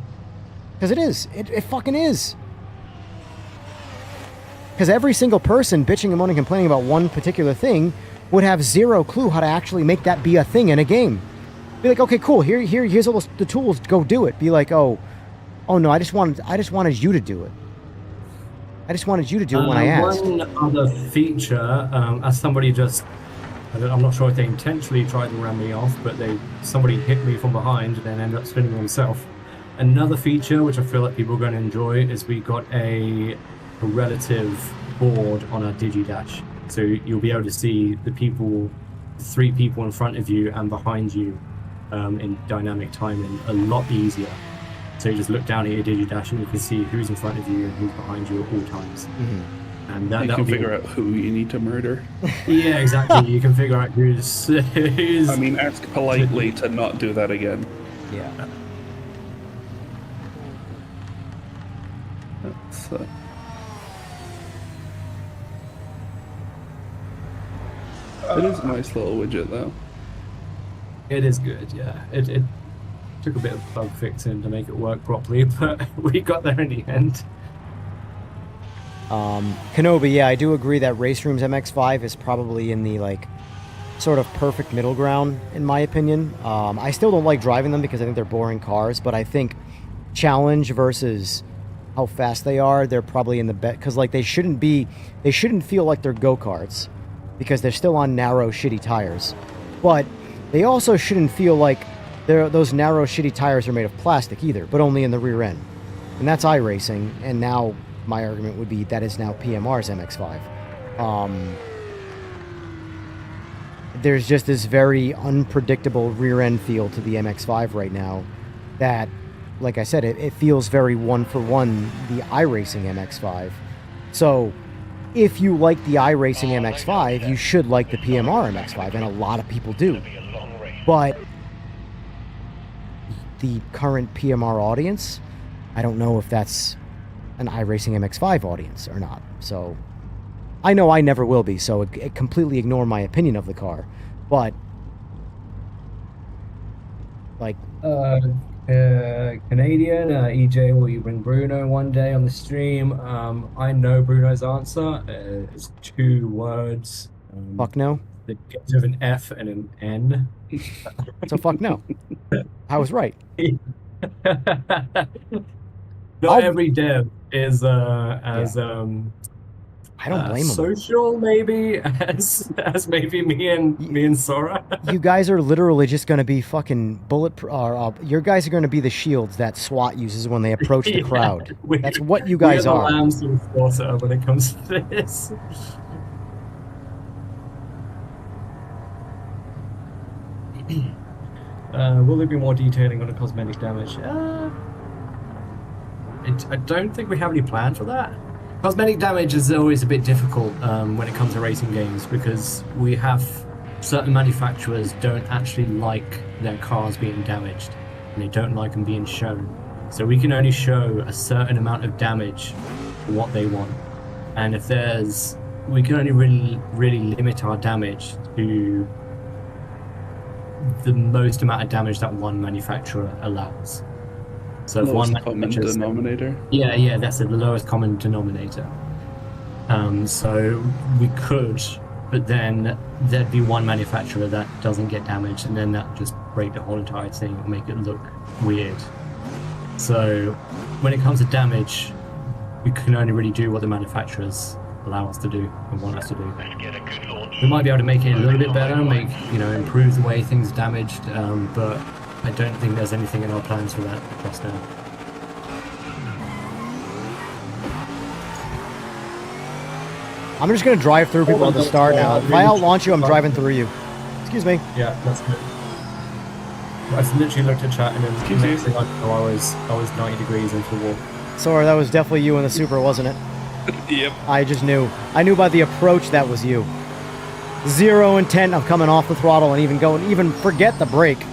Because it is. It fucking is. Because every single person bitching and moaning, complaining about one particular thing would have zero clue how to actually make that be a thing in a game. Be like, okay, cool. Here's all the tools. Go do it. Be like, oh no, I just wanted you to do it. I just wanted you to do it when I asked. One other feature, as somebody I'm not sure if they intentionally tried to ram me off, but somebody hit me from behind and then ended up spinning himself. Another feature which I feel like people are going to enjoy is we got a relative board on our DigiDash. So you'll be able to see the 3 people in front of you and behind you in dynamic timing a lot easier. So you just look down at your DigiDash and you can see who's in front of you and who's behind you at all times. And You that'll can be figure out who you need to murder. Yeah, exactly. You can figure out who's I mean, ask politely to not do that again. Yeah. That's, it is a nice little widget, though. It is good, yeah. It took a bit of bug fixing to make it work properly, but we got there in the end. Kenobi, yeah, I do agree that Race Room's MX-5 is probably in the, like, sort of perfect middle ground, in my opinion. I still don't like driving them because I think they're boring cars, but I think challenge versus how fast they are, they're probably in the best, because, like, they shouldn't feel like they're go-karts, because they're still on narrow, shitty tires. But they also shouldn't feel like those narrow, shitty tires are made of plastic either, but only in the rear end. And that's iRacing, and now my argument would be that is now PMR's MX-5. There's just this very unpredictable rear end feel to the MX-5 right now that, like I said, it feels very one-for-one the iRacing MX-5. So if you like the iRacing MX-5, you should like the PMR MX-5, and a lot of people do. But the current PMR audience, I don't know if that's an iRacing MX-5 audience or not. So I know I never will be, so it completely ignore my opinion of the car. But like Canadian, EJ, will you bring Bruno one day on the stream? I know Bruno's answer. It's 2 words. fuck no. It begins with an F and an N. So fuck no. I was right. Not every dev is as I don't blame them. social maybe as maybe me and Sora. You guys are literally just going to be fucking your guys are going to be the shields that SWAT uses when they approach the crowd. That's what you guys we're are. the lambs to slaughter when it comes to this. Will there be more detailing on the cosmetic damage? I don't think we have any plan for that. Cosmetic damage is always a bit difficult when it comes to racing games because we have certain manufacturers don't actually like their cars being damaged, and they don't like them being shown. So we can only show a certain amount of damage for what they want. And if we can only really limit our damage to the most amount of damage that one manufacturer allows. So if one Lowest common manufacturer, denominator. yeah, that's the lowest common denominator. So we could, but then there'd be one manufacturer that doesn't get damaged, and then that would just break the whole entire thing and make it look weird. So when it comes to damage, we can only really do what the manufacturers allow us to do and want us to do. Let's get a good launch. We might be able to make it a little bit better, improve the way things are damaged, but I don't think there's anything in our plans for that just now. I'm just gonna drive through people at the start now. If I out-launch you, I'm driving through you. Excuse me. Yeah, that's good. I've literally looked at chat and then the next thing I know, I was 90 degrees into the wall. Sorry, that was definitely you in the Supra, wasn't it? Yep. I just knew. I knew by the approach that was you. Zero intent of coming off the throttle and even forget the brake.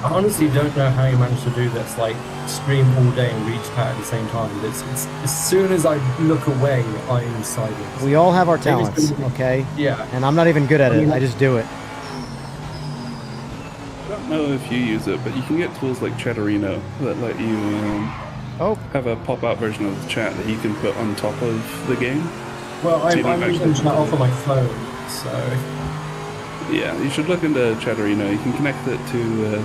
I honestly don't know how you managed to do this, like stream all day and reach chat at the same time. It's as soon as I look away, I'm sideways. We all have our talents, okay? Yeah. And I'm not even good at it. I just do it. I don't know if you use it, but you can get tools like Chatterino that let you have a pop-out version of the chat that you can put on top of the game. Well, So you don't I'm using actually- chat off of my phone, so Yeah, you should look into Chatterino. You can connect it to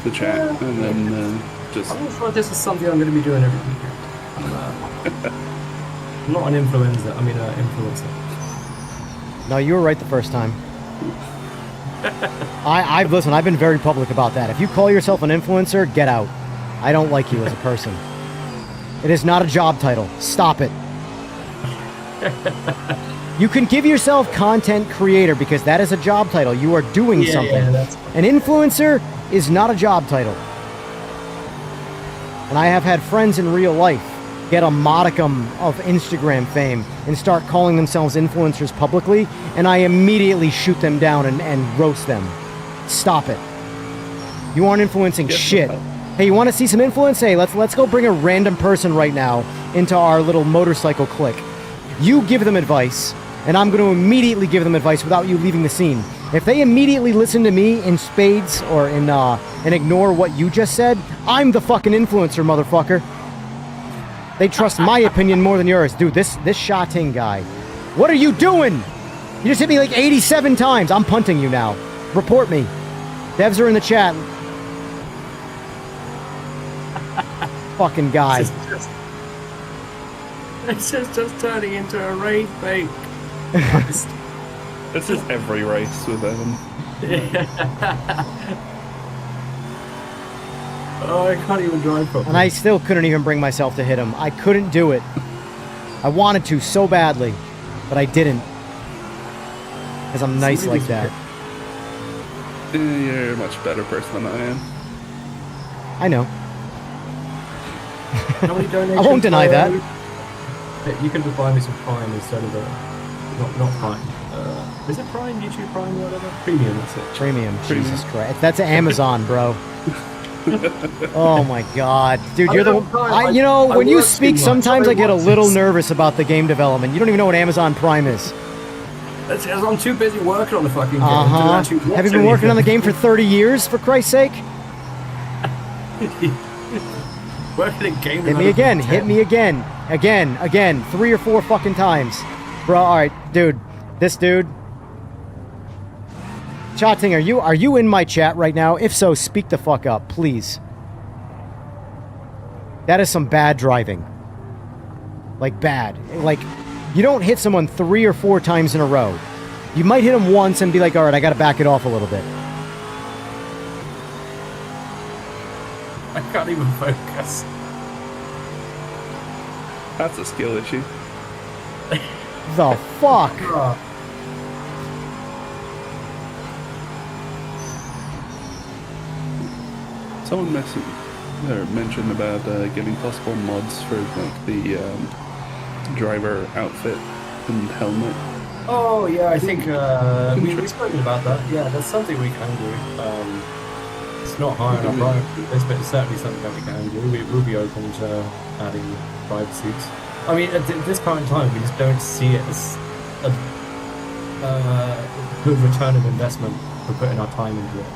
the chat and then just... I'm not sure if this is something I'm going to be doing every weekend. I'm not an influencer. I mean, an influencer. No, you were right the first time. Listen, I've been very public about that. If you call yourself an influencer, get out. I don't like you as a person. It is not a job title. Stop it. You can give yourself content creator because that is a job title. You are doing something. An influencer is not a job title. And I have had friends in real life get a modicum of Instagram fame and start calling themselves influencers publicly, and I immediately shoot them down and roast them. Stop it. You aren't influencing shit. Hey, you want to see some influence? Hey, let's go bring a random person right now into our little motorcycle clique. You give them advice, and I'm going to immediately give them advice without you leaving the scene. If they immediately listen to me in spades or and ignore what you just said, I'm the fucking influencer, motherfucker. They trust my opinion more than yours. Dude, this Shating guy. What are you doing? You just hit me like 87 times. I'm punting you now. Report me. Devs are in the chat. Fucking guy. It's just turning into a race bait. This is every race with Evan. Oh, I can't even drive properly. And I still couldn't even bring myself to hit him. I couldn't do it. I wanted to so badly, but I didn't. Because I'm nice like that. You're a much better person than I am. I know. How many donations I won't deny that. You can just buy me some Prime instead of not Prime. Is it Prime? YouTube Prime or whatever? Premium, that's it. Premium. Jesus Christ. That's Amazon, bro. Oh my god. Dude, you're the one. When you speak, sometimes I get a little nervous about the game development. You don't even know what Amazon Prime is. That's because I'm too busy working on the fucking game. Have you been working on the game for 30 years, for Christ's sake? Working a game. Hit me again. Hit me again. Again. 3 or 4 fucking times. Bro, alright, dude. This dude. Chatting, are you in my chat right now? If so, speak the fuck up, please. That is some bad driving. Like, bad. Like, you don't hit someone 3 or 4 times in a row. You might hit them once and be like, alright, I gotta back it off a little bit. I can't even focus. That's a skill issue. The fuck? Someone mentioned about getting possible mods for like the driver outfit and helmet. Oh yeah, I think we've spoken about that. Yeah, that's something we can do. It's not high on our priority list, but it's certainly something that we can do. We'll be open to adding privacy. I mean, at this current time, we just don't see it as a good return of investment for putting our time into it.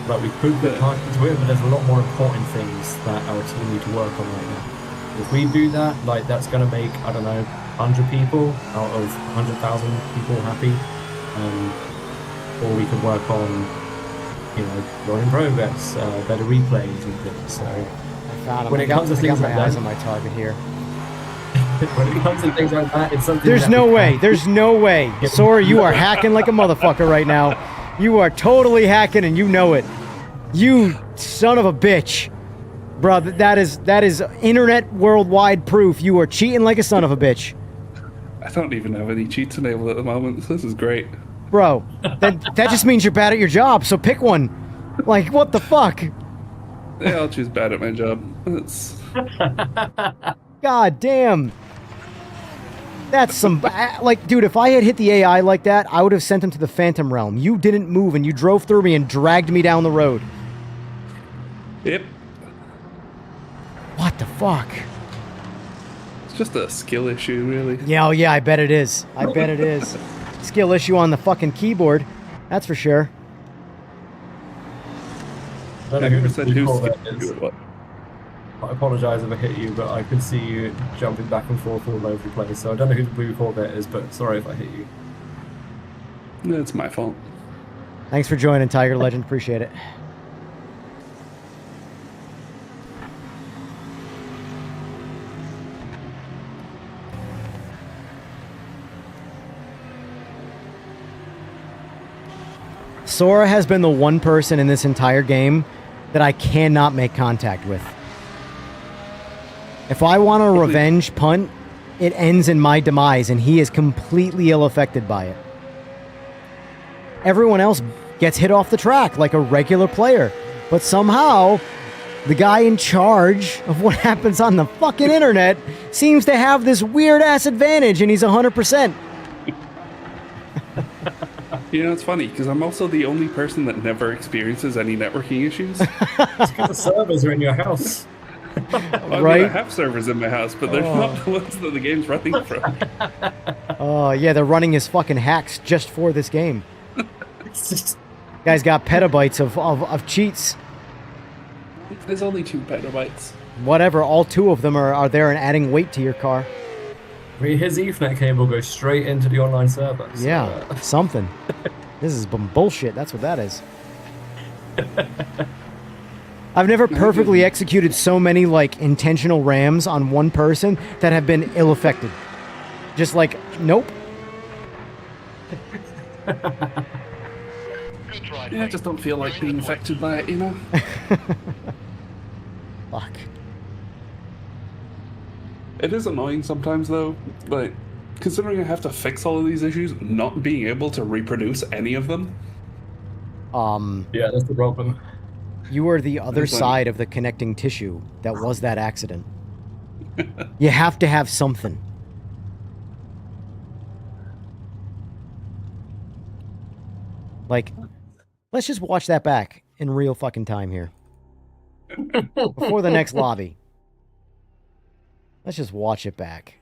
Like, we could put time into it, but there's a lot more important things that our team need to work on right now. If we do that, like, that's going to make, I don't know, 100 people out of 100,000 people happy. Or we could work on, you know, running progress, better replays and things. So I found him. when it comes to things like my eyes that, on my target here. when it comes to things like that, it's something. There's that no we way. can- There's no way. Sora, you are hacking like a motherfucker right now. You are totally hacking and you know it. You son of a bitch. Bro, that is internet worldwide proof you are cheating like a son of a bitch. I don't even have any cheats enabled at the moment. This is great. Bro, that just means you're bad at your job, so pick one. Like, what the fuck? Yeah, I'll choose bad at my job. That's... God damn. That's some... Like, dude, if I had hit the AI like that, I would have sent him to the Phantom Realm. You didn't move, and you drove through me and dragged me down the road. Yep. What the fuck? It's just a skill issue, really. Yeah, oh yeah, I bet it is. I bet it is. Skill issue on the fucking keyboard. That's for sure. I don't know Have you ever who said we who's call that skill is. what? I apologise if I hit you, but I could see you jumping back and forth all over the place. So I don't know who the blue call that is, but sorry if I hit you. No, it's my fault. Thanks for joining, Tiger Legend. Appreciate it. Sora has been the one person in this entire game that I cannot make contact with. If I want a revenge punt, it ends in my demise, and he is completely ill-affected by it. Everyone else gets hit off the track like a regular player, but somehow the guy in charge of what happens on the fucking internet seems to have this weird-ass advantage, and he's 100%. You know, it's funny, because I'm also the only person that never experiences any networking issues. It's because the servers are in your house. I Right? mean, I have servers in my house, but they're not the ones that the game's running from. Oh, yeah, they're running his fucking hacks just for this game. Guy's got petabytes of cheats. There's only 2 petabytes. Whatever, all 2 of them are there and adding weight to your car. I mean, his Ethernet cable goes straight into the online server. So, Yeah, something. This is some bullshit, that's what that is. I've never perfectly executed so many, like, intentional rams on one person that have been ill-affected. Just like, nope. Good try. Yeah, I just don't feel like being affected by it, you know? Fuck. It is annoying sometimes, though. Like, considering I have to fix all of these issues, not being able to reproduce any of them. Yeah, that's the problem. You are the other There's one. side of the connecting tissue that was that accident. You have to have something. Like, let's just watch that back in real fucking time here. Before the next lobby. Let's just watch it back.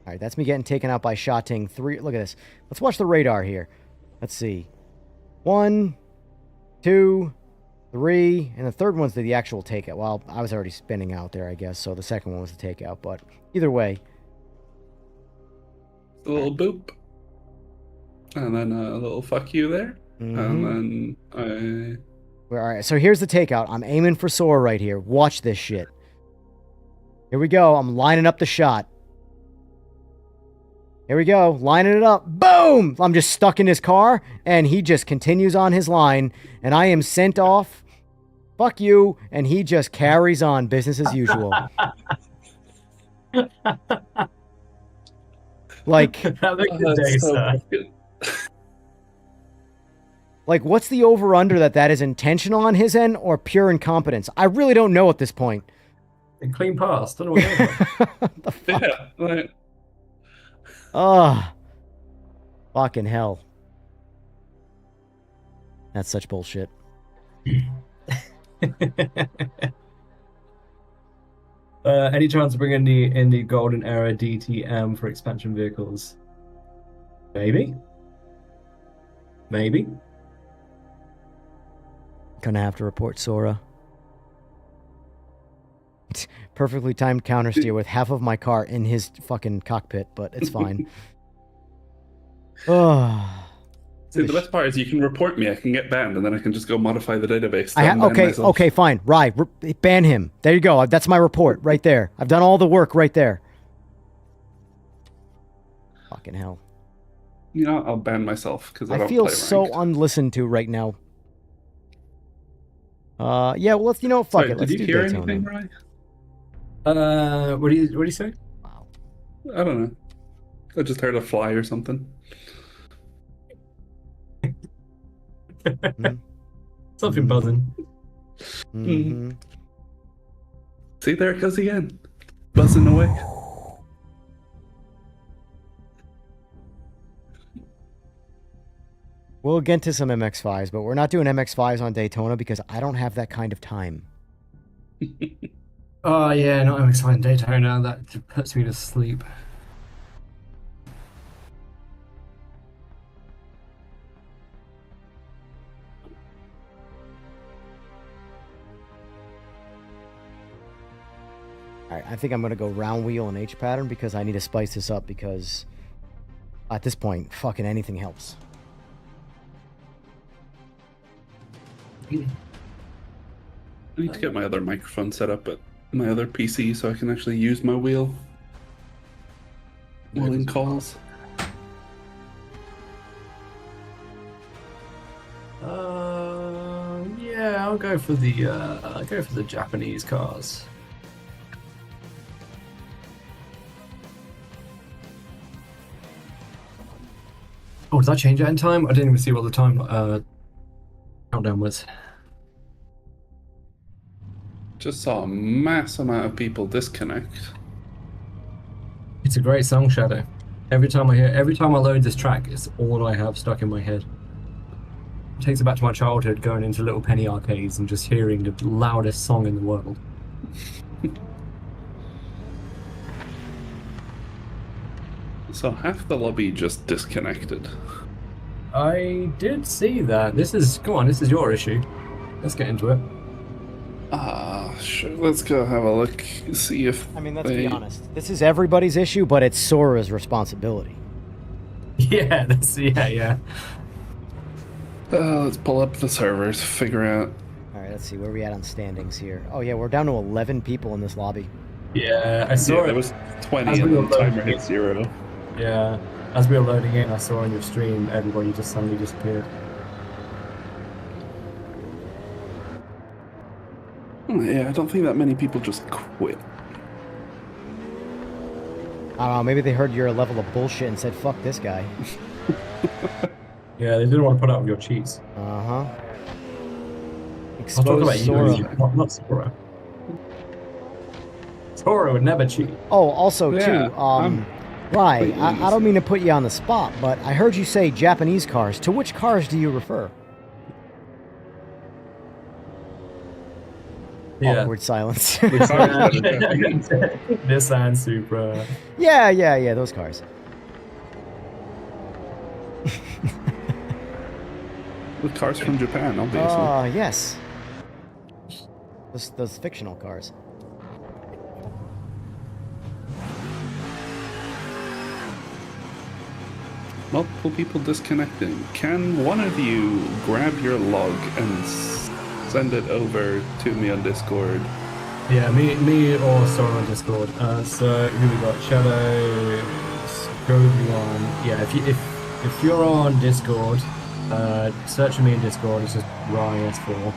Alright, that's me getting taken out by Shotting 3. Look at this. Let's watch the radar here. Let's see. 1, 2, 3, and the third one's the actual takeout. Well, I was already spinning out there, I guess, so the second one was the takeout, but either way. A little boop. And then a little fuck you there. And then Alright, so here's the takeout. I'm aiming for Sora right here. Watch this shit. Here we go. I'm lining up the shot. Here we go. Lining it up. Boom! I'm just stuck in his car, and he just continues on his line, and I am sent off. Fuck you. And he just carries on business as usual. Like, Have a good day, sir. like, what's the over-under that is intentional on his end or pure incompetence? I really don't know at this point. A clean pass. Don't know what you're doing. yeah, like, Oh, fucking hell. That's such bullshit. Any chance of bringing in the golden era DTM for expansion vehicles? Maybe. Maybe. Gonna have to report Sora. Perfectly timed counter steer with half of my car in his fucking cockpit, but it's fine. Oh. See, the best part is you can report me, I can get banned, and then I can just go modify the database. Okay, fine. Right, ban him. There you go. That's my report right there. I've done all the work right there. Fucking hell. You know, I'll ban myself because I don't feel play so ranked. unlistened to right now. Yeah, well, let's, fuck Sorry, it. Let's did you do hear Daytona. anything, right? What do you say? Wow. I don't know. I just heard a fly or something. Something buzzing. Mm-hmm. See, there it goes again. Buzzing away. We'll get to some MX-5s, but we're not doing MX-5s on Daytona because I don't have that kind of time. Oh yeah, not I'm excited Daytona. That puts me to sleep. All right, I think I'm going to go round wheel and H pattern because I need to spice this up because at this point, fucking anything helps. I need to get my other microphone set up at my other PC so I can actually use my wheel while in calls. Yeah, I'll go for the Japanese cars. Oh, did I change that in time? I didn't even see what the time countdown was. Just saw a mass amount of people disconnect. It's a great song, Shadow. Every time I load this track, it's all I have stuck in my head. It takes it back to my childhood, going into little penny arcades and just hearing the loudest song in the world. So half the lobby just disconnected. I did see that. This is your issue. Let's get into it. Sure. Let's go have a look. See if I mean, let's be honest. This is everybody's issue, but it's Sora's responsibility. Yeah, yeah. Let's pull up the servers, figure out. All right, let's see where we at on standings here. Oh yeah, we're down to 11 people in this lobby. Yeah, I saw it. There was 20 and then the timer hit 0. Yeah, as we were loading in, I saw on your stream everybody just suddenly disappeared. Yeah, I don't think that many people just quit. I don't know, maybe they heard your level of bullshit and said, fuck this guy. Yeah, they didn't want to put up with your cheats. Uh-huh. I was talking about Expose you, Sora. not Sora. Sora would never cheat. Oh, also, Yeah, too, Rye, I don't mean to put you on the spot, but I heard you say Japanese cars. To which cars do you refer? Yeah. Awkward silence. Nissan Supra. Yeah, those cars. The cars from Japan, obviously. Yes. Those fictional cars. Multiple people disconnecting. Can one of you grab your log and send it over to me on Discord? Yeah, me or Sora on Discord. So who we got? Shadow, Scobian. Yeah, if you're on Discord, search for me in Discord. It's just RYS4,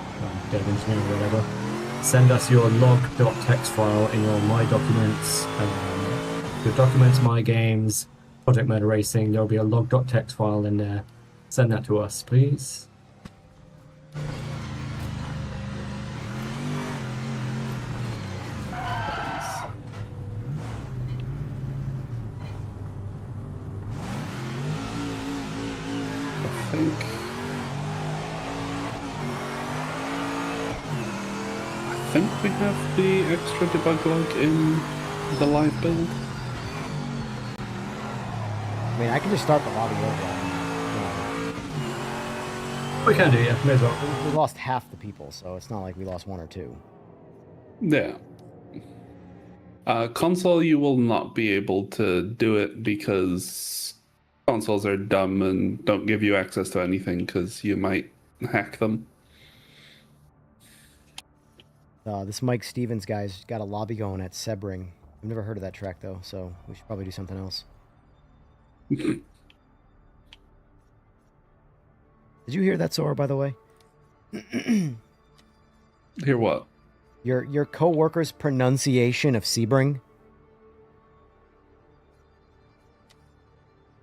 dev engineer or whatever. Send us your log.txt file in your My Documents, your documents, My Games, Project Murder Racing. There'll be a log.txt file in there. Send that to us, please. think we have the extra debug log in the live build. I mean, I can just start the lobby over. We can do, yeah. May as well. We lost half the people, so it's not like we lost one or two. Yeah. Console, you will not be able to do it because consoles are dumb and don't give you access to anything because you might hack them. This Mike Stevens guy's got a lobby going at Sebring. I've never heard of that track, though, so we should probably do something else. Did you hear that, Sora, by the way? Hear what? Your co-worker's pronunciation of Sebring?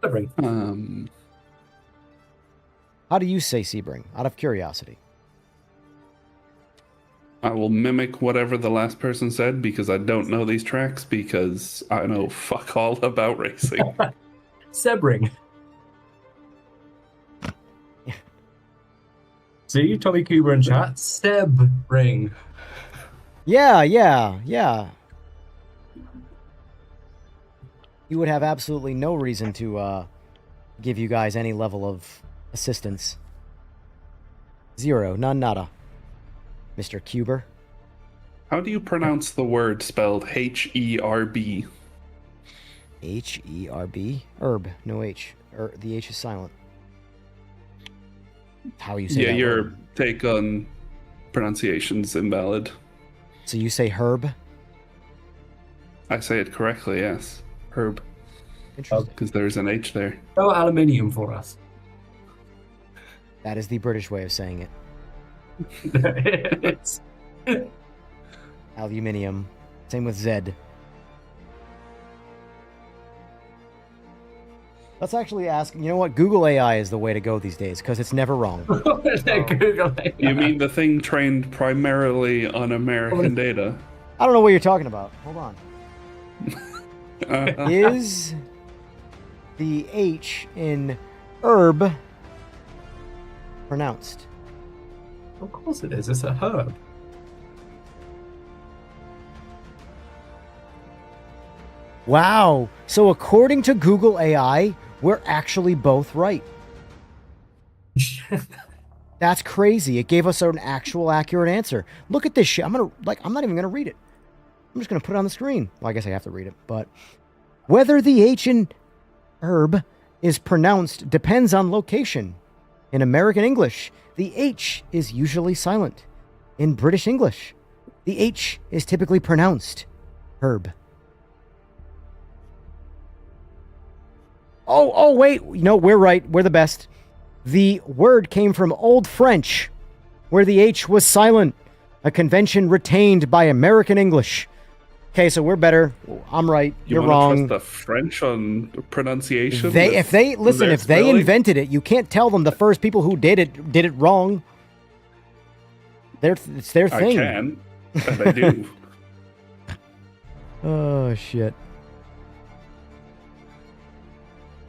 Sebring. How do you say Sebring, out of curiosity? I will mimic whatever the last person said because I don't know these tracks because I know fuck all about racing. Sebring. See, Tommy Cooper in chat. Sebring. Yeah. He would have absolutely no reason to give you guys any level of assistance. Zero, none, nada. Mr. Cuber. How do you pronounce the word spelled H-E-R-B? H-E-R-B? Herb, no H. The H is silent. How you say that your word. take on pronunciation's invalid. So you say herb? I say it correctly, yes. Herb. Interesting. Because there's an H there. No aluminium for us. That is the British way of saying it. It's- Aluminium. Same with Z. Let's actually ask, you know what? Google AI is the way to go these days, because it's never wrong. Google it. You mean the thing trained primarily on American data? I don't know what you're talking about. Hold on. Is the H in herb pronounced? Of course it is. It's a herb. Wow. So according to Google AI, we're actually both right. That's crazy. It gave us an actual accurate answer. Look at this shit. I'm not even gonna read it. I'm just gonna put it on the screen. Well, I guess I have to read it, but whether the H in herb is pronounced depends on location. In American English, the H is usually silent. In British English, the H is typically pronounced herb. Oh, wait. No, we're right. We're the best. The word came from Old French, where the H was silent, a convention retained by American English. Okay, so we're better. I'm right. You're wrong. Trust the French on pronunciation? If they invented it, you can't tell them the first people who did it wrong. It's their thing. I can, and I do. Oh shit.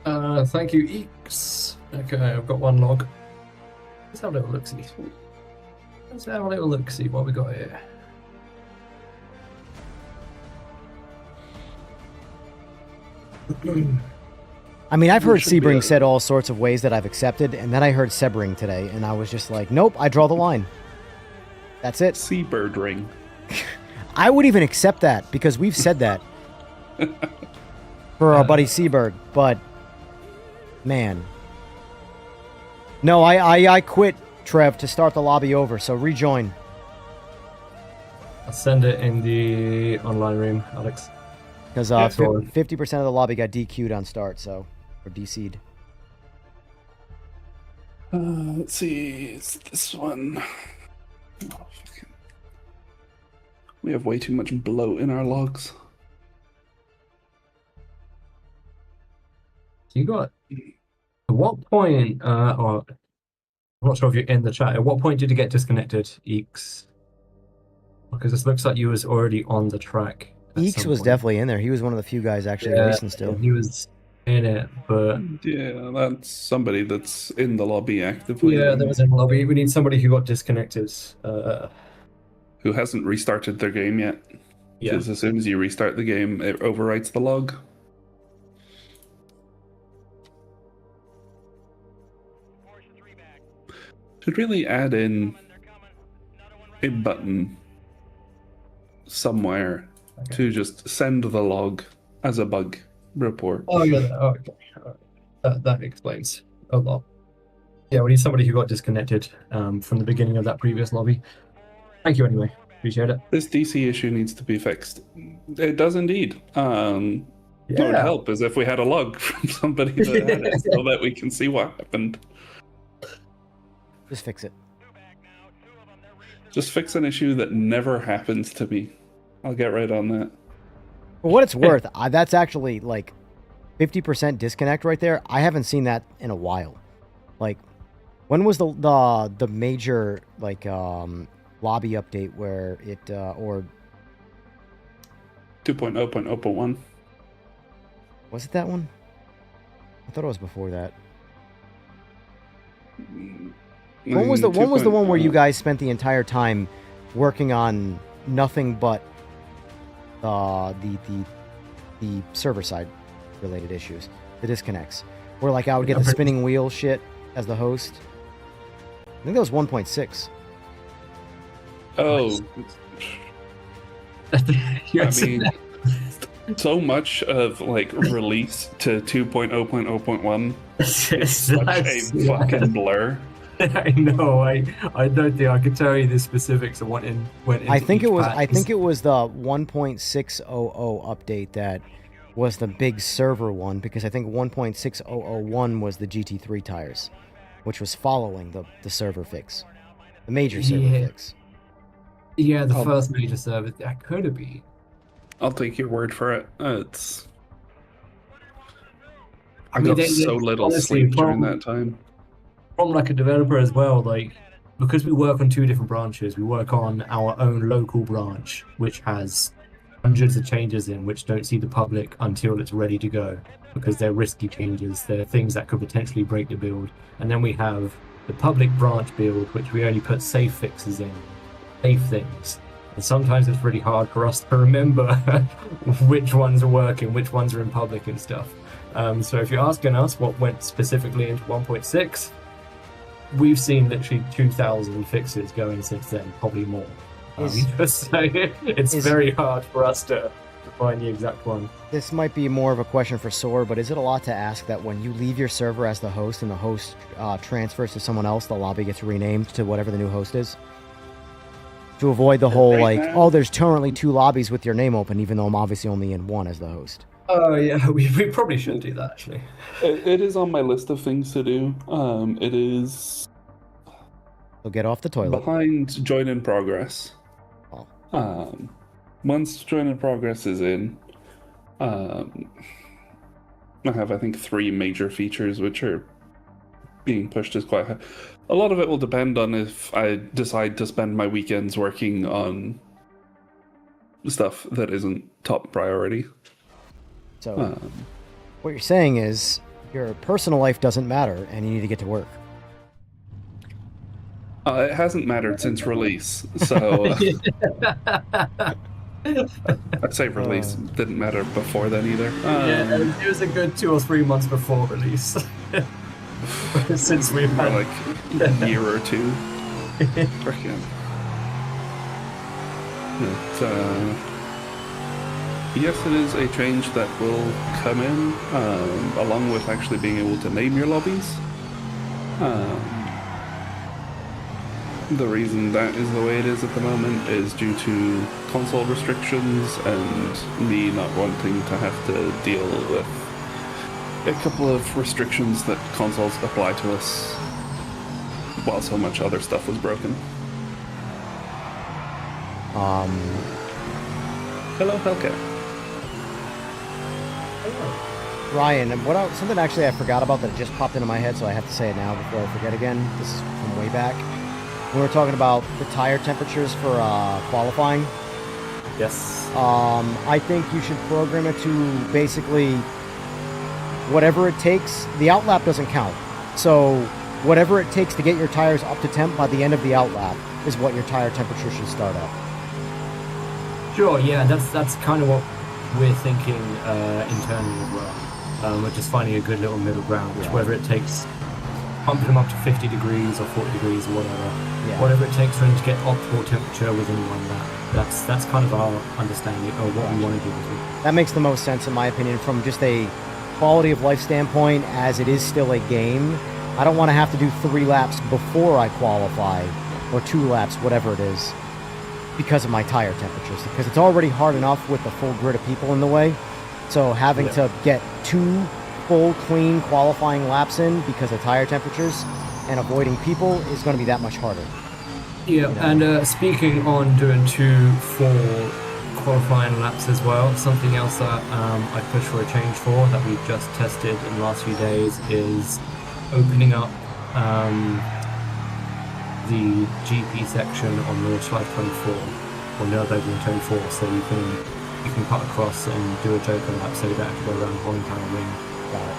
Thank you, Eeks. Okay, I've got one log. Let's have a little look-see. What we got here. I mean, I've heard Sebring said all sorts of ways that I've accepted, and then I heard Sebring today, and I was just like, nope, I draw the line. That's it. Seabird ring. I would even accept that, because we've said that for our buddy Seabird, but man. No, I quit, Trev, to start the lobby over, so rejoin. I'll send it in the online room, Alex. Because 50% of the lobby got DQ'd on start, so, or DC'd. Let's see, it's this one. Oh, fucking. We have way too much bloat in our logs. You got. At what point, or I'm not sure if you're in the chat, at what point did you get disconnected, Eeks? Because this looks like you was already on the track. Eeks was definitely in there. He was one of the few guys actually racing still. He was in it, but Yeah, that's somebody that's in the lobby actively. yeah, there was a lobby. We need somebody who got disconnected. Who hasn't restarted their game yet. Yeah. Because as soon as you restart the game, it overwrites the log. Should really add in a button somewhere to just send the log as a bug report. Oh yeah. Oh, okay. That explains a lot. Yeah, we need somebody who got disconnected from the beginning of that previous lobby. Thank you anyway. Appreciate it. This DC issue needs to be fixed. It does indeed. What would help is if we had a log from somebody that had it so that we can see what happened. Just fix it. Just fix an issue that never happens to me. I'll get right on that. For what it's worth, that's actually like 50% disconnect right there. I haven't seen that in a while. Like, when was the major like lobby update where it or 2.0.0.1 was it that one? I thought it was before that. When was the one where you guys spent the entire time working on nothing but the server side related issues, the disconnects, where like I would get the spinning wheel shit as the host? I think that was 1.6. Oh, I mean, so much of like release to 2.0.0.1 is such a fucking blur. I know. I don't think I could tell you the specifics of what went into I think each it was. patch. I think it was the 1.600 update that was the big server one, because I think 1.6001 was the GT3 tires, which was following the server fix, the major server fix. Yeah, the first major server. That could have been. I'll take your word for it. It's. I mean, got so little honestly, sleep during that time. From like a developer as well, like, because we work on two different branches, we work on our own local branch, which has hundreds of changes in which don't see the public until it's ready to go, because they're risky changes, they're things that could potentially break the build. And then we have the public branch build, which we only put safe fixes in, safe things. And sometimes it's really hard for us to remember which ones are working, which ones are in public and stuff. So if you're asking us what went specifically into 1.6, we've seen literally 2,000 fixes going since then, probably more. So it's very hard for us to find the exact one. This might be more of a question for Soar, but is it a lot to ask that when you leave your server as the host and the host transfers to someone else, the lobby gets renamed to whatever the new host is? To avoid the whole, like, oh, there's currently 2 lobbies with your name open, even though I'm obviously only in one as the host. Oh, yeah, we probably shouldn't do that, actually. It is on my list of things to do. It is... So get off the toilet. Behind join in progress. Oh. Once join in progress is in, I have, I think, 3 major features which are being pushed as quite high. A lot of it will depend on if I decide to spend my weekends working on stuff that isn't top priority. So, what you're saying is your personal life doesn't matter and you need to get to work. It hasn't mattered since release, so... I'd say release didn't matter before then either. Yeah, it was a good 2 or 3 months before release. Since we've had like a year or 2. Freaking. Yes, it is a change that will come in, along with actually being able to name your lobbies. The reason that is the way it is at the moment is due to console restrictions and me not wanting to have to deal with a couple of restrictions that consoles apply to us while so much other stuff was broken. Hello, Hellcat. Ryan, something actually I forgot about that just popped into my head, so I have to say it now before I forget again. This is from way back. We were talking about the tire temperatures for qualifying. Yes. I think you should program it to basically whatever it takes, the outlap doesn't count. So whatever it takes to get your tires up to temp by the end of the outlap is what your tire temperature should start at. Sure, yeah, that's kind of what we're thinking internally as well. We're just finding a good little middle ground, which whether it takes pumping them up to 50 degrees or 40 degrees or whatever it takes for them to get optimal temperature within one lap. That's kind of our understanding of what we want to do with it. That makes the most sense in my opinion from just a quality of life standpoint, as it is still a game. I don't want to have to do 3 laps before I qualify, or 2 laps, whatever it is, because of my tire temperatures, because it's already hard enough with the full grid of people in the way. So having to get 2 full clean qualifying laps in because of tire temperatures and avoiding people is going to be that much harder. Yeah, and speaking on doing 2 full qualifying laps as well, something else that I push for a change for that we've just tested in the last few days is opening up the GP section on the Straight4 or Nürburgring 24, so you can cut across and do a Joker lap, so you don't have to go around the whole entire ring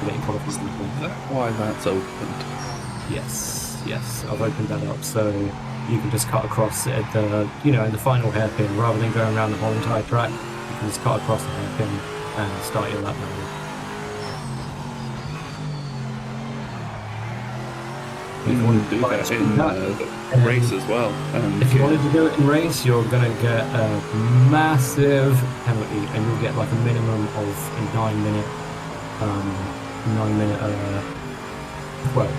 getting qualified. Is that why that's opened? Yes, I've opened that up, so you can just cut across at the, in the final hairpin, rather than going around the whole entire track. You can just cut across the hairpin and start your lap manually. You want to do that in race as well. If you wanted to do it in race, you're going to get a massive penalty, and you'll get like a minimum of a 9 minute, well,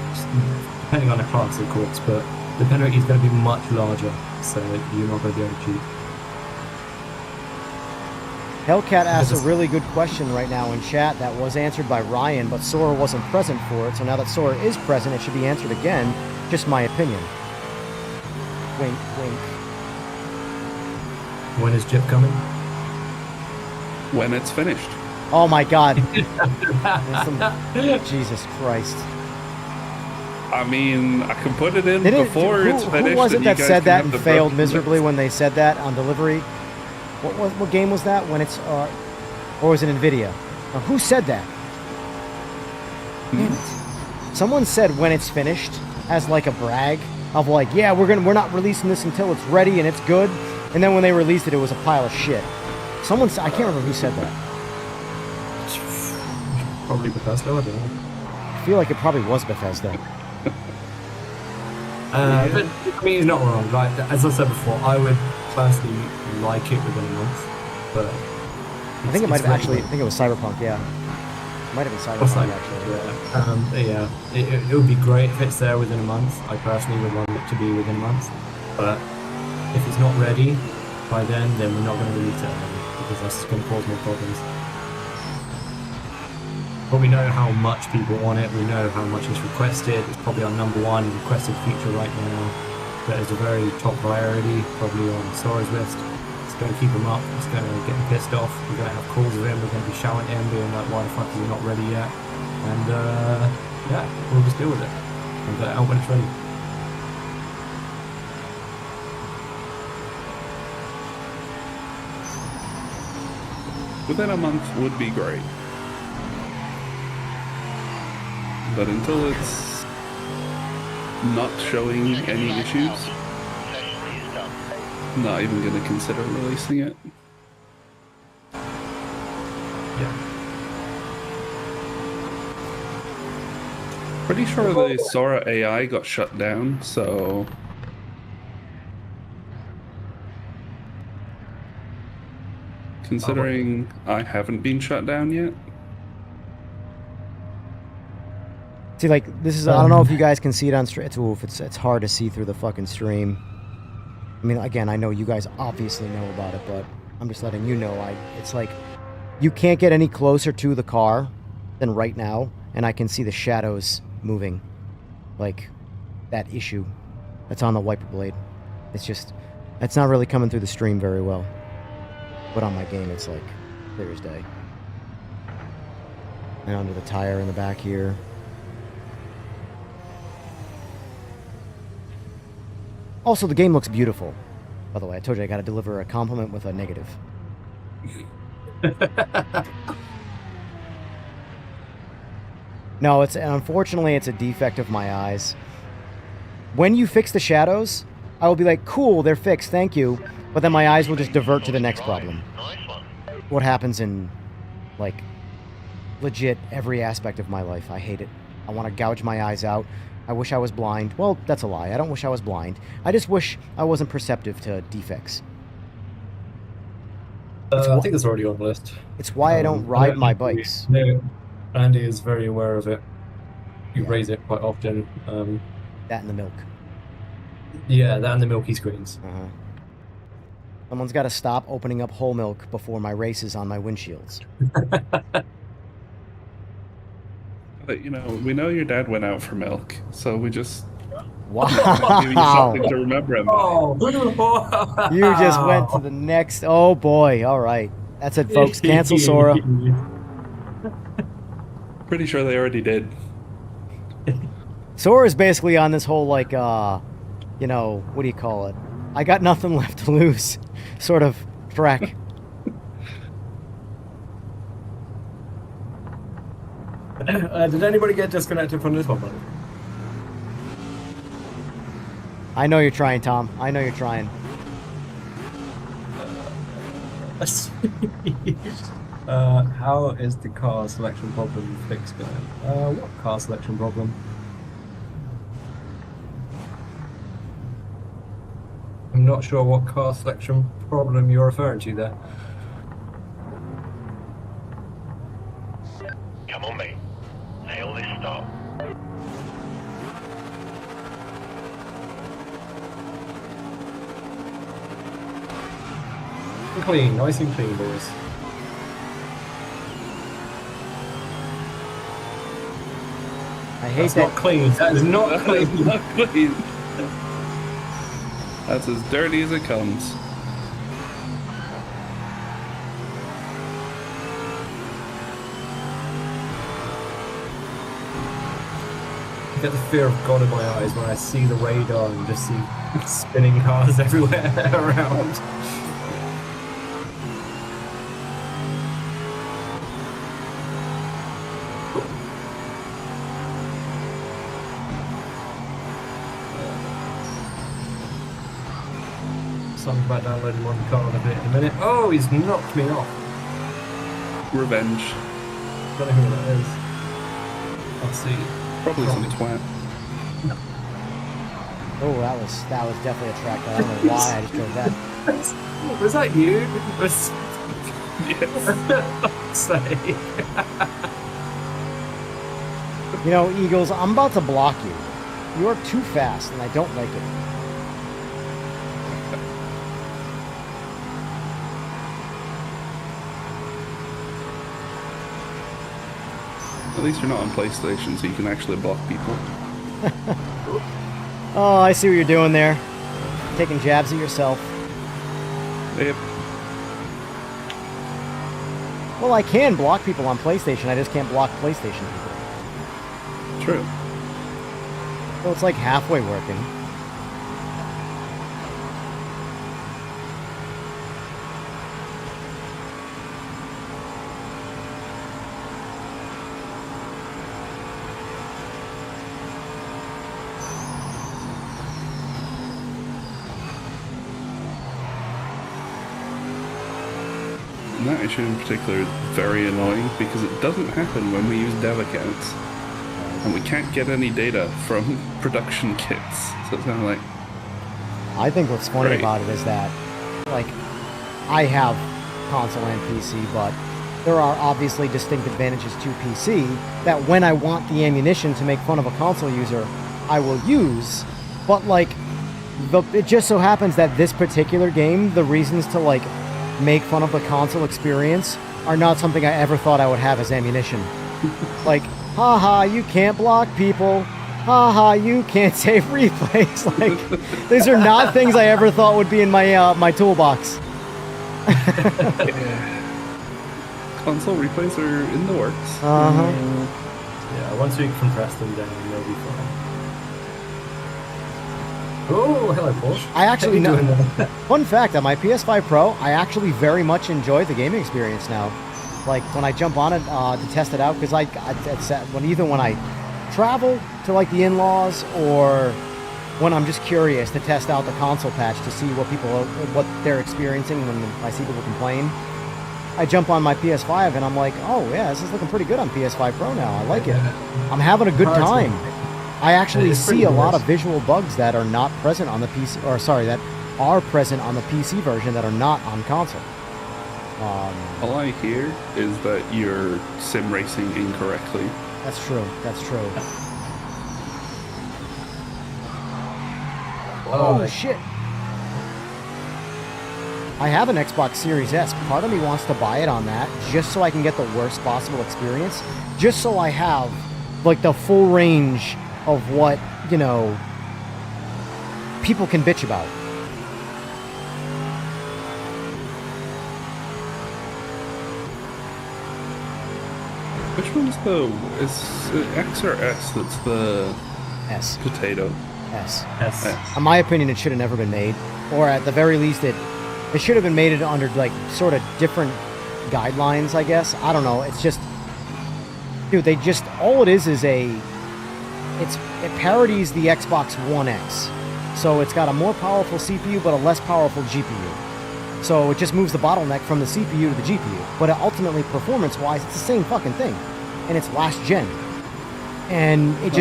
depending on the class of course, but the penalty is going to be much larger, so you're not going to be able to cheat. Hellcat asks a really good question right now in chat that was answered by Ryan, but Sora wasn't present for it, so now that Sora is present, it should be answered again. Just my opinion. Wink, wink. When is Jip coming? When it's finished. Oh my god. Jesus Christ. I mean, I can put it in before it's finished. Who was it and that you guys said can that have and the failed broken miserably lips. when they said that on delivery? What game was that? When it's or was it NVIDIA? Now, who said that? Damn it. Someone said when it's finished as like a brag of like, yeah, we're not releasing this until it's ready and it's good. And then when they released it, it was a pile of shit. Someone said, I can't remember who said that. Probably Bethesda, I don't know. I feel like it probably was Bethesda. But I mean, he's not wrong. Like as I said before, I would personally like it within a month, but I think it might have actually. I think it was Cyberpunk. Yeah, it might have been Cyberpunk actually. It would be great if it's there within a month. I personally would want it to be within a month, but if it's not ready by then we're not going to release it early, because that's going to cause more problems. But we know how much people want it, we know how much it's requested. It's probably our #1 requested feature right now. That is a very top priority, probably on Sora's list. It's going to keep him up, it's going to get him pissed off, we're going to have calls with him, we're going to be shouting at him, being like, why the fuck is he not ready yet? And yeah, we'll just deal with it and get it out when it's ready. Within a month would be great. But until it's not showing any issues, I'm not even going to consider releasing it. Yeah. Pretty sure the Sora AI got shut down, so... Considering I haven't been shut down yet. See, like this is. I don't know if you guys can see it on stream. It's hard to see through the fucking stream. I mean, again, I know you guys obviously know about it, but I'm just letting you know. It's like you can't get any closer to the car than right now, and I can see the shadows moving, like that issue that's on the wiper blade. It's not really coming through the stream very well. But on my game, it's like clear as day. And under the tire in the back here. Also, the game looks beautiful. By the way, I told you I gotta deliver a compliment with a negative. No, it's unfortunately it's a defect of my eyes. When you fix the shadows, I will be like, cool, they're fixed, thank you. But then my eyes will just divert to the next problem. Nice one. What happens in, like, legit every aspect of my life. I hate it. I want to gouge my eyes out. I wish I was blind. Well, that's a lie. I don't wish I was blind. I just wish I wasn't perceptive to defects. I think it's already on the list. It's why I don't ride my bikes. No, Andy is very aware of it. You Yeah. raise it quite often. That and the milk. Yeah, that and the milky screens. Uh-huh. Someone's got to stop opening up whole milk before my races on my windshields. But, you know, we know your dad went out for milk, so we just Wow. give you something to remember him by. Oh, You just went to the next. Oh boy. All right. That's it, folks. Cancel Sora. Pretty sure they already did. Sora's basically on this whole, like, you know, what do you call it? I got nothing left to lose sort of track. Did anybody get disconnected from this one, buddy? I know you're trying, Tom. I know you're trying. How is the car selection problem fixed going? What car selection problem? I'm not sure what car selection problem you're referring to there. Come on, mate. Nail this stop. Clean, nice and clean, boys. I hate That's that. not clean. That is not That is clean. not clean. That's as dirty as it comes. I get the fear of God in my eyes when I see the radar and just see spinning cars everywhere around. Something about downloading one car in a minute. Oh, he's knocked me off. Revenge. Don't know who that is. I'll see. Probably some twat. Oh, that was definitely a track that I don't know why I just drove that. Was that you? Was Yes. say. You know, Eagles, I'm about to block you. You're too fast, and I don't like it. At least you're not on PlayStation, so you can actually block people. Oh, I see what you're doing there. Taking jabs at yourself. Yep. Well, I can block people on PlayStation. I just can't block PlayStation people. True. So it's like halfway working. And that issue in particular is very annoying because it doesn't happen when we use dev accounts. And we can't get any data from production kits. So it's kind of like, I think what's funny Right. about it is that, like, I have console and PC, but there are obviously distinct advantages to PC that when I want the ammunition to make fun of a console user, I will use. But, like, it just so happens that this particular game, the reasons to, like, make fun of the console experience are not something I ever thought I would have as ammunition. Like, haha, you can't block people. Haha, you can't save replays. Like, these are not things I ever thought would be in my my toolbox. console replays are in the works. Uh-huh. Yeah, once we compress them down, they'll be fine. Oh, hello, Porsche. I actually How you know. doing there? Fun fact, on my PS5 Pro, I actually very much enjoy the gaming experience now. Like when I jump on it to test it out, because even when I travel to like the in-laws or when I'm just curious to test out the console patch to see what they're experiencing when I see people complain, I jump on my PS5 and I'm like, oh yeah, this is looking pretty good on PS5 Pro now. I like it. I'm having a good time. I actually see a lot of visual bugs that are not present on the PC, or sorry, that are present on the PC version that are not on console. All I hear is that you're sim racing incorrectly. That's true. That's true. Oh shit! I have an Xbox Series S. Part of me wants to buy it on that just so I can get the worst possible experience. Just so I have like the full range of what, you know, people can bitch about. Which one's is it X or S that's the S. potato? S. S. In my opinion, it should have never been made. Or at the very least, it should have been made under like sort of different guidelines, I guess. I don't know. It's just, dude, all it is it parodies the Xbox One X. So it's got a more powerful CPU but a less powerful GPU. So it just moves the bottleneck from the CPU to the GPU. But ultimately, performance-wise, it's the same fucking thing. And it's last gen. And it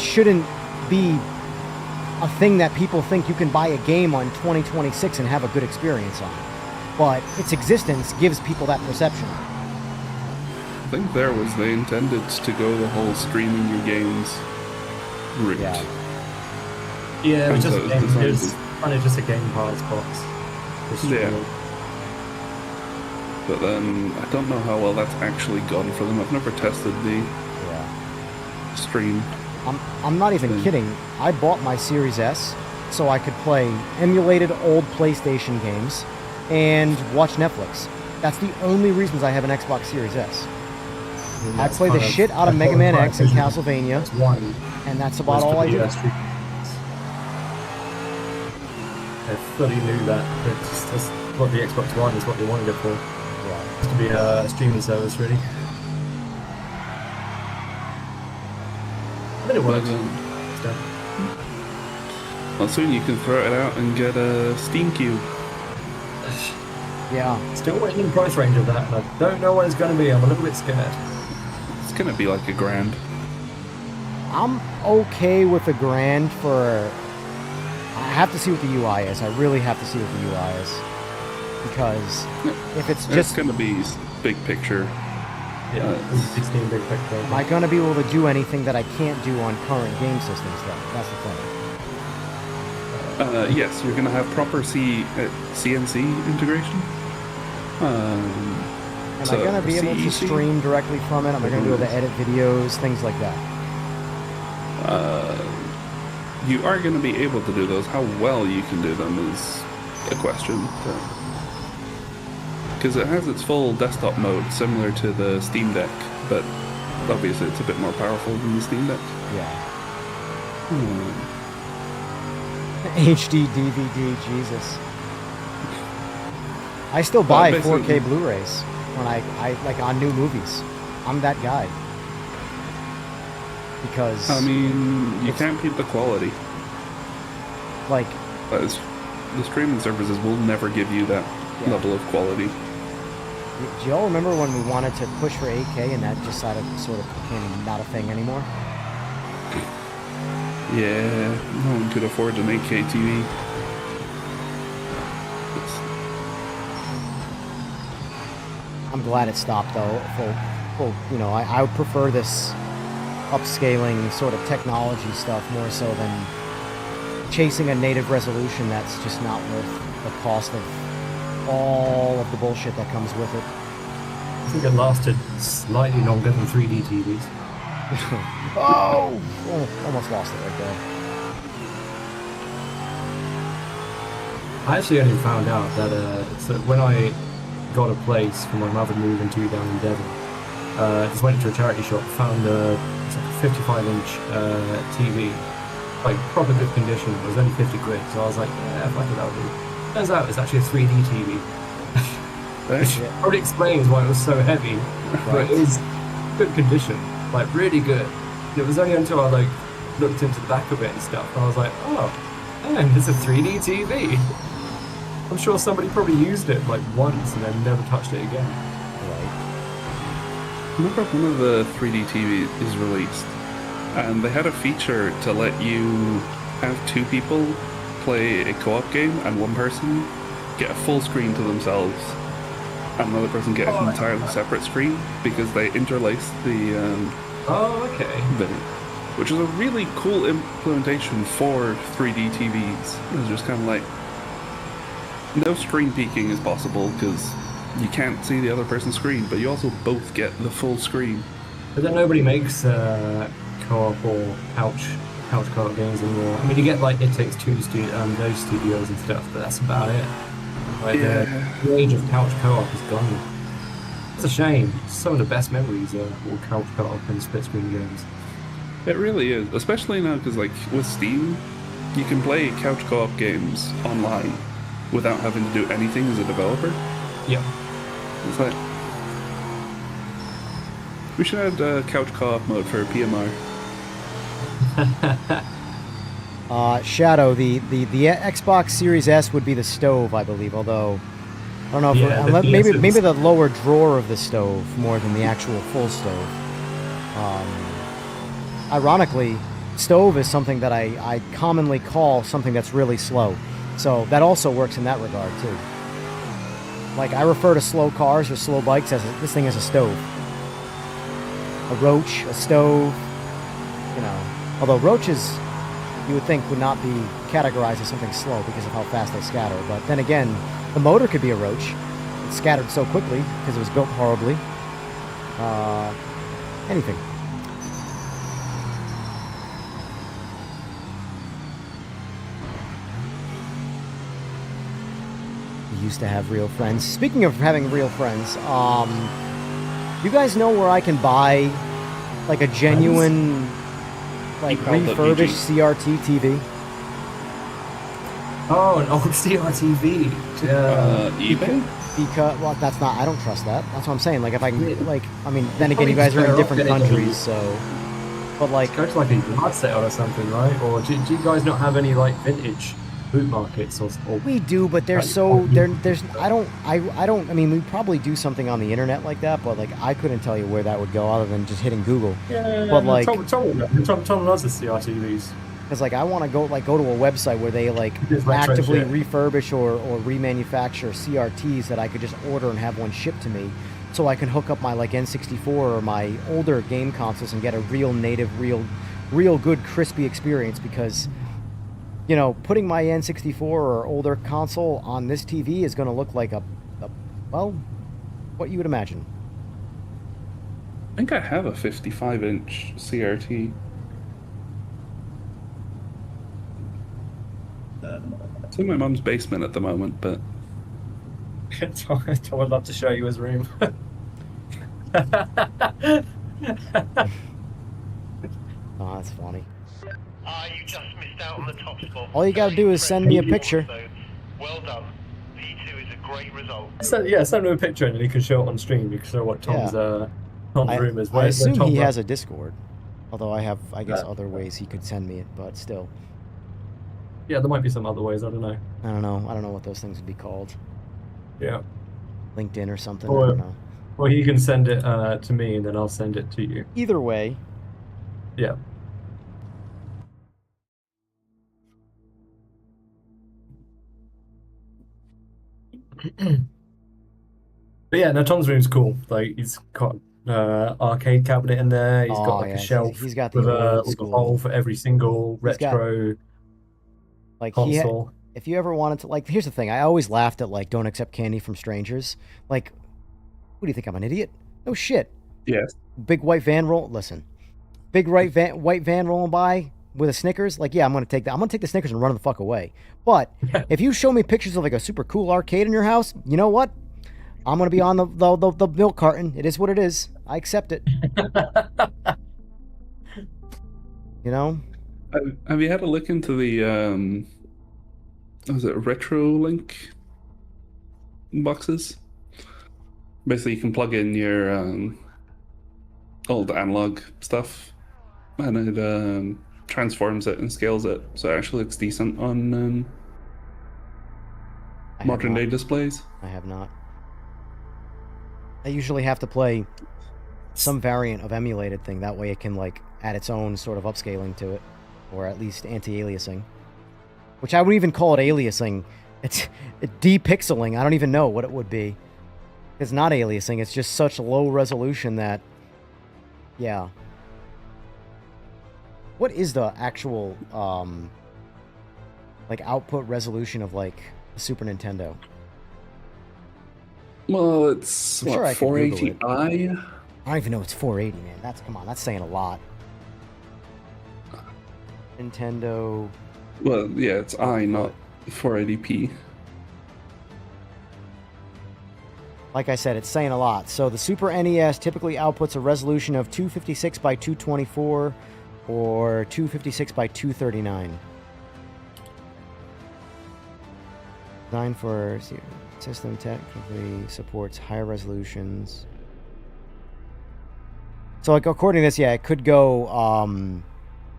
shouldn't be a thing that people think you can buy a game on 2026 and have a good experience on. But its existence gives people that perception. I think they intended to go the whole streaming your games route. Yeah, it was just So it was kind of just a Game Pass box. Yeah. But then I don't know how well that's actually gone for them. I've never tested the stream. I'm not even kidding. I bought my Series S so I could play emulated old PlayStation games and watch Netflix. That's the only reasons I have an Xbox Series S. I play the shit out of Mega Man X and Castlevania, and that's about all I do. I fully knew that. That's what the Xbox One is, what they wanted it for. Yeah. It's to be a streaming service, really. But it works. Well, soon you can throw it out and get a Steam Cube. Yeah. Still waiting in the price range of that, and I don't know what it's going to be. I'm a little bit scared. It's gonna be like $1,000. I'm okay with $1,000 for... I have to see what the UI is. I really have to see what the UI is. Because if it's just... It's gonna be big picture. Yeah, 16 big picture. Am I going to be able to do anything that I can't do on current game systems, though? That's the thing. Yes, you're gonna have proper CNC integration. Am I going to be able to stream directly from it? Am I going to be able to edit videos, things like that? You are going to be able to do those. How well you can do them is a question. Because it has its full desktop mode, similar to the Steam Deck, but obviously it's a bit more powerful than the Steam Deck. Yeah. HD DVD, Jesus. I still buy 4K Blu-rays when I like on new movies. I'm that guy. Because I mean, you can't beat the quality. Like, the streaming services will never give you that level of quality. do y'all remember when we wanted to push for 8K and that just sort of became not a thing anymore? Yeah, no one could afford an 8K TV. I'm glad it stopped though. You know, I would prefer this upscaling sort of technology stuff more so than chasing a native resolution that's just not worth the cost of all of the bullshit that comes with it. I think it lasted slightly longer than 3D TVs. Oh, almost lost it right there. I actually only found out that so when I got a place for my mother moving to down in Devon, just went to a charity shop, found a 55-inch TV, like proper good condition. It was only 50 quid, so I was like, yeah, fuck it, that'll do. Turns out it's actually a 3D TV. Which probably explains why it was so heavy, but it is good condition, like really good. And it was only until I like looked into the back of it and stuff, and I was like, oh, man, it's a 3D TV. I'm sure somebody probably used it like once and then never touched it again. Remember one of the 3D TVs is released, and they had a feature to let you have two people play a co-op game and one person get a full screen to themselves and another person get an entirely separate screen because they interlaced the bit, which is a really cool implementation for 3D TVs. It's just kind of like no screen peeking is possible because you can't see the other person's screen, but you also both get the full screen. But then nobody makes co-op or couch co-op games anymore. I mean, you get like It Takes Two those studios and stuff, but that's about it. Like the age of couch co-op is gone. It's a shame. Some of the best memories are all couch co-op and split screen games. It really is, especially now because like with Steam, you can play couch co-op games online without having to do anything as a developer. Yep. It's like we should add couch co-op mode for PMR. Shadow, the Xbox Series S would be the stove, I believe. Although I don't know if maybe the lower drawer of the stove more than the actual full stove. Ironically, stove is something that I commonly call something that's really slow. So that also works in that regard too. Like I refer to slow cars or slow bikes as this thing is a stove. A roach, a stove, you know. Although roaches, you would think, would not be categorized as something slow because of how fast they scatter. But then again, the motor could be a roach. It scattered so quickly because it was built horribly. Anything. We used to have real friends. Speaking of having real friends, you guys know where I can buy like a genuine, like refurbished CRT TV? Oh, an old CRTV. eBay? Because, well, that's not, I don't trust that. That's what I'm saying. Like, if I can, like, I mean, then again, you guys are in different countries, so, but like... Go to like a yard sale or something, right? Or do you guys not have any like vintage boot markets or we do, but they're so, there's, I don't, I mean, we probably do something on the internet like that, but like, I couldn't tell you where that would go other than just hitting Google. Yeah, but like... Tom loves the CRTVs. Because like I want to go to a website where they like actively refurbish or remanufacture CRTs that I could just order and have one shipped to me, so I can hook up my like N64 or my older game consoles and get a real native, real good crispy experience. Because, you know, putting my N64 or older console on this TV is going to look like a well, what you would imagine. I think I have a 55-inch CRT. It's in my mum's basement at the moment, but... Tom would love to show you his room. Oh, that's funny. You just missed out on the top spot. All you gotta do is send me a picture. Well done. P2 is a great result. Send him a picture and then he can show it on stream. You can show what Tom's room is. I assume he has a Discord. Although I have, I guess, other ways he could send me it, but still. Yeah, there might be some other ways, I don't know. I don't know what those things would be called. Yeah. LinkedIn or something, Or, I don't know. Or he can send it to me and then I'll send it to you. Either way. Yeah. But yeah, no, Tom's room's cool. Like, he's got arcade cabinet in there. He's got like a shelf he's got the with old a school. hole for every single retro like console. If you ever wanted to, like, here's the thing. I always laughed at, like, don't accept candy from strangers. Like, what do you think, I'm an idiot? No shit. Yes. Big white van listen. Big white van rolling by with a Snickers. Like, yeah, I'm going to take that. I'm going to take the Snickers and run the fuck away. But if you show me pictures of, like, a super cool arcade in your house, you know what? I'm going to be on the milk carton. It is what it is. I accept it. You know? Have you had a look into the, was it Retro Link boxes? Basically, you can plug in your old analog stuff, and it transforms it and scales it, so it actually looks decent on I have modern day not. displays. I have not. I usually have to play some variant of emulated thing. That way it can, like, add its own sort of upscaling to it. Or at least anti-aliasing. Which I wouldn't even call it aliasing. It's depixeling. I don't even know what it would be. It's not aliasing. It's just such low resolution that... Yeah. What is the actual, like, output resolution of, like, a Super Nintendo? Well, it's I'm sure I could Google it. 480i. I don't even know it's 480, man. Come on, that's saying a lot. Nintendo. Well, yeah, it's I, not 480p. Like I said, it's saying a lot. So the Super NES typically outputs a resolution of 256 by 224 or 256 by 239. Designed for system technically supports higher resolutions. So, like, according to this, yeah, it could go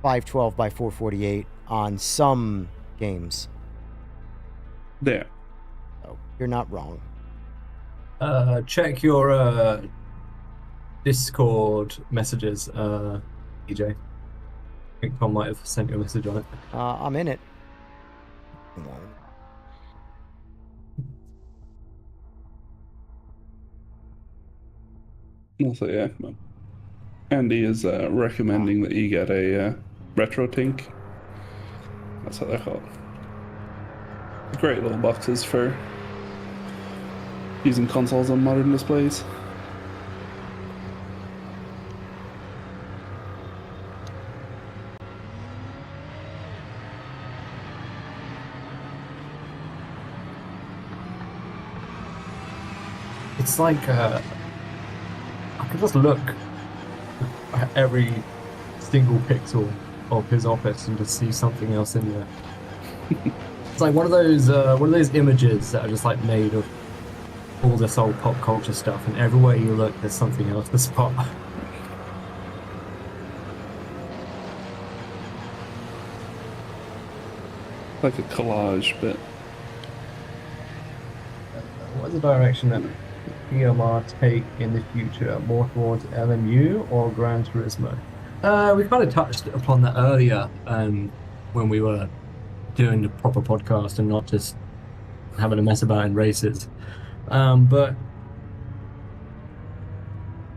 512 by 448 on some games. There. So you're not wrong. Check your Discord messages, EJ. I think Tom might have sent you a message on it. I'm in it. Also, yeah. Andy is recommending that you get a retro tink. That's what they're called. Great little boxes for using consoles on modern displays. It's like I could just look at every single pixel of his office and just see something else in there. It's like one of those images that are just like made of all this old pop culture stuff, and everywhere you look, there's something else to spot. Like a collage bit. What's the direction that PMR take in the future? More towards LMU or Gran Turismo? We kind of touched upon that earlier when we were doing the proper podcast and not just having a mess about in races. But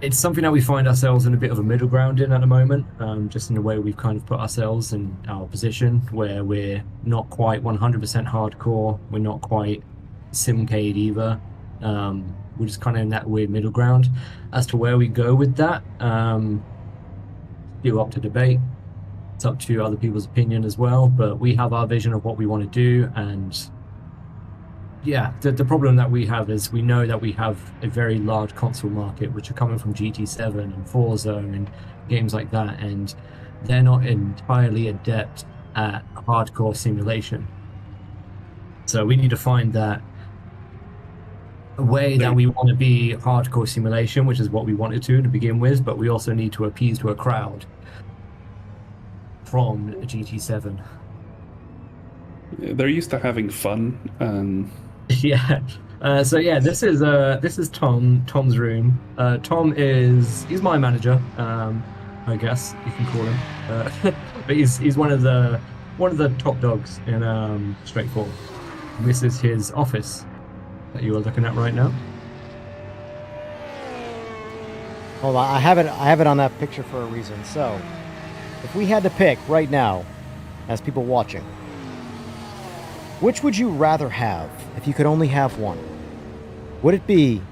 it's something that we find ourselves in a bit of a middle ground in at the moment, just in the way we've kind of put ourselves in our position where we're not quite 100% hardcore, we're not quite simcade either. We're just kind of in that weird middle ground. As to where we go with that, still up to debate. It's up to other people's opinion as well, but we have our vision of what we want to do, and yeah, the problem that we have is we know that we have a very large console market, which are coming from GT7 and Forza and games like that, and they're not entirely adept at hardcore simulation. So we need to find that way that we want to be hardcore simulation, which is what we wanted to begin with, but we also need to appease to a crowd from a GT7. They're used to having fun, and Yeah. So yeah, this is Tom's room. Tom he's my manager, I guess you can call him. But he's one of the top dogs in Straight4. This is his office that you are looking at right now. Hold on, I have it on that picture for a reason. So, if we had to pick right now, as people watching, which would you rather have if you could only have one? Would it be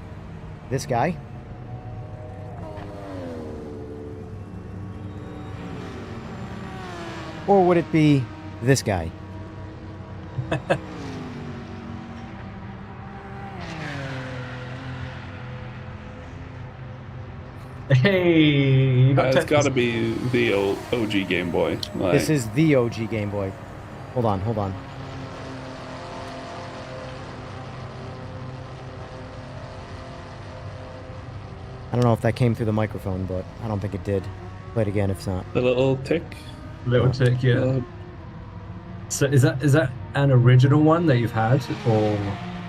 this guy? Or would it be this guy? Hey, you got it's got to be the OG Game Boy. Like, This is the OG Game Boy. Hold on. I don't know if that came through the microphone, but I don't think it did. Play it again if not. The little tick. Little tick, yeah. So is that an original one that you've had, or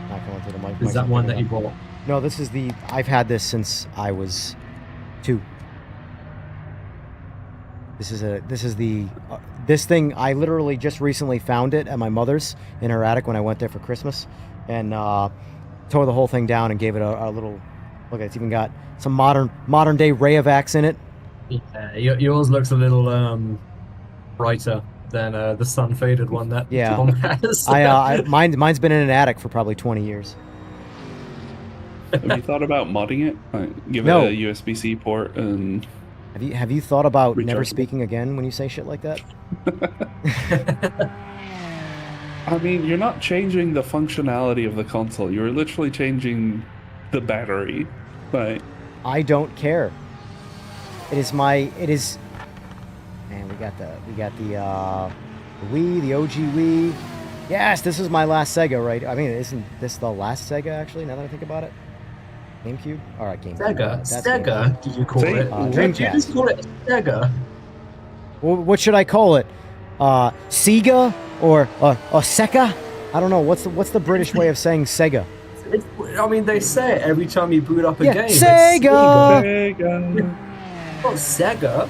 Not going through the mic. is that one that you bought? No, this is the. I've had this since I was 2. This is the. This thing I literally just recently found it at my mother's in her attic when I went there for Christmas, and tore the whole thing down and gave it a little. Look, it's even got some modern day Rayovacs in it. Yeah, yours looks a little brighter than the sun faded one that Tom has. Mine's been in an attic for probably 20 years. Have you thought about modding it? Give No. it a USB-C port and. Have you thought about never Rechargeable. speaking again when you say shit like that? I mean, you're not changing the functionality of the console. You're literally changing the battery. Right. I don't care. It is. Man, we got the Wii, the OG Wii. Yes, this is my last Sega, right? I mean, isn't this the last Sega actually? Now that I think about it, GameCube. All right, GameCube. That's Sega, GameCube. did you call See? it? Dreamcast. Did you just call it Sega? Well, what should I call it? Sega or Sega? I don't know. What's the British way of saying Sega? I mean, they say it every time you boot up a Yeah, game. Sega! Sega. Oh, Sega.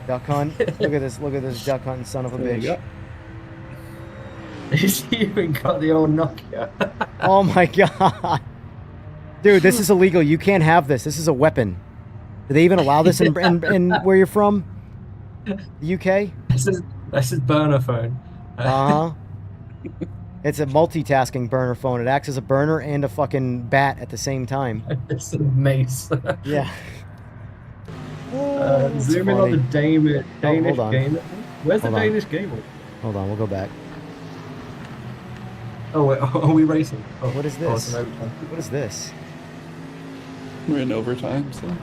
Duck Hunt. Look at this duck hunting son of a There you bitch. go. He's even got the old Nokia. Oh my god. Dude, this is illegal. You can't have this. This is a weapon. Do they even allow this in where you're from? The UK? This is burner phone. Uh-huh. It's a multitasking burner phone. It acts as a burner and a fucking bat at the same time. It's a mace. Yeah. That's Zoom in on the funny. Danish hold on. gamer. Where's Hold the on. Danish gamer? Hold on, we'll go back. Oh, wait, are we racing? Oh, What is oh, it's this? an overtime. What is this? We're in overtime, so.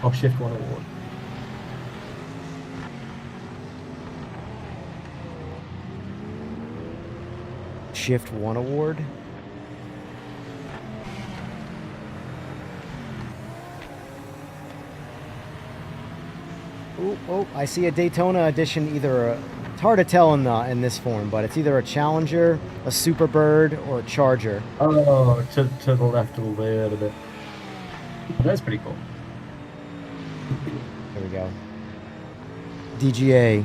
Oh, Shift 1 award. Shift 1 award? Oh, I see a Daytona edition. It's hard to tell in this form, but it's either a Challenger, a Superbird, or a Charger. Oh, to the left a little bit. That's pretty cool. There we go. DGA.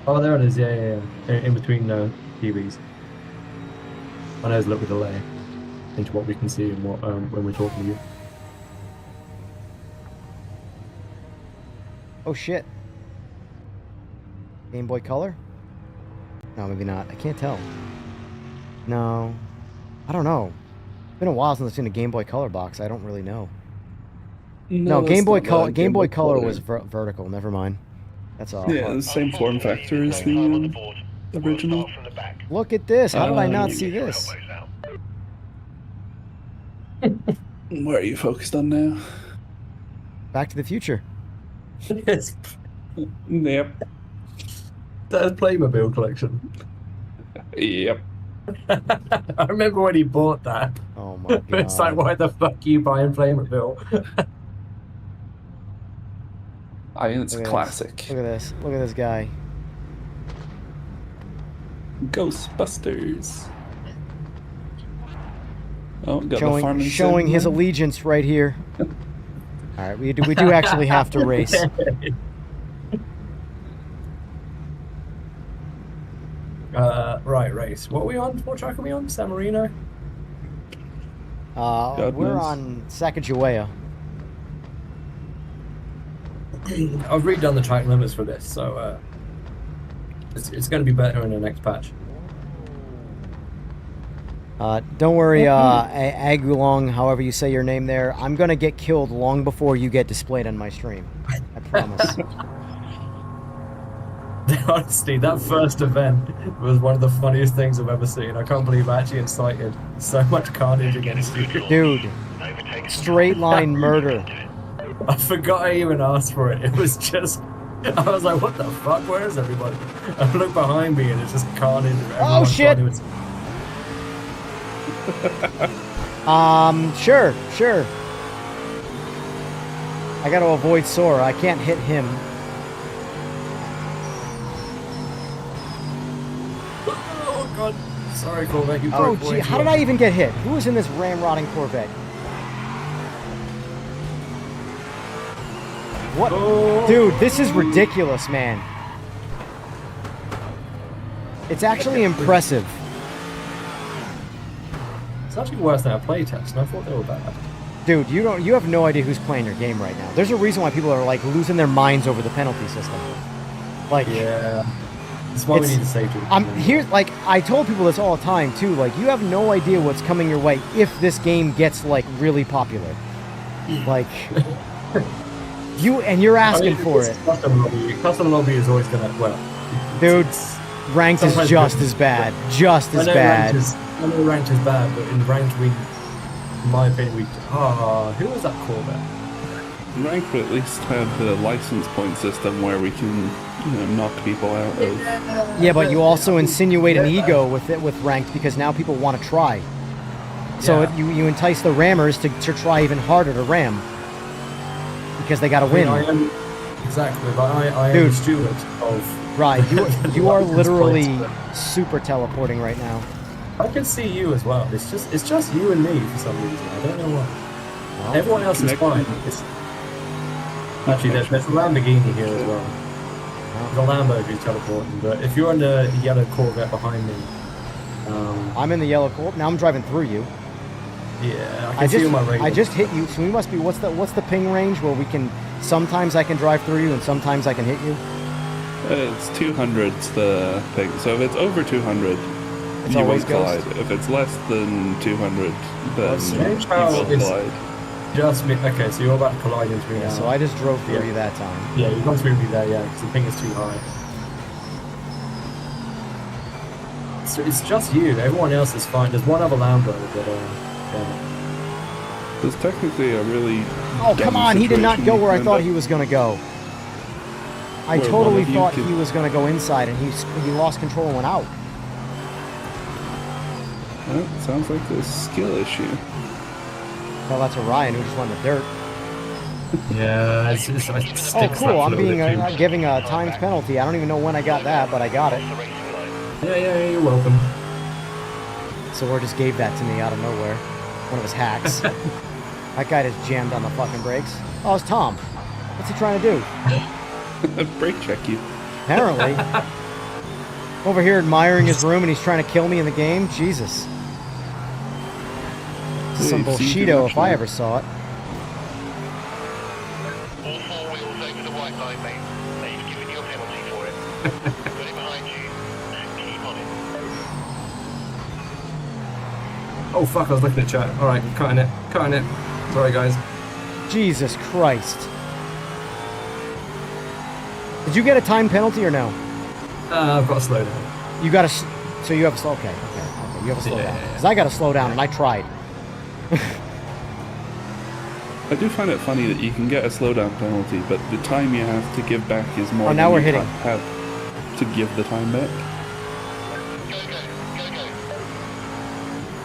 Oh, there it is. Yeah. In between TVs. I know there's a little bit of delay into what we can see and what when we're talking to you. Oh shit. Game Boy Color? No, maybe not. I can't tell. No. I don't know. It's been a while since I've seen a Game Boy Color box. I don't really know. No, that's Game Boy not Color. bad. Game Boy Color was vertical. Never mind. That's all. Yeah, the same form factor as the original. From the back. Look at this. How did I not you see this? Where are you focused on now? Back to the Future. Yes, Yep. that's Playmobil collection. Yep. I remember when he bought that. Oh my god. It's like, why the fuck are you buying Playmobil? I mean, it's Look at classic. Look at this. Look at this guy. Ghostbusters. Oh, got the farming Showing sim his there. allegiance right here. All right, we do actually have to race. Right, race. What are we on? What track are we on? San Marino? We're knows. on Sacagawea. I've redone the track limits for this, so it's going to be better in the next patch. Don't worry, Agulong, however you say your name there. I'm gonna get killed long before you get displayed on my stream. I promise. Honestly, that first event was one of the funniest things I've ever seen. I can't believe I actually incited so much carnage against you. Dude, straight line murder. I forgot I even asked for it. It was just I was like, what the fuck? Where is everybody? I look behind me and it's just carnage. Oh, shit. Sure. I gotta avoid Sora. I can't hit him. Oh, God. Sorry, Corvette. You Oh, broke gee, way how too did I even get hit? Who was in this ramrodding Corvette? What? Oh. Dude, this is ridiculous, man. It's actually impressive. It's actually worse than a playtest, and I thought they were bad. Dude, you have no idea who's playing your game right now. There's a reason why people are like losing their minds over the penalty system. Like, Yeah. That's why we need a safety. I'm here. Like, I told people this all the time too. Like, you have no idea what's coming your way if this game gets like really popular. Like, you're asking for it, Custom lobby is always gonna dude. Ranked is Sometimes just it's- as bad. Just as bad. I know ranked is bad, but in ranked we, in my opinion, who was that Corvette? Ranked would at least have the license point system where we can, knock people out of. Yeah, but you also insinuate an ego with it with ranked because now people want to try. So Yeah. you entice the rammers to try even harder to ram because they got to win. Exactly, but I am Dude. the steward of. Right, you are license literally points. super teleporting right now. I can see you as well. It's just you and me for some reason. I don't know why. Well, Everyone else is fine. Actually, there's a Lamborghini here as well. The Lambo who's teleporting, but if you're on the yellow Corvette behind me, I'm in the yellow court. Now I'm driving through you. yeah, I can see on my radar. I just hit you, so we must be. What's the ping range where we can? Sometimes I can drive through you, and sometimes I can hit you. It's 200's the thing. So if it's over 200, It's you always won't collide. ghost? If it's less than 200, then strange you how will it's- collide. Just me. Okay, so you're about to collide into me now. So I just drove through Yeah. you that time. Yeah, you've gone through me there, yeah, because the ping is too high. So it's just you. Everyone else is fine. There's one other Lambo, but yeah. There's technically a really. Oh, come on. He did not go where I thought he was. was going to go. I Where totally one of you thought could- he was going to go inside, and he lost control and went out. Well, sounds like a skill issue. Well, that's Orion who just won the dirt. Yeah, it sticks. Oh, cool. I'm that being fluid. giving a times penalty. I don't even know when I got that, but I got it. Yeah, you're welcome. So just gave that to me out of nowhere. One of his hacks. That guy just jammed on the fucking brakes. Oh, it's Tom. What's he trying to do? Brake check you. Apparently. Over here admiring his room and he's trying to kill me in the game? Jesus. This is some Hey, see, bullshito if I actually- ever saw it. All four wheels over the white line, mate. They've given you a penalty for it. Put it behind you. Keep on it. Oh fuck! I was looking at chat. All right, cutting it. Sorry, guys. Jesus Christ. Did you get a time penalty or no? I've got to slow down. You got to... So you have a... Okay. You have a slow down. Because I got to slow down and I tried. I do find it funny that you can get a slowdown penalty, but the time you have to give back is more Oh, now than we're you hitting. have to give the time back. Go.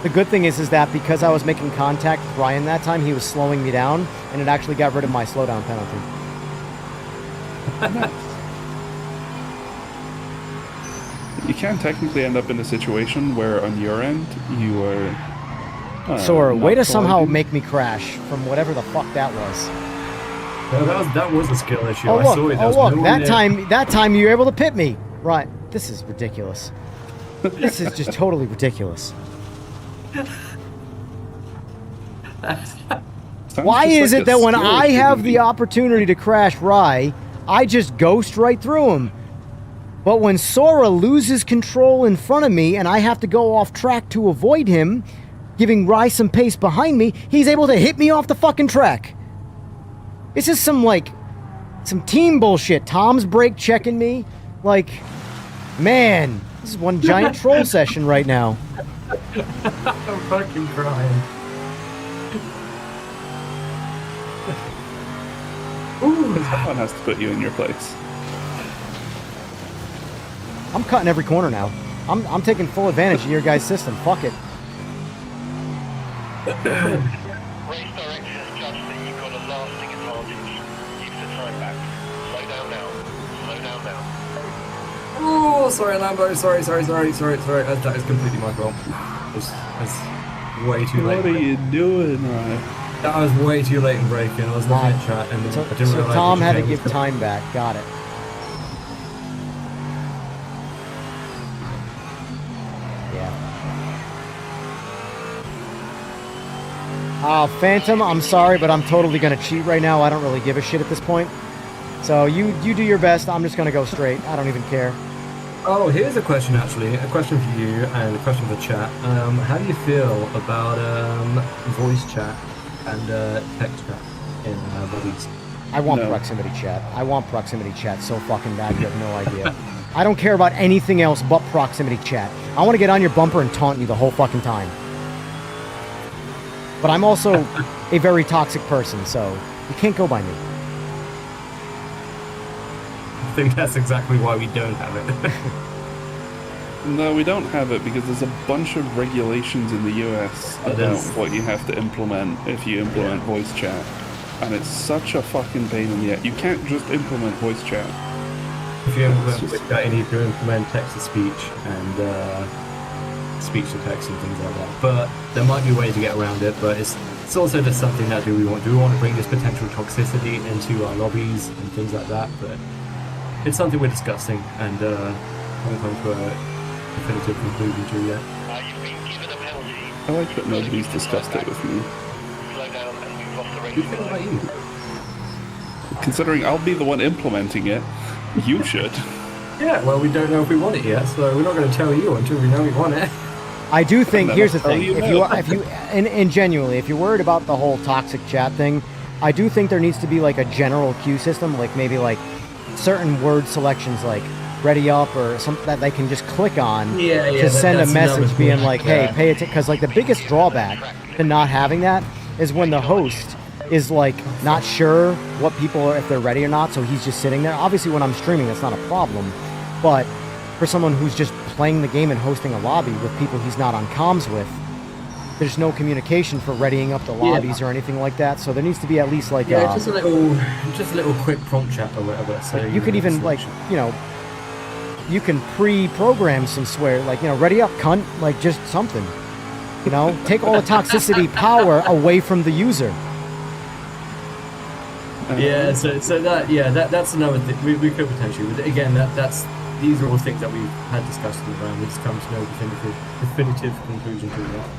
The good thing is that because I was making contact with Ryan that time, he was slowing me down, and it actually got rid of my slowdown penalty. You can technically end up in a situation where on your end you are. Sora, way to not somehow colliding. make me crash from whatever the fuck that was. No, that was a skill issue. Oh I saw look, it. There was no one that there. time you were able to pit me. Right, this is ridiculous. This is just totally ridiculous. Sounds Why just is like it that a when skill I issue have to the me. opportunity to crash Rye, I just ghost right through him? But when Sora loses control in front of me and I have to go off track to avoid him, giving Rye some pace behind me, he's able to hit me off the fucking track. This is some team bullshit. Tom's brake checking me. Like, man, this is one giant troll session right now. I'm fucking crying. Someone has to put you in your place. I'm cutting every corner now. I'm taking full advantage of your guys' system. Fuck it. Race director has judged that you've got a lasting advantage. Use the time back. Slow down now. Slow down now. Oh, sorry, Lambo. Sorry. That is completely my fault. That's way too late. What are you doing, Ryan? I was way too late in braking. I was looking at chat and So, I didn't so realize Tom that had to you give changed. time back. Got it. Yeah. Phantom, I'm sorry, but I'm totally gonna cheat right now. I don't really give a shit at this point. So you do your best. I'm just gonna go straight. I don't even care. Oh, here's a question actually. A question for you and a question for chat. How do you feel about voice chat and text chat in lobbies? I want No. proximity chat. I want proximity chat so fucking bad you have no idea. I don't care about anything else but proximity chat. I want to get on your bumper and taunt you the whole fucking time. But I'm also a very toxic person, so you can't go by me. I think that's exactly why we don't have it. No, we don't have it because there's a bunch of regulations in the US It about is. what you have to implement if you implement voice chat. And it's such a fucking pain in the ass. You can't just implement voice chat. If you implement voice chat, you need to implement text to speech and speech to text and things like that. But there might be ways to get around it. But it's also just something that do we want to bring this potential toxicity into our lobbies and things like that. But it's something we're discussing and haven't come to a definitive conclusion to yet. You've been given a penalty. I like that nobody's discussed it with me. Slow down and move off the What do you racing think about line. you? Considering I'll be the one implementing it, you should. Yeah, well, we don't know if we want it yet, so we're not going to tell you until we know we want it. I do think, then here's the I'll tell thing, you if you, and genuinely, if you're worried about the whole toxic chat thing, I do think there needs to be like a general queue system, like maybe like certain word selections like ready up or something that they can just click on to send a message being like, hey, pay attention. Because like the biggest drawback to not having that is when the host is like not sure what people are, if they're ready or not, so he's just sitting there. Obviously when I'm streaming that's not a problem, but for someone who's just playing the game and hosting a lobby with people he's not on comms with, there's no communication for readying up the lobbies or anything like that. So there needs to be at least like Yeah, just a little quick prompt chat or whatever. So you could even like, you know, you can pre-program some swear, like, you know, ready up, cunt, like just something, you know, take all the toxicity power away from the user. Yeah, so that's another thing we could potentially. But again, these are all things that we've had discussions around. We just come to no definitive conclusion to that.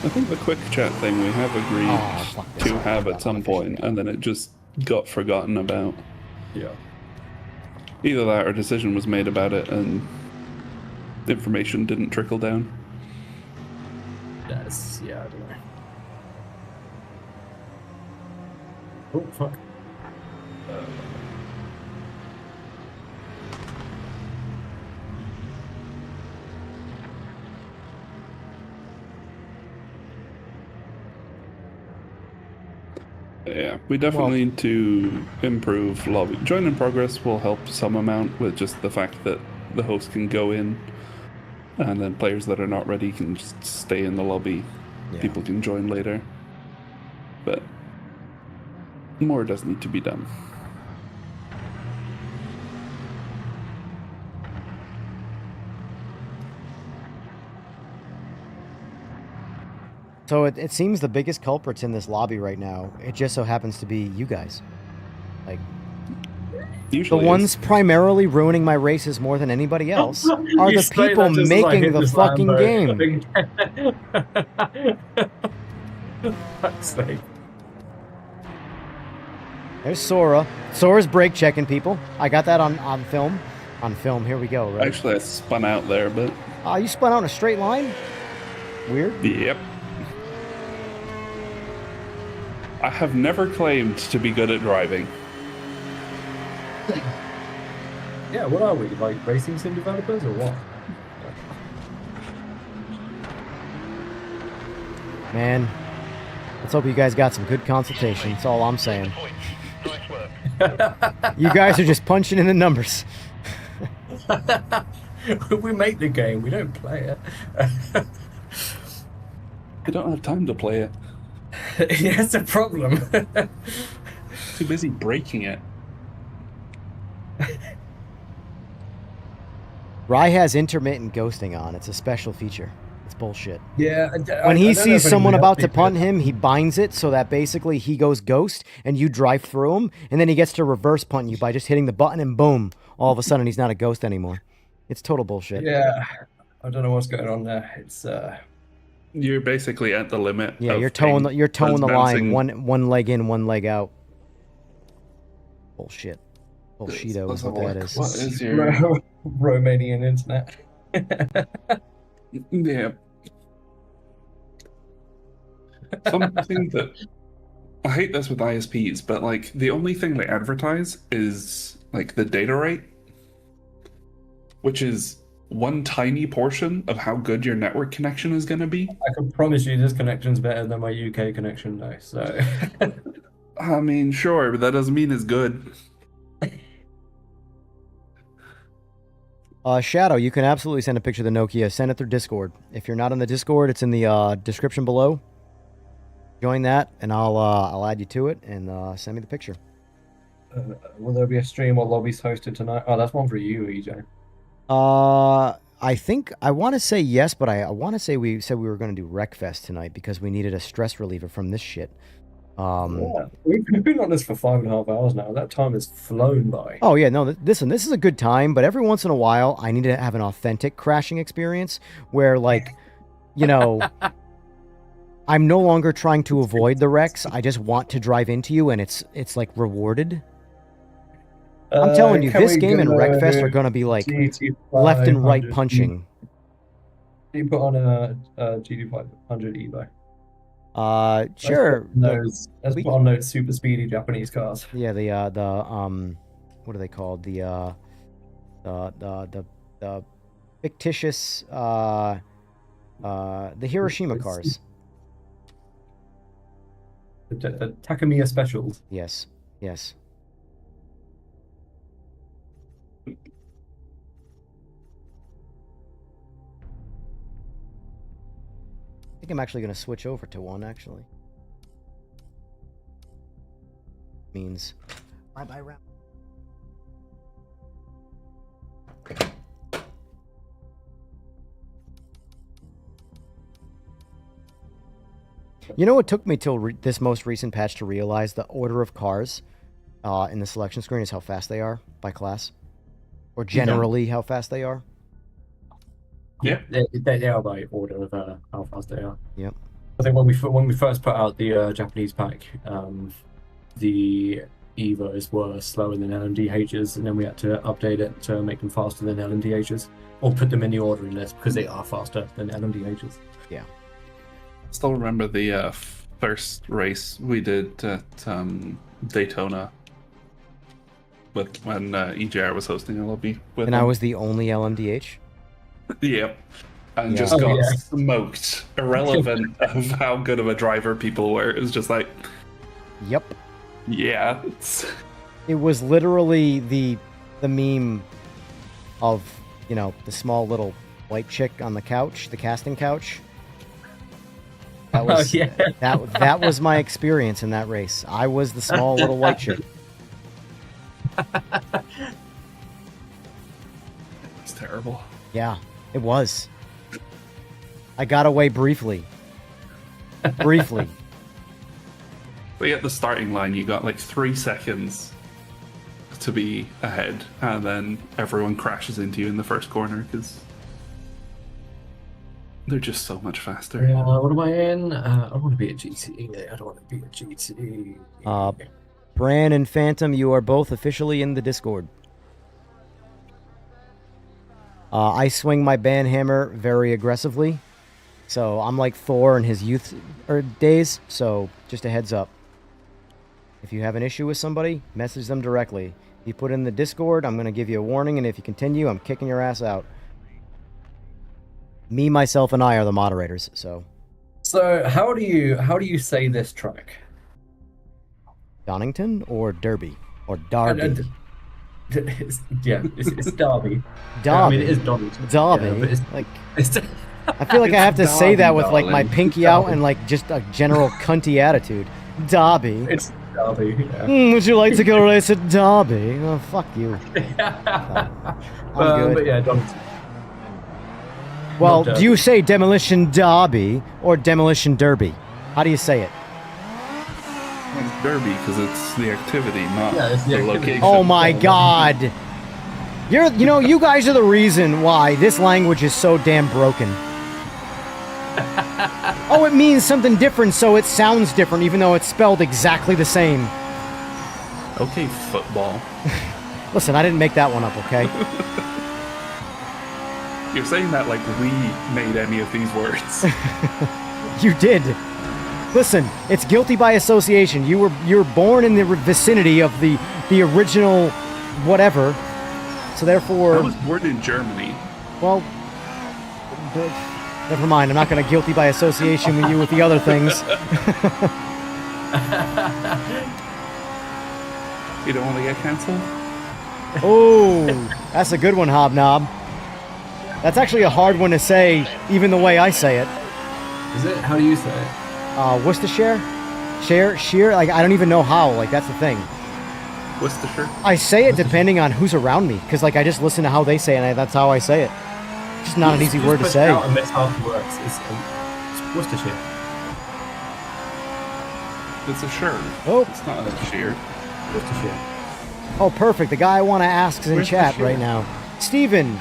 I think the quick chat thing we have agreed fuck this. to have at some point, and then it just got forgotten about. Yeah. Either that or a decision was made about it and information didn't trickle down. I don't know. Oh fuck. Yeah, we definitely need to improve lobby. Join in progress will help some amount with just the fact that the host can go in and then players that are not ready can just stay in the lobby. Yeah. People can join later. But more does need to be done. So it seems the biggest culprits in this lobby right now, it just so happens to be you guys. Like, the Usually ones primarily ruining my races more than anybody else are You the say people that just as I making hit the this fucking Lambo. game. Fuck's sake. There's Sora. Sora's brake checking people. I got that on film. On film, here we go, right? Actually, I spun out there, but You spun out in a straight line? Weird. yep. I have never claimed to be good at driving. Yeah, what are we? Like racing sim developers or what? Man, let's hope you guys got some good consultation. That's all I'm saying. Nice work. You guys are just punching in the numbers. We make the game, we don't play it. I don't have time to play it. Yeah, that's a problem. Too busy breaking it. Rye has intermittent ghosting on. It's a special feature. It's bullshit. Yeah. When he sees someone about to punt him, he binds it so that basically he goes ghost and you drive through him, and then he gets to reverse punt you by just hitting the button, and boom, all of a sudden he's not a ghost anymore. It's total bullshit. Yeah, I don't know what's going on there. It's You're basically at the limit. Yeah, of you're towing the bouncing. line, one leg in, one leg out. Bullshit. Bullshito is what that is. What is your... Romanian internet? Yeah. Something that... I hate this with ISPs, but like the only thing they advertise is like the data rate, which is one tiny portion of how good your network connection is going to be. I can promise you this connection's better than my UK connection though, so... I mean, sure, but that doesn't mean it's good. Shadow, you can absolutely send a picture of the Nokia. Send it through Discord. If you're not in the Discord, it's in the description below. Join that, and I'll add you to it, and send me the picture. Will there be a stream or lobbies hosted tonight? Oh, that's one for you, EJ. I want to say yes, but I want to say we said we were going to do Wreckfest tonight because we needed a stress reliever from this shit. Yeah. We've been on this for 5.5 hours now. That time has flown by. Oh yeah, no, listen, this is a good time, but every once in a while, I need to have an authentic crashing experience where, like, you know, I'm no longer trying to avoid the wrecks. I just want to drive into you, and it's like rewarded. I'm telling you, this game and Wreckfest are going to be like left and right punching. You put on a GT500 Evo. Sure. Let's put on those super speedy Japanese cars. Yeah, the what are they called? The fictitious the Hiroshima cars. The Takamiya specials. Yes. Yes. I think I'm actually going to switch over to one, actually. Means bye-bye round. You know what took me till this most recent patch to realize the order of cars in the selection screen is how fast they are by class? Or generally how fast they are? Yeah, they are by order of how fast they are. Yep. I think when we first put out the Japanese pack, the Evos were slower than LMDHs, and then we had to update it to make them faster than LMDHs, or put them in the ordering list because they are faster than LMDHs. Yeah. Still remember the first race we did at Daytona when EJR was hosting a lobby with And them. I was the only LMDH? Yep. And Yeah. just got smoked, irrelevant of how good of a driver people were. It was just like, Yep. yeah. It was literally the meme of, you know, the small little white chick on the couch, the casting couch. That was that was my experience in that race. I was the small little white chick. It's terrible. Yeah, it was. I got away briefly. Briefly. But at the starting line, you got like 3 seconds to be ahead, and then everyone crashes into you in the first corner because they're just so much faster. Yeah, what am I in? I want to be a GT. I don't want to be a GT. Bran and Phantom, you are both officially in the Discord. I swing my banhammer very aggressively, so I'm like Thor in his youth days, so just a heads up. If you have an issue with somebody, message them directly. If you put in the Discord, I'm going to give you a warning, and if you continue, I'm kicking your ass out. Me, myself, and I are the moderators, so... So how do you say this track? Donington or Derby or Derby? It's Derby. Derby. I mean, it is Donington. Derby. Yeah, but it's I feel like I have to say that with like my darling. pinky out and like just a general cunty attitude. Derby. it's Derby. Yeah. Would you like to go race at Derby? Oh, fuck you. I'm good. But yeah, Donington. Well, Not do you say Demolition Derby or Demolition Derby? How do you say it? It's Derby because it's the activity, not Yeah, it's the activity. location. Oh my God! You guys are the reason why this language is so damn broken. Oh, it means something different, so it sounds different, even though it's spelled exactly the same. Okay, football. Listen, I didn't make that one up, okay? You're saying that like we made any of these words. You did. Listen, it's guilty by association. You were born in the vicinity of the original whatever, so therefore. I was born in Germany. Well, never mind. I'm not going to guilty by association with you with the other things. You don't want to get cancelled? Oh, that's a good one, Hobnob. That's actually a hard one to say, even the way I say it. Is it? How do you say it? Worcestershire? Sheer? Like, I don't even know how. Like, that's the thing. Worcestershire? I say it depending on who's around me, because, like, I just listen to how they say it, and that's how I say it. It's just not an easy word to say. And that's how it works. It's Worcestershire. It's a shirt. Oh. It's not a sheer. Worcestershire. Oh, perfect. The guy I want to ask is in Where's the chat Shure? right now. Steven,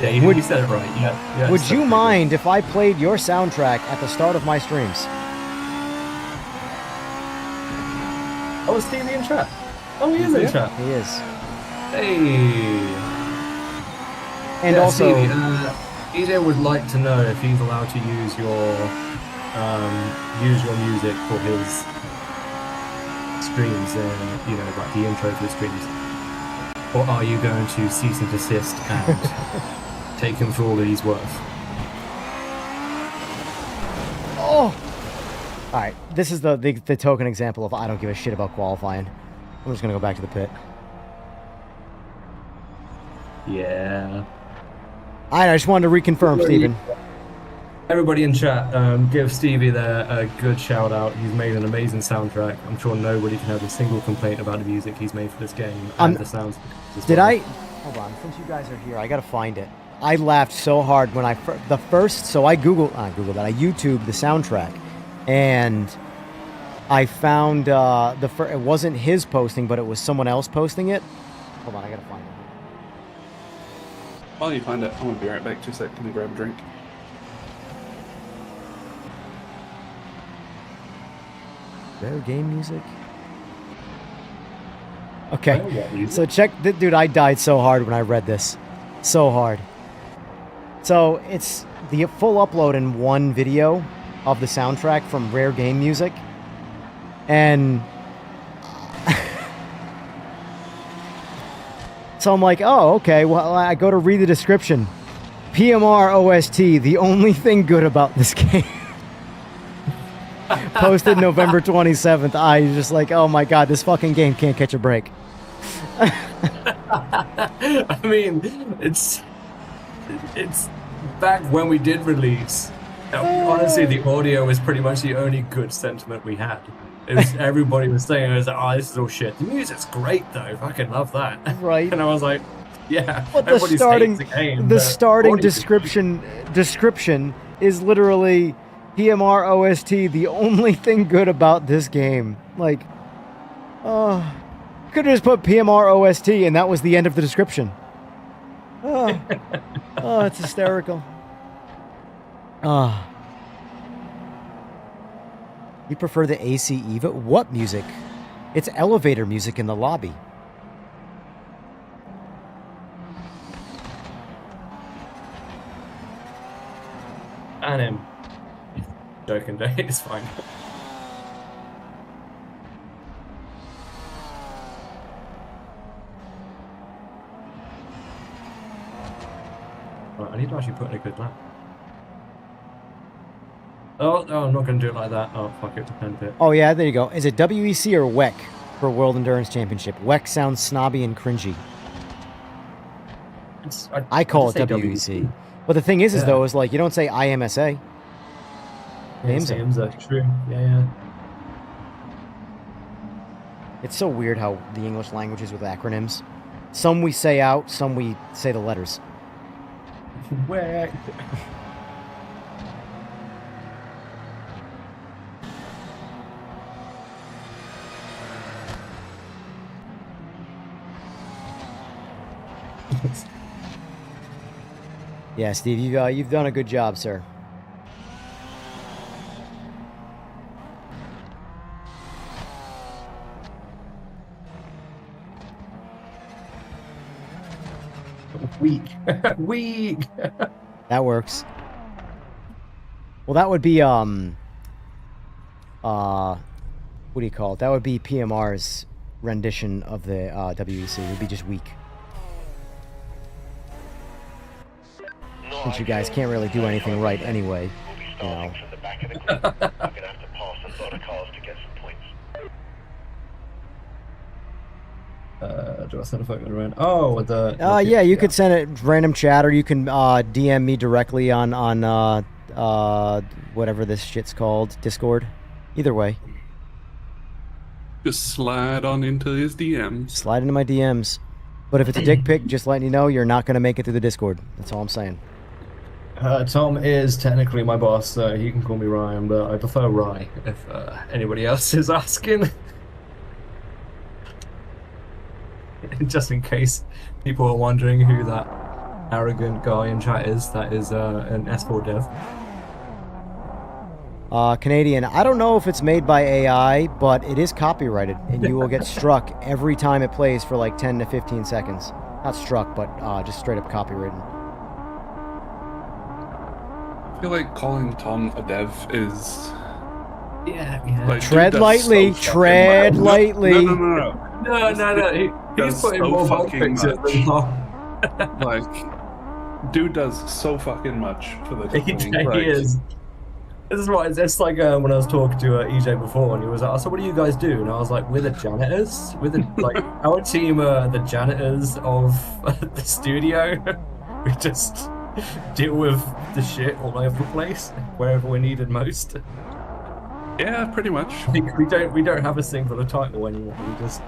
Yeah, you said it right. Yeah. would you mind if I played your soundtrack at the start of my streams? Oh, is Stevie in chat? Oh, he is in chat. He is. Hey. And Yeah, also, Stevie, EJ would like to know if he's allowed to use your music for his streams and like the intro for his streams, or are you going to cease and desist and take him for all that he's worth? oh! Alright, this is the token example of I don't give a shit about qualifying. I'm just gonna go back to the pit. Yeah. I just wanted to reconfirm, Steven. Everybody in chat, give Stevie there a good shout out. He's made an amazing soundtrack. I'm sure nobody can have a single complaint about the music he's made for this game and the sounds. Did I? Hold on, since you guys are here, I gotta find it. I laughed so hard when I so I YouTubed the soundtrack, and I found it wasn't his posting, but it was someone else posting it. Hold on, I gotta find it. While you find it, I'm gonna be right back. 2 seconds. Can I grab a drink? Rare game music. Okay, so check, dude. I died so hard when I read this, so hard. So it's the full upload in one video of the soundtrack from Rare Game Music, and so I'm like, oh, okay. Well, I go to read the description. PMR OST, the only thing good about this game. Posted November 27th. I was just like, oh my god, this fucking game can't catch a break. I mean, it's back when we did release. Honestly, the audio was pretty much the only good sentiment we had. It was everybody was saying, "Oh, this is all shit." The music's great though. I fucking love that. Right. And I was like, "Yeah." But the starting description is literally PMR OST, the only thing good about this game. Like, could have just put PMR OST and that was the end of the description. Oh, it's hysterical. You prefer the AC Eva? What music? It's elevator music in the lobby. And him. Joking, it's fine. Right, I need to actually put in a good lap. Oh, no, I'm not going to do it like that. Oh, fuck it, depend it. Oh yeah, there you go. Is it WEC or WEC for World Endurance Championship? WEC sounds snobby and cringy. I call it just say WEC. But the thing is Yeah. though, is like you don't say IMSA. Names it. IMSA, true. Yeah. It's so weird how the English language is with acronyms. Some we say out, some we say the letters. Whack. Yeah, Steve, you've done a good job, sir. Weak. Weak. That works. Well, that would be what do you call it? That would be PMR's rendition of the WEC. It would be just weak. Since you guys can't really do anything right anyway, you know. From the back of the group. We're going to have to pass a lot of cars to get some points. Do I send a photo around? Oh, the. Yeah, you could send it random chat, or you can DM me directly on whatever this shit's called, Discord. Either way, Just slide on into his DMs. slide into my DMs. But if it's a dick pic, just letting you know you're not gonna make it through the Discord. That's all I'm saying. Tom is technically my boss, so he can call me Ryan, but I prefer Rye if anybody else is asking. Just in case people are wondering who that arrogant guy in chat is, that is an S4 dev. Canadian, I don't know if it's made by AI, but it is copyrighted, and you will get struck every time it plays for like 10 to 15 seconds. Not struck, but just straight up copywritten. I feel like calling Tom a dev is Yeah. like, Tread dude does lightly, so fucking tread much. lightly. No. He's does putting so more fucking pictures much. than Tom. Like, dude does so fucking much for the company. EJ Like, is. This is what it's like when I was talking to EJ before, and he was like, "So what do you guys do?" And I was like, "We're the janitors. We're the like our team are the janitors of the studio. We just deal with the shit all over the place wherever we're needed most. yeah, pretty much. We don't have a singular title anymore. We just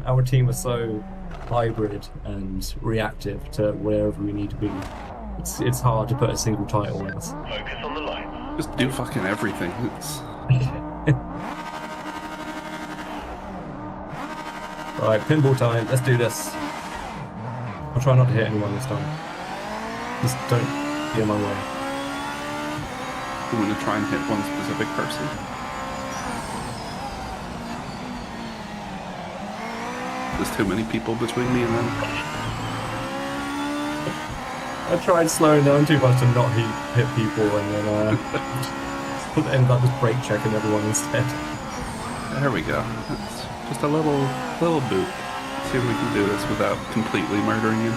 our team is so hybrid and reactive to wherever we need to be. It's hard to put a single title on us." Focus on the lights. Just do fucking everything. It's Right, pinball time. Let's do this. I'll try not to hit anyone this time. Just don't be in my way. I'm gonna try and hit one specific person. There's too many people between me and them. I tried slowing down too much to not hit people, and then ended up just brake checking everyone instead. There we go. That's just a little boot. See if we can do this without completely murdering you.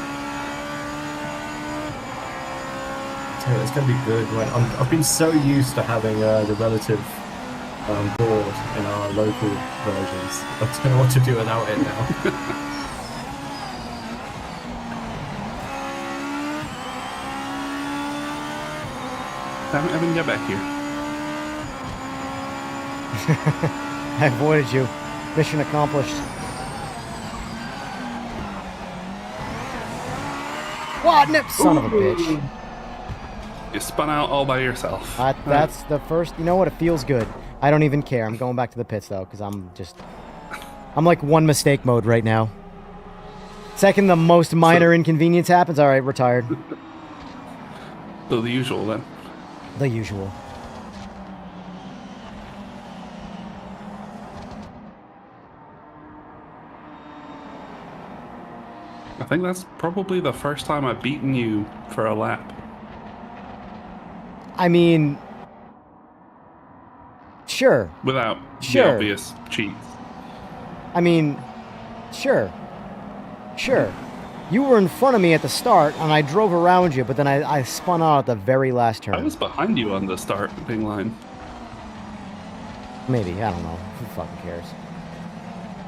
Yeah, it's gonna be good. Right? I've been so used to having the relative board in our local versions. I don't know what to do without it now. Damn it, Evan, get back here. I avoided you. Mission accomplished. What? Nip, son of a bitch. You spun out all by yourself. That's the first. You know what? It feels good. I don't even care. I'm going back to the pits though, because I'm like one mistake mode right now. Second, the most minor inconvenience happens. All right, retired. So the usual then. The usual. I think that's probably the first time I've beaten you for a lap. I mean, sure. Without Sure. the obvious cheats. I mean, sure. Sure. You were in front of me at the start, and I drove around you, but then I spun out at the very last turn. I was behind you on the starting line. Maybe, I don't know. Who fucking cares?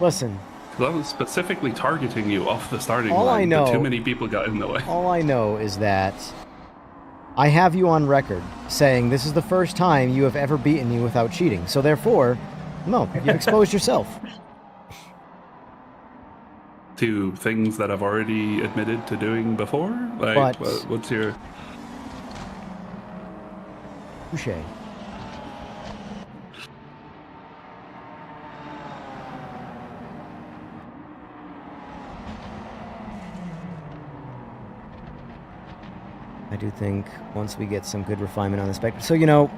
Listen. Because I was specifically targeting you off the starting All line, I know, but too many people got in the way. All I know is that I have you on record saying this is the first time you have ever beaten me without cheating. So therefore, no, you've exposed yourself. To things that I've already admitted to doing before? Like, But- what's your... Touche. I do think once we get some good refinement on the spec. So, you know,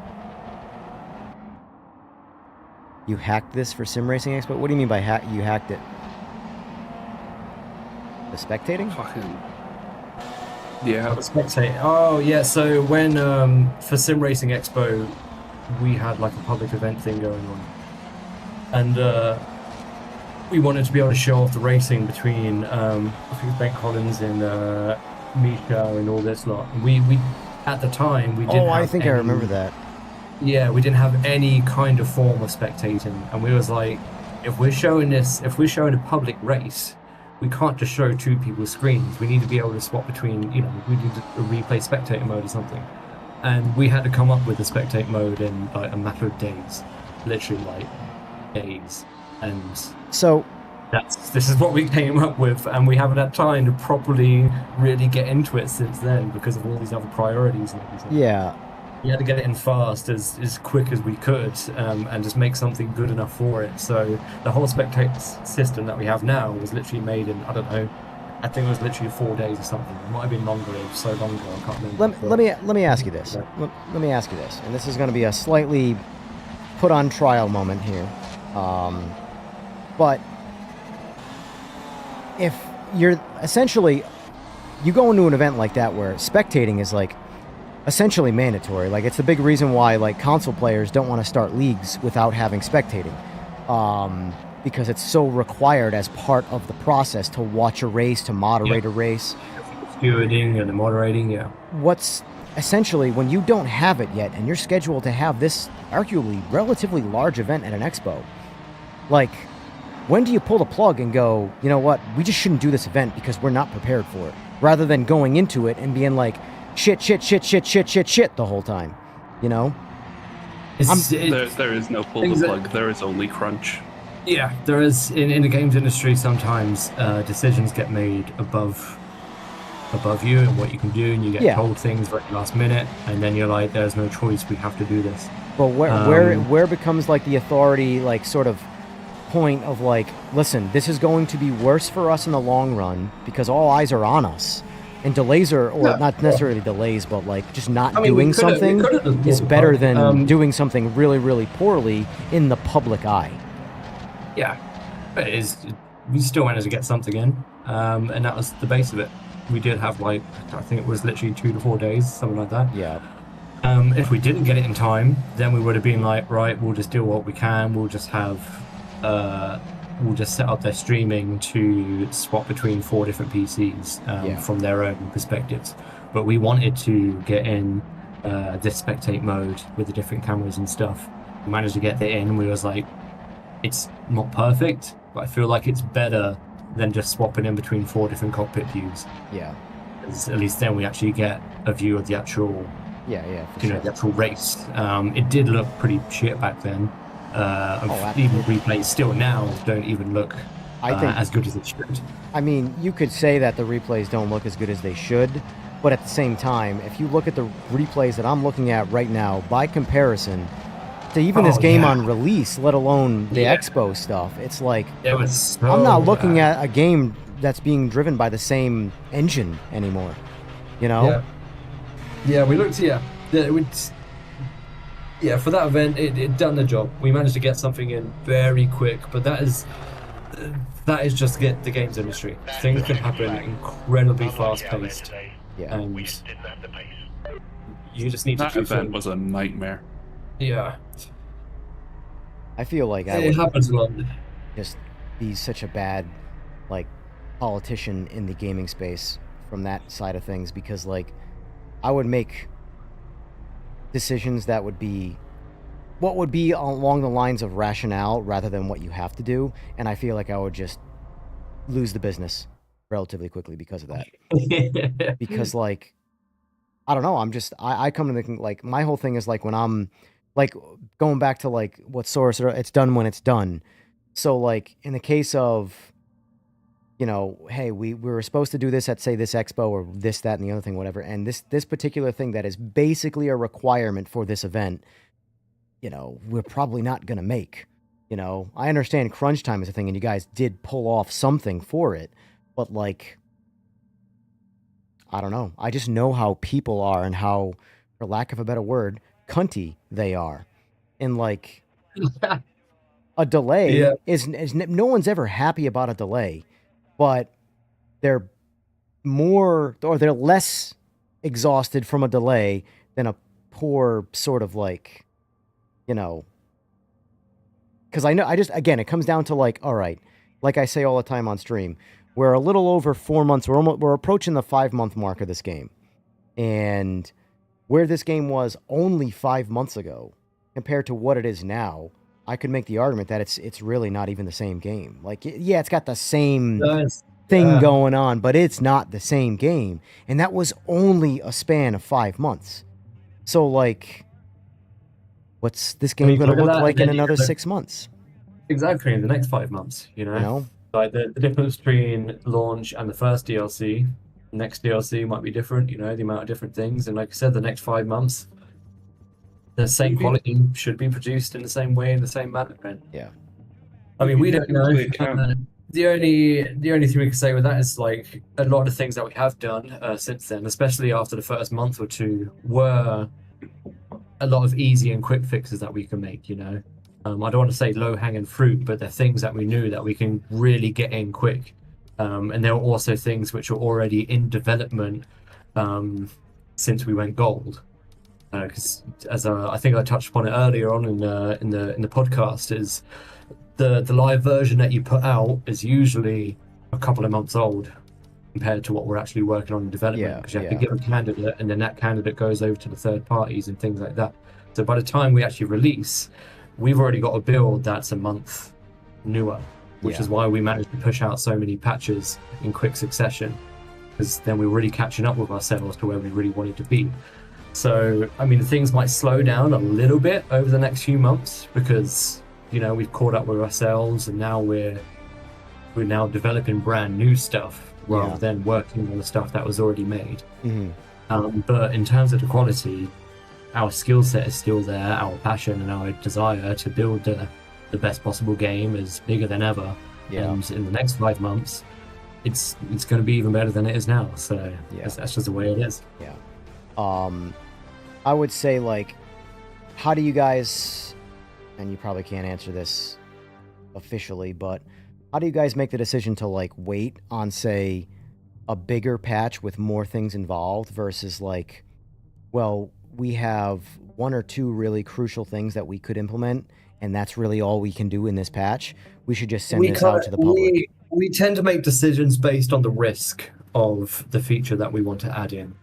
you hacked this for Sim Racing Expo? What do you mean by you hacked it? The spectating? Fucking... Yeah. Spectate. Oh yeah. So when for Sim Racing Expo, we had like a public event thing going on, and we wanted to be able to show off the racing between I think Ben Collins and Misha and all this lot. And we at the time we didn't. Oh, I have think I any- remember that. Yeah, we didn't have any kind of form of spectating, and we was like, if we're showing a public race, we can't just show two people's screens. We need to be able to swap between, you know, we need to replay spectator mode or something. And we had to come up with the spectate mode in like a matter of days, literally like days. And So, this is what we came up with, and we haven't had time to properly really get into it since then because of all these other priorities and everything. yeah. We had to get it in fast, as quick as we could, and just make something good enough for it. So the whole spectate system that we have now was literally made in, I don't know, I think it was literally 4 days or something. It might have been longer, it was so long ago, I can't remember. Let me ask you this. Let me ask you this, and this is going to be a slightly put on trial moment here. But if you're essentially, you go into an event like that where spectating is like essentially mandatory. Like, it's the big reason why like console players don't want to start leagues without having spectating, because it's so required as part of the process to watch a race, to moderate a race. Stewarding and the moderating, yeah. What's essentially, when you don't have it yet and you're scheduled to have this arguably relatively large event at an expo, like, when do you pull the plug and go, you know what, we just shouldn't do this event because we're not prepared for it, rather than going into it and being like, shit the whole time, you know? There is no pull the plug, there is only crunch. Yeah, there is, in the games industry, sometimes decisions get made above you and what you can do, and you get told things right last minute, and then you're like, there's no choice, we have to do this. But where becomes like the authority, like, sort of point of like, listen, this is going to be worse for us in the long run because all eyes are on us, and delays are, or not necessarily delays, but like just not doing something is better than doing something really, really poorly in the public eye. Yeah, but we still managed to get something in, and that was the base of it. We did have, like, I think it was literally 2 to 4 days, something like that. Yeah. If we didn't get it in time, then we would have been like, right, we'll just do what we can. We'll just set up their streaming to swap between 4 different PCs from their own perspectives. But we wanted to get in this spectate mode with the different cameras and stuff. We managed to get it in. We was like, it's not perfect, but I feel like it's better than just swapping in between 4 different cockpit views. Yeah. At least then we actually get a view of the actual, for sure. the actual race. It did look pretty shit back then. Even replays still now don't even look as good as it should. I mean, you could say that the replays don't look as good as they should, but at the same time, if you look at the replays that I'm looking at right now, by comparison to even this game on release, let alone the Expo stuff, it's like, it was I'm not looking at a game that's being driven by the same engine anymore, you know? Yeah, we looked, for that event, it done the job. We managed to get something in very quick, but that is just the games industry. Things can happen incredibly fast-paced. Yeah. And We just didn't have the pace. you just need That to event was a nightmare. Yeah. I feel like I It would happens a lot. just be such a bad, like, politician in the gaming space from that side of things, because like I would make decisions that would be what would be along the lines of rationale rather than what you have to do, and I feel like I would just lose the business relatively quickly because of that. Because like I don't know, I come to the like my whole thing is like when I'm like going back to like what source it's done when it's done. So like in the case of, you know, hey, we were supposed to do this at say this expo or this, that, and the other thing, whatever, and this particular thing that is basically a requirement for this event, you know, we're probably not gonna make. You know, I understand crunch time is a thing, and you guys did pull off something for it, but like, I don't know. I just know how people are and how, for lack of a better word, cunty they are, and like. A delay is no one's ever happy about a delay, but they're more or they're less exhausted from a delay than a poor sort of like, you know, because I know again, it comes down to like, all right, like I say all the time on stream, we're a little over 4 months. We're approaching the 5-month mark of this game, and where this game was only 5 months ago compared to what it is now, I could make the argument that it's really not even the same game. Like, yeah, it's got the same thing going on, but it's not the same game. And that was only a span of 5 months. So, like, what's this game going to look like in another 6 months? Exactly, in the next 5 months, you know? Like, the difference between launch and the first DLC, next DLC might be different, you know, the amount of different things. And like I said, the next 5 months, the same quality should be produced in the same way, in the same manner. Right? Yeah. I mean, we don't know. The only thing we can say with that is like a lot of the things that we have done since then, especially after the first month or two, were a lot of easy and quick fixes that we can make. You know, I don't want to say low-hanging fruit, but they're things that we knew that we can really get in quick. And there were also things which are already in development since we went gold. Because as I think I touched upon it earlier on in the podcast, is the live version that you put out is usually a couple of months old compared to what we're actually working on in development. Because you have to give a candidate, and then that candidate goes over to the third parties and things like that. So by the time we actually release, we've already got a build that's a month newer, which is why we managed to push out so many patches in quick succession. Because then we're really catching up with ourselves to where we really wanted to be. So, I mean, things might slow down a little bit over the next few months because, you know, we've caught up with ourselves, and now we're now developing brand new stuff rather than working on the stuff that was already made. But in terms of the quality, our skill set is still there, our passion and our desire to build the best possible game is bigger than ever. And in the next 5 months, it's going to be even better than it is now. So that's just the way it is. I would say, like, how do you guys, and you probably can't answer this officially, but how do you guys make the decision to, like, wait on, say, a bigger patch with more things involved versus, like, well, we have 1 or 2 really crucial things that we could implement, and that's really all we can do in this patch. We should just send this out to the public. We tend to make decisions based on the risk of the feature that we want to add in.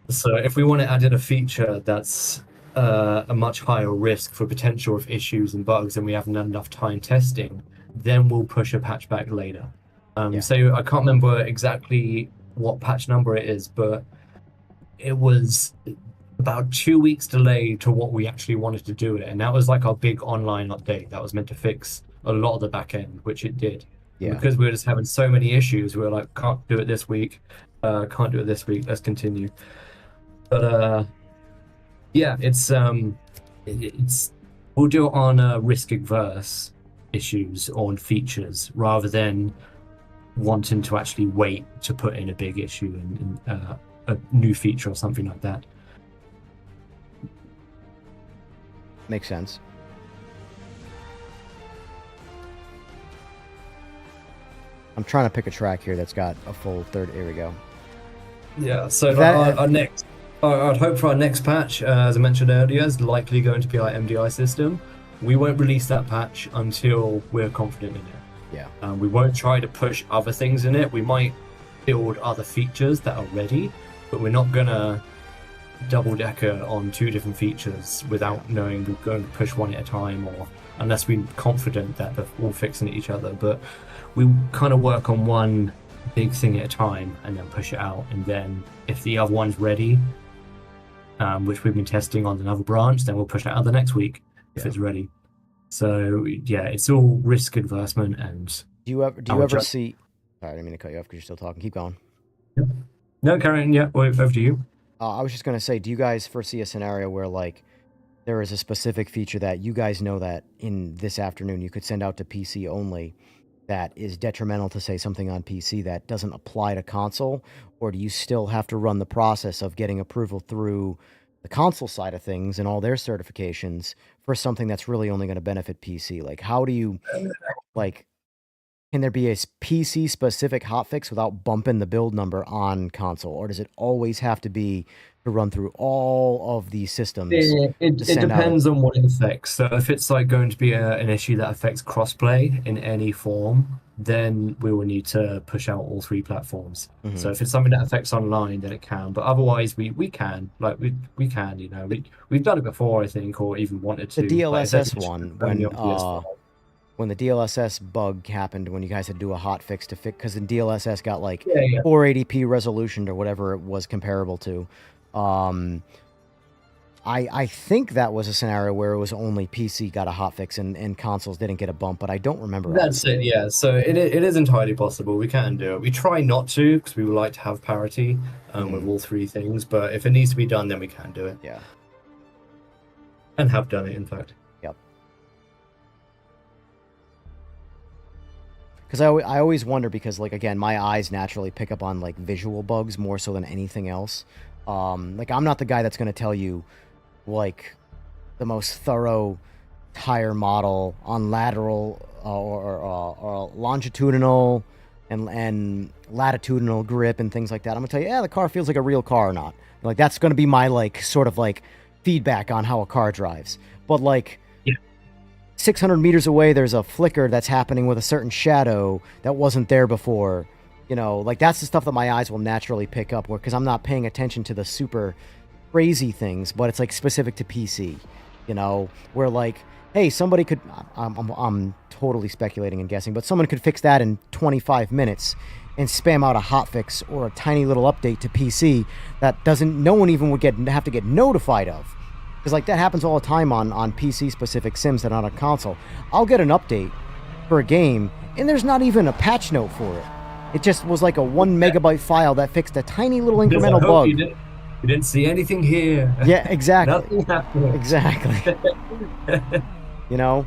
So if we want to add in a feature that's a much higher risk for potential of issues and bugs and we haven't had enough time testing, then we'll push a patch back later. So I can't remember exactly what patch number it is, but it was about 2 weeks delay to what we actually wanted to do it. And that was like our big online update that was meant to fix a lot of the back end, which it did. Because we were just having so many issues, we were like, can't do it this week, can't do it this week, let's continue. But it's we'll do it on risk-averse issues on features rather than wanting to actually wait to put in a big issue and a new feature or something like that. Makes sense. I'm trying to pick a track here that's got a full third. Here we go. Yeah, so our next... I'd hope for our next patch, as I mentioned earlier, is likely going to be our MDI system. We won't release that patch until we're confident in it. Yeah. We won't try to push other things in it. We might build other features that are ready, but we're not gonna double-decker on 2 different features without knowing we're going to push one at a time, or unless we're confident that they're all fixing each other. But we kind of work on one big thing at a time and then push it out, and then if the other one's ready, which we've been testing on another branch, then we'll push it out the next week if it's ready. So yeah, it's all risk adversement. And Do you ever see? Sorry, I didn't mean to cut you off because you're still talking. Keep going. No, Karen. Yeah, over to you. I was just gonna say, do you guys foresee a scenario where like there is a specific feature that you guys know that in this afternoon you could send out to PC only that is detrimental to, say, something on PC that doesn't apply to console? Or do you still have to run the process of getting approval through the console side of things and all their certifications for something that's really only going to benefit PC? Like, how do you, like, can there be a PC specific hotfix without bumping the build number on console? Or does it always have to be to run through all of these systems? It depends on what it affects. So if it's like going to be an issue that affects crossplay in any form, then we will need to push out all 3 platforms. So if it's something that affects online, then it can. But otherwise, we can. Like we can. You know, we've done it before, I think, or even wanted to. The DLSS one, when the DLSS bug happened, when you guys had to do a hot fix to fix, because the DLSS got like 480p resolution or whatever it was comparable to. I think that was a scenario where it was only PC got a hotfix and consoles didn't get a bump, but I don't remember. That's it, yeah. So it is entirely possible. We can do it. We try not to, because we would like to have parity with all 3 things, but if it needs to be done, then we can do it. Yeah. And have done it, in fact. Yep. Because I always wonder, because, like, again, my eyes naturally pick up on, like, visual bugs more so than anything else. Like, I'm not the guy that's going to tell you, like, the most thorough tire model on lateral or longitudinal and latitudinal grip and things like that. I'm going to tell you, yeah, the car feels like a real car or not. Like, that's going to be my, like, sort of, like, feedback on how a car drives. But, like, 600 meters away, there's a flicker that's happening with a certain shadow that wasn't there before. You know, like, that's the stuff that my eyes will naturally pick up, because I'm not paying attention to the super crazy things, but it's, like, specific to PC, you know, where, like, hey, somebody could, I'm totally speculating and guessing, but someone could fix that in 25 minutes and spam out a hotfix or a tiny little update to PC that no one even would have to get notified of. Because, like, that happens all the time on PC-specific sims that are on a console. I'll get an update for a game, and there's not even a patch note for it. It just was like a 1 megabyte file that fixed a tiny little incremental bug. You didn't see anything here. Yeah, exactly. Nothing happened. Exactly. You know?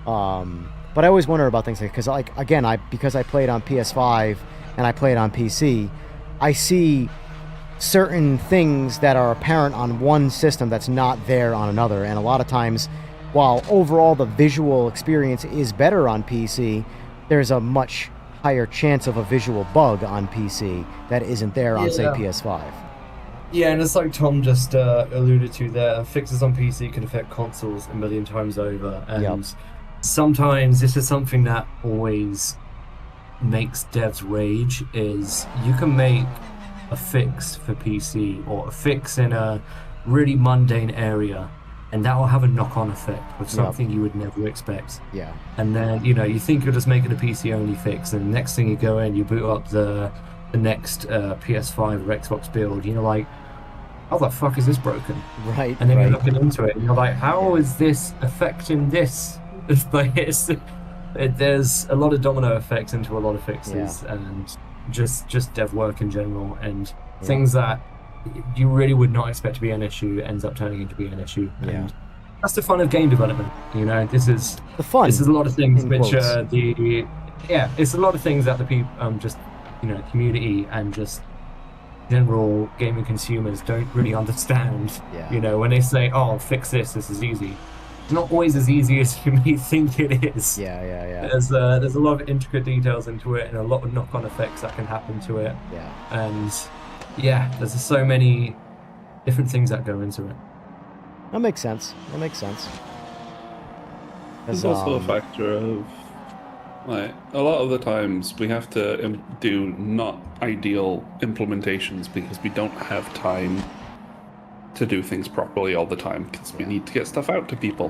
But I always wonder about things like, because, like, again, because I played on PS5 and I played on PC, I see certain things that are apparent on one system that's not there on another. And a lot of times, while overall the visual experience is better on PC, there's a much higher chance of a visual bug on PC that isn't there on, say, PS5. Yeah, and it's like Tom just alluded to there, fixes on PC can affect consoles a million times over. And sometimes this is something that always makes devs rage, is you can make a fix for PC or a fix in a really mundane area, and that will have a knock-on effect with something you would never expect. Yeah. And then, you know, you think you're just making a PC-only fix, and the next thing you go in, you boot up the next PS5 or Xbox build, you're like, how the fuck is this broken? Right. And then you're looking into it, and you're like, how is this affecting this? It's like, there's a lot of domino effects into a lot of fixes, and just dev work in general, and things that you really would not expect to be an issue ends up turning into be an issue. And that's the fun of game development. You know, this is the fun. This is a lot of things which it's a lot of things that the people just, you know, community and just general gaming consumers don't really understand. You know, when they say, oh, fix this is easy, it's not always as easy as you may think it is. There's a lot of intricate details into it, and a lot of knock-on effects that can happen to it. And there's just so many different things that go into it. That makes sense. There's also a factor of Like, a lot of the times we have to do not ideal implementations because we don't have time to do things properly all the time because we need to get stuff out to people,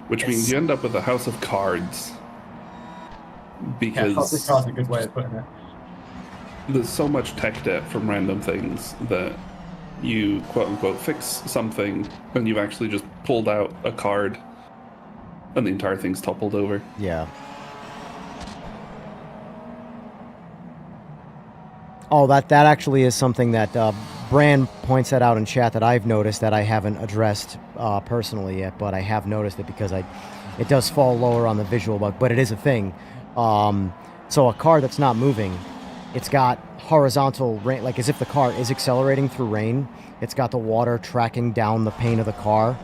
which means you end up with a house of cards because This card's a good way of putting it. there's so much tech debt from random things that you quote-unquote fix something and you've actually just pulled out a card and the entire thing's toppled over. Yeah. Oh, that actually is something that Bran points that out in chat that I've noticed that I haven't addressed personally yet, but I have noticed it because it does fall lower on the visual bug, but it is a thing. So a car that's not moving, it's got horizontal rain, like as if the car is accelerating through rain. It's got the water tracking down the pane of the car.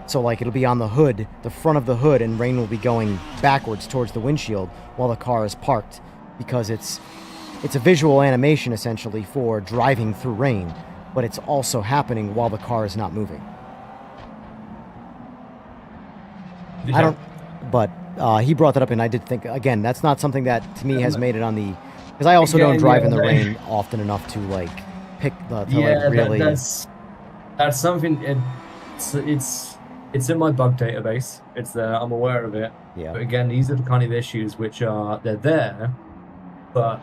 So like it'll be on the hood, the front of the hood, and rain will be going backwards towards the windshield while the car is parked because it's a visual animation essentially for driving through rain, but it's also happening while the car is not moving. Yeah. I don't, but he brought that up, and I did think, again, that's not something that to me has made it on the, because I also don't drive in the rain often enough to like pick the, to Yeah, like really. that's something. It's in my bug database. It's there. I'm aware of it. Yeah. But again, these are the kind of issues which are they're there, but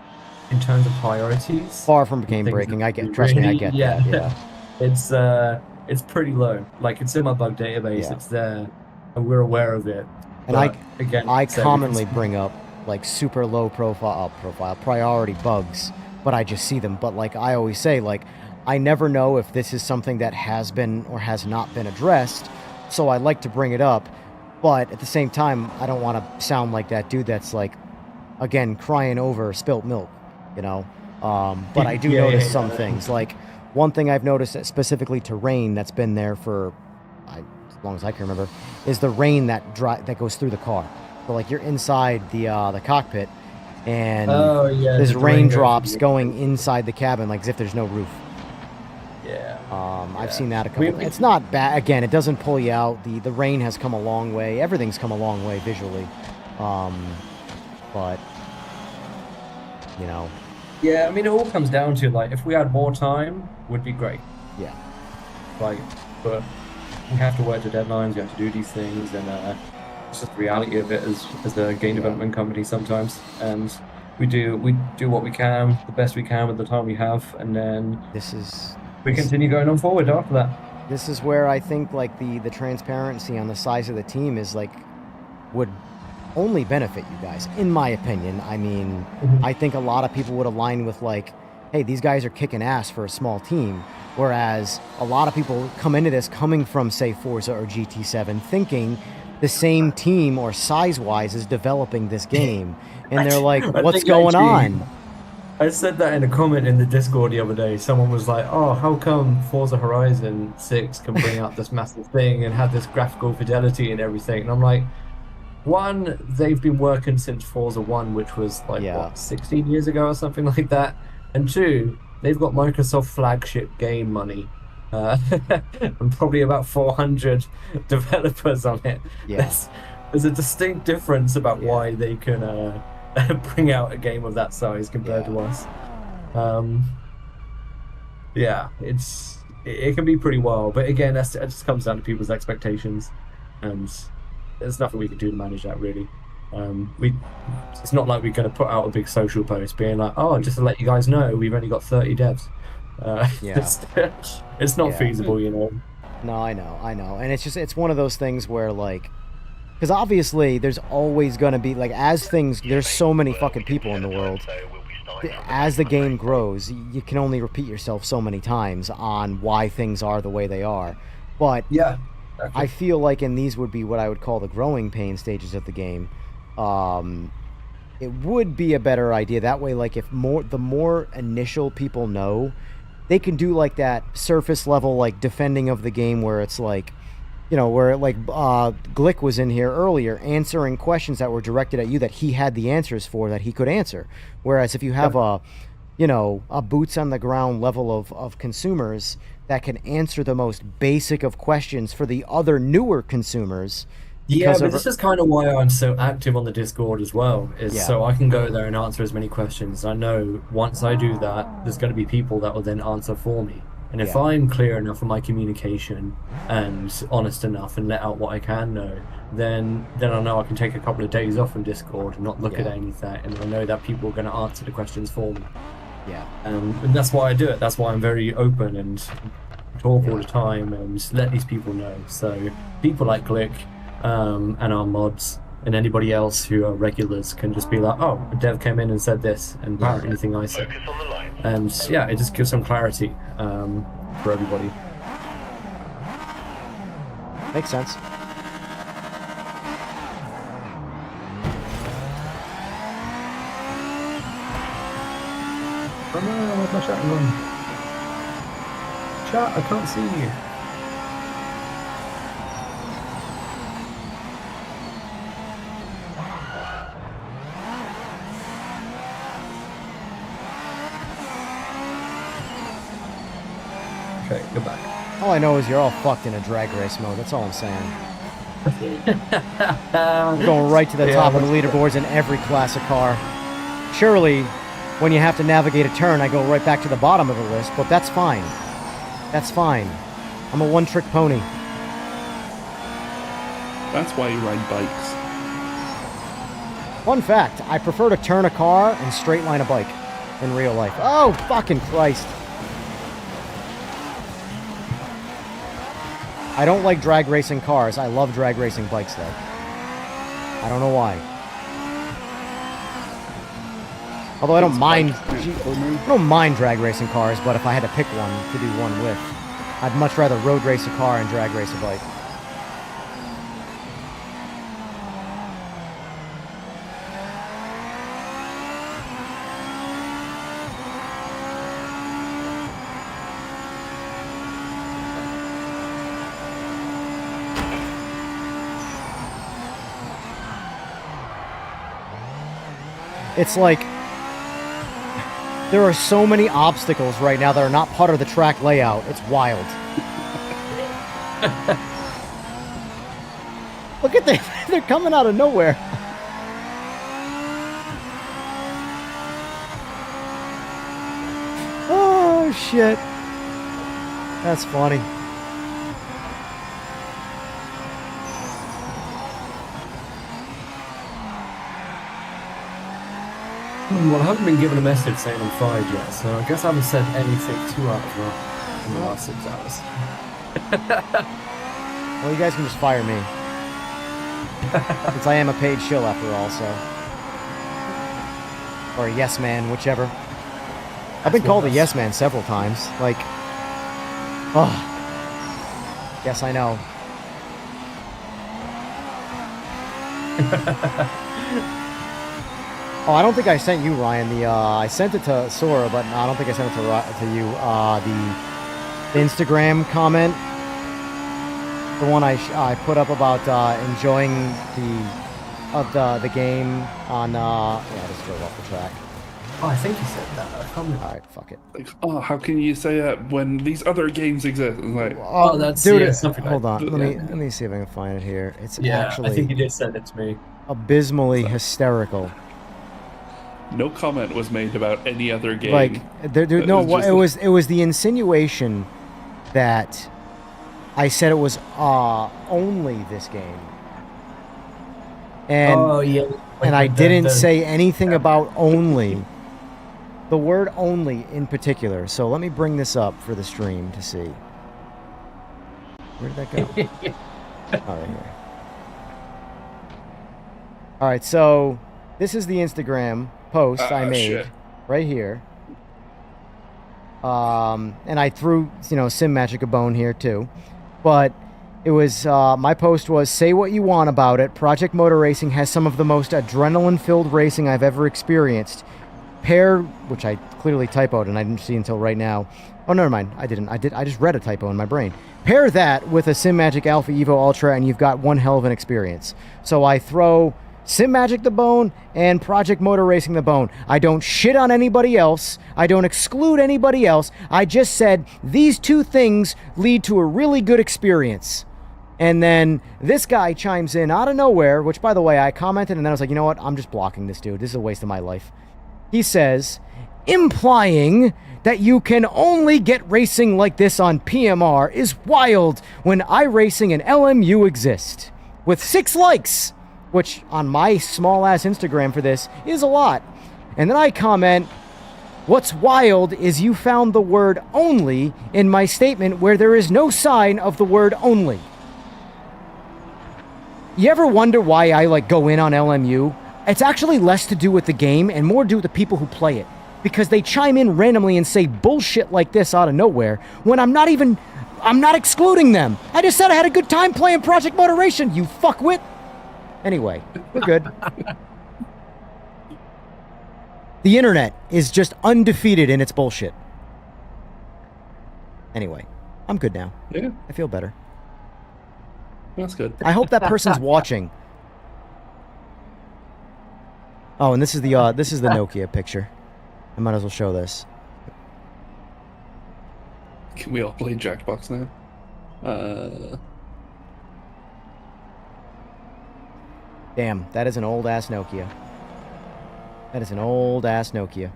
in terms of priorities, Far from game things breaking. that I get, we trust me, I really- get yeah, that. Yeah. it's pretty low. Like it's in my bug database. Yeah. It's there, and we're aware of it. And But again, I so commonly because- bring up like super low profile priority bugs, but I just see them. But like I always say, like I never know if this is something that has been or has not been addressed, so I like to bring it up. But at the same time, I don't want to sound like that dude that's like, again, crying over spilt milk, you know. But I do notice some things. Like one thing I've noticed specifically to rain that's been there for as long as I can remember is the rain that goes through the car. So like you're inside the cockpit, and there's the raindrops goes- going inside the cabin, like as if there's no roof. Yeah. I've seen that a couple. We- It's not bad. Again, it doesn't pull you out. The rain has come a long way. Everything's come a long way visually, but you know, Yeah, I mean, it all comes down to like if we had more time, would be great. yeah, Like, but we have to work to deadlines. We have to do these things, and it's just the reality of it as a game development company sometimes. And we do what we can, the best we can with the time we have, and then we continue going on forward after that. this is where I think like the transparency on the size of the team is like would only benefit you guys, in my opinion. I mean, I think a lot of people would align with like, hey, these guys are kicking ass for a small team, whereas a lot of people come into this coming from say Forza or GT7 thinking the same team or size-wise is developing this game, and they're like, I what's think going actually- on? I said that in a comment in the Discord the other day. Someone was like, "Oh, how come Forza Horizon 6 can bring out this massive thing and have this graphical fidelity and everything?" And I'm like, one, they've been working since Forza 1, which was like what, 16 years ago or something like that. And two, they've got Microsoft flagship game money. And probably about 400 developers on it. Yeah. There's a distinct difference about why they can bring out a game of that size compared to us. It can be pretty wild, but again, it just comes down to people's expectations, and there's nothing we can do to manage that really. It's not like we're going to put out a big social post being like, "Oh, just to let you guys know, we've only got 30 devs." It's not feasible, you know. No, I know, and it's one of those things where like, because obviously there's always going to be like, as things, there's so many fucking people in the world. As the game grows, you can only repeat yourself so many times on why things are the way they are. But yeah, I feel like in these would be what I would call the growing pain stages of the game. It would be a better idea that way. Like if the more initial people know, they can do like that surface level like defending of the game where it's like, you know, where like Glick was in here earlier answering questions that were directed at you that he had the answers for that he could answer. Whereas if you have a boots on the ground level of consumers that can answer the most basic of questions for the other newer consumers, Yeah, because but of this is kind of why I'm so active on the Discord as well, is Yeah. so I can go there and answer as many questions. I know once I do that, there's going to be people that will then answer for me. And if Yeah. I'm clear enough in my communication and honest enough and let out what I can know, then I know I can take a couple of days off from Discord and not look at Yeah. anything, and I know that people are going to answer the questions for me. yeah. And that's why I do it. That's why I'm very open and talk all the time and let these people know. So people like Glick and our mods and anybody else who are regulars can just be like, oh, a dev came in and said this and parrot anything I said. Focus on the line. And yeah, it just gives some clarity for everybody. Makes sense. Oh no, where's my chat room? Chat, I can't see you. Okay, go back. All I know is you're all fucked in a drag race mode. That's all I'm saying. I'm going right to the top of the leaderboards in every classic car. Surely, when you have to navigate a turn, I go right back to the bottom of the list, but that's fine. That's fine. I'm a one-trick pony. That's why you ride bikes. Fun fact, I prefer to turn a car and straight line a bike in real life. Oh, fucking Christ. I don't like drag racing cars. I love drag racing bikes, though. I don't know why. Although I don't mind, I don't mind drag racing cars, but if I had to pick one to do one with, I'd much rather road race a car and drag race a bike. It's like there are so many obstacles right now that are not part of the track layout. It's wild. Look at them. They're coming out of nowhere. Oh, shit. That's funny. Well, I haven't been given a message saying I'm fired yet, so I guess I haven't said anything too out of line in the last 6 hours. Well, you guys can just fire me. Since I am a paid shill after all, so. Or a yes man, whichever. I've been called a yes man several times. Like, oh. Yes, I know. Oh, I don't think I sent you, Ryan. I sent it to Sora, but I don't think I sent it to you. The Instagram comment, the one I put up about enjoying the game on. Yeah, I just drove off the track. Oh, I think you said that. I can't remember. All right, fuck it. Like, oh, how can you say that when these other games exist? It's like, Oh, that's dude. yeah, something Hold like on, that. let me see if I can find it here. It's Yeah, actually I think you did send it to me. abysmally hysterical. no comment was made about any other game. Like, It no, was just it was the insinuation that I said it was only this game, and Oh yeah. and I didn't say anything about only. The word only in particular. So let me bring this up for the stream to see. Where did that go? Oh, right here. All right, so this is the Instagram post I made shit. right here. And I threw, Simagic a bone here too. But it was, my post was, say what you want about it. Project Motor Racing has some of the most adrenaline-filled racing I've ever experienced. Pair, which I clearly typoed and I didn't see until right now. Oh, never mind. I didn't. I just read a typo in my brain. Pair that with a Simagic Alpha Evo Ultra and you've got one hell of an experience. So I throw Simagic the bone and Project Motor Racing the bone. I don't shit on anybody else. I don't exclude anybody else. I just said these two things lead to a really good experience. And then this guy chimes in out of nowhere, which, by the way, I commented, and then I was like, you know what? I'm just blocking this dude. This is a waste of my life. He says, implying that you can only get racing like this on PMR is wild when iRacing and LMU exist. With 6 likes, which on my small-ass Instagram for this is a lot. And then I comment, what's wild is you found the word only in my statement where there is no sign of the word only. You ever wonder why I go in on LMU? It's actually less to do with the game and more to do with the people who play it. Because they chime in randomly and say bullshit like this out of nowhere when I'm not excluding them. I just said I had a good time playing Project Moderation, you fuckwit. Anyway, we're good. The internet is just undefeated in its bullshit. Anyway, I'm good now. Yeah, I feel better. that's good. I hope that person's watching. Oh, and this is the Nokia picture. I might as well show this. Can we all play Jackbox now? Damn, that is an old-ass Nokia. That is an old-ass Nokia.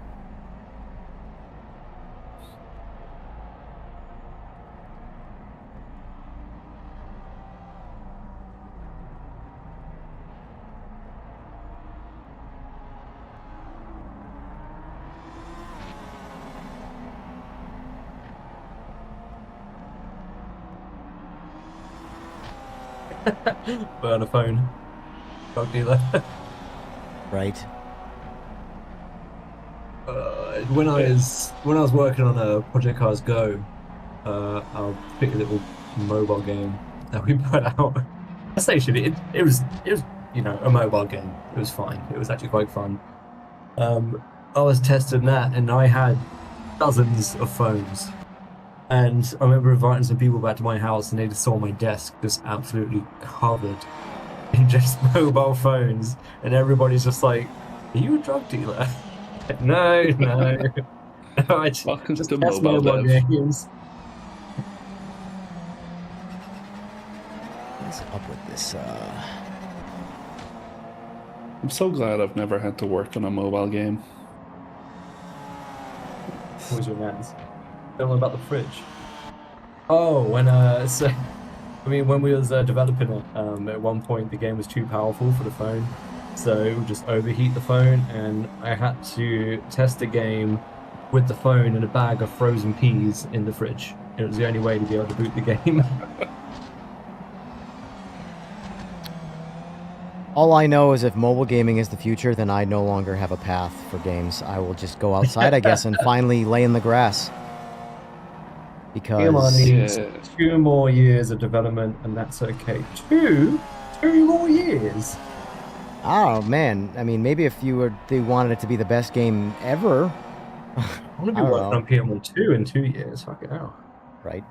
Burn a phone. Drug dealer. Right. When I was working on a Project Cars Go, our pretty little mobile game that we put out. Essentially, it was a mobile game. It was fine. It was actually quite fun. I was testing that, and I had dozens of phones. And I remember inviting some people back to my house, and they just saw my desk just absolutely covered in just mobile phones, and everybody's just like, "Are you a drug dealer?" No, I just Welcome test to mobile mobile dev. games. What's up with this? I'm so glad I've never had to work on a mobile game. What was your man's? Tell them about the fridge. Oh, when when we was developing it, at one point the game was too powerful for the phone, so it would just overheat the phone, and I had to test the game with the phone and a bag of frozen peas in the fridge. It was the only way to be able to boot the game. All I know is if mobile gaming is the future, then I no longer have a path for games. I will just go outside, I guess, and finally lay in the grass. PMR Because needs Yeah. 2 more years of development, and that's okay. 2 more years. oh man, I mean, maybe if they wanted it to be the best game ever, I want to be I don't working know. on PMR 2 in 2 years. Fuck it out. right?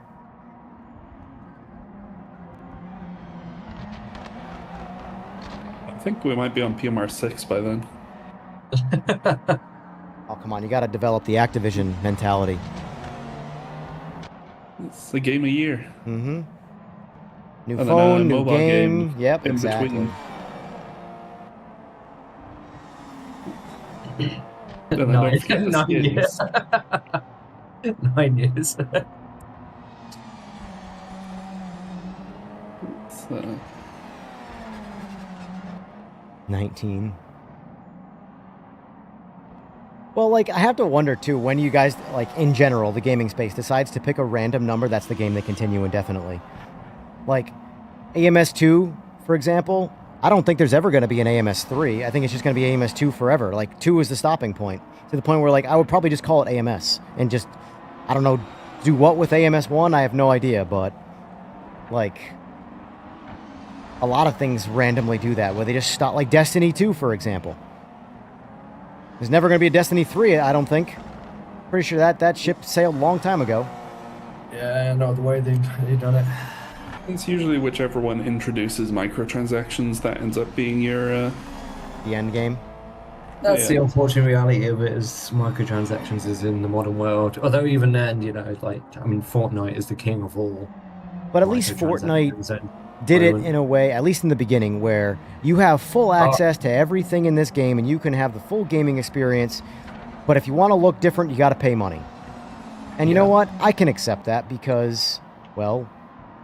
I think we might be on PMR 6 by then. Oh come on, you got to develop the Activision mentality. It's a game a year. Mm-hmm. New And then a phone, new mobile game. game Yep, in exactly. between. And then don't 9, forget the 9 skins. years. 9 years. It's, 19. Well, I have to wonder, too, when you guys, in general, the gaming space decides to pick a random number, that's the game they continue indefinitely. AMS2, for example, I don't think there's ever going to be an AMS3. I think it's just going to be AMS2 forever. 2 is the stopping point. To the point where, I would probably just call it AMS. And just, I don't know, do what with AMS1? I have no idea, but, a lot of things randomly do that, where they just stop, Destiny 2, for example. There's never going to be a Destiny 3, I don't think. Pretty sure that ship sailed a long time ago. Yeah, no, the way they've done it. It's usually whichever one introduces microtransactions that ends up being your. The end game. That's Yeah. the unfortunate reality of it, is microtransactions is in the modern world. Although even then, Fortnite is the king of all. But at least Fortnite, microtransactions, and did it in a way, at least in the beginning, where you have full access to everything in this game and you can have the full gaming experience. But if you want to look different, you got to pay money. And you know what? I can accept that because, well,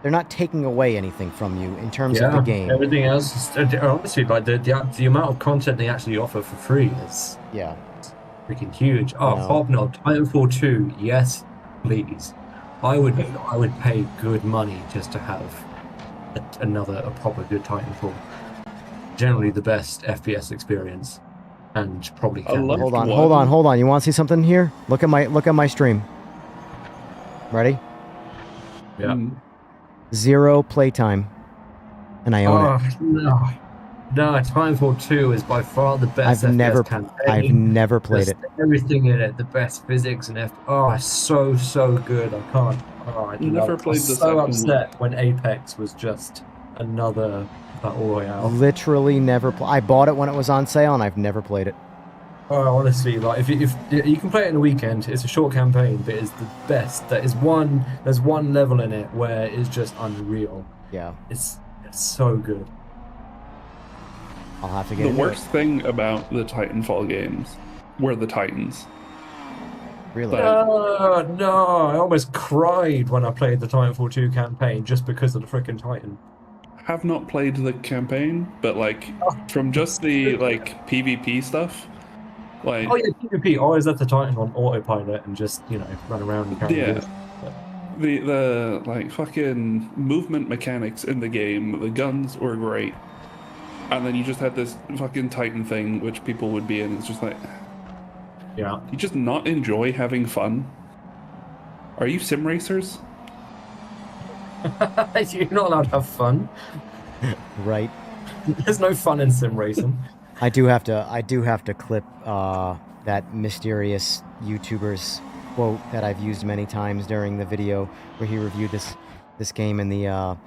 they're not taking away anything from you in terms of the game. Everything else, honestly, like the amount of content they actually offer for free is freaking huge. Oh, Hobnob, Titanfall 2, yes, please. I would pay good money just to have a proper good Titanfall. Generally the best FPS experience, and probably hold on. You want to see something here? Look at my stream. Ready? Yeah. 0 playtime, and I own it. No, Titanfall 2 is by far the best. I've campaign. never played it. Everything in it, the best physics and it's so good. I can't. I never played the so upset when Apex was just another battle royale. Literally never. I bought it when it was on sale, and I've never played it. Oh, honestly, like if you can play it in a weekend, it's a short campaign, but it's the best. There's one level in it where it's just unreal. Yeah, it's so good. I'll have to get the worst thing about the Titanfall games were the Titans. Really? No, I almost cried when I played the Titanfall 2 campaign just because of the freaking Titan. Have not played the campaign, but like from just the like PvP stuff, like PvP. I always let the Titan on autopilot and just run around and carry it. The like fucking movement mechanics in the game, the guns were great, and then you just had this fucking Titan thing which people would be in. It's just like, you just not enjoy having fun. Are you sim racers? You're not allowed to have fun. Right. There's no fun in sim racing. I do have to clip that mysterious YouTuber's quote that I've used many times during the video where he reviewed this game and the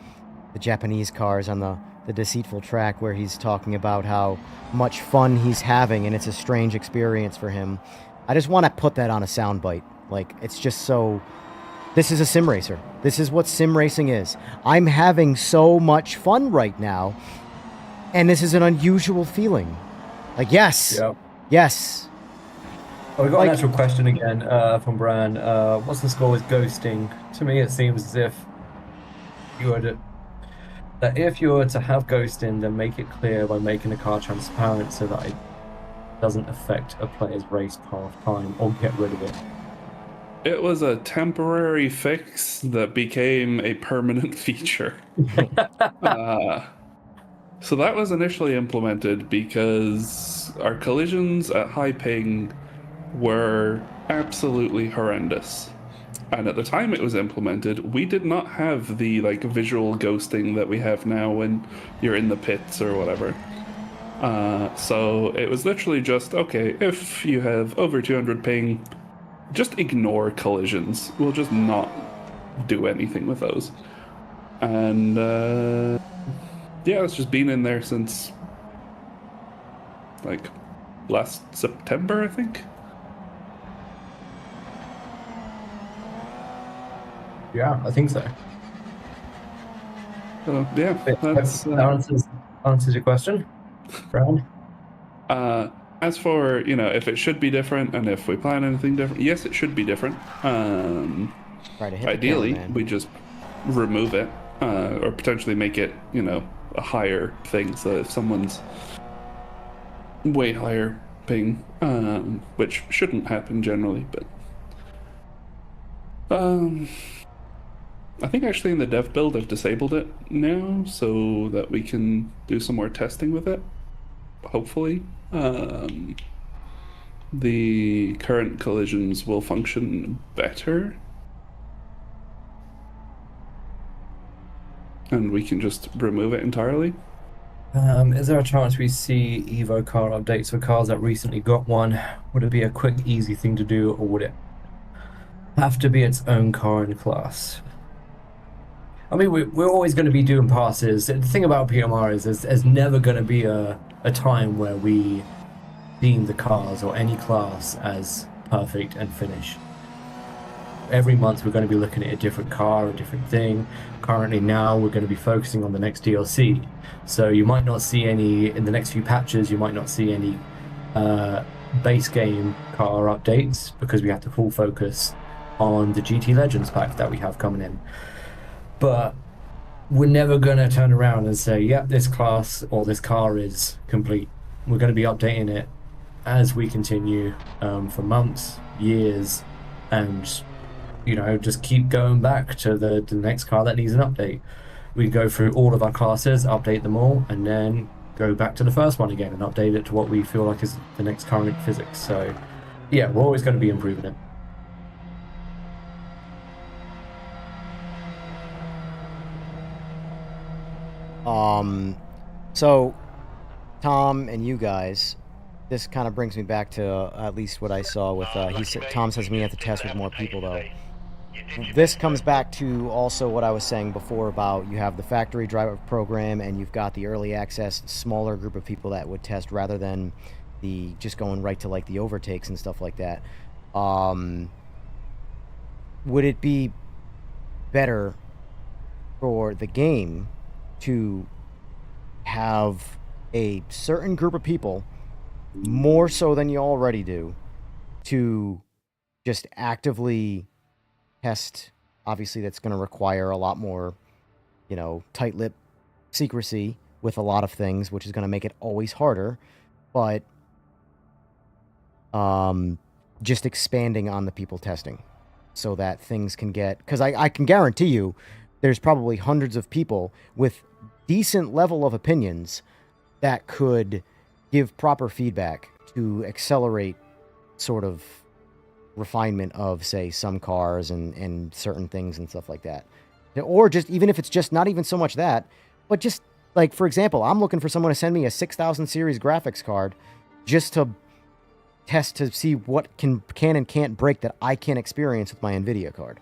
Japanese cars on the deceitful track, where he's talking about how much fun he's having and it's a strange experience for him. I just want to put that on a soundbite. Like, it's just so... This is a sim racer. This is what sim racing is. I'm having so much fun right now, and this is an unusual feeling. Like, yes. Yeah. Yes. Oh, we got an actual question again from Bran. What's the score with ghosting? To me, it seems as if if you were to have ghosting, then make it clear by making the car transparent so that it doesn't affect a player's race path time, or get rid of it. It was a temporary fix that became a permanent feature. So that was initially implemented because our collisions at high ping were absolutely horrendous. And at the time it was implemented, we did not have the like visual ghosting that we have now when you're in the pits or whatever. So it was literally just, okay, if you have over 200 ping, just ignore collisions. We'll just not do anything with those. And it's just been in there since like last September, I think. Yeah, I think so. So yeah, that's answers your question, Brown. As for, if it should be different and if we plan anything different, yes, it should be different. Ideally, we just remove it or potentially make it, a higher thing. So if someone's way higher ping, which shouldn't happen generally, but I think actually in the dev build I've disabled it now so that we can do some more testing with it. Hopefully. The current collisions will function better. And we can just remove it entirely. Is there a chance we see Evo car updates for cars that recently got one? Would it be a quick, easy thing to do, or would it have to be its own car in class? I mean, we're always going to be doing passes. The thing about PMR is there's never going to be a time where we deem the cars or any class as perfect and finished. every month we're going to be looking at a different car, a different thing. Currently now we're going to be focusing on the next DLC. So you might not see any, in the next few patches, you might not see any base game car updates because we have to full focus on the GT Legends pack that we have coming in. But we're never going to turn around and say, yep, this class or this car is complete. We're going to be updating it as we continue for months, years, and just keep going back to the next car that needs an update. We go through all of our classes, update them all, and then go back to the first one again and update it to what we feel like is the next current physics. So yeah, we're always going to be improving it. So Tom and you guys, this kind of brings me back to at least what I saw with Tom says we have to test with more people though. This comes back to also what I was saying before about you have the factory driver program and you've got the early access smaller group of people that would test rather than the just going right to like the overtakes and stuff like that. Would it be better for the game to have a certain group of people, more so than you already do, to just actively test? Obviously that's going to require a lot more, tight-lipped secrecy with a lot of things, which is going to make it always harder, but just expanding on the people testing so that things can get, because I can guarantee you there's probably hundreds of people with decent level of opinions that could give proper feedback to accelerate sort of refinement of, say, some cars and certain things and stuff like that. Or just, even if it's just not even so much that, but just like, for example, I'm looking for someone to send me a 6000 series graphics card just to test to see what can and can't break that I can't experience with my NVIDIA card.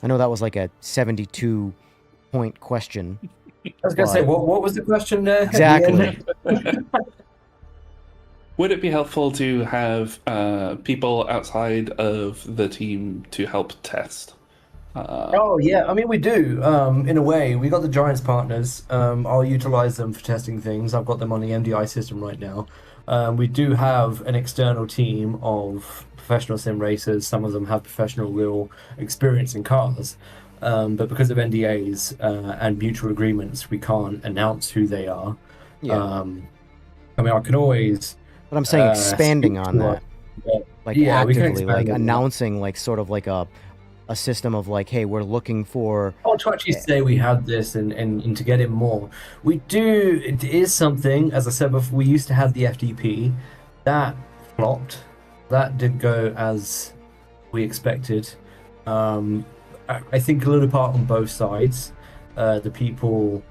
I know that was like a 72-point question. I was going to say, what was the question there? Exactly. Would it be helpful to have people outside of the team to help test? Oh, yeah. I mean, we do, in a way. We got the Giants partners. I'll utilize them for testing things. I've got them on the MDI system right now. We do have an external team of professional sim racers. Some of them have professional real experience in cars. But because of NDAs and mutual agreements, we can't announce who they are. Yeah. I mean, I can always... But I'm saying expanding on that. Like actively, like announcing like sort of like a system of like, hey, we're looking for... Oh, to actually say we have this and to get in more. We do, it is something, as I said before, we used to have the FDP. That flopped. That didn't go as we expected. I think a little part on both sides. The people...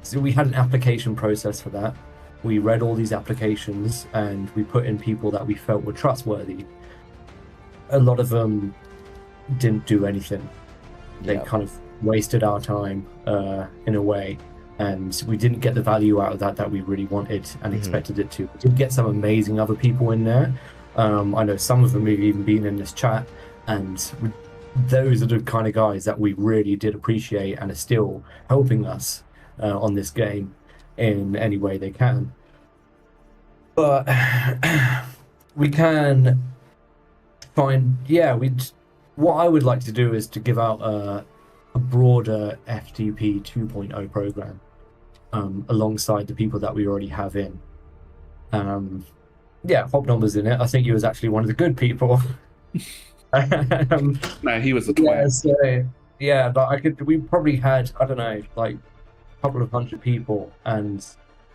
So we had an application process for that. We read all these applications and we put in people that we felt were trustworthy. A lot of them didn't do anything. They kind of wasted our time in a way, and we didn't get the value out of that we really wanted and expected it to. We did get some amazing other people in there. I know some of them have even been in this chat, and those are the kind of guys that we really did appreciate and are still helping us on this game in any way they can. But we can find, what I would like to do is to give out a broader FTP 2.0 program alongside the people that we already have in. Hobnobber's in it. I think he was actually one of the good people. No, he was a twat. But we probably had, I don't know, like a couple of hundred people, and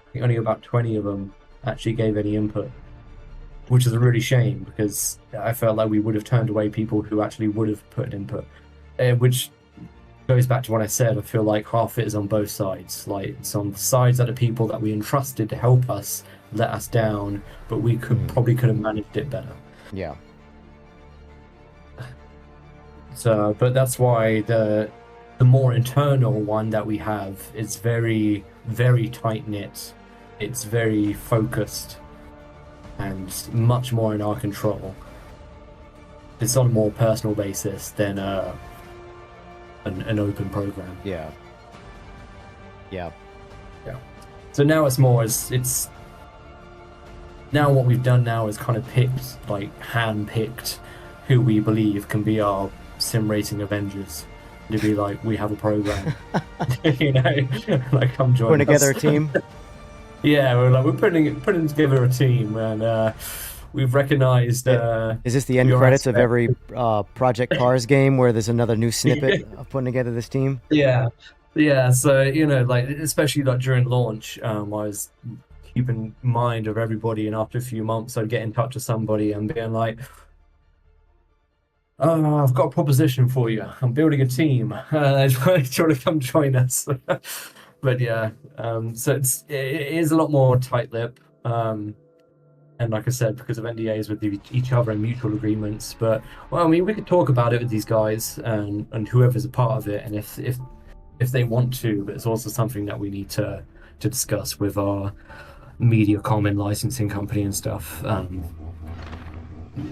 I think only about 20 of them actually gave any input, which is a really shame because I felt like we would have turned away people who actually would have put an input, which goes back to what I said. I feel like half it is on both sides. Like some sides are the people that we entrusted to help us let us down, but we probably could have managed it better. Yeah. So, but that's why the more internal one that we have is very, very tight knit. It's very focused and much more in our control. it's on a more personal basis than an open program. Yeah. So now it's more it's now what we've done now is kind of hand picked who we believe can be our sim racing Avengers. To be like, we have a program, you know, like come join Putting together us. a team. Yeah, we're putting together a team, and we've recognized. Is this the end your credits of aspect. every Project Cars game where there's another new snippet of putting together this team? Yeah. So you know, like especially like during launch, I was keeping mind of everybody, and after a few months, I'd get in touch with somebody and being like, "Oh, I've got a proposition for you. I'm building a team. Try to come join us." But yeah, so it is a lot more tight-lipped, and like I said, because of NDAs with each other and mutual agreements. But well, I mean, we could talk about it with these guys and whoever's a part of it, and if they want to. But it's also something that we need to discuss with our MediaCom and licensing company and stuff.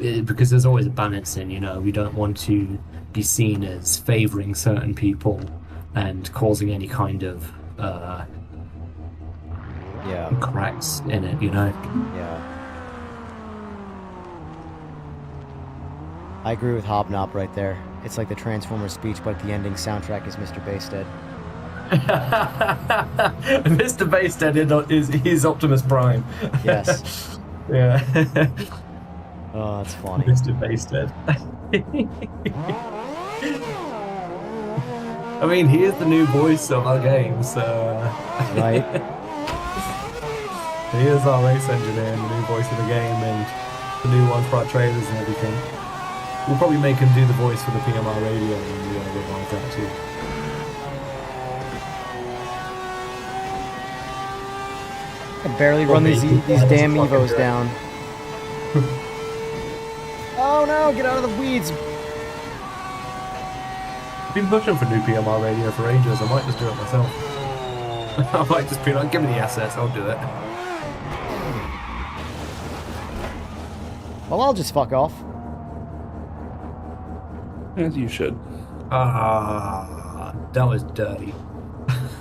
Because there's always a balancing, you know, we don't want to be seen as favoring certain people and causing any kind of cracks in it, you know. Yeah. I agree with Hobnob right there. It's like the Transformers speech, but the ending soundtrack is Mr. Basestead. Mr. Basestead is Optimus Prime. Yes. Yeah. Oh, that's funny. Mr. Basestead. I mean, he is the new voice of our game, so... Right? He is our race engineer and the new voice of the game and the new one for our trailers and everything. We'll probably make him do the voice for the PMR radio and we want to revive that too. I can barely run these damn Evos down. Oh no, get out of the weeds! I've been pushing for new PMR radio for ages. I might just do it myself. I might just be like, give me the assets, I'll do it. Well, I'll just fuck off. As you should. Ah, that was dirty.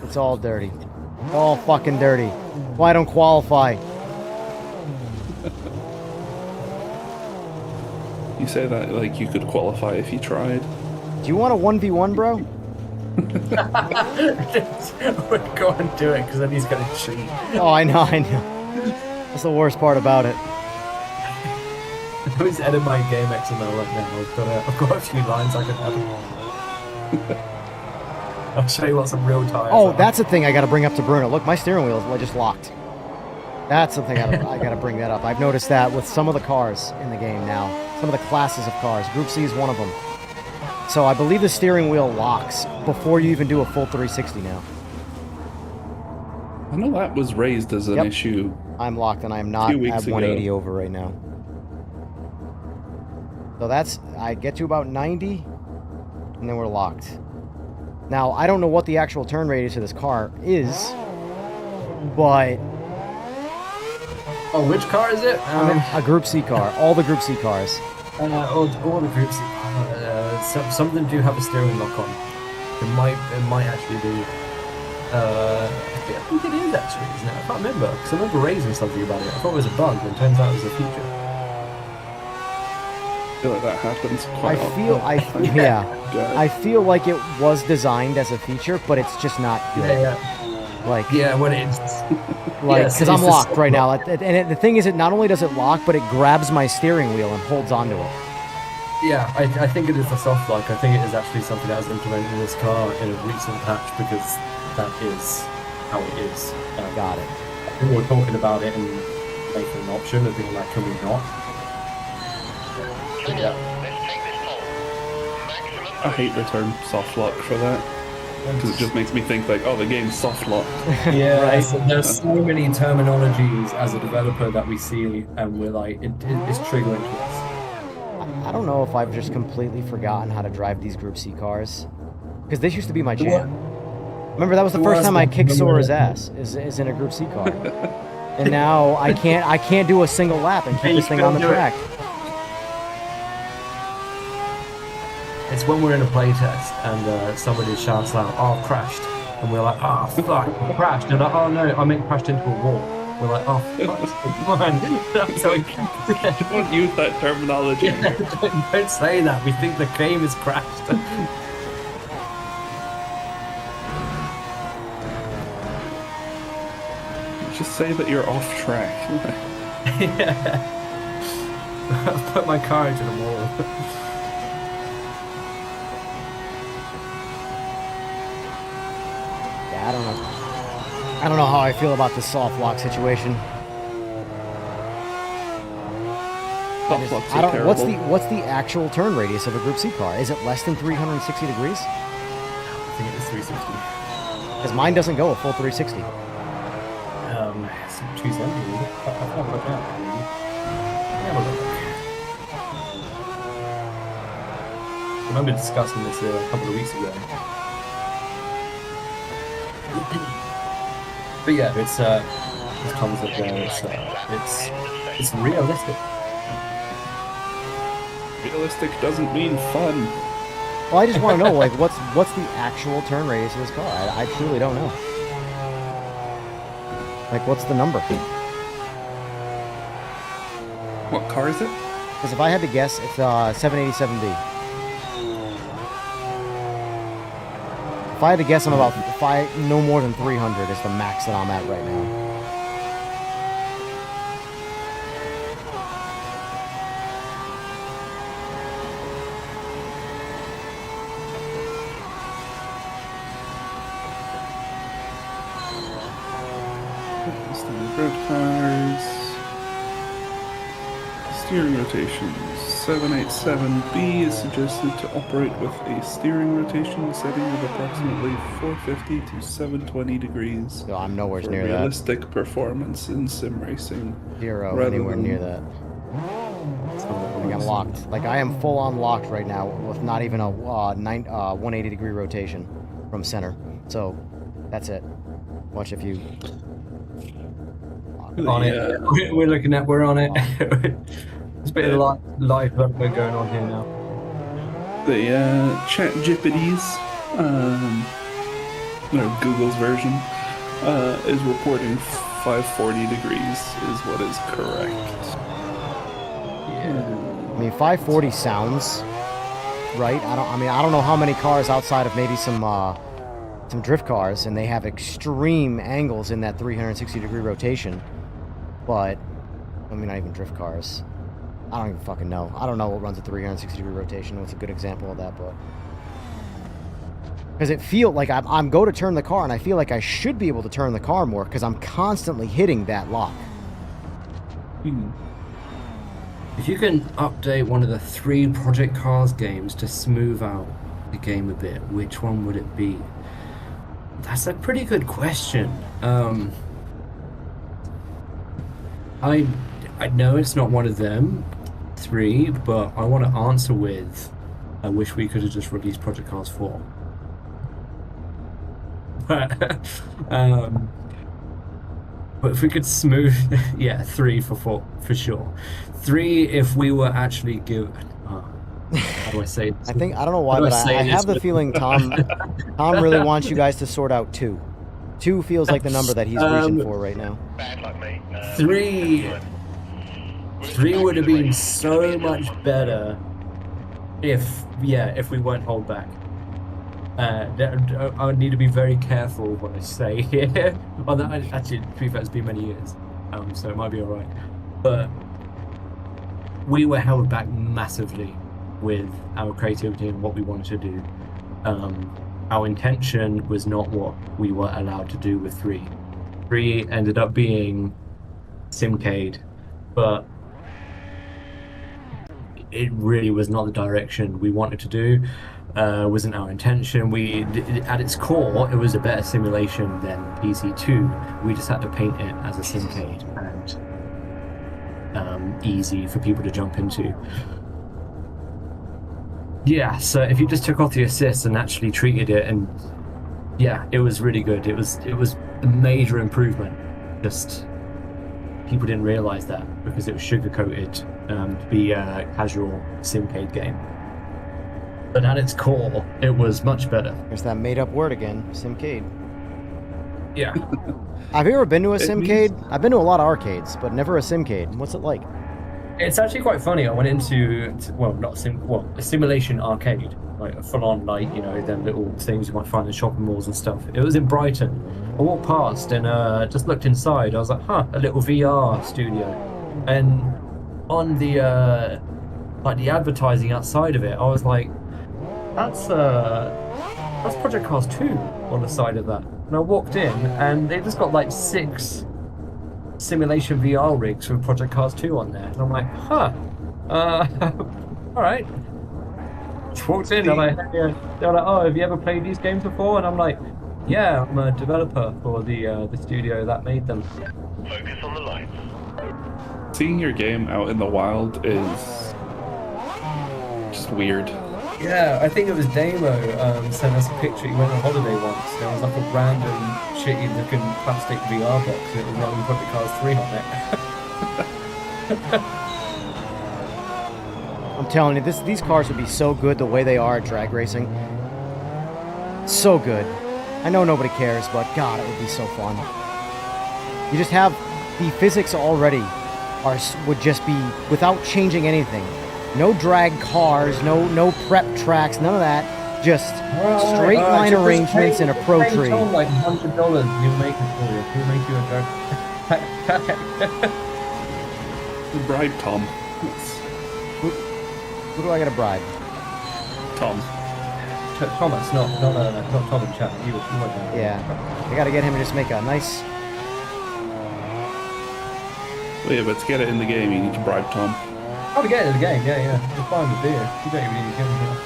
It's all dirty. All fucking dirty. Why don't qualify? You say that like you could qualify if you tried. Do you want a 1v1, bro? We're going to do it because then he's going to cheat. Oh, I know. That's the worst part about it. I was editing my game XML right now. I've got a few lines I can add. I'll show you what some real tires Oh, are. that's a thing I got to bring up to Bruno. Look, my steering wheel is just locked. That's something I got to bring that up. I've noticed that with some of the cars in the game now. Some of the classes of cars. Group C is one of them. So I believe the steering wheel locks before you even do a full 360 now. I know that was raised as an issue. I'm locked and I'm not at 180 over right now. So that's, I get to about 90 and then we're locked. Now, I don't know what the actual turn radius of this car is, but... Oh, which car is it? A Group C car. All the Group C cars. All the groups. Some of them do have a steering lock on. It might actually be. I think it is actually, isn't it? I can't remember because I remember raising something about it. I thought it was a bug, but it turns out it was a feature. I feel like that happens quite often. I feel like it was designed as a feature, but it's just not good. When it's because I'm locked right now, and the thing is, it not only does it lock, but it grabs my steering wheel and holds onto it. Yeah, I think it is a soft lock. I think it is actually something that was implemented in this car in a recent patch because that is how it is. Got it. We were talking about it and making an option and being like, can we not? Yeah. I hate the term soft lock for that. Because it just makes me think like, oh, the game's soft locked. Yeah, Right. so there's so many terminologies as a developer that we see, and we're like, it's triggering to us. I don't know if I've just completely forgotten how to drive these Group C cars, because this used to be my jam. Remember, that was the first time I kicked Sora's ass, is in a Group C car, and now I can't do a single lap and keep this thing on the track. it's when we're in a playtest and somebody shouts out, "Oh, crashed," and we're like, "Oh, fuck, I crashed," and like, "Oh no, I meant crashed into a wall." We're like, "Oh, fuck, man." So Don't use that terminology. yeah, don't say that. We think the game is crashed. Just say that you're off track. Yeah. I've put my car into the wall. Yeah, I don't know. I don't know how I feel about this soft lock situation. Soft locks I are don't. What's terrible. the actual turn radius of a Group C car? Is it less than 360 degrees? I think it's 360. Because mine doesn't go a full 360. It's 270. I'll have a look now. Have a look. I remember discussing this a couple of weeks ago. But yeah, it's comes up there. It's realistic. Realistic doesn't mean fun. Well, I just want to know, like, what's the actual turn radius of this car? I truly don't know. Like, what's the number? What car is it? Because if I had to guess, it's 787B. If I had to guess, I'm about no more than 300 is the max that I'm at right now. Standard road cars. Steering rotations. 787B is suggested to operate with a steering rotation setting of approximately 450 to 720 degrees. So I'm nowhere for near that. realistic performance in sim racing. Zero, rather anywhere than- near that. Like, I'm locked. Like, I am full on locked right now with not even a 180 degree rotation from center. So that's it. Watch if you. On it. We're looking at. We're on it. There's a bit of live development going on here now. The chat GPTs, or Google's version, is reporting 540 degrees is what is correct. I mean, 540 sounds right. I don't know how many cars outside of maybe some drift cars, and they have extreme angles in that 360 degree rotation. But I mean, not even drift cars. I don't even fucking know. I don't know what runs a 360 degree rotation. What's a good example of that? But because it feels like I'm go to turn the car, and I feel like I should be able to turn the car more because I'm constantly hitting that lock. If you can update one of the 3 Project Cars games to smooth out the game a bit, which one would it be? That's a pretty good question. I know it's not one of them 3, but I want to answer with, I wish we could have just released Project Cars 4. But if we could smooth, yeah, 3 for 4 for sure. 3 if we were actually given. How do I say this? I don't know why, but I have the feeling Tom really wants you guys to sort out 2. 2 feels like the number that he's reaching for right now. Bad luck, mate. 3 would have been so much better if we weren't hold back. I would need to be very careful what I say here. Actually, to be fair, it's been many years, so it might be alright. But we were held back massively with our creativity and what we wanted to do. Our intention was not what we were allowed to do with 3. 3 ended up being Simcade, but it really was not the direction we wanted to do. Wasn't our intention. At its core, it was a better simulation than PC2. We just had to paint it as a Simcade and easy for people to jump into. Yeah, so if you just took off the assists and actually treated it, and yeah, it was really good. It was a major improvement. Just people didn't realize that because it was sugar coated to be a casual Simcade game. but at its core, it was much better. There's that made-up word again, Simcade. Yeah. Have you ever been to a It Simcade? I've been to a lot of arcades, but never a Simcade. What's it like? It's actually quite funny. I went into, well, not a simulation arcade, like a full-on, like, you know, them little things you might find in shopping malls and stuff. It was in Brighton. I walked past and just looked inside. I was like, huh, a little VR studio. And on the like the advertising outside of it, I was like, that's Project Cars 2 on the side of that. And I walked in and they just got like 6 simulation VR rigs with Project Cars 2 on there. And I'm like, huh, all right. Just walked in, I'm like, they're like, oh, have you ever played these games before? And I'm like, yeah, I'm a developer for the studio that made them. Focus on the lights. Seeing your game out in the wild is just weird. Yeah, I think it was Damo sent us a picture. He went on holiday once. There was like a random shitty looking plastic VR box. And it was running Project Cars 3 on it. I'm telling you, these cars would be so good the way they are at drag racing. So good. I know nobody cares, but God, it would be so fun. You just have the physics already would just be without changing anything. No drag cars, no prep tracks, none of that. Just straight line arrangements in a pro tree. Like $100, he'll make it for you. He'll make you a drag. Bribe Tom. Who do I gotta bribe? Tom. Thomas, not Tom and Chat. You Yeah, I gotta get him to just make a nice. Well, yeah, but to get it in the game, you need to bribe Tom. Oh, to get it in the game, yeah. You're fine with beer. You don't even need to give him here.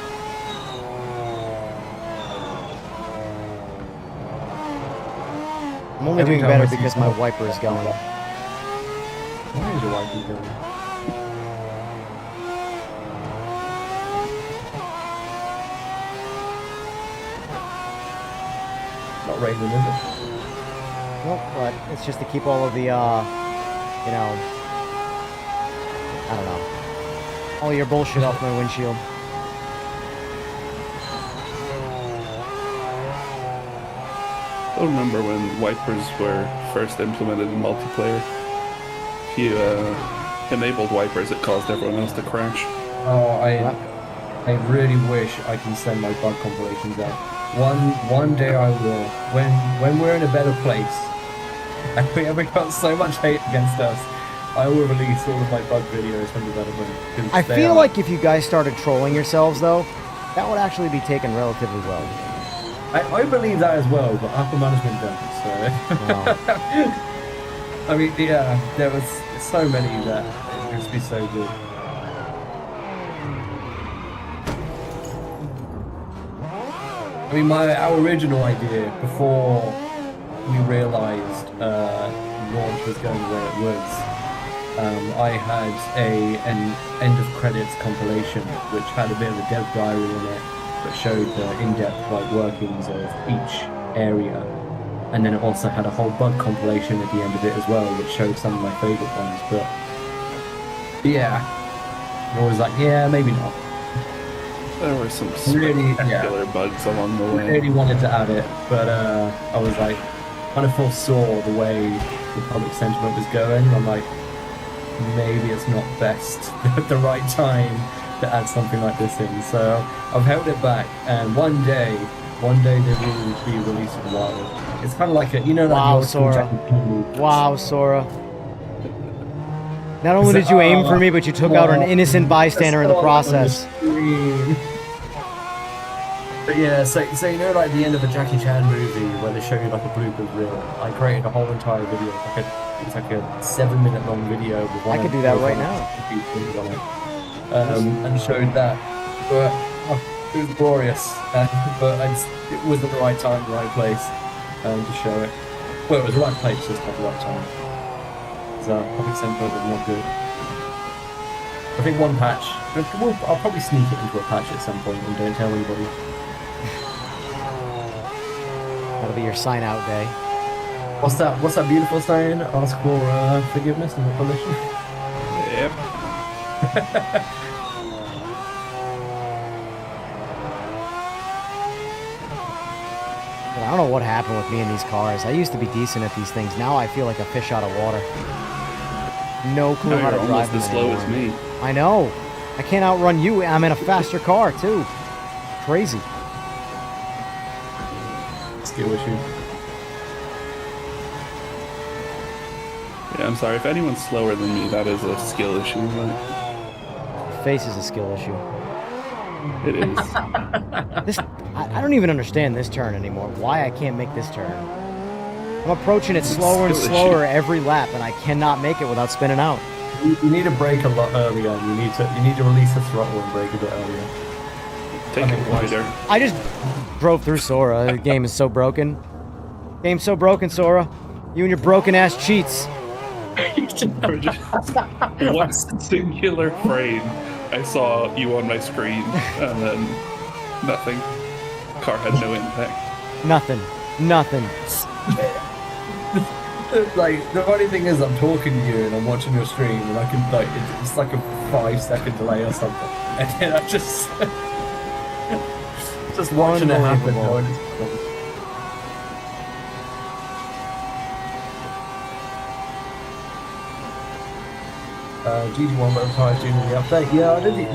I'm only doing better because my wiper is going. Why is your wiper going? Not raining, is it? Nope, but it's just to keep all of the, you know, I don't know, all your bullshit off my windshield. I remember when wipers were first implemented in multiplayer. If you enabled wipers, it caused everyone else to crash. Oh, I really wish I can send my bug compilations out. One day I will. When we're in a better place, and we have got so much hate against us, I will release all of my bug videos from development. I feel like if you guys started trolling yourselves, though, that would actually be taken relatively well. I believe that as well, but upper management don't. So, I mean, yeah, there was so many that it would be so good. I mean, our original idea before we realised launch was going the way it was, I had an end of credits compilation which had a bit of a dev diary in it that showed the in-depth workings of each area, and then it also had a whole bug compilation at the end of it as well, which showed some of my favourite ones. But yeah, I was like, yeah, maybe not. There were some Really, spectacular bugs along the I way. really wanted to add it, but I was like, kind of foresaw the way the public sentiment was going. I'm like, maybe it's not best at the right time to add something like this in. So I've held it back, and one day they will be released in Wild. It's kind of like a, you know, like Wow, the old school Sora. Jackie Chan movies. Wow, Sora. Not only did you aim for me, but you took out an innocent bystander in the process. But yeah, so you know, like the end of a Jackie Chan movie where they show you like a bloopers reel. I created a whole entire video. It's like a 7-minute long video with one. I could do that right now. On it, and showed that. But it was glorious. But it wasn't the right time, the right place to show it. Well, it was the right place, just not the right time. So public sentiment was not good. I think one patch. I'll probably sneak it into a patch at some point and don't tell anybody. That'll be your sign-out day. What's that beautiful saying? Ask for forgiveness and permission. Yep. But I don't know what happened with me in these cars. I used to be decent at these things. Now I feel like a fish out of water. No clue Now how to you're drive almost them as slow anymore. as me. I know. I can't outrun you. I'm in a faster car too. Crazy. Skill issue. Yeah, I'm sorry. If anyone's slower than me, that is a skill issue. But Face is a skill issue. it is. This I don't even understand this turn anymore. Why I can't make this turn? I'm approaching it slower and skill slower every lap, and I cannot make it without spinning out. You need to brake a lot earlier. You need to release the throttle and brake a bit earlier. Take it wider. I just drove through Sora. The game is so broken. Game's so broken, Sora. You and your broken ass cheats. For just one singular frame, I saw you on my screen, and then nothing. Car had no impact. Nothing. Like, the funny thing is, I'm talking to you and I'm watching your stream, and I can, like, it's like a 5-second delay or something. And then I just watching it happen. Unbelievable. Knowing it's coming. GT1 wet tires due to the update.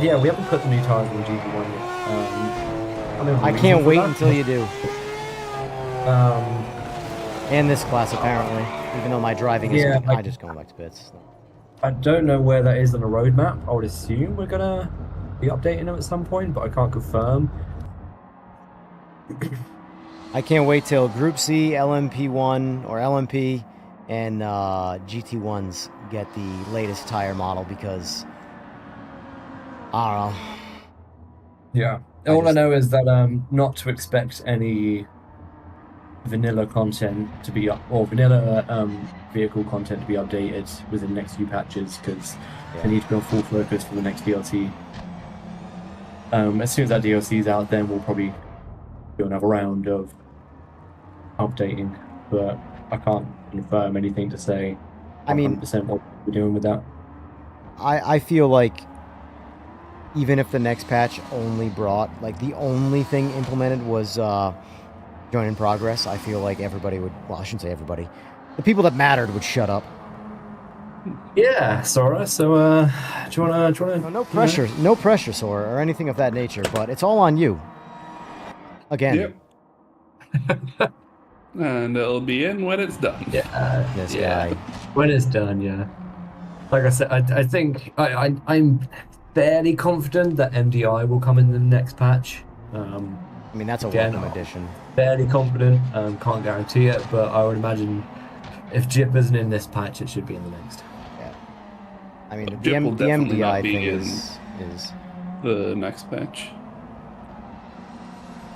Yeah, we haven't put the new tires on GT1 yet. I can't wait until you do. Um, And this class, apparently. Even though my driving is... Yeah, I just going back to bits. I don't know where that is on the roadmap. I would assume we're gonna be updating them at some point, but I can't confirm. I can't wait till Group C, LMP1, or LMP, and GT1s get the latest tire model, because... I don't know. Yeah. All I know is that not to expect any vanilla content to be up, or vanilla vehicle content to be updated within the next few patches, because they need to be on full focus for the next DLC. As soon as that DLC is out, then we'll probably do another round of updating, but I can't confirm anything to say 100% what we're doing with that. I feel like even if the next patch only brought, like, the only thing implemented was join in progress, I feel like everybody would, well, I shouldn't say everybody, the people that mattered would shut up. Yeah, Sora, so do you wanna No pressure, no pressure, Sora, or anything of that nature, but it's all on you. Again. Yep. And it'll be in when it's done. Yeah, This guy. when it's done, yeah. Like I said, I think I'm fairly confident that MDI will come in the next patch. I mean, that's a Again, welcome addition. Fairly confident, can't guarantee it, but I would imagine if Jip isn't in this patch, it should be in the next. Yeah. I mean, the, Jip will definitely MDI not be thing in is the next patch.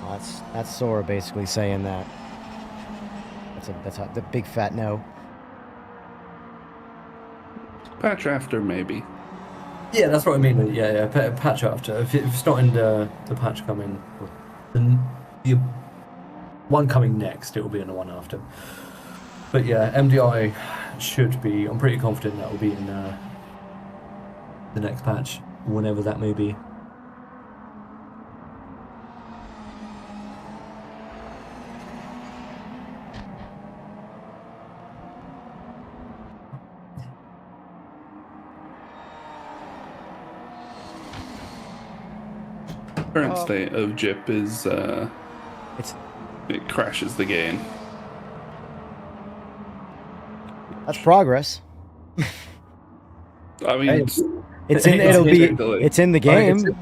well, that's Sora basically saying that. That's the big fat no. Patch after, maybe. Yeah, that's what I mean. Yeah, patch after. If it's not in the patch coming, the one coming next, it will be in the one after. But yeah, MDI should be. I'm pretty confident that will be in the next patch, whenever that may be. Current state of Jip is it crashes the game. That's progress. I mean, Hey, It's in. It'll be. technically. It's in the game.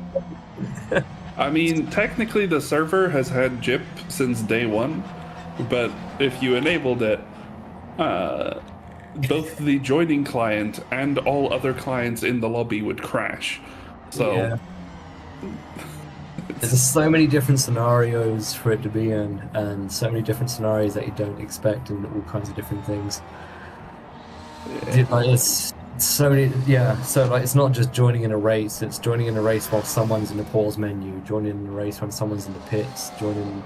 I mean, technically the server has had Jip since day one, but if you enabled it, both the joining client and all other clients in the lobby would crash. So Yeah. There's so many different scenarios for it to be in, and so many different scenarios that you don't expect, and all kinds of different things. Like, it's so many, yeah. So like, it's not just joining in a race; it's joining in a race while someone's in the pause menu, joining in a race when someone's in the pits, joining.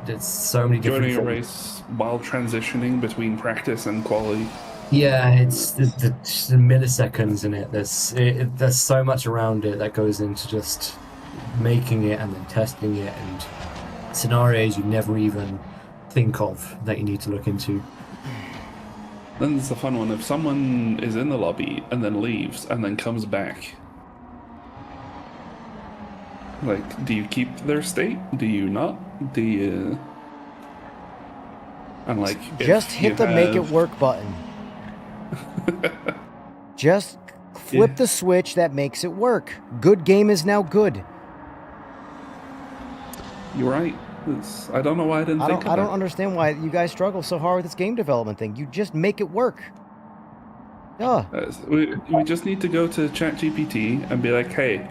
It's so many different. joining a things. race while transitioning between practice and quality. Yeah, it's the milliseconds in it. There's so much around it that goes into just making it and then testing it, and scenarios you never even think of that you need to look into. Then there's the fun one. If someone is in the lobby and then leaves and then comes back, like, do you keep their state? Do you not? Do you... And like, if Just hit you the make it have- work button. Just flip the switch that makes it work. Good game is now good. You're right. I don't know why I didn't think of I don't that. understand why you guys struggle so hard with this game development thing. You just make it work. Duh. We just need to go to ChatGPT and be like, hey,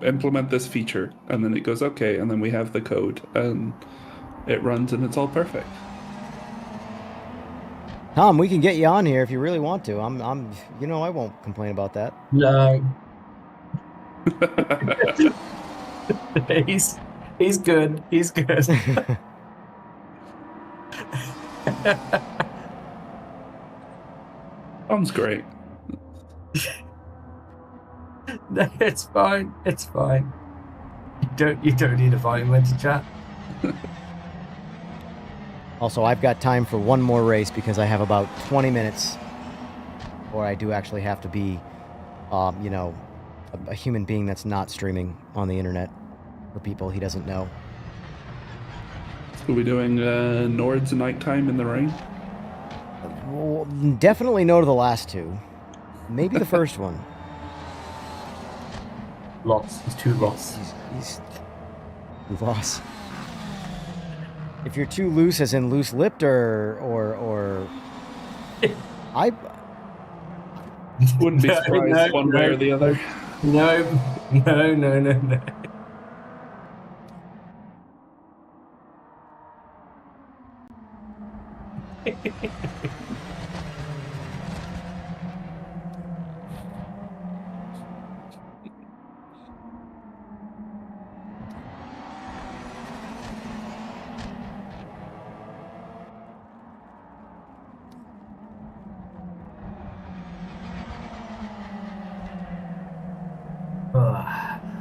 implement this feature, and then it goes okay, and then we have the code, and it runs, and it's all perfect. Tom, we can get you on here if you really want to. You know, I won't complain about that. No. He's good. He's good. Sounds great. No, it's fine. It's fine. You don't need to find him to chat. Also, I've got time for one more race because I have about 20 minutes, or I do actually have to be, you know, a human being that's not streaming on the internet for people he doesn't know. Are we doing Nords nighttime in the rain? Well, definitely no to the last two. Maybe the first one. Lots. He's too lost. He's lost. If you're too loose, as in loose-lipped, or I Wouldn't be No, surprised no, one way no. or the other. No.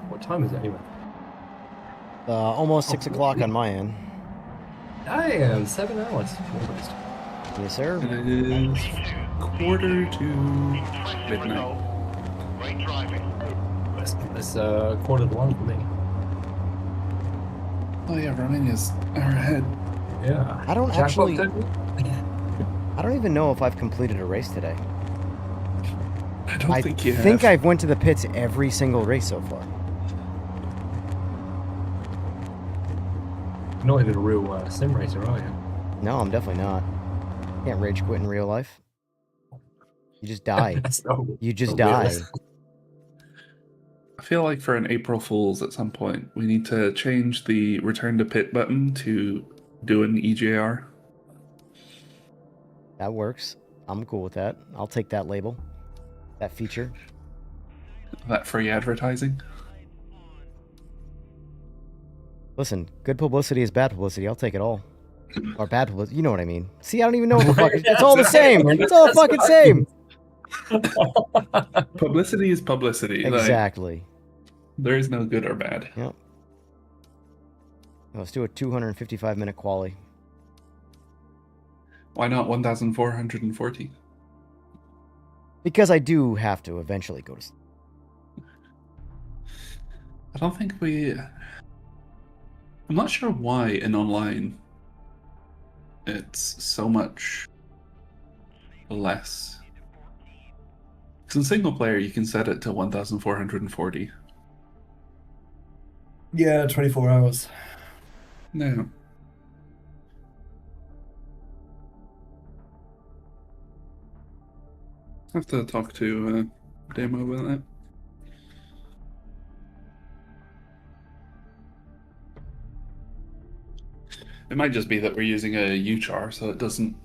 What time is it anyway? almost 6 o'clock on my end. I am 7 hours. Almost. Yes, sir. It is 1:45 midnight. Great driving. It's quarter to one for me. Oh yeah, running is hour ahead. Yeah. I don't Jackpot actually- total? I don't even know if I've completed a race today. I don't think you think have. I've went to the pits every single race so far. You're not even a real sim racer, are you? No, I'm definitely not. Can't rage quit in real life. You just die. That's not- You just not die. realistic. I feel like for an April Fool's at some point, we need to change the return to pit button to do an EJR. That works. I'm cool with that. I'll take that label. That feature. That free advertising. Listen, good publicity is bad publicity. I'll take it all. Or bad publicity. You know what I mean. See, I don't even know what the fuck. It's all the same. It's all the fucking same. Publicity is publicity. Like, Exactly. there is no good or bad. Yep. Let's do a 255-minute quali. Why not 1,440? Because I do have to eventually go to sleep. I don't think we... I'm not sure why in online it's so much less. Because in single player you can set it to 1,440. Yeah, 24 hours. No. I have to talk to Demo about that. It might just be that we're using a UChar, so it doesn't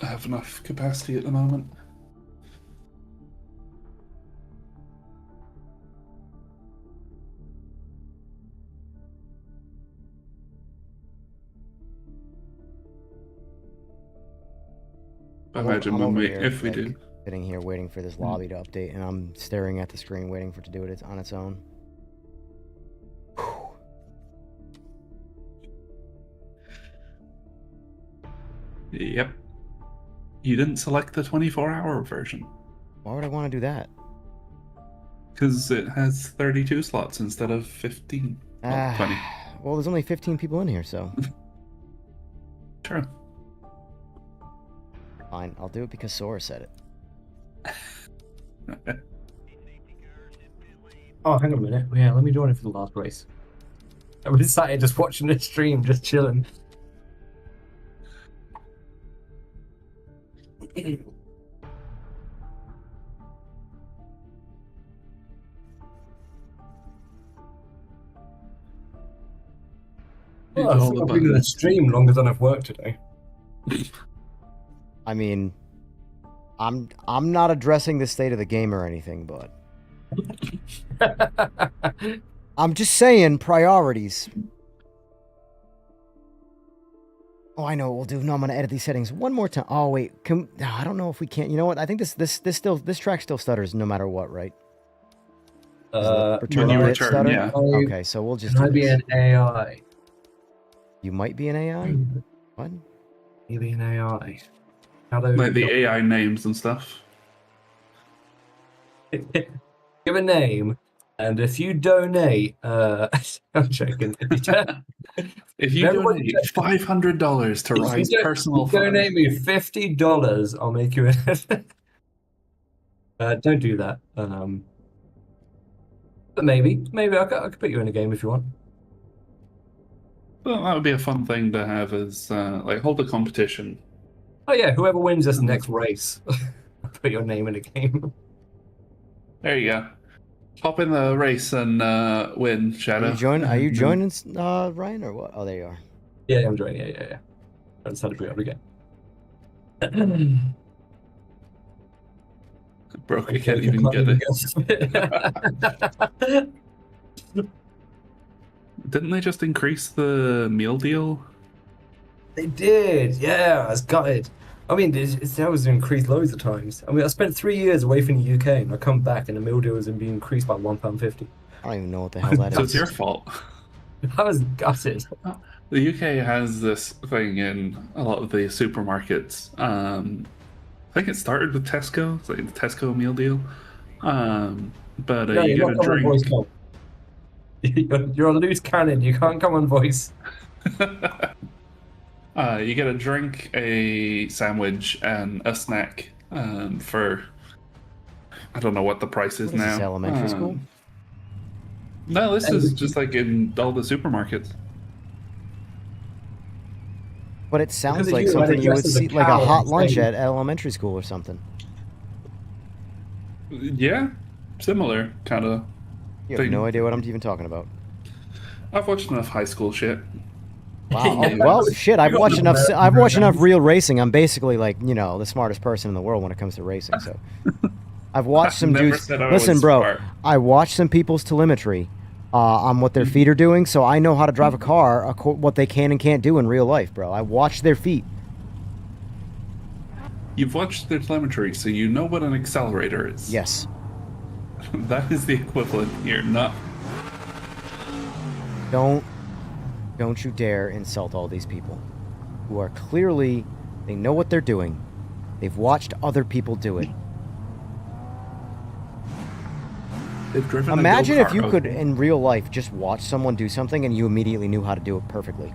have enough capacity at the moment. I imagine I'm when over we, here, if we like, do. sitting here waiting for this lobby to update, and I'm staring at the screen waiting for it to do it on its own. Yep. You didn't select the 24-hour version Why would I want to do that? because it has 32 slots instead of 15. Well, 20. Well, there's only 15 people in here, so Sure. fine. I'll do it because Sora said it. Oh, hang on a minute. Yeah, let me join it for the last race. I was sat here just watching the stream, just chilling. Hit Oh, I all think the I've been in the buttons. stream longer than I've worked today. I mean, I'm not addressing the state of the game or anything, but I'm just saying priorities. Oh, I know what we'll do. No, I'm gonna edit these settings one more time. Oh wait, I don't know if we can. You know what? I think this track still stutters no matter what, right? When you bit return, stutter? yeah. Okay, so we'll just. Can I do be this. an AI? You might be an AI. What? Maybe an AI. How do Like the AI names and stuff. give a name, and if you donate, I'm joking. If you Everybody donate $500 to Ryan's personal donate fund, me $50, I'll make you an. Don't do that. But maybe I could put you in a game if you want. well, that would be a fun thing to have as like hold a competition. Oh yeah, whoever wins this next race, I'll put your name in a game. There you go. Hop in the race and win, Shadow. Are you joining, Ryan, or what? Oh, there you are. Yeah, I'm joining. Yeah. I decided to put it up again. Broke, I can't even get it. Didn't they just increase the meal deal? They did, yeah. I was gutted. I mean, that was increased loads of times. I mean, I spent 3 years away from the UK, and I come back, and the meal deal has been increased by £1.50. I don't even know what the hell that is. So it's your fault. I was gutted. The UK has this thing in a lot of the supermarkets. I think it started with Tesco. It's like the Tesco meal deal. But No, you you're get not a coming on voice, drink. Cole. You're a loose cannon. You can't come on voice. You get a drink, a sandwich, and a snack for I don't know what the price is What is now. this, elementary school? No, this is just like in all the supermarkets. But it sounds Because like you something you would dressed as a see, like a cow hot on lunch stage. at elementary school or something. Yeah, similar kind of. You have no idea what I'm even talking about. I've watched enough high school shit. Wow. Well, shit. I've watched enough real racing. I'm basically like, the smartest person in the world when it comes to racing. So, I've watched some Never dudes. said I Listen, was bro. smart. I watched some people's telemetry on what their feet are doing, so I know how to drive a car, what they can and can't do in real life, bro. I watched their feet. You've watched their telemetry, so you know what an accelerator is. Yes. That is the equivalent here, not. Don't you dare insult all these people who are clearly, they know what they're doing. They've watched other people do it. They've driven Imagine a if you go-kart. could, in real life, just watch someone do something and you immediately knew how to do it perfectly.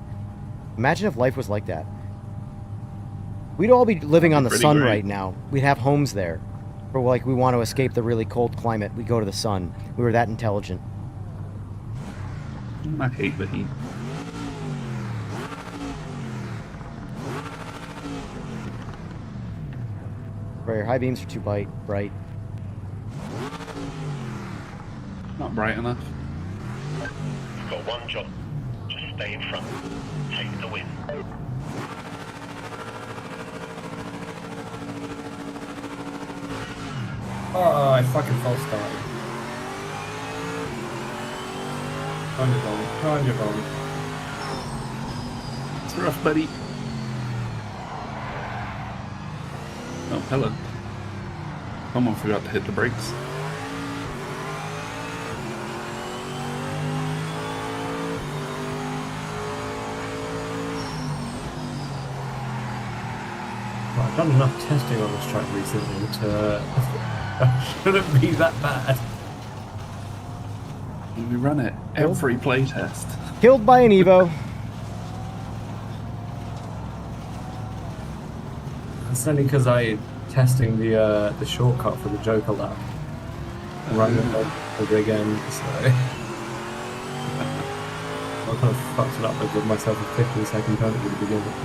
Imagine if life was like that. We'd all be living on the Pretty sun great. right now. We'd have homes there. Or like we want to escape the really cold climate, we go to the sun. We were that intelligent. I hate the heat. Bro, your high beams are too bright. Not bright enough. You've got one job. Just stay in front. Take the win. Oh, I fucking false started. Time your phone. It's rough, buddy. Oh, hello. Someone forgot to hit the brakes. I've done enough testing on this track recently to shouldn't be that bad. We run it every playtest. Killed by an Evo. It's only because I testing the shortcut for the Joker lap. Running it over again, so I kind of fucked it up. I gave myself a 15-second penalty to begin with.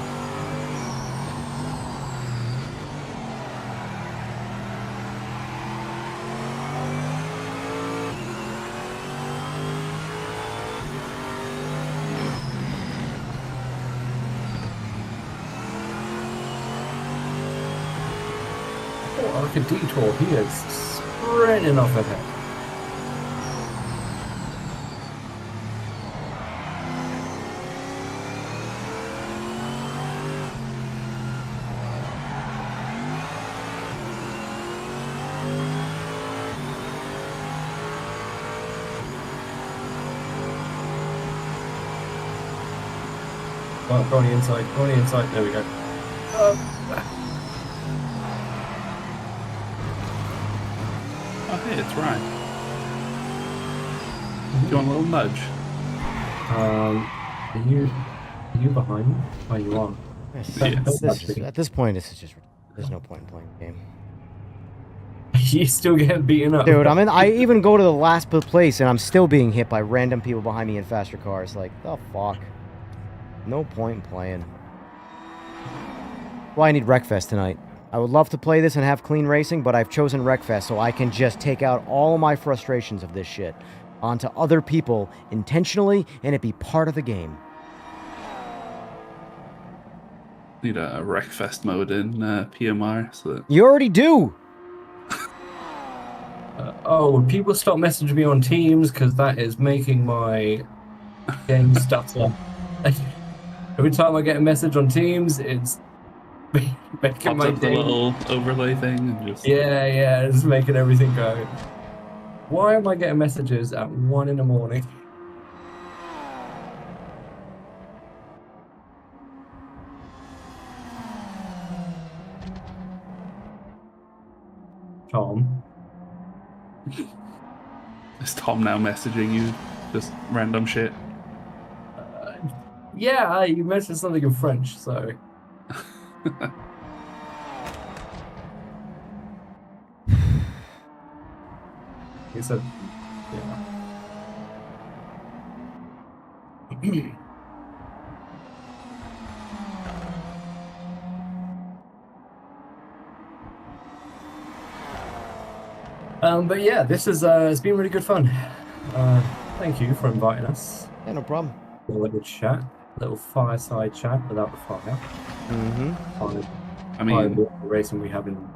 Oh, like a detour, he is sprinting off ahead. Oh, go on the inside, there we go. Oh, hey, it's Ryan. Do you want a little nudge? Are you behind me? Oh, you are. At this point, this is just there's no point in playing the game. You still getting beaten up, Dude, I even go to the last place and I'm still being hit by random people behind me in faster cars. Like, the fuck? No point in playing. Well, I need Wreckfest tonight. I would love to play this and have clean racing, but I've chosen Wreckfest so I can just take out all my frustrations of this shit onto other people intentionally and it be part of the game. Need a Wreckfest mode in PMR so that... You already do! Would people stop messaging me on Teams because that is making my game stutter. Every time I get a message on Teams, it's making pops my up the game. little overlay thing and just... Yeah, it's making everything go. Why am I getting messages at 1 in the morning? Tom. Is Tom now messaging you just random shit? Yeah, you mentioned something in French, so... He said, yeah. But yeah, this is it's been really good fun. Thank you for inviting us. Yeah, no problem. A little chat, little fireside chat without the fire. Mm-hmm. I mean, the racing we have in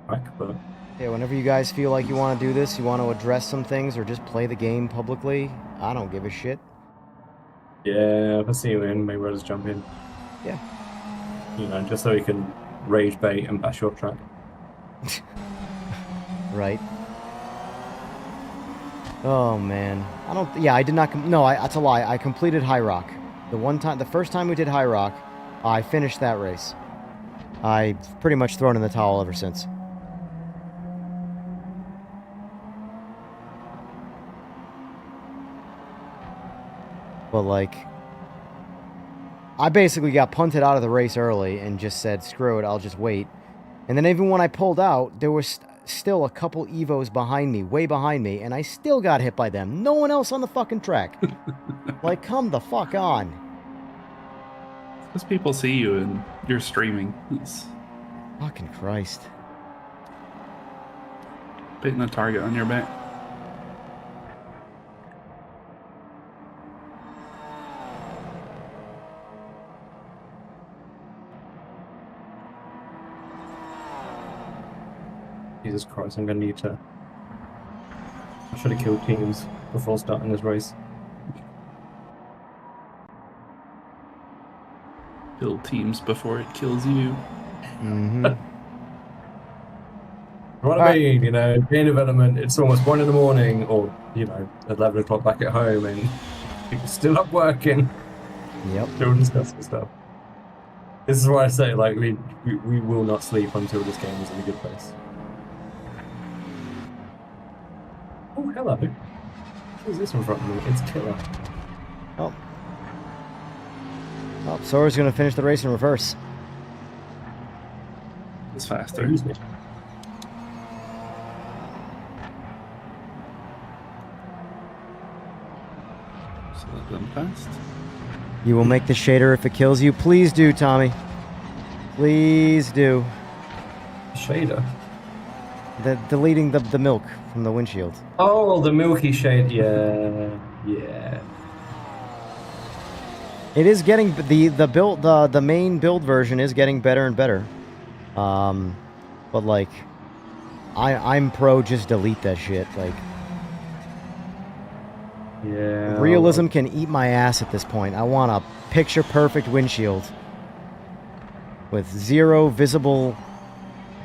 track, but Yeah, whenever you guys feel like you want to do this, you want to address some things or just play the game publicly, I don't give a shit. yeah, if I see you in, maybe we'll just jump in. Yeah. You know, just so you can rage bait and bash your track. Right. Oh man, I don't. Yeah, I did not. No, that's a lie. I completed High Rock. The first time we did High Rock, I finished that race. I've pretty much thrown in the towel ever since. But like, I basically got punted out of the race early and just said, "Screw it, I'll just wait." And then even when I pulled out, there was still a couple Evos behind me, way behind me, and I still got hit by them. No one else on the fucking track. Like, come the fuck on. because people see you and you're streaming. It's Fucking Christ. putting a target on your back. Jesus Christ, I'm gonna need to... I should have killed teams before starting this race. Kill teams before it kills you. Mm-hmm. What I mean, you know, game development, it's almost 1 in the morning, or, you know, 11 o'clock back at home, and people still up working, Yep. doing disgusting stuff. This is why I say, like, we will not sleep until this game is in a good place. Oh, hello. Who's this one from me? It's Killer. Oh. Oh, Sora's going to finish the race in reverse. It's faster. Excuse me. So let them past. You will make the shader if it kills you. Please do, Tommy. Please do. Shader. Deleting the milk from the windshield. Oh, the milky shade. Yeah, yeah. It is getting the main build version is getting better and better. But like, I'm pro just delete that shit. Like, Yeah. Realism can eat my ass at this point. I want a picture perfect windshield with zero visible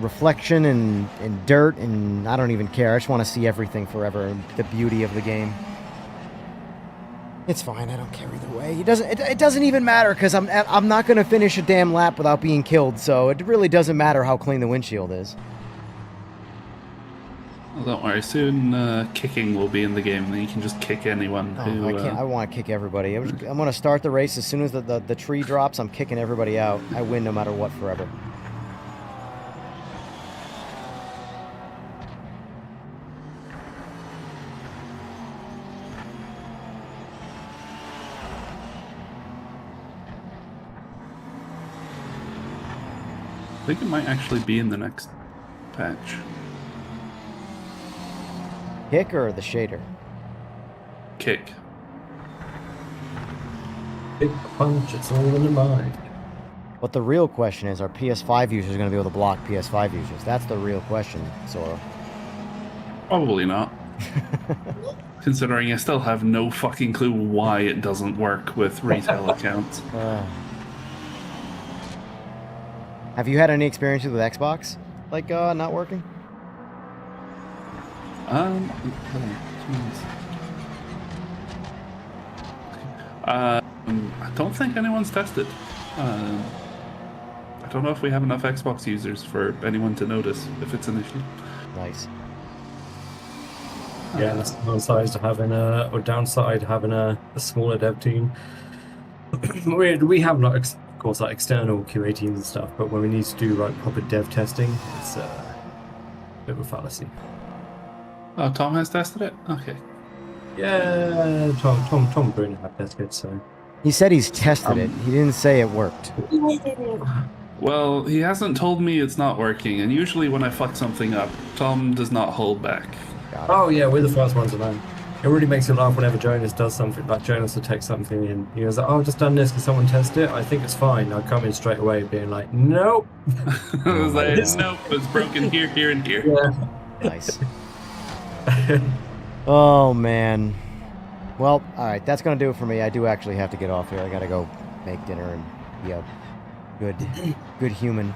reflection and dirt, and I don't even care. I just want to see everything forever and the beauty of the game. It's fine. I don't care either way. It doesn't even matter because I'm not gonna finish a damn lap without being killed. So it really doesn't matter how clean the windshield is. Well, don't worry. Soon, kicking will be in the game, and then you can just kick anyone who. I can't. I want to kick everybody. I'm gonna start the race as soon as the tree drops. I'm kicking everybody out. I win no matter what forever. I think it might actually be in the next patch. Kick or the shader? Kick. Big punch, it's all in the mind. But the real question is, are PS5 users going to be able to block PS5 users? That's the real question, Sora. Probably not. Considering I still have no fucking clue why it doesn't work with retail accounts. Have you had any experiences with Xbox? Like, not working? I don't think anyone's tested. I don't know if we have enough Xbox users for anyone to notice if it's an issue. Nice. Yeah, that's the downside to having having a smaller dev team. we have like, of course, like external QA teams and stuff, but when we need to do like proper dev testing, it's a bit of a fallacy. Oh, Tom has tested it? Okay. Yeah, Tom Bruno had tested, so. He said he's tested it. He didn't say it worked. Well, he hasn't told me it's not working, and usually when I fuck something up, Tom does not hold back. Oh yeah, we're the first ones to know. It really makes you laugh whenever Jonas does something. Like Jonas will take something and he goes, "Oh, I've just done this. Can someone test it? I think it's fine." I'll come in straight away, being like, "Nope." I was like, "Nope, it's broken here, here, and here." Yeah. Nice. Oh, man. Well, all right, that's going to do it for me. I do actually have to get off here. I got to go make dinner and be a good human.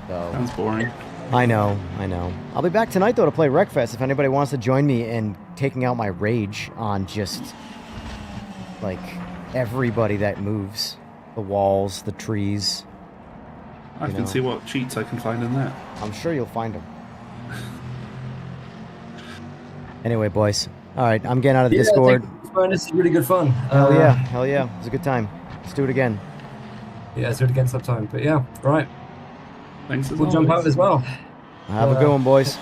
So, Sounds boring. I know. I'll be back tonight, though, to play Wreckfest if anybody wants to join me in taking out my rage on just, like, everybody that moves. The walls, the trees. I can see what cheats I can find in that. I'm sure you'll find them. Anyway, boys. All right, I'm getting out of the Discord. This is really good fun. Hell yeah. It was a good time. Let's do it again. Yeah, let's do it again sometime. But yeah, right. Thanks as We'll jump out as well. Have a good one, boys.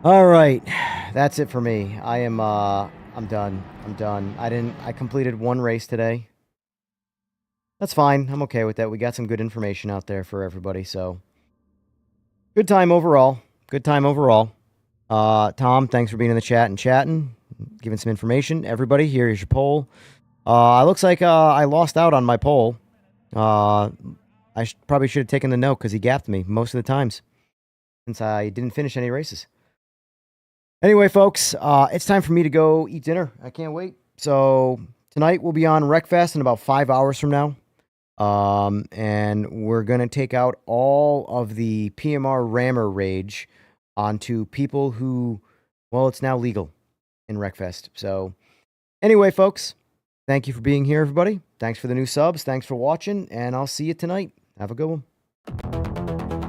All right, that's it for me. I'm done. I completed one race today. That's fine. I'm okay with that. We got some good information out there for everybody, so good time overall. Tom, thanks for being in the chat and chatting, giving some information. Everybody, here's your poll. Looks like I lost out on my poll. I probably should have taken the note because he gapped me most of the times since I didn't finish any races. Anyway, folks, it's time for me to go eat dinner. I can't wait. So tonight we'll be on Wreckfest in about 5 hours from now. And we're going to take out all of the PMR rammer rage onto people who, well, it's now legal in Wreckfest. So Anyway, folks, thank you for being here, everybody. Thanks for the new subs. Thanks for watching, and I'll see you tonight. Have a good one.